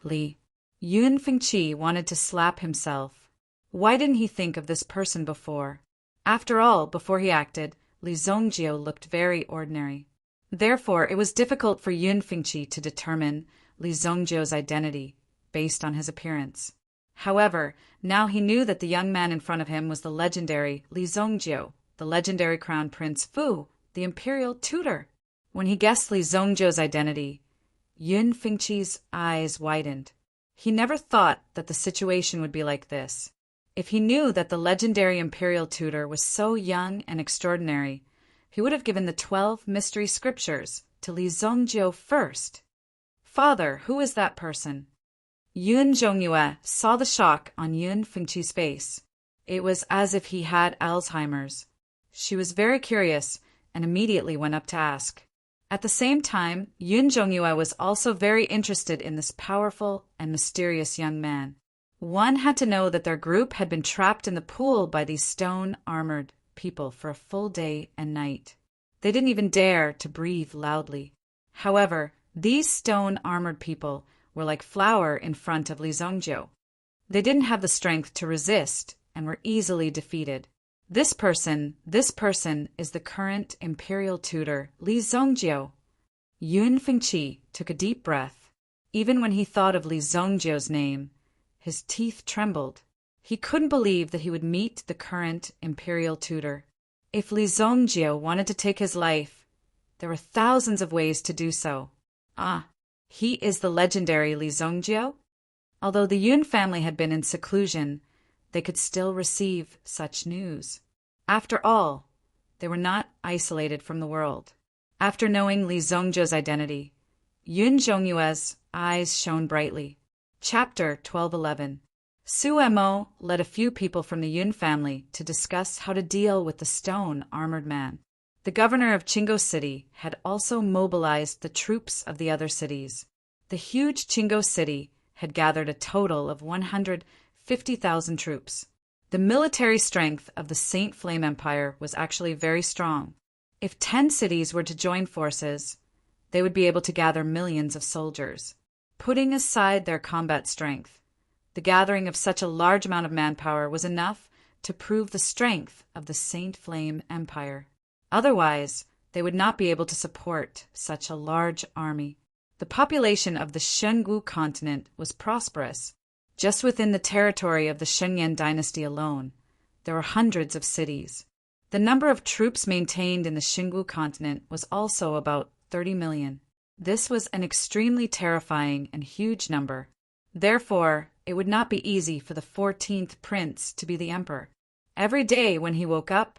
Li? Yun Fengqi wanted to slap himself. Why didn't he think of this person before? After all, before he acted, Li Zongjio looked very ordinary. Therefore, it was difficult for Yun Fengqi to determine Li Zongjio's identity based on his appearance. However, now he knew that the young man in front of him was the legendary Li Zongjio, the legendary crown prince Fu, the imperial tutor. When he guessed Li Zongjio's identity, Yun Fengqi's eyes widened. He never thought that the situation would be like this. If he knew that the legendary imperial tutor was so young and extraordinary, he would have given the 12 mystery scriptures to Li Zongjio first. Father, who is that person? Yun Zhongyue saw the shock on Yun Fengqi's face. It was as if he had Alzheimer's. She was very curious and immediately went up to ask. At the same time, Yun Zhongyue was also very interested in this powerful and mysterious young man. One had to know that their group had been trapped in the pool by these stone-armored people for a full day and night. They didn't even dare to breathe loudly. However, these stone-armored people were like flour in front of Li Zongjio. They didn't have the strength to resist and were easily defeated. This person is the current imperial tutor, Li Zongjio. Yun Fengqi took a deep breath. Even when he thought of Li Zongjio's name, his teeth trembled. He couldn't believe that he would meet the current imperial tutor. If Li Zongjio wanted to take his life, there were thousands of ways to do so. He is the legendary Li Zongjio? Although the Yun family had been in seclusion, they could still receive such news. After all, they were not isolated from the world. After knowing Li Zongjio's identity, Yun Zhongyue's eyes shone brightly. Chapter 12:11. Su Mo led a few people from the Yun family to discuss how to deal with the stone-armored man. The governor of Chingo City had also mobilized the troops of the other cities. The huge Chingo City had gathered a total of 150,000 troops. The military strength of the Saint Flame Empire was actually very strong. If 10 cities were to join forces, they would be able to gather millions of soldiers. Putting aside their combat strength, the gathering of such a large amount of manpower was enough to prove the strength of the Saint Flame Empire. Otherwise, they would not be able to support such a large army. The population of the Shengwu continent was prosperous. Just within the territory of the Shengyan dynasty alone, there were hundreds of cities. The number of troops maintained in the Shengwu continent was also about 30 million. This was an extremely terrifying and huge number. Therefore, it would not be easy for the 14th prince to be the emperor. Every day when he woke up,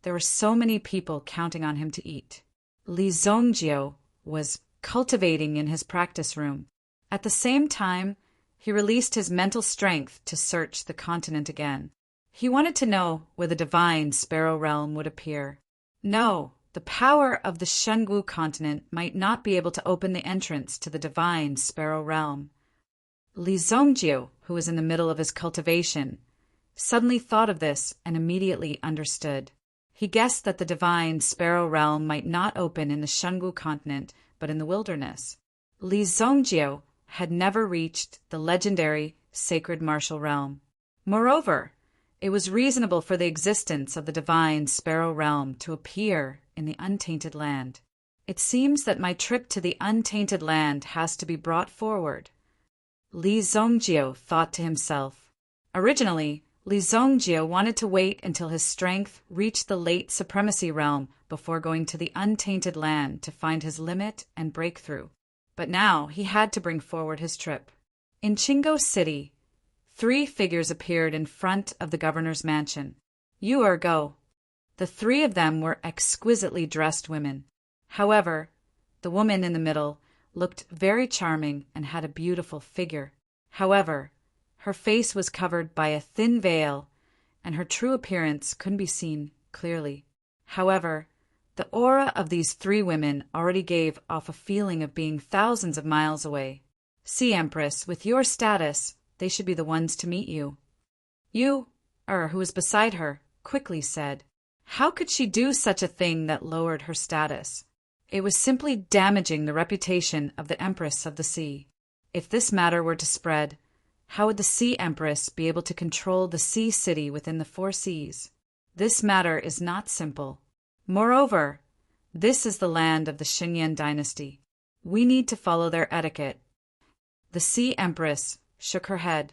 there were so many people counting on him to eat. Li Zongjio was cultivating in his practice room. At the same time, he released his mental strength to search the continent again. He wanted to know where the divine Sparrow Realm would appear. No, the power of the Shungu continent might not be able to open the entrance to the divine Sparrow Realm. Li Zongjiu, who was in the middle of his cultivation, suddenly thought of this and immediately understood. He guessed that the divine Sparrow Realm might not open in the Shungu continent, but in the wilderness. Li Zongjiu had never reached the legendary sacred martial realm. Moreover, it was reasonable for the existence of the divine Sparrow Realm to appear in the untainted land. It seems that my trip to the untainted land has to be brought forward, Li Zongjiu thought to himself. Originally, Li Zongjiu wanted to wait until his strength reached the late supremacy realm before going to the untainted land to find his limit and breakthrough. But now he had to bring forward his trip. In Chingo City, 3 figures appeared in front of the governor's mansion. You or go. The 3 of them were exquisitely dressed women. However, the woman in the middle looked very charming and had a beautiful figure. However, her face was covered by a thin veil, and her true appearance couldn't be seen clearly. However, the aura of these 3 women already gave off a feeling of being thousands of miles away. See, Empress, with your status, they should be the ones to meet you. You, who was beside her, quickly said. How could she do such a thing that lowered her status? It was simply damaging the reputation of the Empress of the Sea. If this matter were to spread, how would the Sea Empress be able to control the Sea City within the 4 seas? This matter is not simple. Moreover, this is the land of the Xinyan dynasty. We need to follow their etiquette. The Sea Empress shook her head.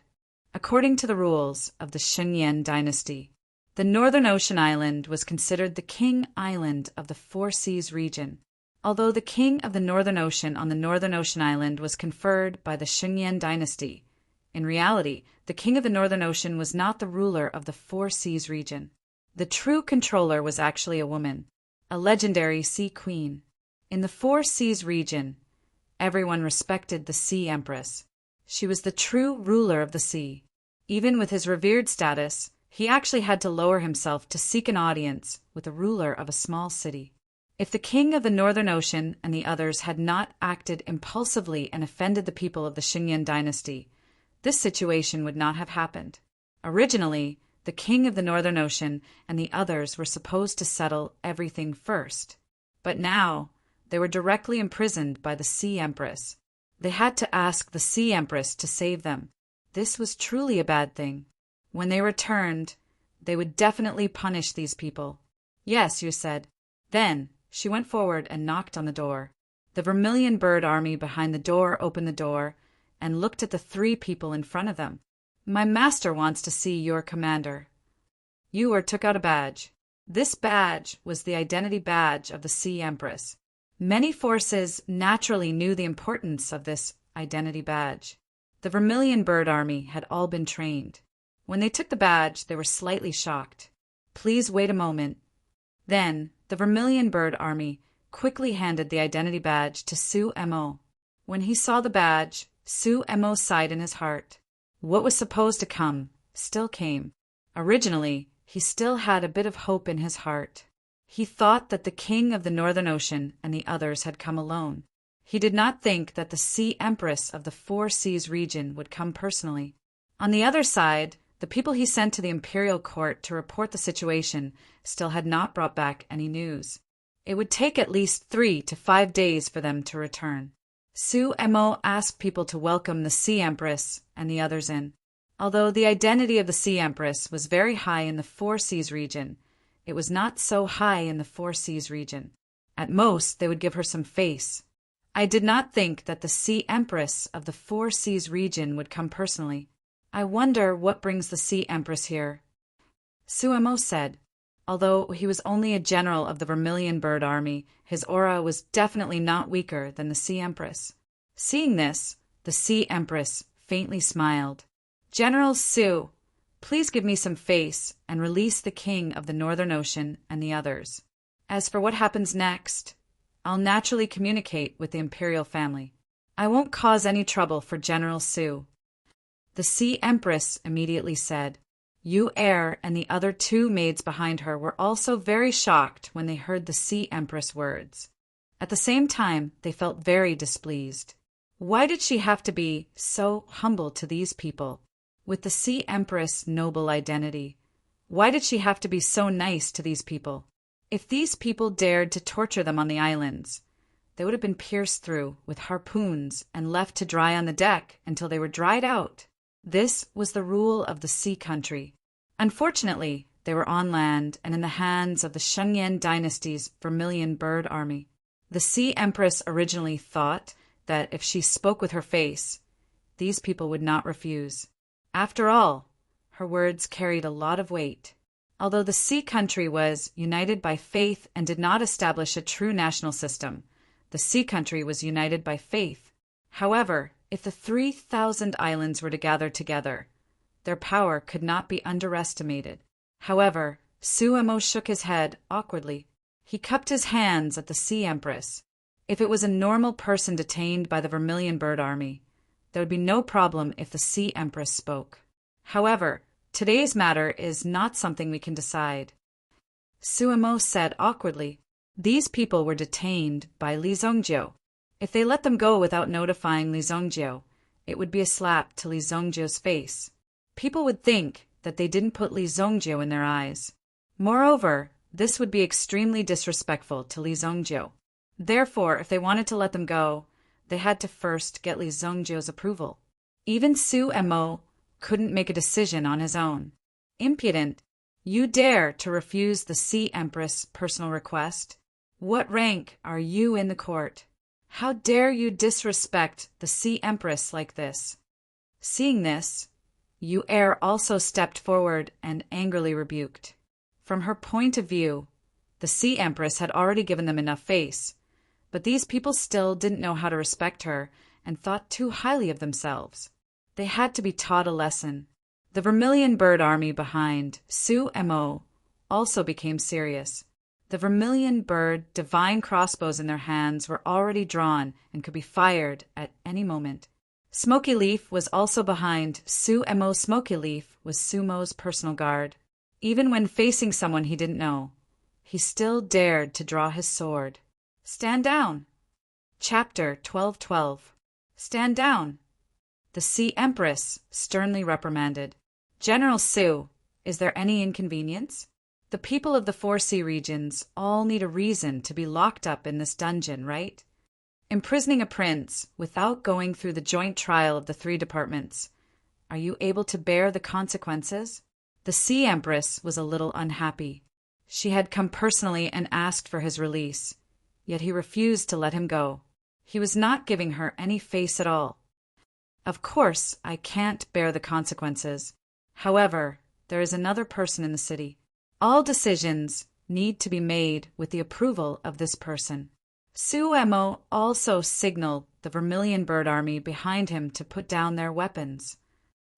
According to the rules of the Xinyan dynasty, the Northern Ocean Island was considered the king island of the 4 seas region. Although the king of the Northern Ocean on the Northern Ocean Island was conferred by the Xinyan dynasty, in reality, the king of the Northern Ocean was not the ruler of the 4 seas region. The true controller was actually a woman, a legendary sea queen. In the 4 seas region, everyone respected the Sea Empress. She was the true ruler of the sea. Even with his revered status, he actually had to lower himself to seek an audience with the ruler of a small city. If the king of the Northern Ocean and the others had not acted impulsively and offended the people of the Xinyan dynasty, this situation would not have happened. Originally, the king of the Northern Ocean and the others were supposed to settle everything first. But now, they were directly imprisoned by the Sea Empress. They had to ask the Sea Empress to save them. This was truly a bad thing. When they returned, they would definitely punish these people. Yes, you said. Then, she went forward and knocked on the door. The Vermilion Bird Army behind the door opened the door and looked at the 3 people in front of them. My master wants to see your commander. You took out a badge. This badge was the identity badge of the Sea Empress. Many forces naturally knew the importance of this identity badge. The Vermilion Bird Army had all been trained. When they took the badge, they were slightly shocked. Please wait a moment. Then, the Vermilion Bird Army quickly handed the identity badge to Su Mo. When he saw the badge, Su Mo sighed in his heart. What was supposed to come still came. Originally, he still had a bit of hope in his heart. He thought that the king of the Northern Ocean and the others had come alone. He did not think that the Sea Empress of the 4 seas region would come personally. On the other side, the people he sent to the imperial court to report the situation still had not brought back any news. It would take at least 3 to 5 days for them to return. Su Mo asked people to welcome the Sea Empress and the others in. Although the identity of the Sea Empress was very high in the 4 seas region, it was not so high in the 4 seas region. At most, they would give her some face. I did not think that the Sea Empress of the 4 seas region would come personally. I wonder what brings the Sea Empress here. Su Mo said. Although he was only a general of the Vermilion Bird Army, his aura was definitely not weaker than the Sea Empress. Seeing this, the Sea Empress faintly smiled. General Su, please give me some face and release the king of the Northern Ocean and the others. As for what happens next, I'll naturally communicate with the imperial family. I won't cause any trouble for General Su. The Sea Empress immediately said, Yu Er and the other two maids behind her were also very shocked when they heard the Sea Empress words. At the same time, they felt very displeased. Why did she have to be so humble to these people? With the Sea Empress' noble identity, why did she have to be so nice to these people? If these people dared to torture them on the islands, they would have been pierced through with harpoons and left to dry on the deck until they were dried out. This was the rule of the sea country. Unfortunately, they were on land and in the hands of the Shengyan dynasty's Vermilion Bird Army. The Sea Empress originally thought that if she spoke with her face, these people would not refuse. After all, her words carried a lot of weight. Although the sea country was united by faith and did not establish a true national system, the sea country was united by faith. However, if the 3,000 islands were to gather together, their power could not be underestimated. However, Suemo shook his head awkwardly. He cupped his hands at the Sea Empress. If it was a normal person detained by the Vermilion Bird Army, there would be no problem if the Sea Empress spoke. However, today's matter is not something we can decide. Suemo said awkwardly. These people were detained by Li Zongjio. If they let them go without notifying Li Zongjio, it would be a slap to Li Zongjio's face. People would think that they didn't put Li Zongjio in their eyes. Moreover, this would be extremely disrespectful to Li Zongjio. Therefore, if they wanted to let them go, they had to first get Li Zongjio's approval. Even Suemo couldn't make a decision on his own. Impudent! You dare to refuse the Sea Empress' personal request? What rank are you in the court? How dare you disrespect the Sea Empress like this? Seeing this, Yu Er also stepped forward and angrily rebuked. From her point of view, the Sea Empress had already given them enough face, but these people still didn't know how to respect her and thought too highly of themselves. They had to be taught a lesson. The Vermilion Bird Army behind Suemo also became serious. The Vermilion Bird divine crossbows in their hands were already drawn and could be fired at any moment. Smoky Leaf was also behind Suemo. Smoky Leaf was Sumo's personal guard. Even when facing someone he didn't know, he still dared to draw his sword. Stand down! Chapter 12:12. Stand down! The Sea Empress sternly reprimanded. General Su, is there any inconvenience? The people of the 4 sea regions all need a reason to be locked up in this dungeon, right? Imprisoning a prince without going through the joint trial of the 3 departments. Are you able to bear the consequences? The Sea Empress was a little unhappy. She had come personally and asked for his release, yet he refused to let him go. He was not giving her any face at all. Of course, I can't bear the consequences. However, there is another person in the city. All decisions need to be made with the approval of this person. Suemo also signaled the Vermilion Bird Army behind him to put down their weapons.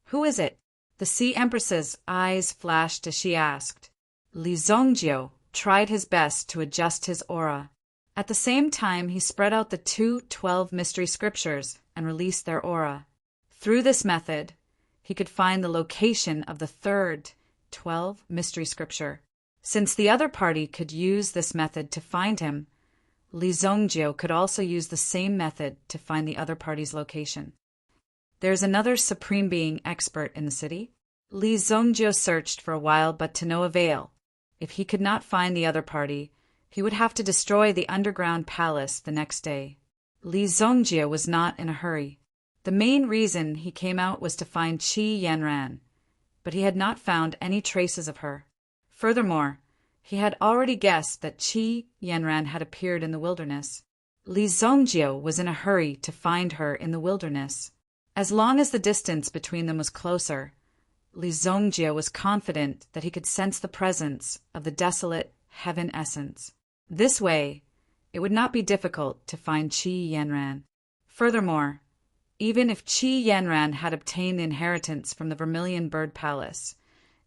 Who is it? The Sea Empress's eyes flashed as she asked. Li Zongjio tried his best to adjust his aura. At the same time, he spread out the 2 12 mystery scriptures and released their aura. Through this method, he could find the location of the 3rd 12 mystery scripture. Since the other party could use this method to find him, Li Zongjio could also use the same method to find the other party's location. There's another supreme being expert in the city. Li Zongjio searched for a while, but to no avail. If he could not find the other party, he would have to destroy the underground palace the next day. Li Zongjio was not in a hurry. The main reason he came out was to find Qi Yanran, but he had not found any traces of her. Furthermore, he had already guessed that Qi Yanran had appeared in the wilderness. Li Zongjio was in a hurry to find her in the wilderness. As long as the distance between them was closer, Li Zongjio was confident that he could sense the presence of the desolate heaven essence. This way, it would not be difficult to find Qi Yanran. Furthermore, even if Qi Yanran had obtained the inheritance from the Vermilion Bird Palace,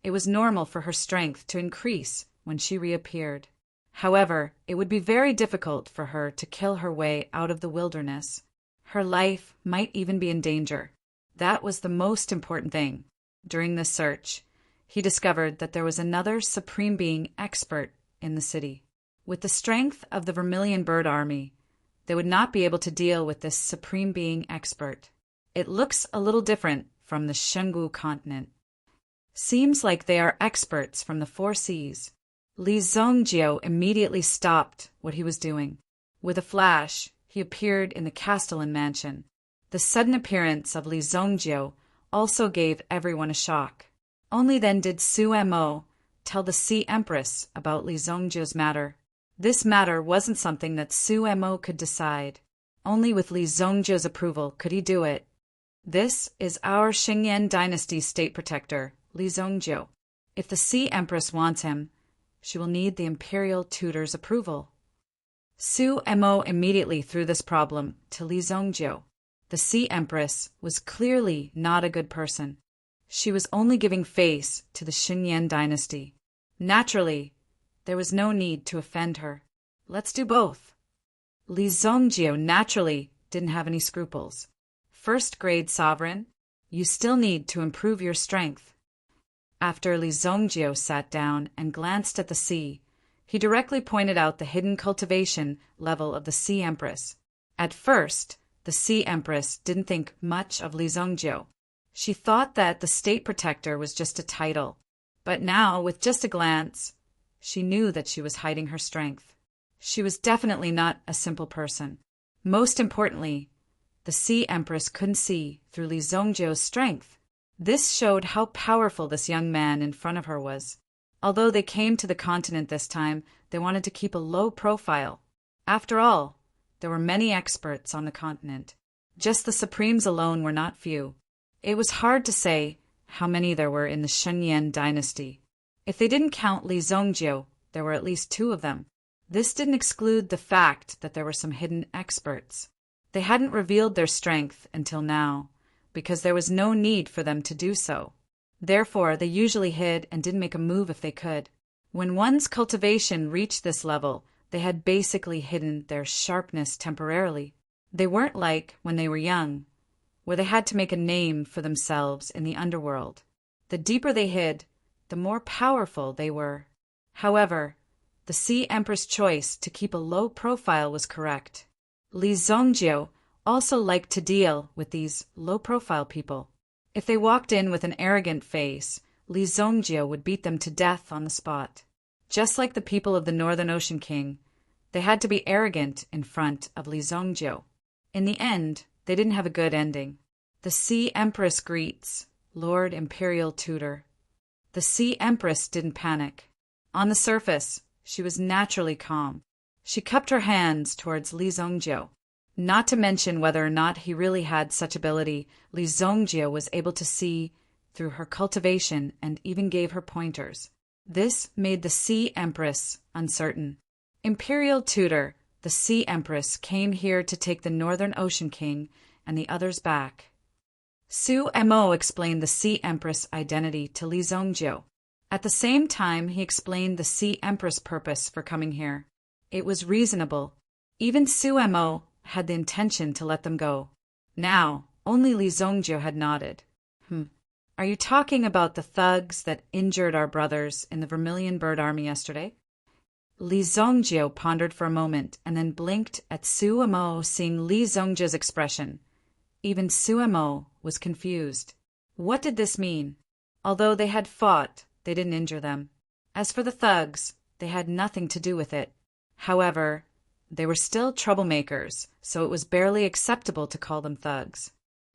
it was normal for her strength to increase when she reappeared. However, it would be very difficult for her to kill her way out of the wilderness. Her life might even be in danger. That was the most important thing. During this search, he discovered that there was another Supreme Being expert in the city. With the strength of the Vermilion Bird Army, they would not be able to deal with this Supreme Being expert. It looks a little different from the Shungu continent. Seems like they are experts from the 4 seas. Li Zongjio immediately stopped what he was doing. With a flash, he appeared in the Castellan mansion. The sudden appearance of Li Zongjio also gave everyone a shock. Only then did Su Mo tell the Sea Empress about Li Zongjio's matter. This matter wasn't something that Su Mo could decide. Only with Li Zongjio's approval could he do it. This is our Xingyan dynasty state protector, Li Zongjio. If the Sea Empress wants him, she will need the imperial tutor's approval. Su Mo immediately threw this problem to Li Zongjio. The Sea Empress was clearly not a good person. She was only giving face to the Xingyan dynasty. Naturally, there was no need to offend her. Let's do both. Li Zongjio naturally didn't have any scruples. First-grade sovereign, you still need to improve your strength. After Li Zongjio sat down and glanced at the sea, he directly pointed out the hidden cultivation level of the Sea Empress. At first, the Sea Empress didn't think much of Li Zongjio. She thought that the state protector was just a title. But now, with just a glance, she knew that she was hiding her strength. She was definitely not a simple person. Most importantly, the Sea Empress couldn't see through Li Zongjio's strength. This showed how powerful this young man in front of her was. Although they came to the continent this time, they wanted to keep a low profile. After all, there were many experts on the continent. Just the Supremes alone were not few. It was hard to say how many there were in the Xingyan dynasty. If they didn't count Li Zongjio, there were at least 2 of them. This didn't exclude the fact that there were some hidden experts. They hadn't revealed their strength until now, because there was no need for them to do so. Therefore, they usually hid and didn't make a move if they could. When one's cultivation reached this level, they had basically hidden their sharpness temporarily. They weren't like when they were young, where they had to make a name for themselves in the underworld. The deeper they hid, the more powerful they were. However, the Sea Empress' choice to keep a low profile was correct. Li Zongjio also liked to deal with these low-profile people. If they walked in with an arrogant face, Li Zongjio would beat them to death on the spot. Just like the people of the Northern Ocean King, they had to be arrogant in front of Li Zongjio. In the end, they didn't have a good ending. The Sea Empress greets, Lord Imperial Tutor. The Sea Empress didn't panic. On the surface, she was naturally calm. She cupped her hands towards Li Zongjio. Not to mention whether or not he really had such ability, Li Zongjio was able to see through her cultivation and even gave her pointers. This made the Sea Empress uncertain. Imperial Tutor, the Sea Empress came here to take the Northern Ocean King and the others back. Su Mo explained the Sea Empress' identity to Li Zongjio. At the same time, he explained the Sea Empress' purpose for coming here. It was reasonable. Even Su Mo had the intention to let them go. Now, only Li Zongjio had nodded. Are you talking about the thugs that injured our brothers in the Vermilion Bird Army yesterday? Li Zongjio pondered for a moment and then blinked at Su Mo, seeing Li Zongjio's expression. Even Su Mo was confused. What did this mean? Although they had fought, they didn't injure them. As for the thugs, they had nothing to do with it. However, they were still troublemakers, so it was barely acceptable to call them thugs.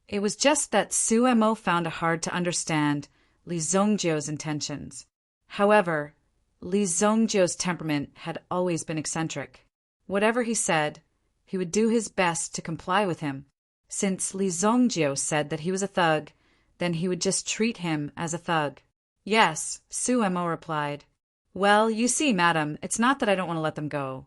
It was just that Su Mo found it hard to understand Li Zongjio's intentions. However, Li Zongjio's temperament had always been eccentric. Whatever he said, he would do his best to comply with him. Since Li Zongjio said that he was a thug, then he would just treat him as a thug. Yes, Su Mo replied. Well, you see, madam, it's not that I don't want to let them go.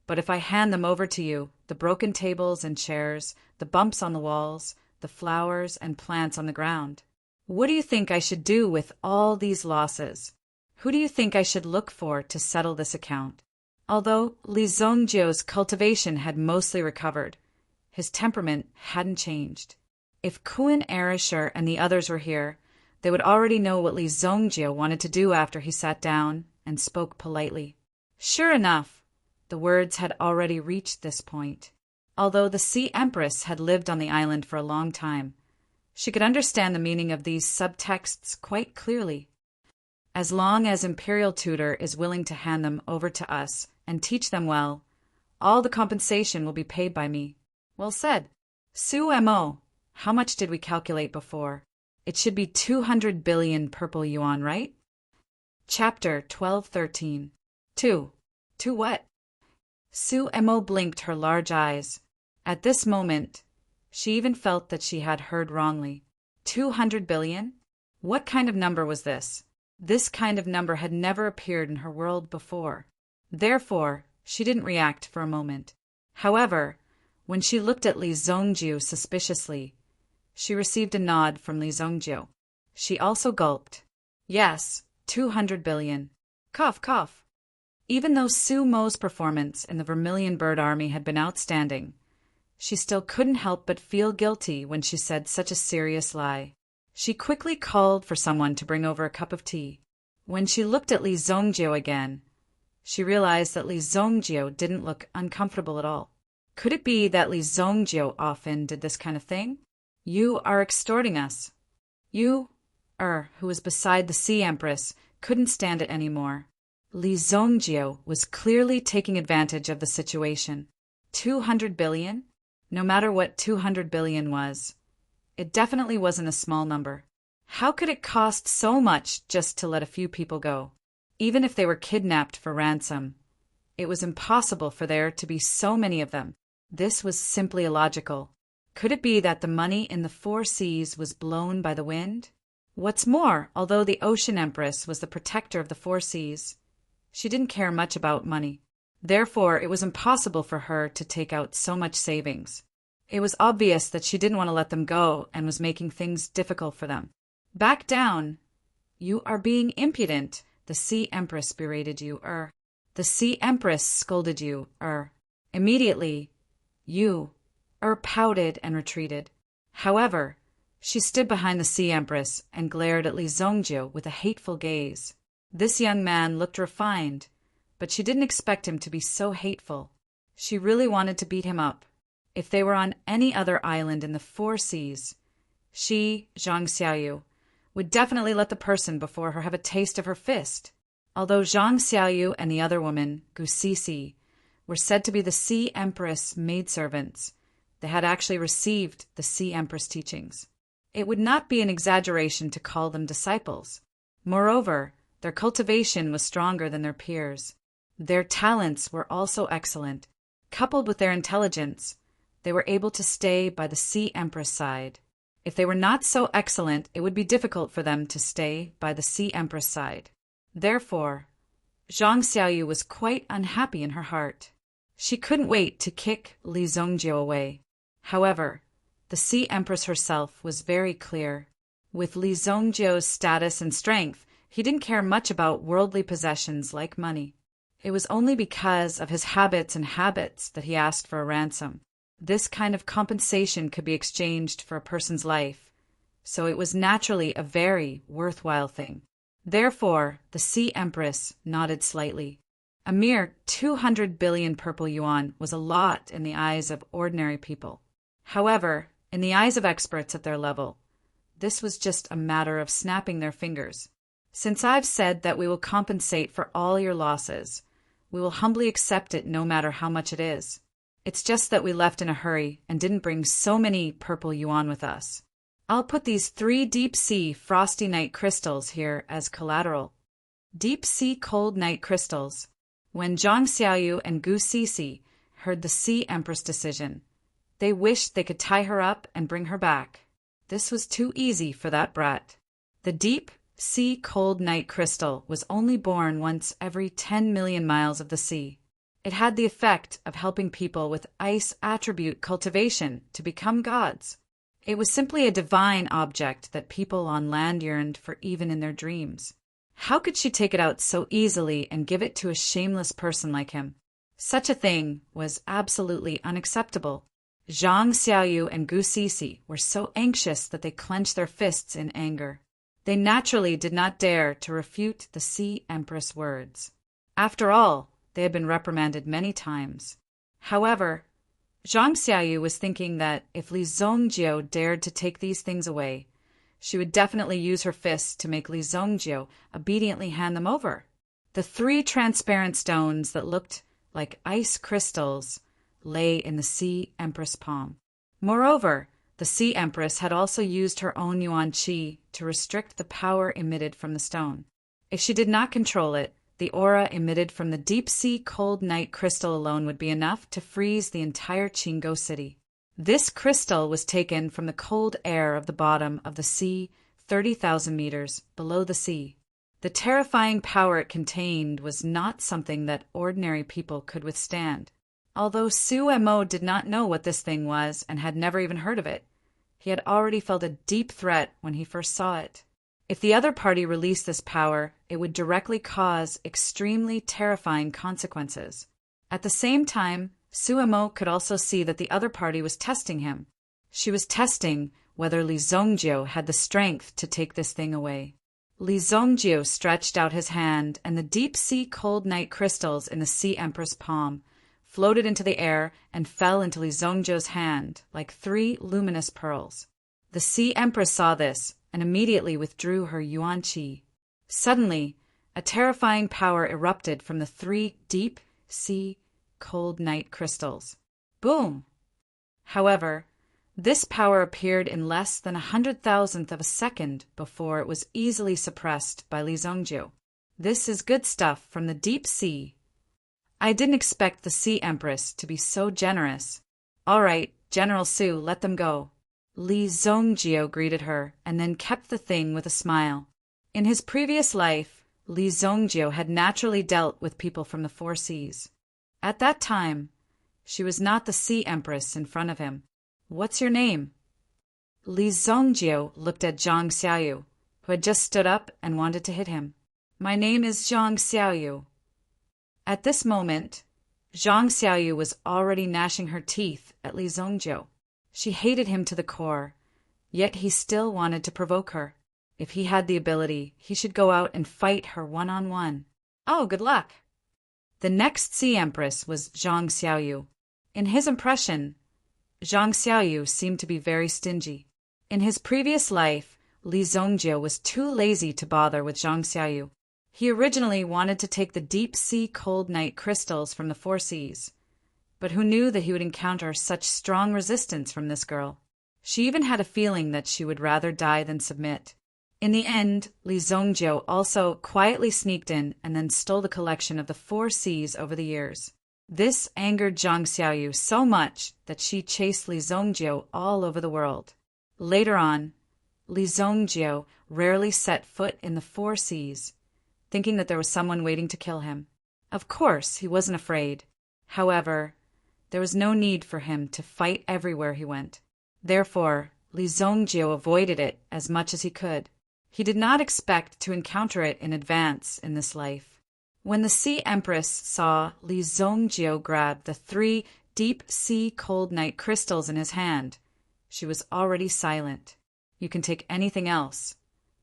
But if I hand them over to you, the broken tables and chairs, the bumps on the walls, the flowers and plants on the ground, what do you think I should do with all these losses? Who do you think I should look for to settle this account? Although Li Zongjio's cultivation had mostly recovered, his temperament hadn't changed. If Kuan Arisher and the others were here, They would already know what Li Zongjie wanted to do after he sat down and spoke politely. Sure enough, the words had already reached this point. Although the Sea Empress had lived on the island for a long time, she could understand the meaning of these subtexts quite clearly. As long as Imperial Tutor is willing to hand them over to us and teach them well, all the compensation will be paid by me. Well said. Su-mo, how much did we calculate before? It should be 200 billion purple yuan, right? Chapter 1213. 2. To what? Su-mo blinked her large eyes. At this moment, she even felt that she had heard wrongly. 200 billion? What kind of number was this? This kind of number had never appeared in her world before. Therefore, she didn't react for a moment. However, when she looked at Li Zongjie suspiciously, she received a nod from Li Zongjie. She also gulped. Yes, 200 billion. Cough, cough. Even though Su-mo's performance in the Vermilion Bird Army had been outstanding, she still couldn't help but feel guilty when she said such a serious lie. She quickly called for someone to bring over a cup of tea. When she looked at Li Zongjie again, she realized that Li Zongjie didn't look uncomfortable at all. Could it be that Li Zongjie often did this kind of thing? You are extorting us. You, who was beside the Sea Empress, couldn't stand it anymore. Li Zongjie was clearly taking advantage of the situation. 200 billion? No matter what 200 billion was, it definitely wasn't a small number. How could it cost so much just to let a few people go? Even if they were kidnapped for ransom, it was impossible for there to be so many of them. This was simply illogical. Could it be that the money in the four seas was blown by the wind? What's more, although the Ocean Empress was the protector of the four seas, she didn't care much about money. Therefore, it was impossible for her to take out so much savings. It was obvious that she didn't want to let them go and was making things difficult for them. Back down. You are being impudent, the Sea Empress berated you, The Sea Empress scolded you, Immediately, you, pouted and retreated. However, she stood behind the Sea Empress and glared at Li Zongjie with a hateful gaze. This young man looked refined, but she didn't expect him to be so hateful. She really wanted to beat him up. If they were on any other island in the four seas, she, Zhang Xiaoyu, would definitely let the person before her have a taste of her fist. Although Zhang Xiaoyu and the other woman, Gu Sisi, were said to be the Sea Empress maidservants, they had actually received the Sea Empress teachings. It would not be an exaggeration to call them disciples. Moreover, their cultivation was stronger than their peers. Their talents were also excellent. Coupled with their intelligence, they were able to stay by the Sea Empress side. If they were not so excellent, it would be difficult for them to stay by the Sea Empress side. Therefore, Zhang Xiaoyu was quite unhappy in her heart. She couldn't wait to kick Li Zongjie away. However, the Sea Empress herself was very clear. With Li Zongjie's status and strength, he didn't care much about worldly possessions like money. It was only because of his habits that he asked for a ransom. This kind of compensation could be exchanged for a person's life, so it was naturally a very worthwhile thing. Therefore, the Sea Empress nodded slightly. A mere 200 billion purple yuan was a lot in the eyes of ordinary people. However, in the eyes of experts at their level, this was just a matter of snapping their fingers. Since I've said that we will compensate for all your losses, we will humbly accept it no matter how much it is. It's just that we left in a hurry and didn't bring so many purple yuan with us. I'll put these 3 deep-sea frosty night crystals here as collateral. Deep-sea cold night crystals. When Zhang Xiaoyu and Gu Sisi heard the Sea Empress decision, they wished they could tie her up and bring her back. This was too easy for that brat. The deep-sea cold night crystal was only born once every 10 million miles of the sea. It had the effect of helping people with ice attribute cultivation to become gods. It was simply a divine object that people on land yearned for even in their dreams. How could she take it out so easily and give it to a shameless person like him? Such a thing was absolutely unacceptable. Zhang Xiaoyu and Gu Sisi were so anxious that they clenched their fists in anger. They naturally did not dare to refute the Sea Empress' words. After all, they had been reprimanded many times. However, Zhang Xiaoyu was thinking that if Li Zongjiu dared to take these things away, she would definitely use her fists to make Li Zongjiu obediently hand them over. The 3 transparent stones that looked like ice crystals lay in the Sea Empress' palm. Moreover, the Sea Empress had also used her own yuan qi to restrict the power emitted from the stone. If she did not control it, the aura emitted from the deep-sea cold night crystal alone would be enough to freeze the entire Qinggo city. This crystal was taken from the cold air of the bottom of the sea 30,000 meters below the sea. The terrifying power it contained was not something that ordinary people could withstand. Although Su Mo did not know what this thing was and had never even heard of it, he had already felt a deep threat when he first saw it. If the other party released this power, it would directly cause extremely terrifying consequences. At the same time, Su Mo could also see that the other party was testing him. She was testing whether Li Zongjiu had the strength to take this thing away. Li Zongjiu stretched out his hand, and the deep-sea cold night crystals in the Sea Empress' palm floated into the air and fell into Li Zongjiu's hand like 3 luminous pearls. The Sea Empress saw this and immediately withdrew her yuan qi. Suddenly, a terrifying power erupted from the 3 deep-sea cold night crystals. Boom! However, this power appeared in less than 100,000th of a second before it was easily suppressed by Li Zongjiu. This is good stuff from the deep sea. I didn't expect the Sea Empress to be so generous. All right, General Su, let them go. Li Zongjiu greeted her and then kept the thing with a smile. In his previous life, Li Zongjiu had naturally dealt with people from the 4 seas. At that time, she was not the Sea Empress in front of him. What's your name? Li Zongjiu looked at Zhang Xiaoyu, who had just stood up and wanted to hit him. My name is Zhang Xiaoyu. At this moment, Zhang Xiaoyu was already gnashing her teeth at Li Zongjiu. She hated him to the core, yet he still wanted to provoke her. If he had the ability, he should go out and fight her one-on-one. Oh, good luck! The next Sea Empress was Zhang Xiaoyu. In his impression, Zhang Xiaoyu seemed to be very stingy. In his previous life, Li Zongjiu was too lazy to bother with Zhang Xiaoyu. He originally wanted to take the deep-sea cold night crystals from the 4 seas, but who knew that he would encounter such strong resistance from this girl? She even had a feeling that she would rather die than submit. In the end, Li Zongjiu also quietly sneaked in and then stole the collection of the 4 seas over the years. This angered Zhang Xiaoyu so much that she chased Li Zongjiu all over the world. Later on, Li Zongjiu rarely set foot in the 4 seas, thinking that there was someone waiting to kill him. Of course, he wasn't afraid. However, there was no need for him to fight everywhere he went. Therefore, Li Zongjiu avoided it as much as he could. He did not expect to encounter it in advance in this life. When the Sea Empress saw Li Zongjiu grab the 3 deep-sea cold night crystals in his hand, she was already silent. You can take anything else,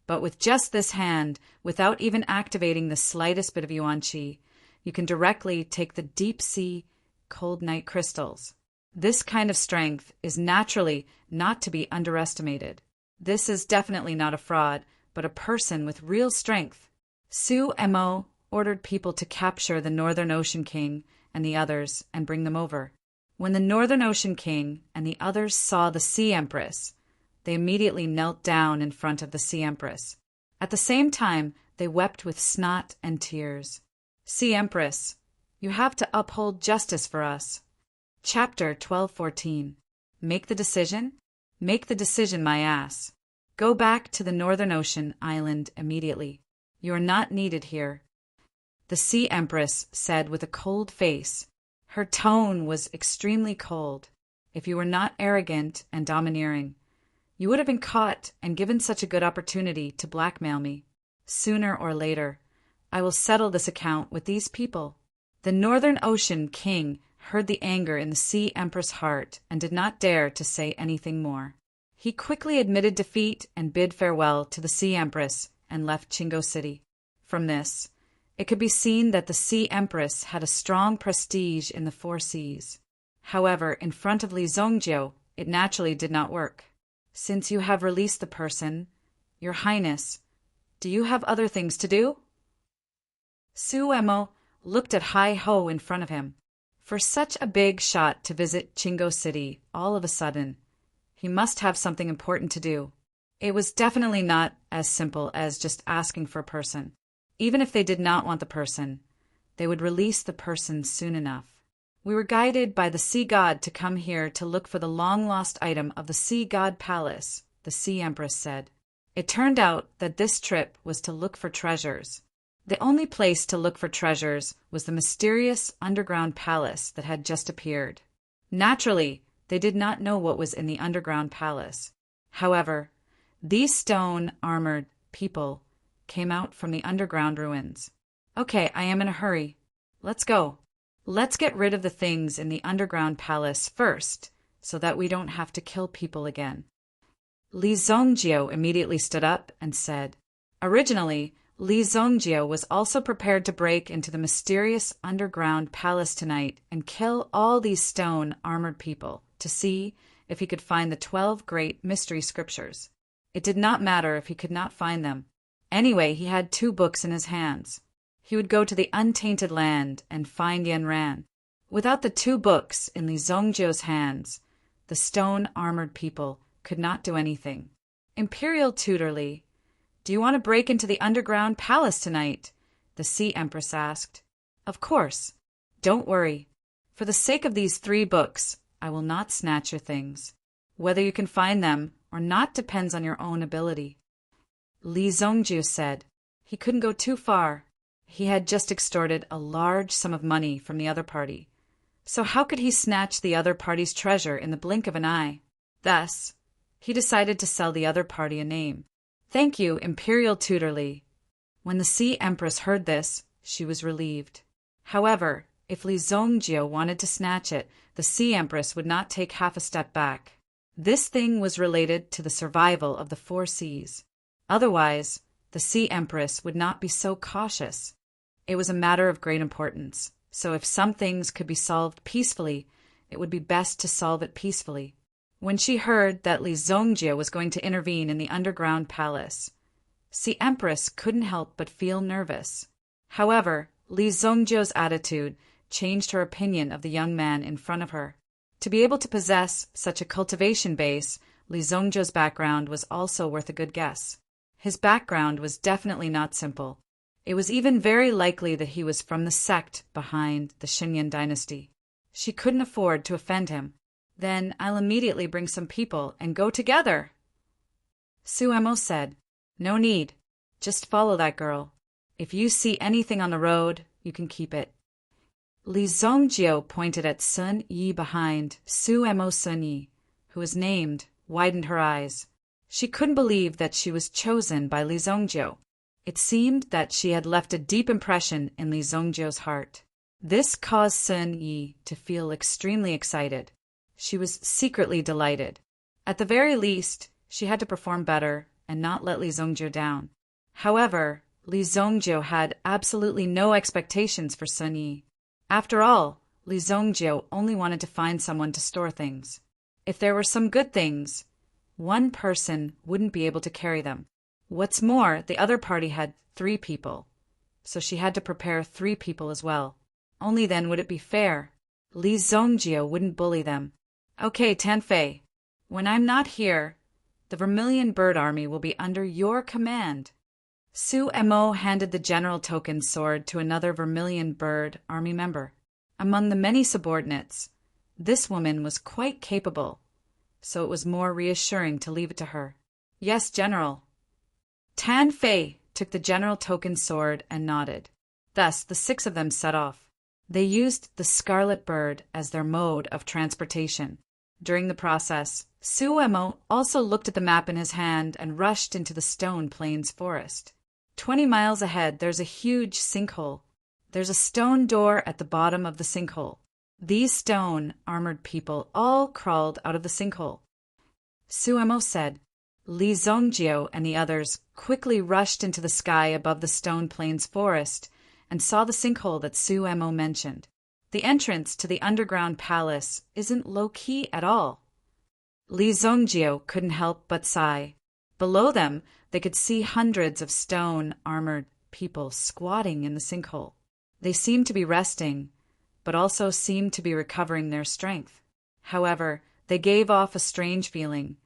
but with just this hand, without even activating the slightest bit of yuan qi, you can directly take the deep-sea cold night crystals. This kind of strength is naturally not to be underestimated. This is definitely not a fraud, but a person with real strength. Su Mo ordered people to capture the Northern Ocean King and the others and bring them over. When the Northern Ocean King and the others saw the Sea Empress, they immediately knelt down in front of the Sea Empress. At the same time, they wept with snot and tears. Sea Empress, you have to uphold justice for us. Chapter 12:14. Make the decision? Make the decision, my ass. Go back to the Northern Ocean island immediately. You are not needed here. The Sea Empress said with a cold face. Her tone was extremely cold. If you were not arrogant and domineering, you would have been caught and given such a good opportunity to blackmail me. Sooner or later, I will settle this account with these people. The Northern Ocean King heard the anger in the Sea Empress' heart and did not dare to say anything more. He quickly admitted defeat and bid farewell to the Sea Empress and left Chingo City. From this, it could be seen that the Sea Empress had a strong prestige in the Four Seas. However, in front of Li Zongjiu, it naturally did not work. Since you have released the person, Your Highness, do you have other things to do? Su Emo looked at Hai Ho in front of him. For such a big shot to visit Chingo City all of a sudden, he must have something important to do. It was definitely not as simple as just asking for a person. Even if they did not want the person, they would release the person soon enough. We were guided by the Sea God to come here to look for the long-lost item of the Sea God Palace, the Sea Empress said. It turned out that this trip was to look for treasures. The only place to look for treasures was the mysterious underground palace that had just appeared. Naturally, they did not know what was in the underground palace. However, these stone-armored people came out from the underground ruins. Okay, I am in a hurry. Let's go. Let's get rid of the things in the underground palace first, so that we don't have to kill people again. Li Zongjiu immediately stood up and said, Originally, Li Zongjiu was also prepared to break into the mysterious underground palace tonight and kill all these stone-armored people to see if he could find the 12 great mystery scriptures. It did not matter if he could not find them. Anyway, he had 2 books in his hands. He would go to the untainted land and find Yanran. Without the 2 books in Li Zongjiu's hands, the stone-armored people could not do anything. Imperial Tutor Li, do you want to break into the underground palace tonight? The Sea Empress asked. Of course. Don't worry. For the sake of these 3 books, I will not snatch your things. Whether you can find them or not depends on your own ability. Li Zongjiu said. He couldn't go too far. He had just extorted a large sum of money from the other party. So how could he snatch the other party's treasure in the blink of an eye? Thus, he decided to sell the other party a name. Thank you, Imperial Tutor Li. When the Sea Empress heard this, she was relieved. However, if Li Zongjiu wanted to snatch it, the Sea Empress would not take half a step back. This thing was related to the survival of the 4 seas. Otherwise, the Sea Empress would not be so cautious. It was a matter of great importance, so if some things could be solved peacefully, it would be best to solve it peacefully. When she heard that Li Zongjiu was going to intervene in the underground palace, Sea Empress couldn't help but feel nervous. However, Li Zongjiu's attitude changed her opinion of the young man in front of her. To be able to possess such a cultivation base, Li Zongjiu's background was also worth a good guess. His background was definitely not simple. It was even very likely that he was from the sect behind the Xinyan dynasty. She couldn't afford to offend him. Then I'll immediately bring some people and go together. Su Emo said, No need. Just follow that girl. If you see anything on the road, you can keep it. Li Zongjiu pointed at Sun Yi behind. Su Emo Sun Yi, who was named, widened her eyes. She couldn't believe that she was chosen by Li Zongjiu. It seemed that she had left a deep impression in Li Zongjiu's heart. This caused Sun Yi to feel extremely excited. She was secretly delighted. At the very least, she had to perform better and not let Li Zongjiu down. However, Li Zongjiu had absolutely no expectations for Sun Yi. After all, Li Zongjiu only wanted to find someone to store things. If there were some good things, one person wouldn't be able to carry them. What's more, the other party had 3 people, so she had to prepare 3 people as well. Only then would it be fair. Li Zongjiu wouldn't bully them. Okay, Tanfei, when I'm not here, the Vermilion Bird Army will be under your command. Su Emo handed the general token sword to another Vermilion Bird Army member. Among the many subordinates, this woman was quite capable, so it was more reassuring to leave it to her. Yes, General. Tan Fei took the general token sword and nodded. Thus, the 6 of them set off. They used the Scarlet Bird as their mode of transportation. During the process, Su Emo also looked at the map in his hand and rushed into the Stone Plains forest. 20 miles ahead, there's a huge sinkhole. There's a stone door at the bottom of the sinkhole. These stone-armored people all crawled out of the sinkhole. Suemo said. Li Zongjio and the others quickly rushed into the sky above the Stone Plains forest and saw the sinkhole that Suemo mentioned. The entrance to the underground palace isn't low-key at all. Li Zongjio couldn't help but sigh. Below them, they could see hundreds of stone-armored people squatting in the sinkhole. They seemed to be resting, but also seemed to be recovering their strength. However, they gave off a strange feeling,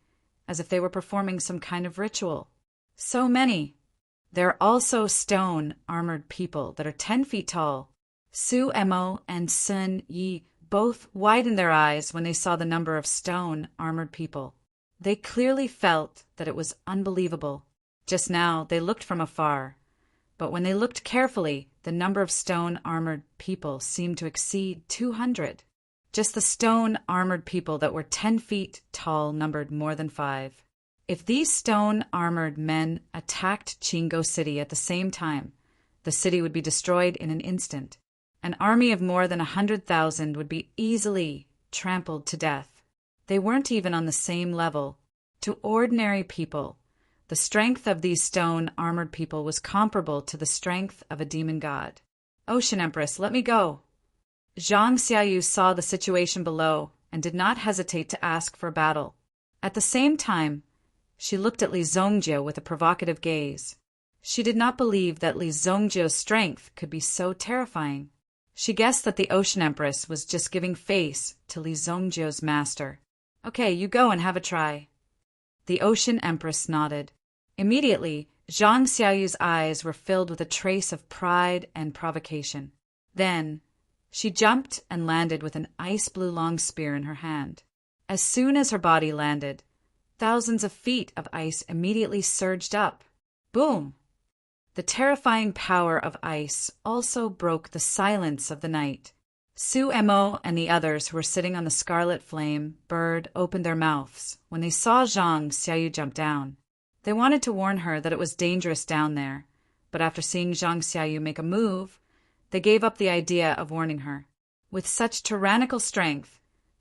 as if they were performing some kind of ritual. So many. There are also stone-armored people that are 10 feet tall. Suemo and Sun Yi both widened their eyes when they saw the number of stone-armored people. They clearly felt that it was unbelievable. Just now, they looked from afar, but when they looked carefully, the number of stone-armored people seemed to exceed 200. Just the stone-armored people that were 10 feet tall numbered more than 5. If these stone-armored men attacked Chingo City at the same time, the city would be destroyed in an instant. An army of more than 100,000 would be easily trampled to death. They weren't even on the same level. To ordinary people, the strength of these stone-armored people was comparable to the strength of a demon god. Ocean Empress, let me go. Zhang Xiaoyu saw the situation below and did not hesitate to ask for battle. At the same time, she looked at Li Zongjio with a provocative gaze. She did not believe that Li Zongjio's strength could be so terrifying. She guessed that the Ocean Empress was just giving face to Li Zongjio's master. Okay, you go and have a try. The Ocean Empress nodded. Immediately, Zhang Xiaoyu's eyes were filled with a trace of pride and provocation. Then, she jumped and landed with an ice-blue long spear in her hand. As soon as her body landed, thousands of feet of ice immediately surged up. Boom! The terrifying power of ice also broke the silence of the night. Suemo and the others who were sitting on the scarlet flame bird opened their mouths when they saw Zhang Xiaoyu jump down. They wanted to warn her that it was dangerous down there, but after seeing Zhang Xiaoyu make a move, they gave up the idea of warning her. With such tyrannical strength,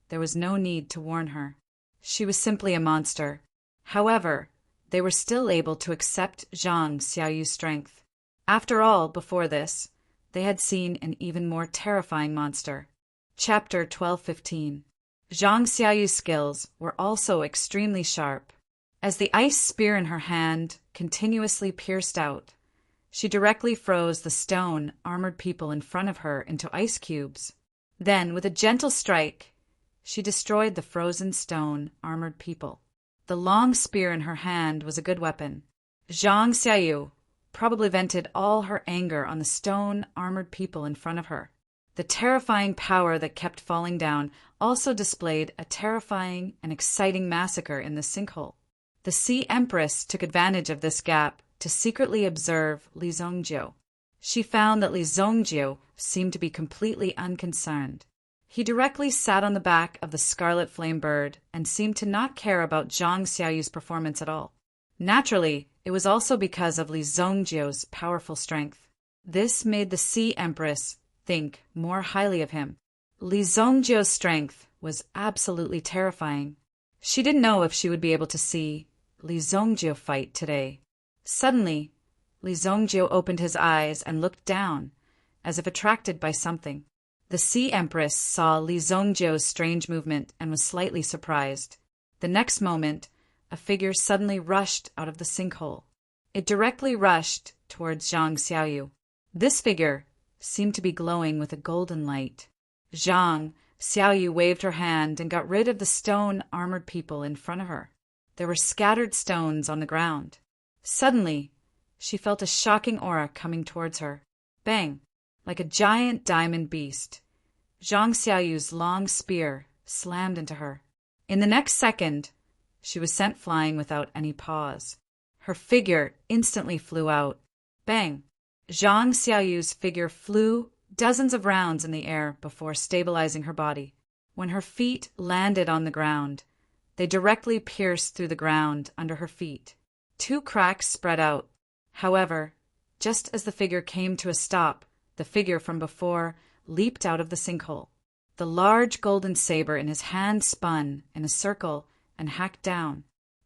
there was no need to warn her. She was simply a monster. However, they were still able to accept Zhang Xiaoyu's strength. After all, before this, they had seen an even more terrifying monster. Chapter 1215. Zhang Xiaoyu's skills were also extremely sharp. As the ice spear in her hand continuously pierced out, she directly froze the stone-armored people in front of her into ice cubes. Then, with a gentle strike, she destroyed the frozen stone-armored people. The long spear in her hand was a good weapon. Zhang Xiaoyu probably vented all her anger on the stone-armored people in front of her. The terrifying power that kept falling down also displayed a terrifying and exciting massacre in the sinkhole. The Sea Empress took advantage of this gap to secretly observe Li Zongjio. She found that Li Zongjio seemed to be completely unconcerned. He directly sat on the back of the scarlet flame bird and seemed to not care about Zhang Xiaoyu's performance at all. Naturally, it was also because of Li Zongjio's powerful strength. This made the Sea Empress think more highly of him. Li Zongjio's strength was absolutely terrifying. She didn't know if she would be able to see Li Zongjio fight today. Suddenly, Li Zongjio opened his eyes and looked down, as if attracted by something. The Sea Empress saw Li Zongjio's strange movement and was slightly surprised. The next moment, a figure suddenly rushed out of the sinkhole. It directly rushed towards Zhang Xiaoyu. This figure seemed to be glowing with a golden light. Zhang Xiaoyu waved her hand and got rid of the stone-armored people in front of her. There were scattered stones on the ground. Suddenly, she felt a shocking aura coming towards her. Bang! Like a giant diamond beast, Zhang Xiaoyu's long spear slammed into her. In the next second, she was sent flying without any pause. Her figure instantly flew out. Bang! Zhang Xiaoyu's figure flew dozens of rounds in the air before stabilizing her body. When her feet landed on the ground, they directly pierced through the ground under her feet. 2 cracks spread out. However, just as the figure came to a stop, the figure from before leaped out of the sinkhole. The large golden saber in his hand spun in a circle and hacked down.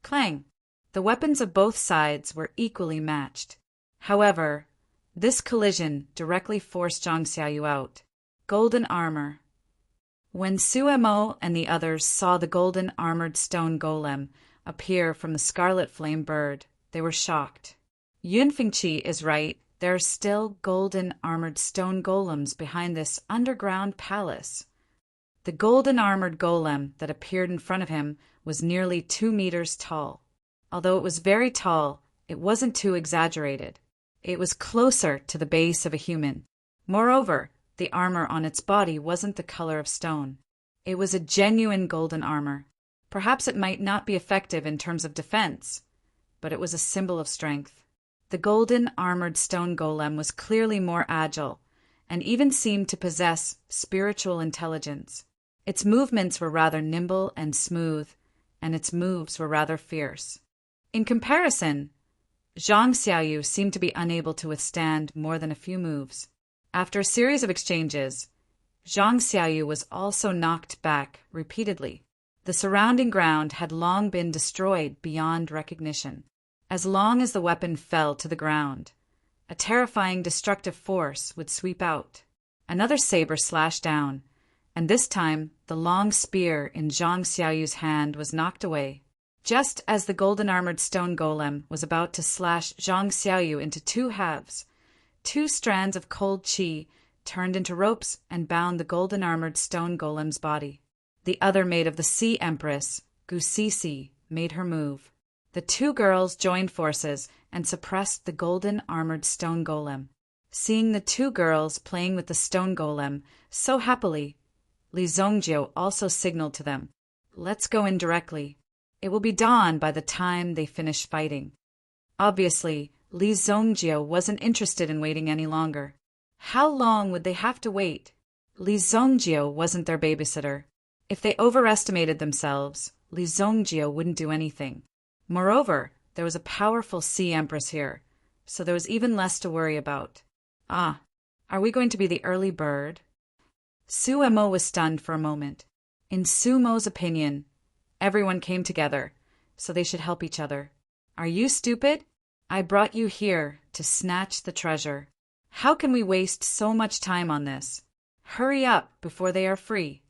Clang! The weapons of both sides were equally matched. However, this collision directly forced Zhang Xiaoyu out. Golden armor. When Suemo and the others saw the golden armored stone golem appear from the scarlet flame bird, they were shocked. Yun Fengqi is right, there are still golden armored stone golems behind this underground palace. The golden armored golem that appeared in front of him was nearly 2 meters tall. Although it was very tall, it wasn't too exaggerated. It was closer to the base of a human. Moreover, the armor on its body wasn't the color of stone. It was a genuine golden armor. Perhaps it might not be effective in terms of defense, but it was a symbol of strength. The golden armored stone golem was clearly more agile, and even seemed to possess spiritual intelligence. Its movements were rather nimble and smooth, and its moves were rather fierce. In comparison, Zhang Xiaoyu seemed to be unable to withstand more than a few moves. After a series of exchanges, Zhang Xiaoyu was also knocked back repeatedly. The surrounding ground had long been destroyed beyond recognition. As long as the weapon fell to the ground, a terrifying destructive force would sweep out. Another saber slashed down, and this time the long spear in Zhang Xiaoyu's hand was knocked away. Just as the golden-armored stone golem was about to slash Zhang Xiaoyu into 2 halves, 2 strands of cold qi turned into ropes and bound the golden-armored stone golem's body. The other maid of the Sea Empress, Gu Sisi, made her move. The 2 girls joined forces and suppressed the golden-armored stone golem. Seeing the 2 girls playing with the stone golem so happily, Li Zongjiu also signaled to them, "Let's go in directly. It will be dawn by the time they finish fighting." Obviously, Li Zongjiu wasn't interested in waiting any longer. How long would they have to wait? Li Zongjiu wasn't their babysitter. If they overestimated themselves, Li Zongjiu wouldn't do anything. Moreover, there was a powerful Sea Empress here, so there was even less to worry about. Ah, are we going to be the early bird? Suemo was stunned for a moment. In Sumo's opinion, everyone came together, so they should help each other. Are you stupid? I brought you here to snatch the treasure. How can we waste so much time on this? Hurry up before they are free.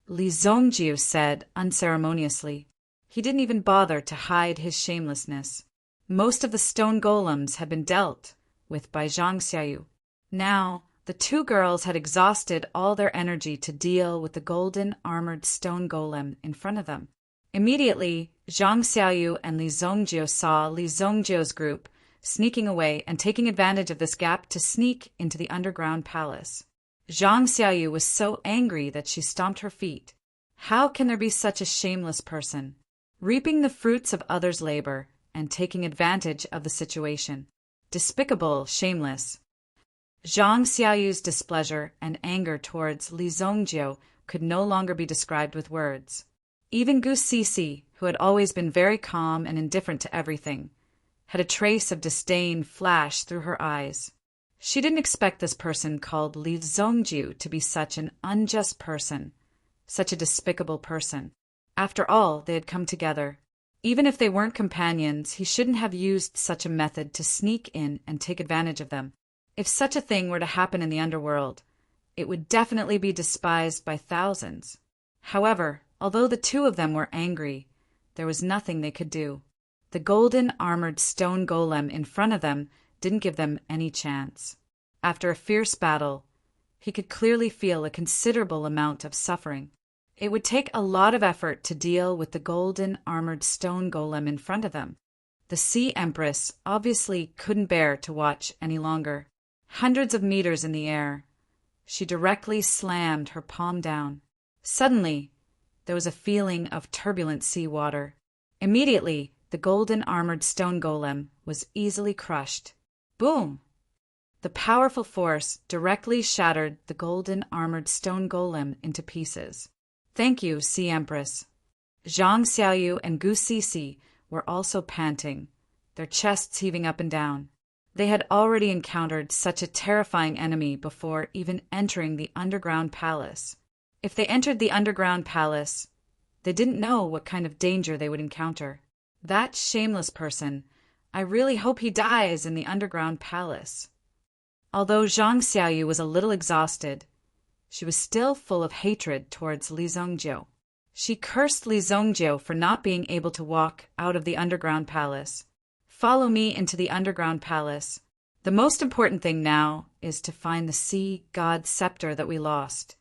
Li Zongjiu said unceremoniously. He didn't even bother to hide his shamelessness. Most of the stone golems had been dealt with by Zhang Xiaoyu. Now, the 2 girls had exhausted all their energy to deal with the golden-armored stone golem in front of them. Immediately, Zhang Xiaoyu and Li Zongjiu saw Li Zongjiu's group sneaking away and taking advantage of this gap to sneak into the underground palace. Zhang Xiaoyu was so angry that she stomped her feet. How can there be such a shameless person? Reaping the fruits of others' labor and taking advantage of the situation. Despicable, shameless. Zhang Xiaoyu's displeasure and anger towards Li Zongjiu could no longer be described with words. Even Gu Sisi, who had always been very calm and indifferent to everything, had a trace of disdain flash through her eyes. She didn't expect this person called Li Zongjiu to be such an unjust person, such a despicable person. After all, they had come together. Even if they weren't companions, he shouldn't have used such a method to sneak in and take advantage of them. If such a thing were to happen in the underworld, it would definitely be despised by thousands. However, although the 2 of them were angry, there was nothing they could do. The golden-armored stone golem in front of them didn't give them any chance. After a fierce battle, he could clearly feel a considerable amount of suffering. It would take a lot of effort to deal with the golden-armored stone golem in front of them. The Sea Empress obviously couldn't bear to watch any longer. Hundreds of meters in the air, she directly slammed her palm down. Suddenly, there was a feeling of turbulent sea water. Immediately, the golden-armored stone golem was easily crushed. Boom! The powerful force directly shattered the golden-armored stone golem into pieces. Thank you, Sea Empress. Zhang Xiaoyu and Gu Sisi were also panting, their chests heaving up and down. They had already encountered such a terrifying enemy before even entering the underground palace. If they entered the underground palace, they didn't know what kind of danger they would encounter. That shameless person. I really hope he dies in the underground palace. Although Zhang Xiaoyu was a little exhausted, she was still full of hatred towards Li Zhongjiu. She cursed Li Zhongjiu for not being able to walk out of the underground palace. Follow me into the underground palace. The most important thing now is to find the sea god scepter that we lost.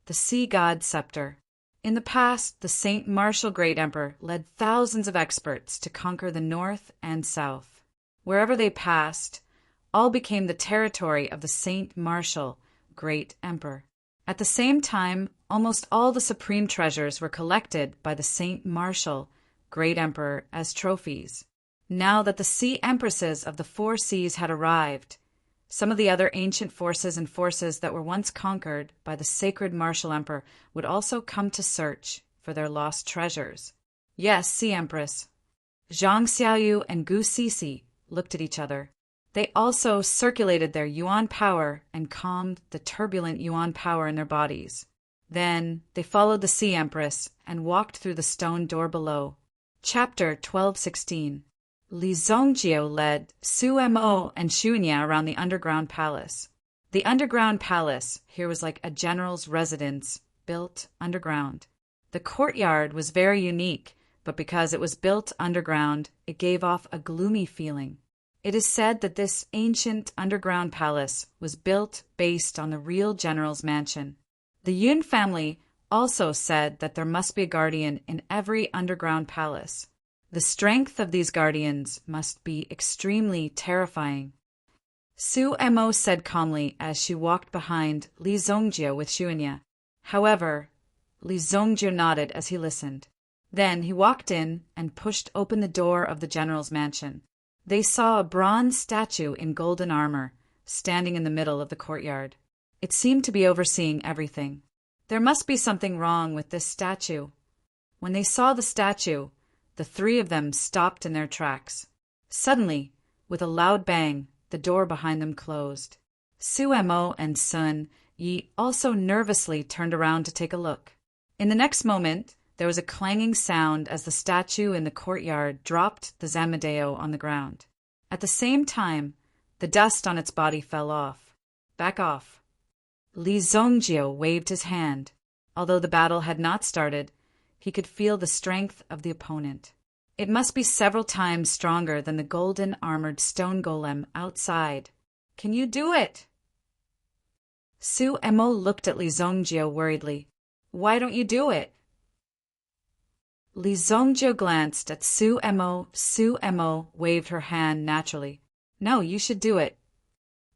The sea god scepter. In the past, the Saint Martial Great Emperor led thousands of experts to conquer the north and south. Wherever they passed, all became the territory of the Saint Martial Great Emperor. At the same time, almost all the supreme treasures were collected by the Saint Martial Great Emperor as trophies. Now that the sea empresses of the four seas had arrived, some of the other ancient forces and forces that were once conquered by the sacred martial emperor would also come to search for their lost treasures. Yes, Sea Empress. Zhang Xiaoyu and Gu Sisi looked at each other. They also circulated their yuan power and calmed the turbulent yuan power in their bodies. Then they followed the Sea Empress and walked through the stone door below. Chapter 12:16. Li Zhongjiu led Su Mo and Xunya around the underground palace. The underground palace here was like a general's residence, built underground. The courtyard was very unique, but because it was built underground, it gave off a gloomy feeling. It is said that this ancient underground palace was built based on the real general's mansion. The Yun family also said that there must be a guardian in every underground palace. The strength of these guardians must be extremely terrifying. Su Mo said calmly as she walked behind Li Zhongjiu with Xuanya. However, Li Zhongjiu nodded as he listened. Then he walked in and pushed open the door of the general's mansion. They saw a bronze statue in golden armor standing in the middle of the courtyard. It seemed to be overseeing everything. There must be something wrong with this statue. When they saw the statue, the three of them stopped in their tracks. Suddenly, with a loud bang, the door behind them closed. Su Mo and Sun Yi also nervously turned around to take a look. In the next moment, there was a clanging sound as the statue in the courtyard dropped the Zamadeo on the ground. At the same time, the dust on its body fell off. Back off. Li Zhongjiu waved his hand. Although the battle had not started, he could feel the strength of the opponent. It must be several times stronger than the golden-armored stone golem outside. Can you do it? Su Mo looked at Li Zhongjiu worriedly. Why don't you do it? Li Zhongjiu glanced at Su Mo. Su Mo waved her hand naturally. No, you should do it.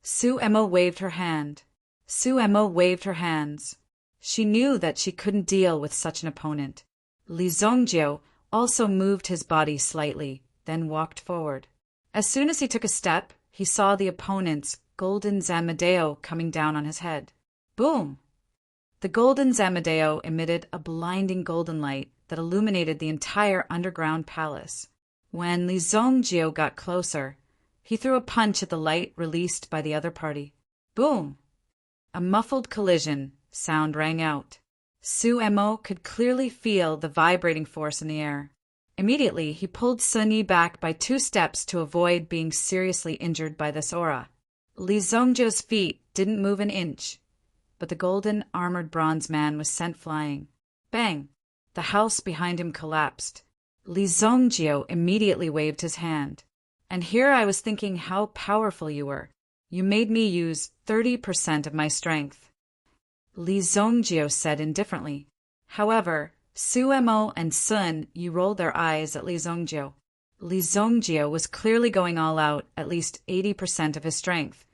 Su Mo waved her hand. Su Mo waved her hands. She knew that she couldn't deal with such an opponent. Li Zhongjiu also moved his body slightly, then walked forward. As soon as he took a step, he saw the opponent's golden Zamadeo coming down on his head. Boom! The golden Zamadeo emitted a blinding golden light that illuminated the entire underground palace. When Li Zhongjiu got closer, he threw a punch at the light released by the other party. Boom! A muffled collision sound rang out. Su Mo could clearly feel the vibrating force in the air. Immediately, he pulled Sun Yi back by 2 steps to avoid being seriously injured by this aura. Li Zhongjiu's feet didn't move an inch, but the golden armored bronze man was sent flying. Bang! The house behind him collapsed. Li Zhongjiu immediately waved his hand. And here I was thinking how powerful you were. You made me use 30% of my strength. Li Zhongjiu said indifferently. However, Su Mo and Sun Yi rolled their eyes at Li Zhongjiu. Li Zhongjiu was clearly going all out at least 80% of his strength,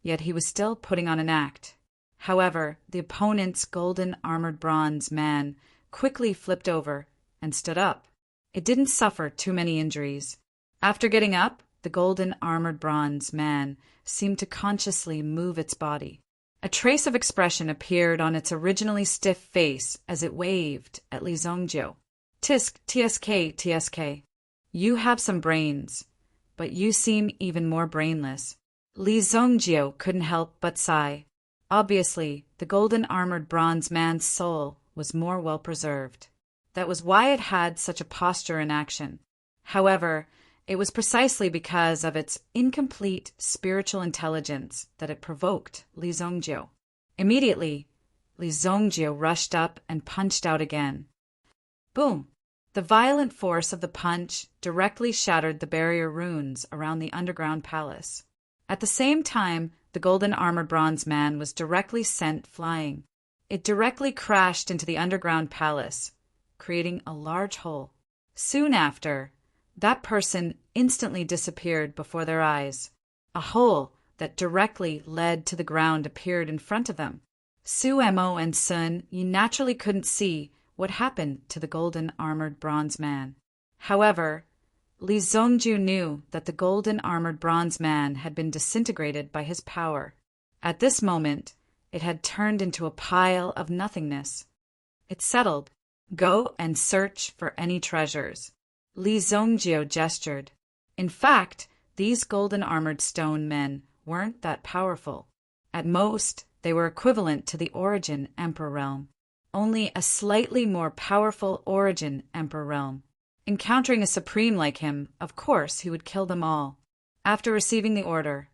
yet he was still putting on an act. However, the opponent's golden armored bronze man quickly flipped over and stood up. It didn't suffer too many injuries. After getting up, the golden armored bronze man seemed to consciously move its body. A trace of expression appeared on its originally stiff face as it waved at Li Zhongjiu. Tisk, TSK, TSK. You have some brains, but you seem even more brainless. Li Zhongjiu couldn't help but sigh. Obviously, the golden-armored bronze man's soul was more well-preserved. That was why it had such a posture in action. However, it was precisely because of its incomplete spiritual intelligence that it provoked Li Zongjiu. Immediately, Li Zongjiu rushed up and punched out again. Boom! The violent force of the punch directly shattered the barrier runes around the underground palace. At the same time, the golden-armored bronze man was directly sent flying. It directly crashed into the underground palace, creating a large hole. Soon after, that person instantly disappeared before their eyes. A hole that directly led to the ground appeared in front of them. Su Mo and Sun Yi naturally couldn't see what happened to the golden-armored bronze man. However, Li Zongjiu knew that the golden-armored bronze man had been disintegrated by his power. At this moment, it had turned into a pile of nothingness. It settled. Go and search for any treasures. Li Zongjiu gestured. In fact, these golden-armored stone men weren't that powerful. At most, they were equivalent to the Origin Emperor realm. Only a slightly more powerful Origin Emperor realm. Encountering a supreme like him, of course he would kill them all. After receiving the order,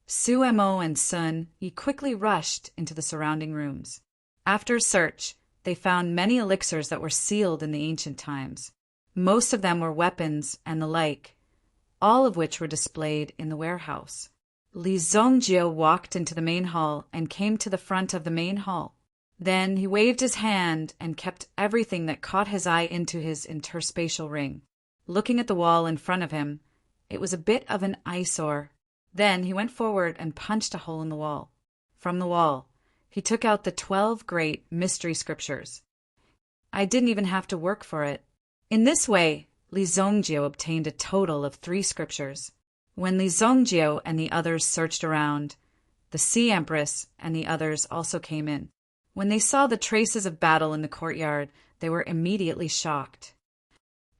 Su Mo and Sun Yi quickly rushed into the surrounding rooms. After a search, they found many elixirs that were sealed in the ancient times. Most of them were weapons and the like, all of which were displayed in the warehouse. Li Zongjiu walked into the main hall and came to the front of the main hall. Then he waved his hand and kept everything that caught his eye into his interspatial ring. Looking at the wall in front of him, it was a bit of an eyesore. Then he went forward and punched a hole in the wall. From the wall, he took out the 12 great mystery scriptures. I didn't even have to work for it. In this way, Li Zongjiu obtained a total of 3 scriptures. When Li Zongjiu and the others searched around, the Sea Empress and the others also came in. When they saw the traces of battle in the courtyard, they were immediately shocked.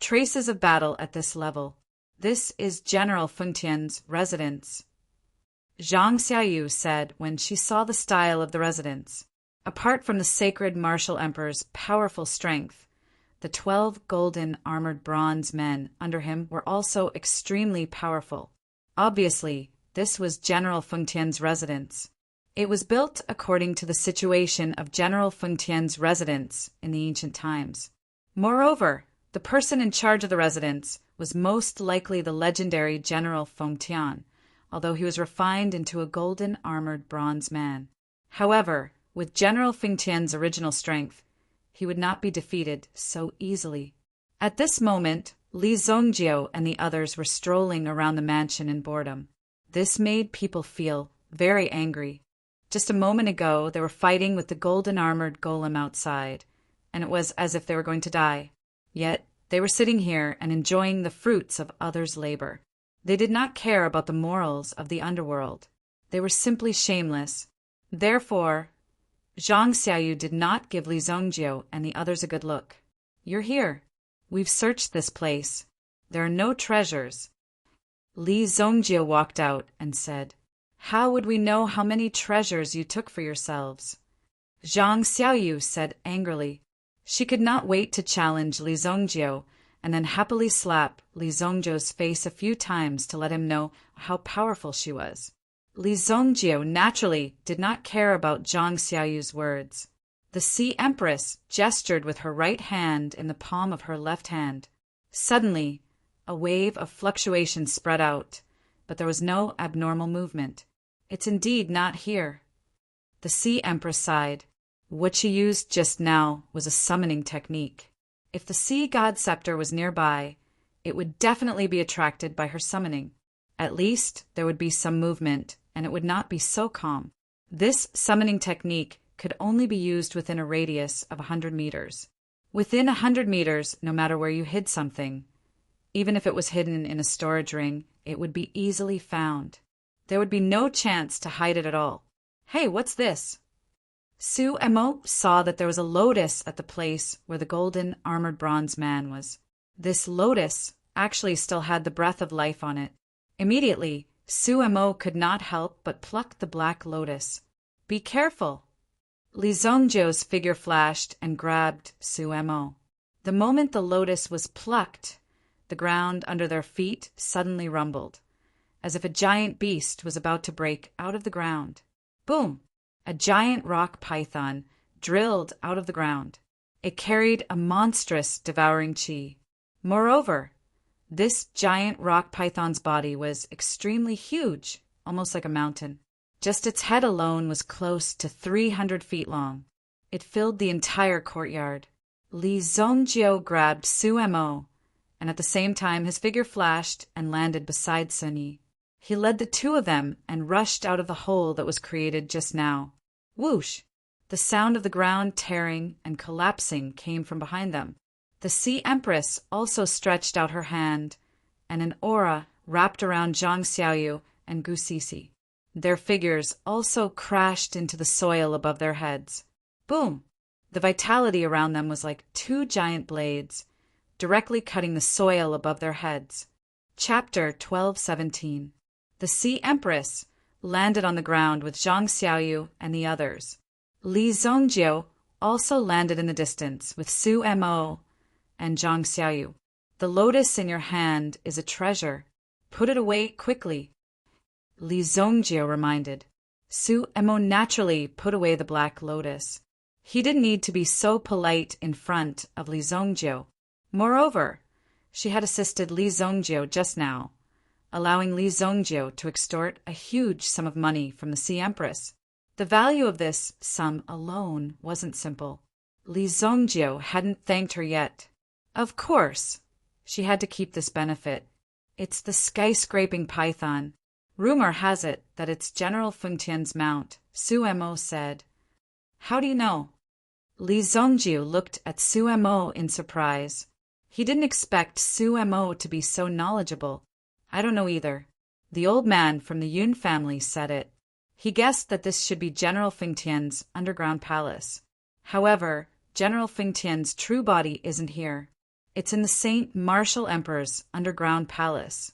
Traces of battle at this level. This is General Fengtian's residence, Zhang Xiaoyu said when she saw the style of the residence. Apart from the sacred martial emperor's powerful strength, the 12 golden armored bronze men under him were also extremely powerful. Obviously, this was General Fengtian's residence. It was built according to the situation of General Fengtian's residence in the ancient times. Moreover, the person in charge of the residence was most likely the legendary General Fengtian, although he was refined into a golden armored bronze man. However, with General Fengtian's original strength, he would not be defeated so easily. At this moment, Li Zongjiu and the others were strolling around the mansion in boredom. This made people feel very angry. Just a moment ago, they were fighting with the golden-armored golem outside, and it was as if they were going to die. Yet, they were sitting here and enjoying the fruits of others' labor. They did not care about the morals of the underworld. They were simply shameless. Therefore, Zhang Xiaoyu did not give Li Zongjiu and the others a good look. You're here. We've searched this place. There are no treasures. Li Zongjiu walked out and said, How would we know how many treasures you took for yourselves? Zhang Xiaoyu said angrily. She could not wait to challenge Li Zongjiu and then happily slap Li Zongjiu's face a few times to let him know how powerful she was. Li Zongjiu naturally did not care about Zhang Xiaoyu's words. The Sea Empress gestured with her right hand in the palm of her left hand. Suddenly, a wave of fluctuation spread out, but there was no abnormal movement. It's indeed not here. The Sea Empress sighed. What she used just now was a summoning technique. If the Sea God Scepter was nearby, it would definitely be attracted by her summoning. At least there would be some movement, and it would not be so calm. This summoning technique could only be used within a radius of 100 meters. Within 100 meters, no matter where you hid something, even if it was hidden in a storage ring, it would be easily found. There would be no chance to hide it at all. Hey, what's this? Su Mo saw that there was a lotus at the place where the golden armored bronze man was. This lotus actually still had the breath of life on it. Immediately, Su Mo could not help but pluck the black lotus. Be careful! Li Zongjiu's figure flashed and grabbed Su Mo. The moment the lotus was plucked, The ground under their feet suddenly rumbled, as if a giant beast was about to break out of the ground. Boom! A giant rock python drilled out of the ground. It carried a monstrous devouring chi. Moreover, this giant rock python's body was extremely huge, almost like a mountain. Just its head alone was close to 300 feet long. It filled the entire courtyard. Li Zhongjiu grabbed Su Mo, and at the same time his figure flashed and landed beside Sun Yi. He led the two of them and rushed out of the hole that was created just now. Whoosh! The sound of the ground tearing and collapsing came from behind them. The Sea Empress also stretched out her hand, and an aura wrapped around Zhang Xiaoyu and Gu Sisi. Their figures also crashed into the soil above their heads. Boom! The vitality around them was like two giant blades, directly cutting the soil above their heads. Chapter 1217. The Sea Empress landed on the ground with Zhang Xiaoyu and the others. Li Zhongjiu also landed in the distance with Su Mo and Zhang Xiaoyu. The lotus in your hand is a treasure. Put it away quickly, Li Zhongjiu reminded. Su Mo naturally put away the black lotus. He didn't need to be so polite in front of Li Zhongjiu. Moreover, she had assisted Li Zhongjiu just now, allowing Li Zhongjiu to extort a huge sum of money from the Sea Empress. The value of this sum alone wasn't simple. Li Zhongjiu hadn't thanked her yet. Of course, she had to keep this benefit. It's the skyscraping python. Rumor has it that it's General Fengtian's mount, Su Mo said. How do you know? Li Zhongjiu looked at Su Mo in surprise. He didn't expect Su Mo to be so knowledgeable. I don't know either. The old man from the Yun family said it. He guessed that this should be General Fengtian's underground palace. However, General Fengtian's true body isn't here. It's in the Saint Martial Emperor's underground palace.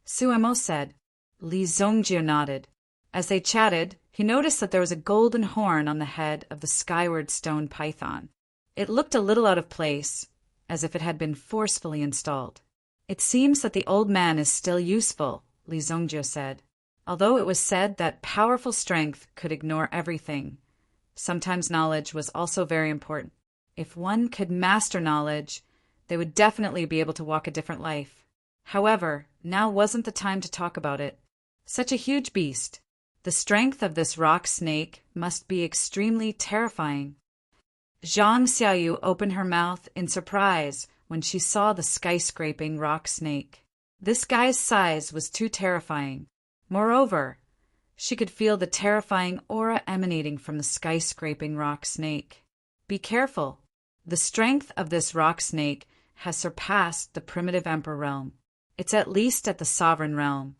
Su Mo said. Li Zhongjiu nodded. As they chatted, he noticed that there was a golden horn on the head of the skyward stone python. It looked a little out of place, as if it had been forcefully installed. It seems that the old man is still useful, Li Zhongjiu said. Although it was said that powerful strength could ignore everything, sometimes knowledge was also very important. If one could master knowledge, they would definitely be able to walk a different life. However, now wasn't the time to talk about it. Such a huge beast. The strength of this rock snake must be extremely terrifying. Zhang Xiaoyu opened her mouth in surprise when she saw the skyscraping rock snake. This guy's size was too terrifying. Moreover, she could feel the terrifying aura emanating from the skyscraping rock snake. Be careful. The strength of this rock snake has surpassed the primitive emperor realm. It's at least at the sovereign realm.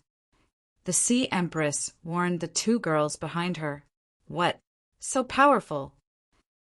The Sea Empress warned the two girls behind her. What? So powerful?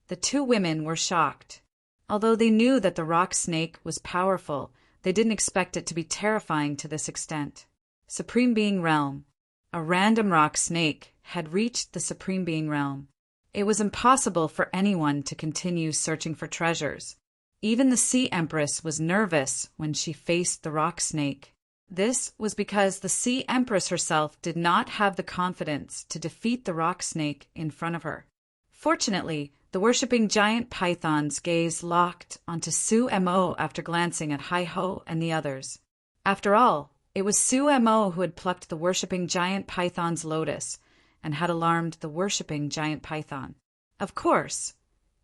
The two women were shocked. Although they knew that the rock snake was powerful, they didn't expect it to be terrifying to this extent. Supreme Being Realm. A random rock snake had reached the Supreme Being Realm. It was impossible for anyone to continue searching for treasures. Even the Sea Empress was nervous when she faced the rock snake. This was because the Sea Empress herself did not have the confidence to defeat the rock snake in front of her. Fortunately, the worshipping giant python's gaze locked onto Su Mo after glancing at Hai Ho and the others. After all, it was Su Mo who had plucked the worshipping giant python's lotus and had alarmed the worshipping giant python. Of course,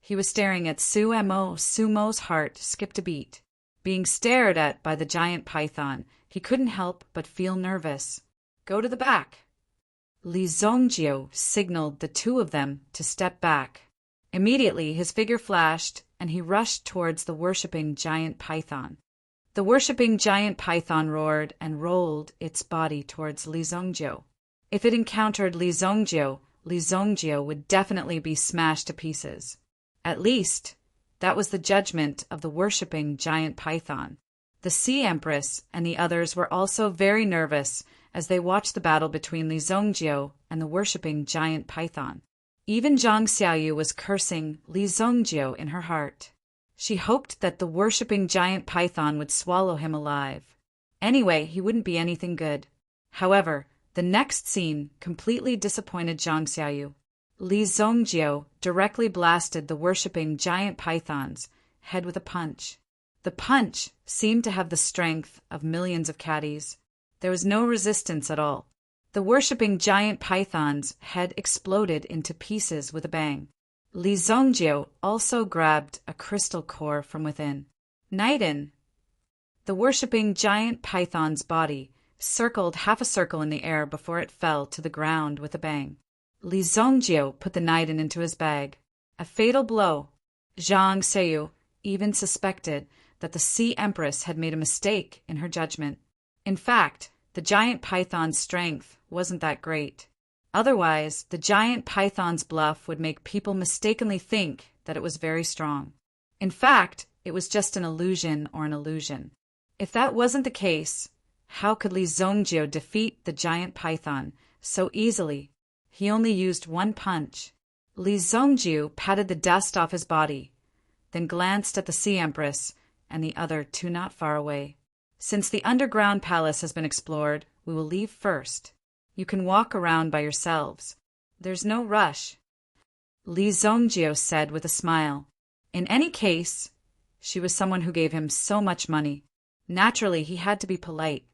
he was staring at Su Mo. Su Mo's heart skipped a beat. Being stared at by the giant python, he couldn't help but feel nervous. Go to the back. Li Zhongjiu signaled the two of them to step back. Immediately, his figure flashed, and he rushed towards the worshipping giant python. The worshipping giant python roared and rolled its body towards Li Zhongjiu. If it encountered Li Zhongjiu would definitely be smashed to pieces. At least, that was the judgment of the worshipping giant python. The Sea Empress and the others were also very nervous as they watched the battle between Li Zhongjiu and the worshipping giant python. Even Zhang Xiaoyu was cursing Li Zhongjiu in her heart. She hoped that the worshipping giant python would swallow him alive. Anyway, he wouldn't be anything good. However, the next scene completely disappointed Zhang Xiaoyu. Li Zongjiu directly blasted the worshipping giant python's head with a punch. The punch seemed to have the strength of millions of caddies. There was no resistance at all. The worshipping giant python's head exploded into pieces with a bang. Li Zongjiu also grabbed a crystal core from within. Naiden. The worshipping giant python's body circled half a circle in the air before it fell to the ground with a bang. Li Zongjiu put the Naiden into his bag. A fatal blow. Zhang Xiaoyu even suspected that the Sea Empress had made a mistake in her judgment. In fact, the giant python's strength wasn't that great. Otherwise, the giant python's bluff would make people mistakenly think that it was very strong. In fact, it was just an illusion or an illusion. If that wasn't the case, how could Li Zongjiu defeat the giant python so easily? He only used one punch. Li Zongjiu patted the dust off his body, then glanced at the Sea Empress and the other two not far away. Since the underground palace has been explored, we will leave first. You can walk around by yourselves. There's no rush. Li Zongjiu said with a smile. In any case, she was someone who gave him so much money. Naturally, he had to be polite.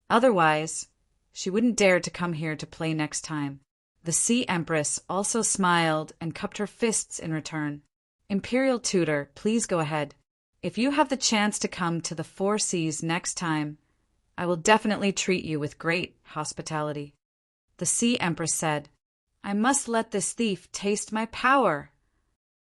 Otherwise, she wouldn't dare to come here to play next time. The Sea Empress also smiled and cupped her fists in return. Imperial Tutor, please go ahead. If you have the chance to come to the Four Seas next time, I will definitely treat you with great hospitality. The Sea Empress said, I must let this thief taste my power.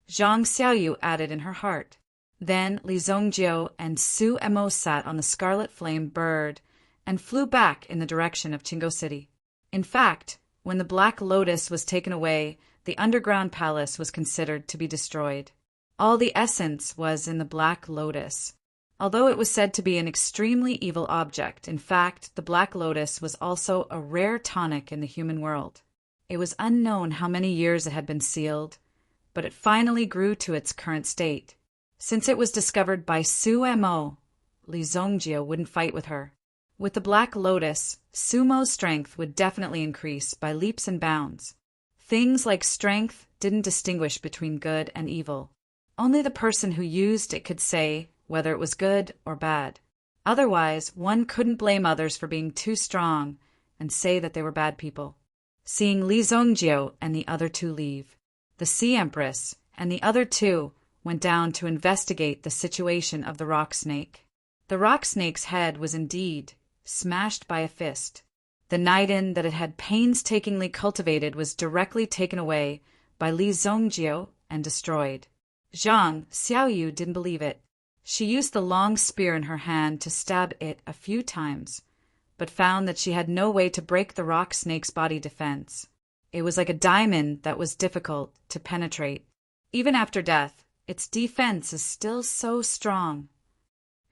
Zhang Xiaoyu added in her heart. Then Li Zongjiu and Su Emo sat on the scarlet flame bird and flew back in the direction of Qinggo City. In fact, when the Black Lotus was taken away, the underground palace was considered to be destroyed. All the essence was in the Black Lotus. Although it was said to be an extremely evil object, in fact, the Black Lotus was also a rare tonic in the human world. It was unknown how many years it had been sealed, but it finally grew to its current state. Since it was discovered by Su Emo, Li Zongjiu wouldn't fight with her. With the Black Lotus, Sumo's strength would definitely increase by leaps and bounds. Things like strength didn't distinguish between good and evil. Only the person who used it could say whether it was good or bad. Otherwise, one couldn't blame others for being too strong and say that they were bad people. Seeing Li Zongjiu and the other two leave, the Sea Empress and the other two went down to investigate the situation of the rock snake. The rock snake's head was indeed smashed by a fist. The Naiden that it had painstakingly cultivated was directly taken away by Li Zongjiu and destroyed. Zhang Xiaoyu didn't believe it. She used the long spear in her hand to stab it a few times, but found that she had no way to break the rock snake's body defense. It was like a diamond that was difficult to penetrate. Even after death, its defense is still so strong.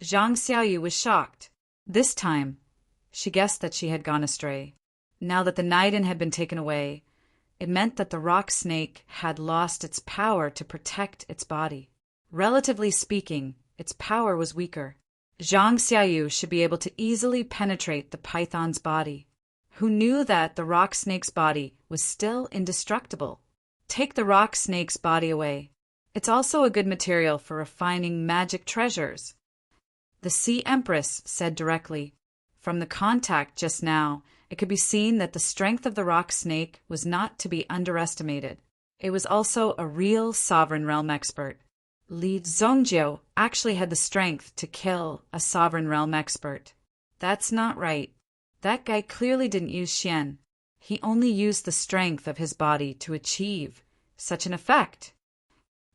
Zhang Xiaoyu was shocked. This time, she guessed that she had gone astray. Now that the Naiden had been taken away, it meant that the rock snake had lost its power to protect its body. Relatively speaking, its power was weaker. Zhang Xiaoyu should be able to easily penetrate the python's body. Who knew that the rock snake's body was still indestructible? Take the rock snake's body away. It's also a good material for refining magic treasures. The Sea Empress said directly. From the contact just now, it could be seen that the strength of the rock snake was not to be underestimated. It was also a real sovereign realm expert. Li Zongjiu actually had the strength to kill a sovereign realm expert. That's not right. That guy clearly didn't use Xian. He only used the strength of his body to achieve such an effect.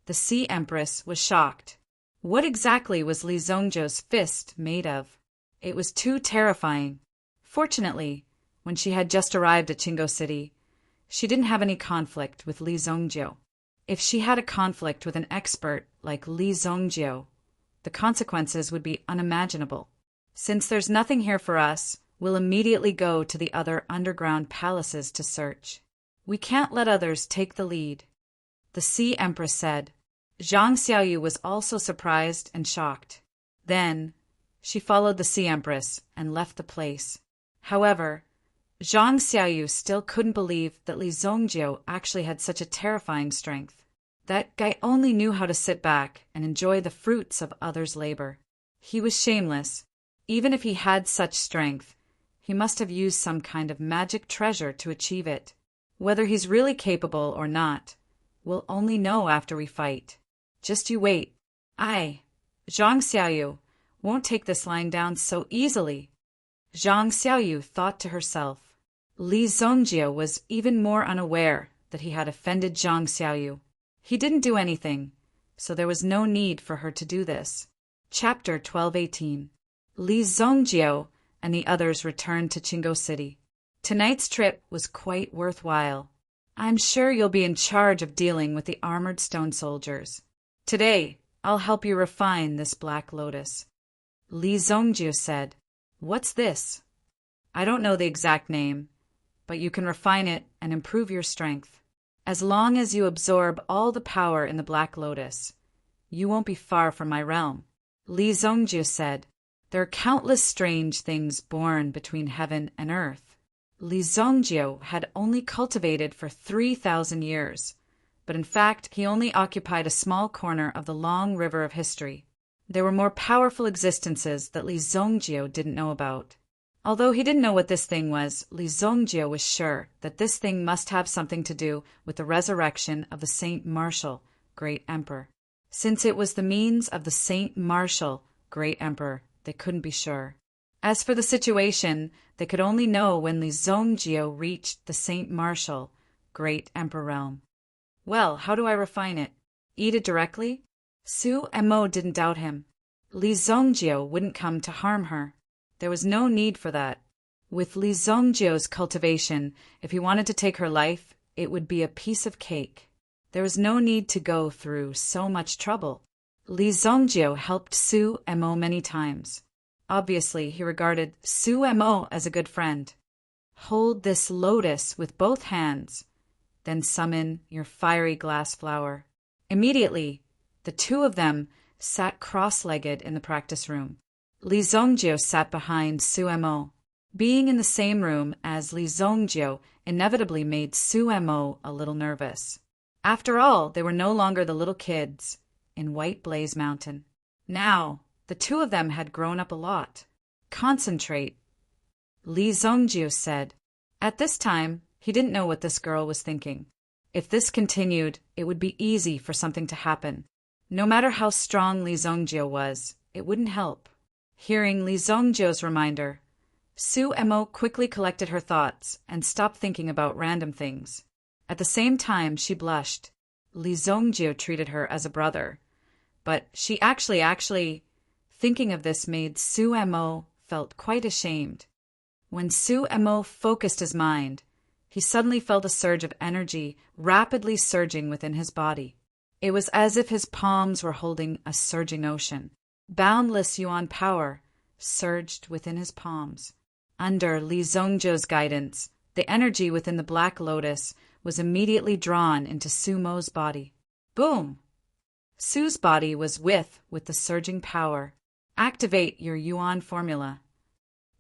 The Sea Empress was shocked. What exactly was Li Zongjiu's fist made of? It was too terrifying. Fortunately, when she had just arrived at Qinggo City, she didn't have any conflict with Li Zongjiu. If she had a conflict with an expert like Li Zongjiu, the consequences would be unimaginable. Since there's nothing here for us, we'll immediately go to the other underground palaces to search. We can't let others take the lead. The Sea Empress said. Zhang Xiaoyu was also surprised and shocked. Then, she followed the Sea Empress and left the place. However, Zhang Xiaoyu still couldn't believe that Li Zongjiu actually had such a terrifying strength. That guy only knew how to sit back and enjoy the fruits of others' labor. He was shameless. Even if he had such strength, he must have used some kind of magic treasure to achieve it. Whether he's really capable or not, we'll only know after we fight. Just you wait. I, Zhang Xiaoyu, won't take this lying down so easily. Zhang Xiaoyu thought to herself. Li Zongjiu was even more unaware that he had offended Zhang Xiaoyu. He didn't do anything, so there was no need for her to do this. Chapter 12:18. Li Zongjiu and the others returned to Qinggo City. Tonight's trip was quite worthwhile. I'm sure you'll be in charge of dealing with the armored stone soldiers. Today, I'll help you refine this black lotus. Li Zongjiu said. What's this? I don't know the exact name, but you can refine it and improve your strength. As long as you absorb all the power in the black lotus, you won't be far from my realm. Li Zongjiu said. There are countless strange things born between heaven and earth. Li Zongjiu had only cultivated for 3,000 years, but in fact he only occupied a small corner of the long river of history. There were more powerful existences that Li Zongjiu didn't know about. Although he didn't know what this thing was, Li Zongjiu was sure that this thing must have something to do with the resurrection of the Saint Martial, Great Emperor. Since it was the means of the Saint Martial, Great Emperor, they couldn't be sure. As for the situation, they could only know when Li Zongjiu reached the Saint Martial, Great Emperor realm. Well, how do I refine it? Eat it directly? Su Mo didn't doubt him. Li Zongjiu wouldn't come to harm her. There was no need for that. With Li Zongjiu's cultivation, if he wanted to take her life, it would be a piece of cake. There was no need to go through so much trouble. Li Zongjiu helped Su Mo many times. Obviously, he regarded Su Mo as a good friend. Hold this lotus with both hands, then summon your fiery glass flower. Immediately, the two of them sat cross-legged in the practice room. Li Zongjiu sat behind Su Mo. Being in the same room as Li Zongjiu inevitably made Su Mo a little nervous. After all, they were no longer the little kids in White Blaze Mountain. Now, the two of them had grown up a lot. Concentrate, Li Zongjiu said. At this time, he didn't know what this girl was thinking. If this continued, it would be easy for something to happen. No matter how strong Li Zongjiu was, it wouldn't help. Hearing Li Zongjiu's reminder, Su Mo quickly collected her thoughts and stopped thinking about random things. At the same time, she blushed. Li Zongjiu treated her as a brother. But she actually, thinking of this made Su Mo felt quite ashamed. When Su Mo focused his mind, he suddenly felt a surge of energy rapidly surging within his body. It was as if his palms were holding a surging ocean. Boundless Yuan power surged within his palms. Under Li Zongjiu's guidance, the energy within the Black Lotus was immediately drawn into Su Mo's body. Boom! Su's body was with the surging power. Activate your Yuan formula.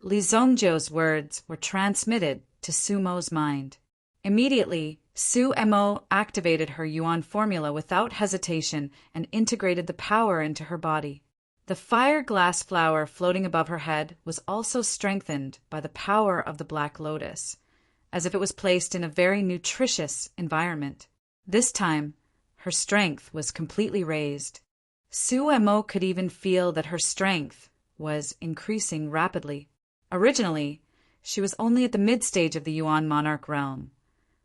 Li Zongjiu's words were transmitted to Su Mo's mind. Immediately, Su Mo activated her Yuan formula without hesitation and integrated the power into her body. The fire glass flower floating above her head was also strengthened by the power of the Black Lotus, as if it was placed in a very nutritious environment. This time, her strength was completely raised. Su Mo could even feel that her strength was increasing rapidly. Originally, she was only at the mid-stage of the Yuan Monarch realm,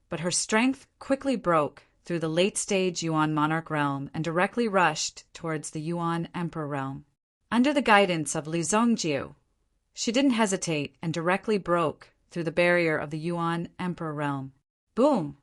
but her strength quickly broke through the late-stage Yuan Monarch realm and directly rushed towards the Yuan Emperor realm. Under the guidance of Li Zongjiu, she didn't hesitate and directly broke through the barrier of the Yuan Emperor realm. Boom!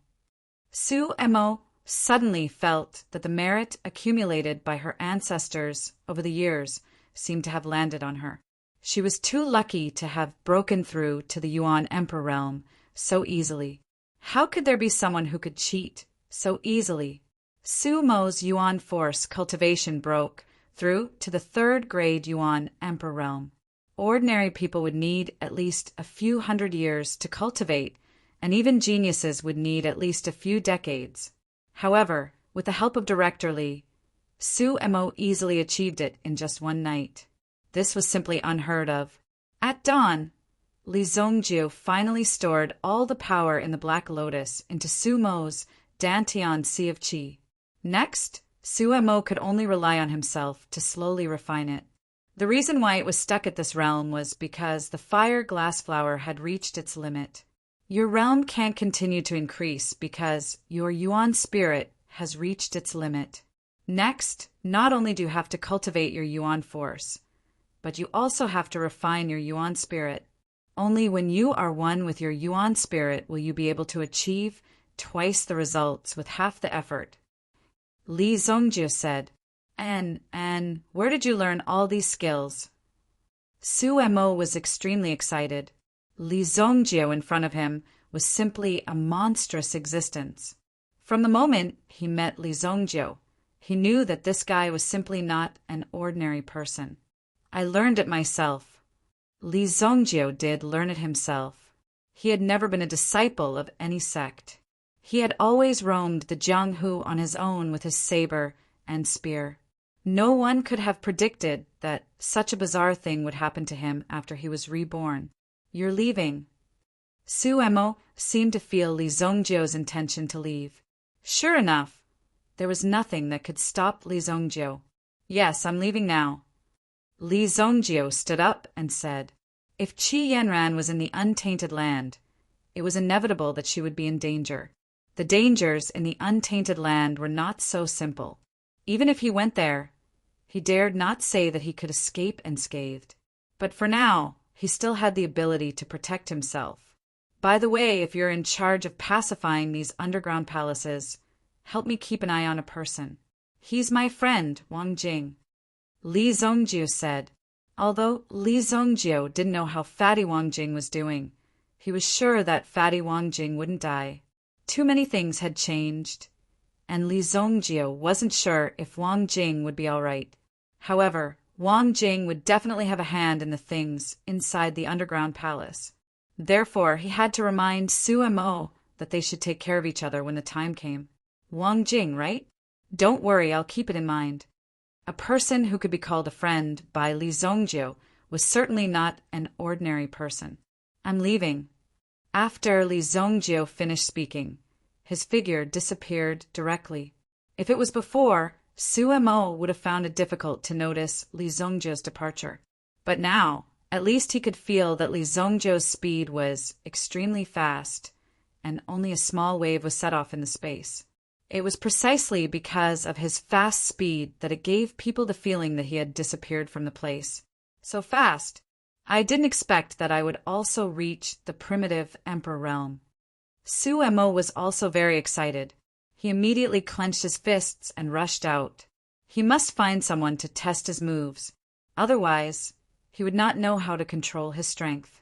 Su Mo suddenly felt that the merit accumulated by her ancestors over the years seemed to have landed on her. She was too lucky to have broken through to the Yuan Emperor realm so easily. How could there be someone who could cheat so easily? Su Mo's Yuan force cultivation broke through to the third-grade Yuan Emperor realm. Ordinary people would need at least a few hundred years to cultivate, and even geniuses would need at least a few decades. However, with the help of Director Li, Su Mo easily achieved it in just one night. This was simply unheard of. At dawn, Li Zongjiu finally stored all the power in the Black Lotus into Su Mo's Dantian Sea of Qi. Next, Su Mo could only rely on himself to slowly refine it. The reason why it was stuck at this realm was because the fire glass flower had reached its limit. Your realm can't continue to increase because your Yuan spirit has reached its limit. Next, not only do you have to cultivate your Yuan force, but you also have to refine your Yuan spirit. Only when you are one with your Yuan spirit will you be able to achieve twice the results with half the effort. Li Zongjiu said, And where did you learn all these skills? Su Mo was extremely excited. Li Zongjiu in front of him was simply a monstrous existence. From the moment he met Li Zongjiu, he knew that this guy was simply not an ordinary person. I learned it myself. Li Zongjiu did learn it himself. He had never been a disciple of any sect. He had always roamed the Jianghu on his own with his saber and spear. No one could have predicted that such a bizarre thing would happen to him after he was reborn. You're leaving. Su Mo seemed to feel Li Zongjiu's intention to leave. Sure enough, there was nothing that could stop Li Zongjiu. Yes, I'm leaving now. Li Zongjiu stood up and said, If Qi Yanran was in the untainted land, it was inevitable that she would be in danger. The dangers in the untainted land were not so simple. Even if he went there, he dared not say that he could escape unscathed. But for now, he still had the ability to protect himself. By the way, if you're in charge of pacifying these underground palaces, help me keep an eye on a person. He's my friend, Wang Jing. Li Zongjiu said. Although Li Zongjiu didn't know how Fatty Wang Jing was doing, he was sure that Fatty Wang Jing wouldn't die. Too many things had changed, and Li Zongjiu wasn't sure if Wang Jing would be all right. However, Wang Jing would definitely have a hand in the things inside the underground palace. Therefore, he had to remind Su Mo that they should take care of each other when the time came. Wang Jing, right? Don't worry, I'll keep it in mind. A person who could be called a friend by Li Zongjiu was certainly not an ordinary person. I'm leaving. After Li Zongjiu finished speaking, his figure disappeared directly. If it was before, Su Mo would have found it difficult to notice Li Zongjiu's departure. But now, at least he could feel that Li Zongjiu's speed was extremely fast, and only a small wave was set off in the space. It was precisely because of his fast speed that it gave people the feeling that he had disappeared from the place. So fast! I didn't expect that I would also reach the primitive Emperor realm. Su Mo was also very excited. He immediately clenched his fists and rushed out. He must find someone to test his moves. Otherwise, he would not know how to control his strength.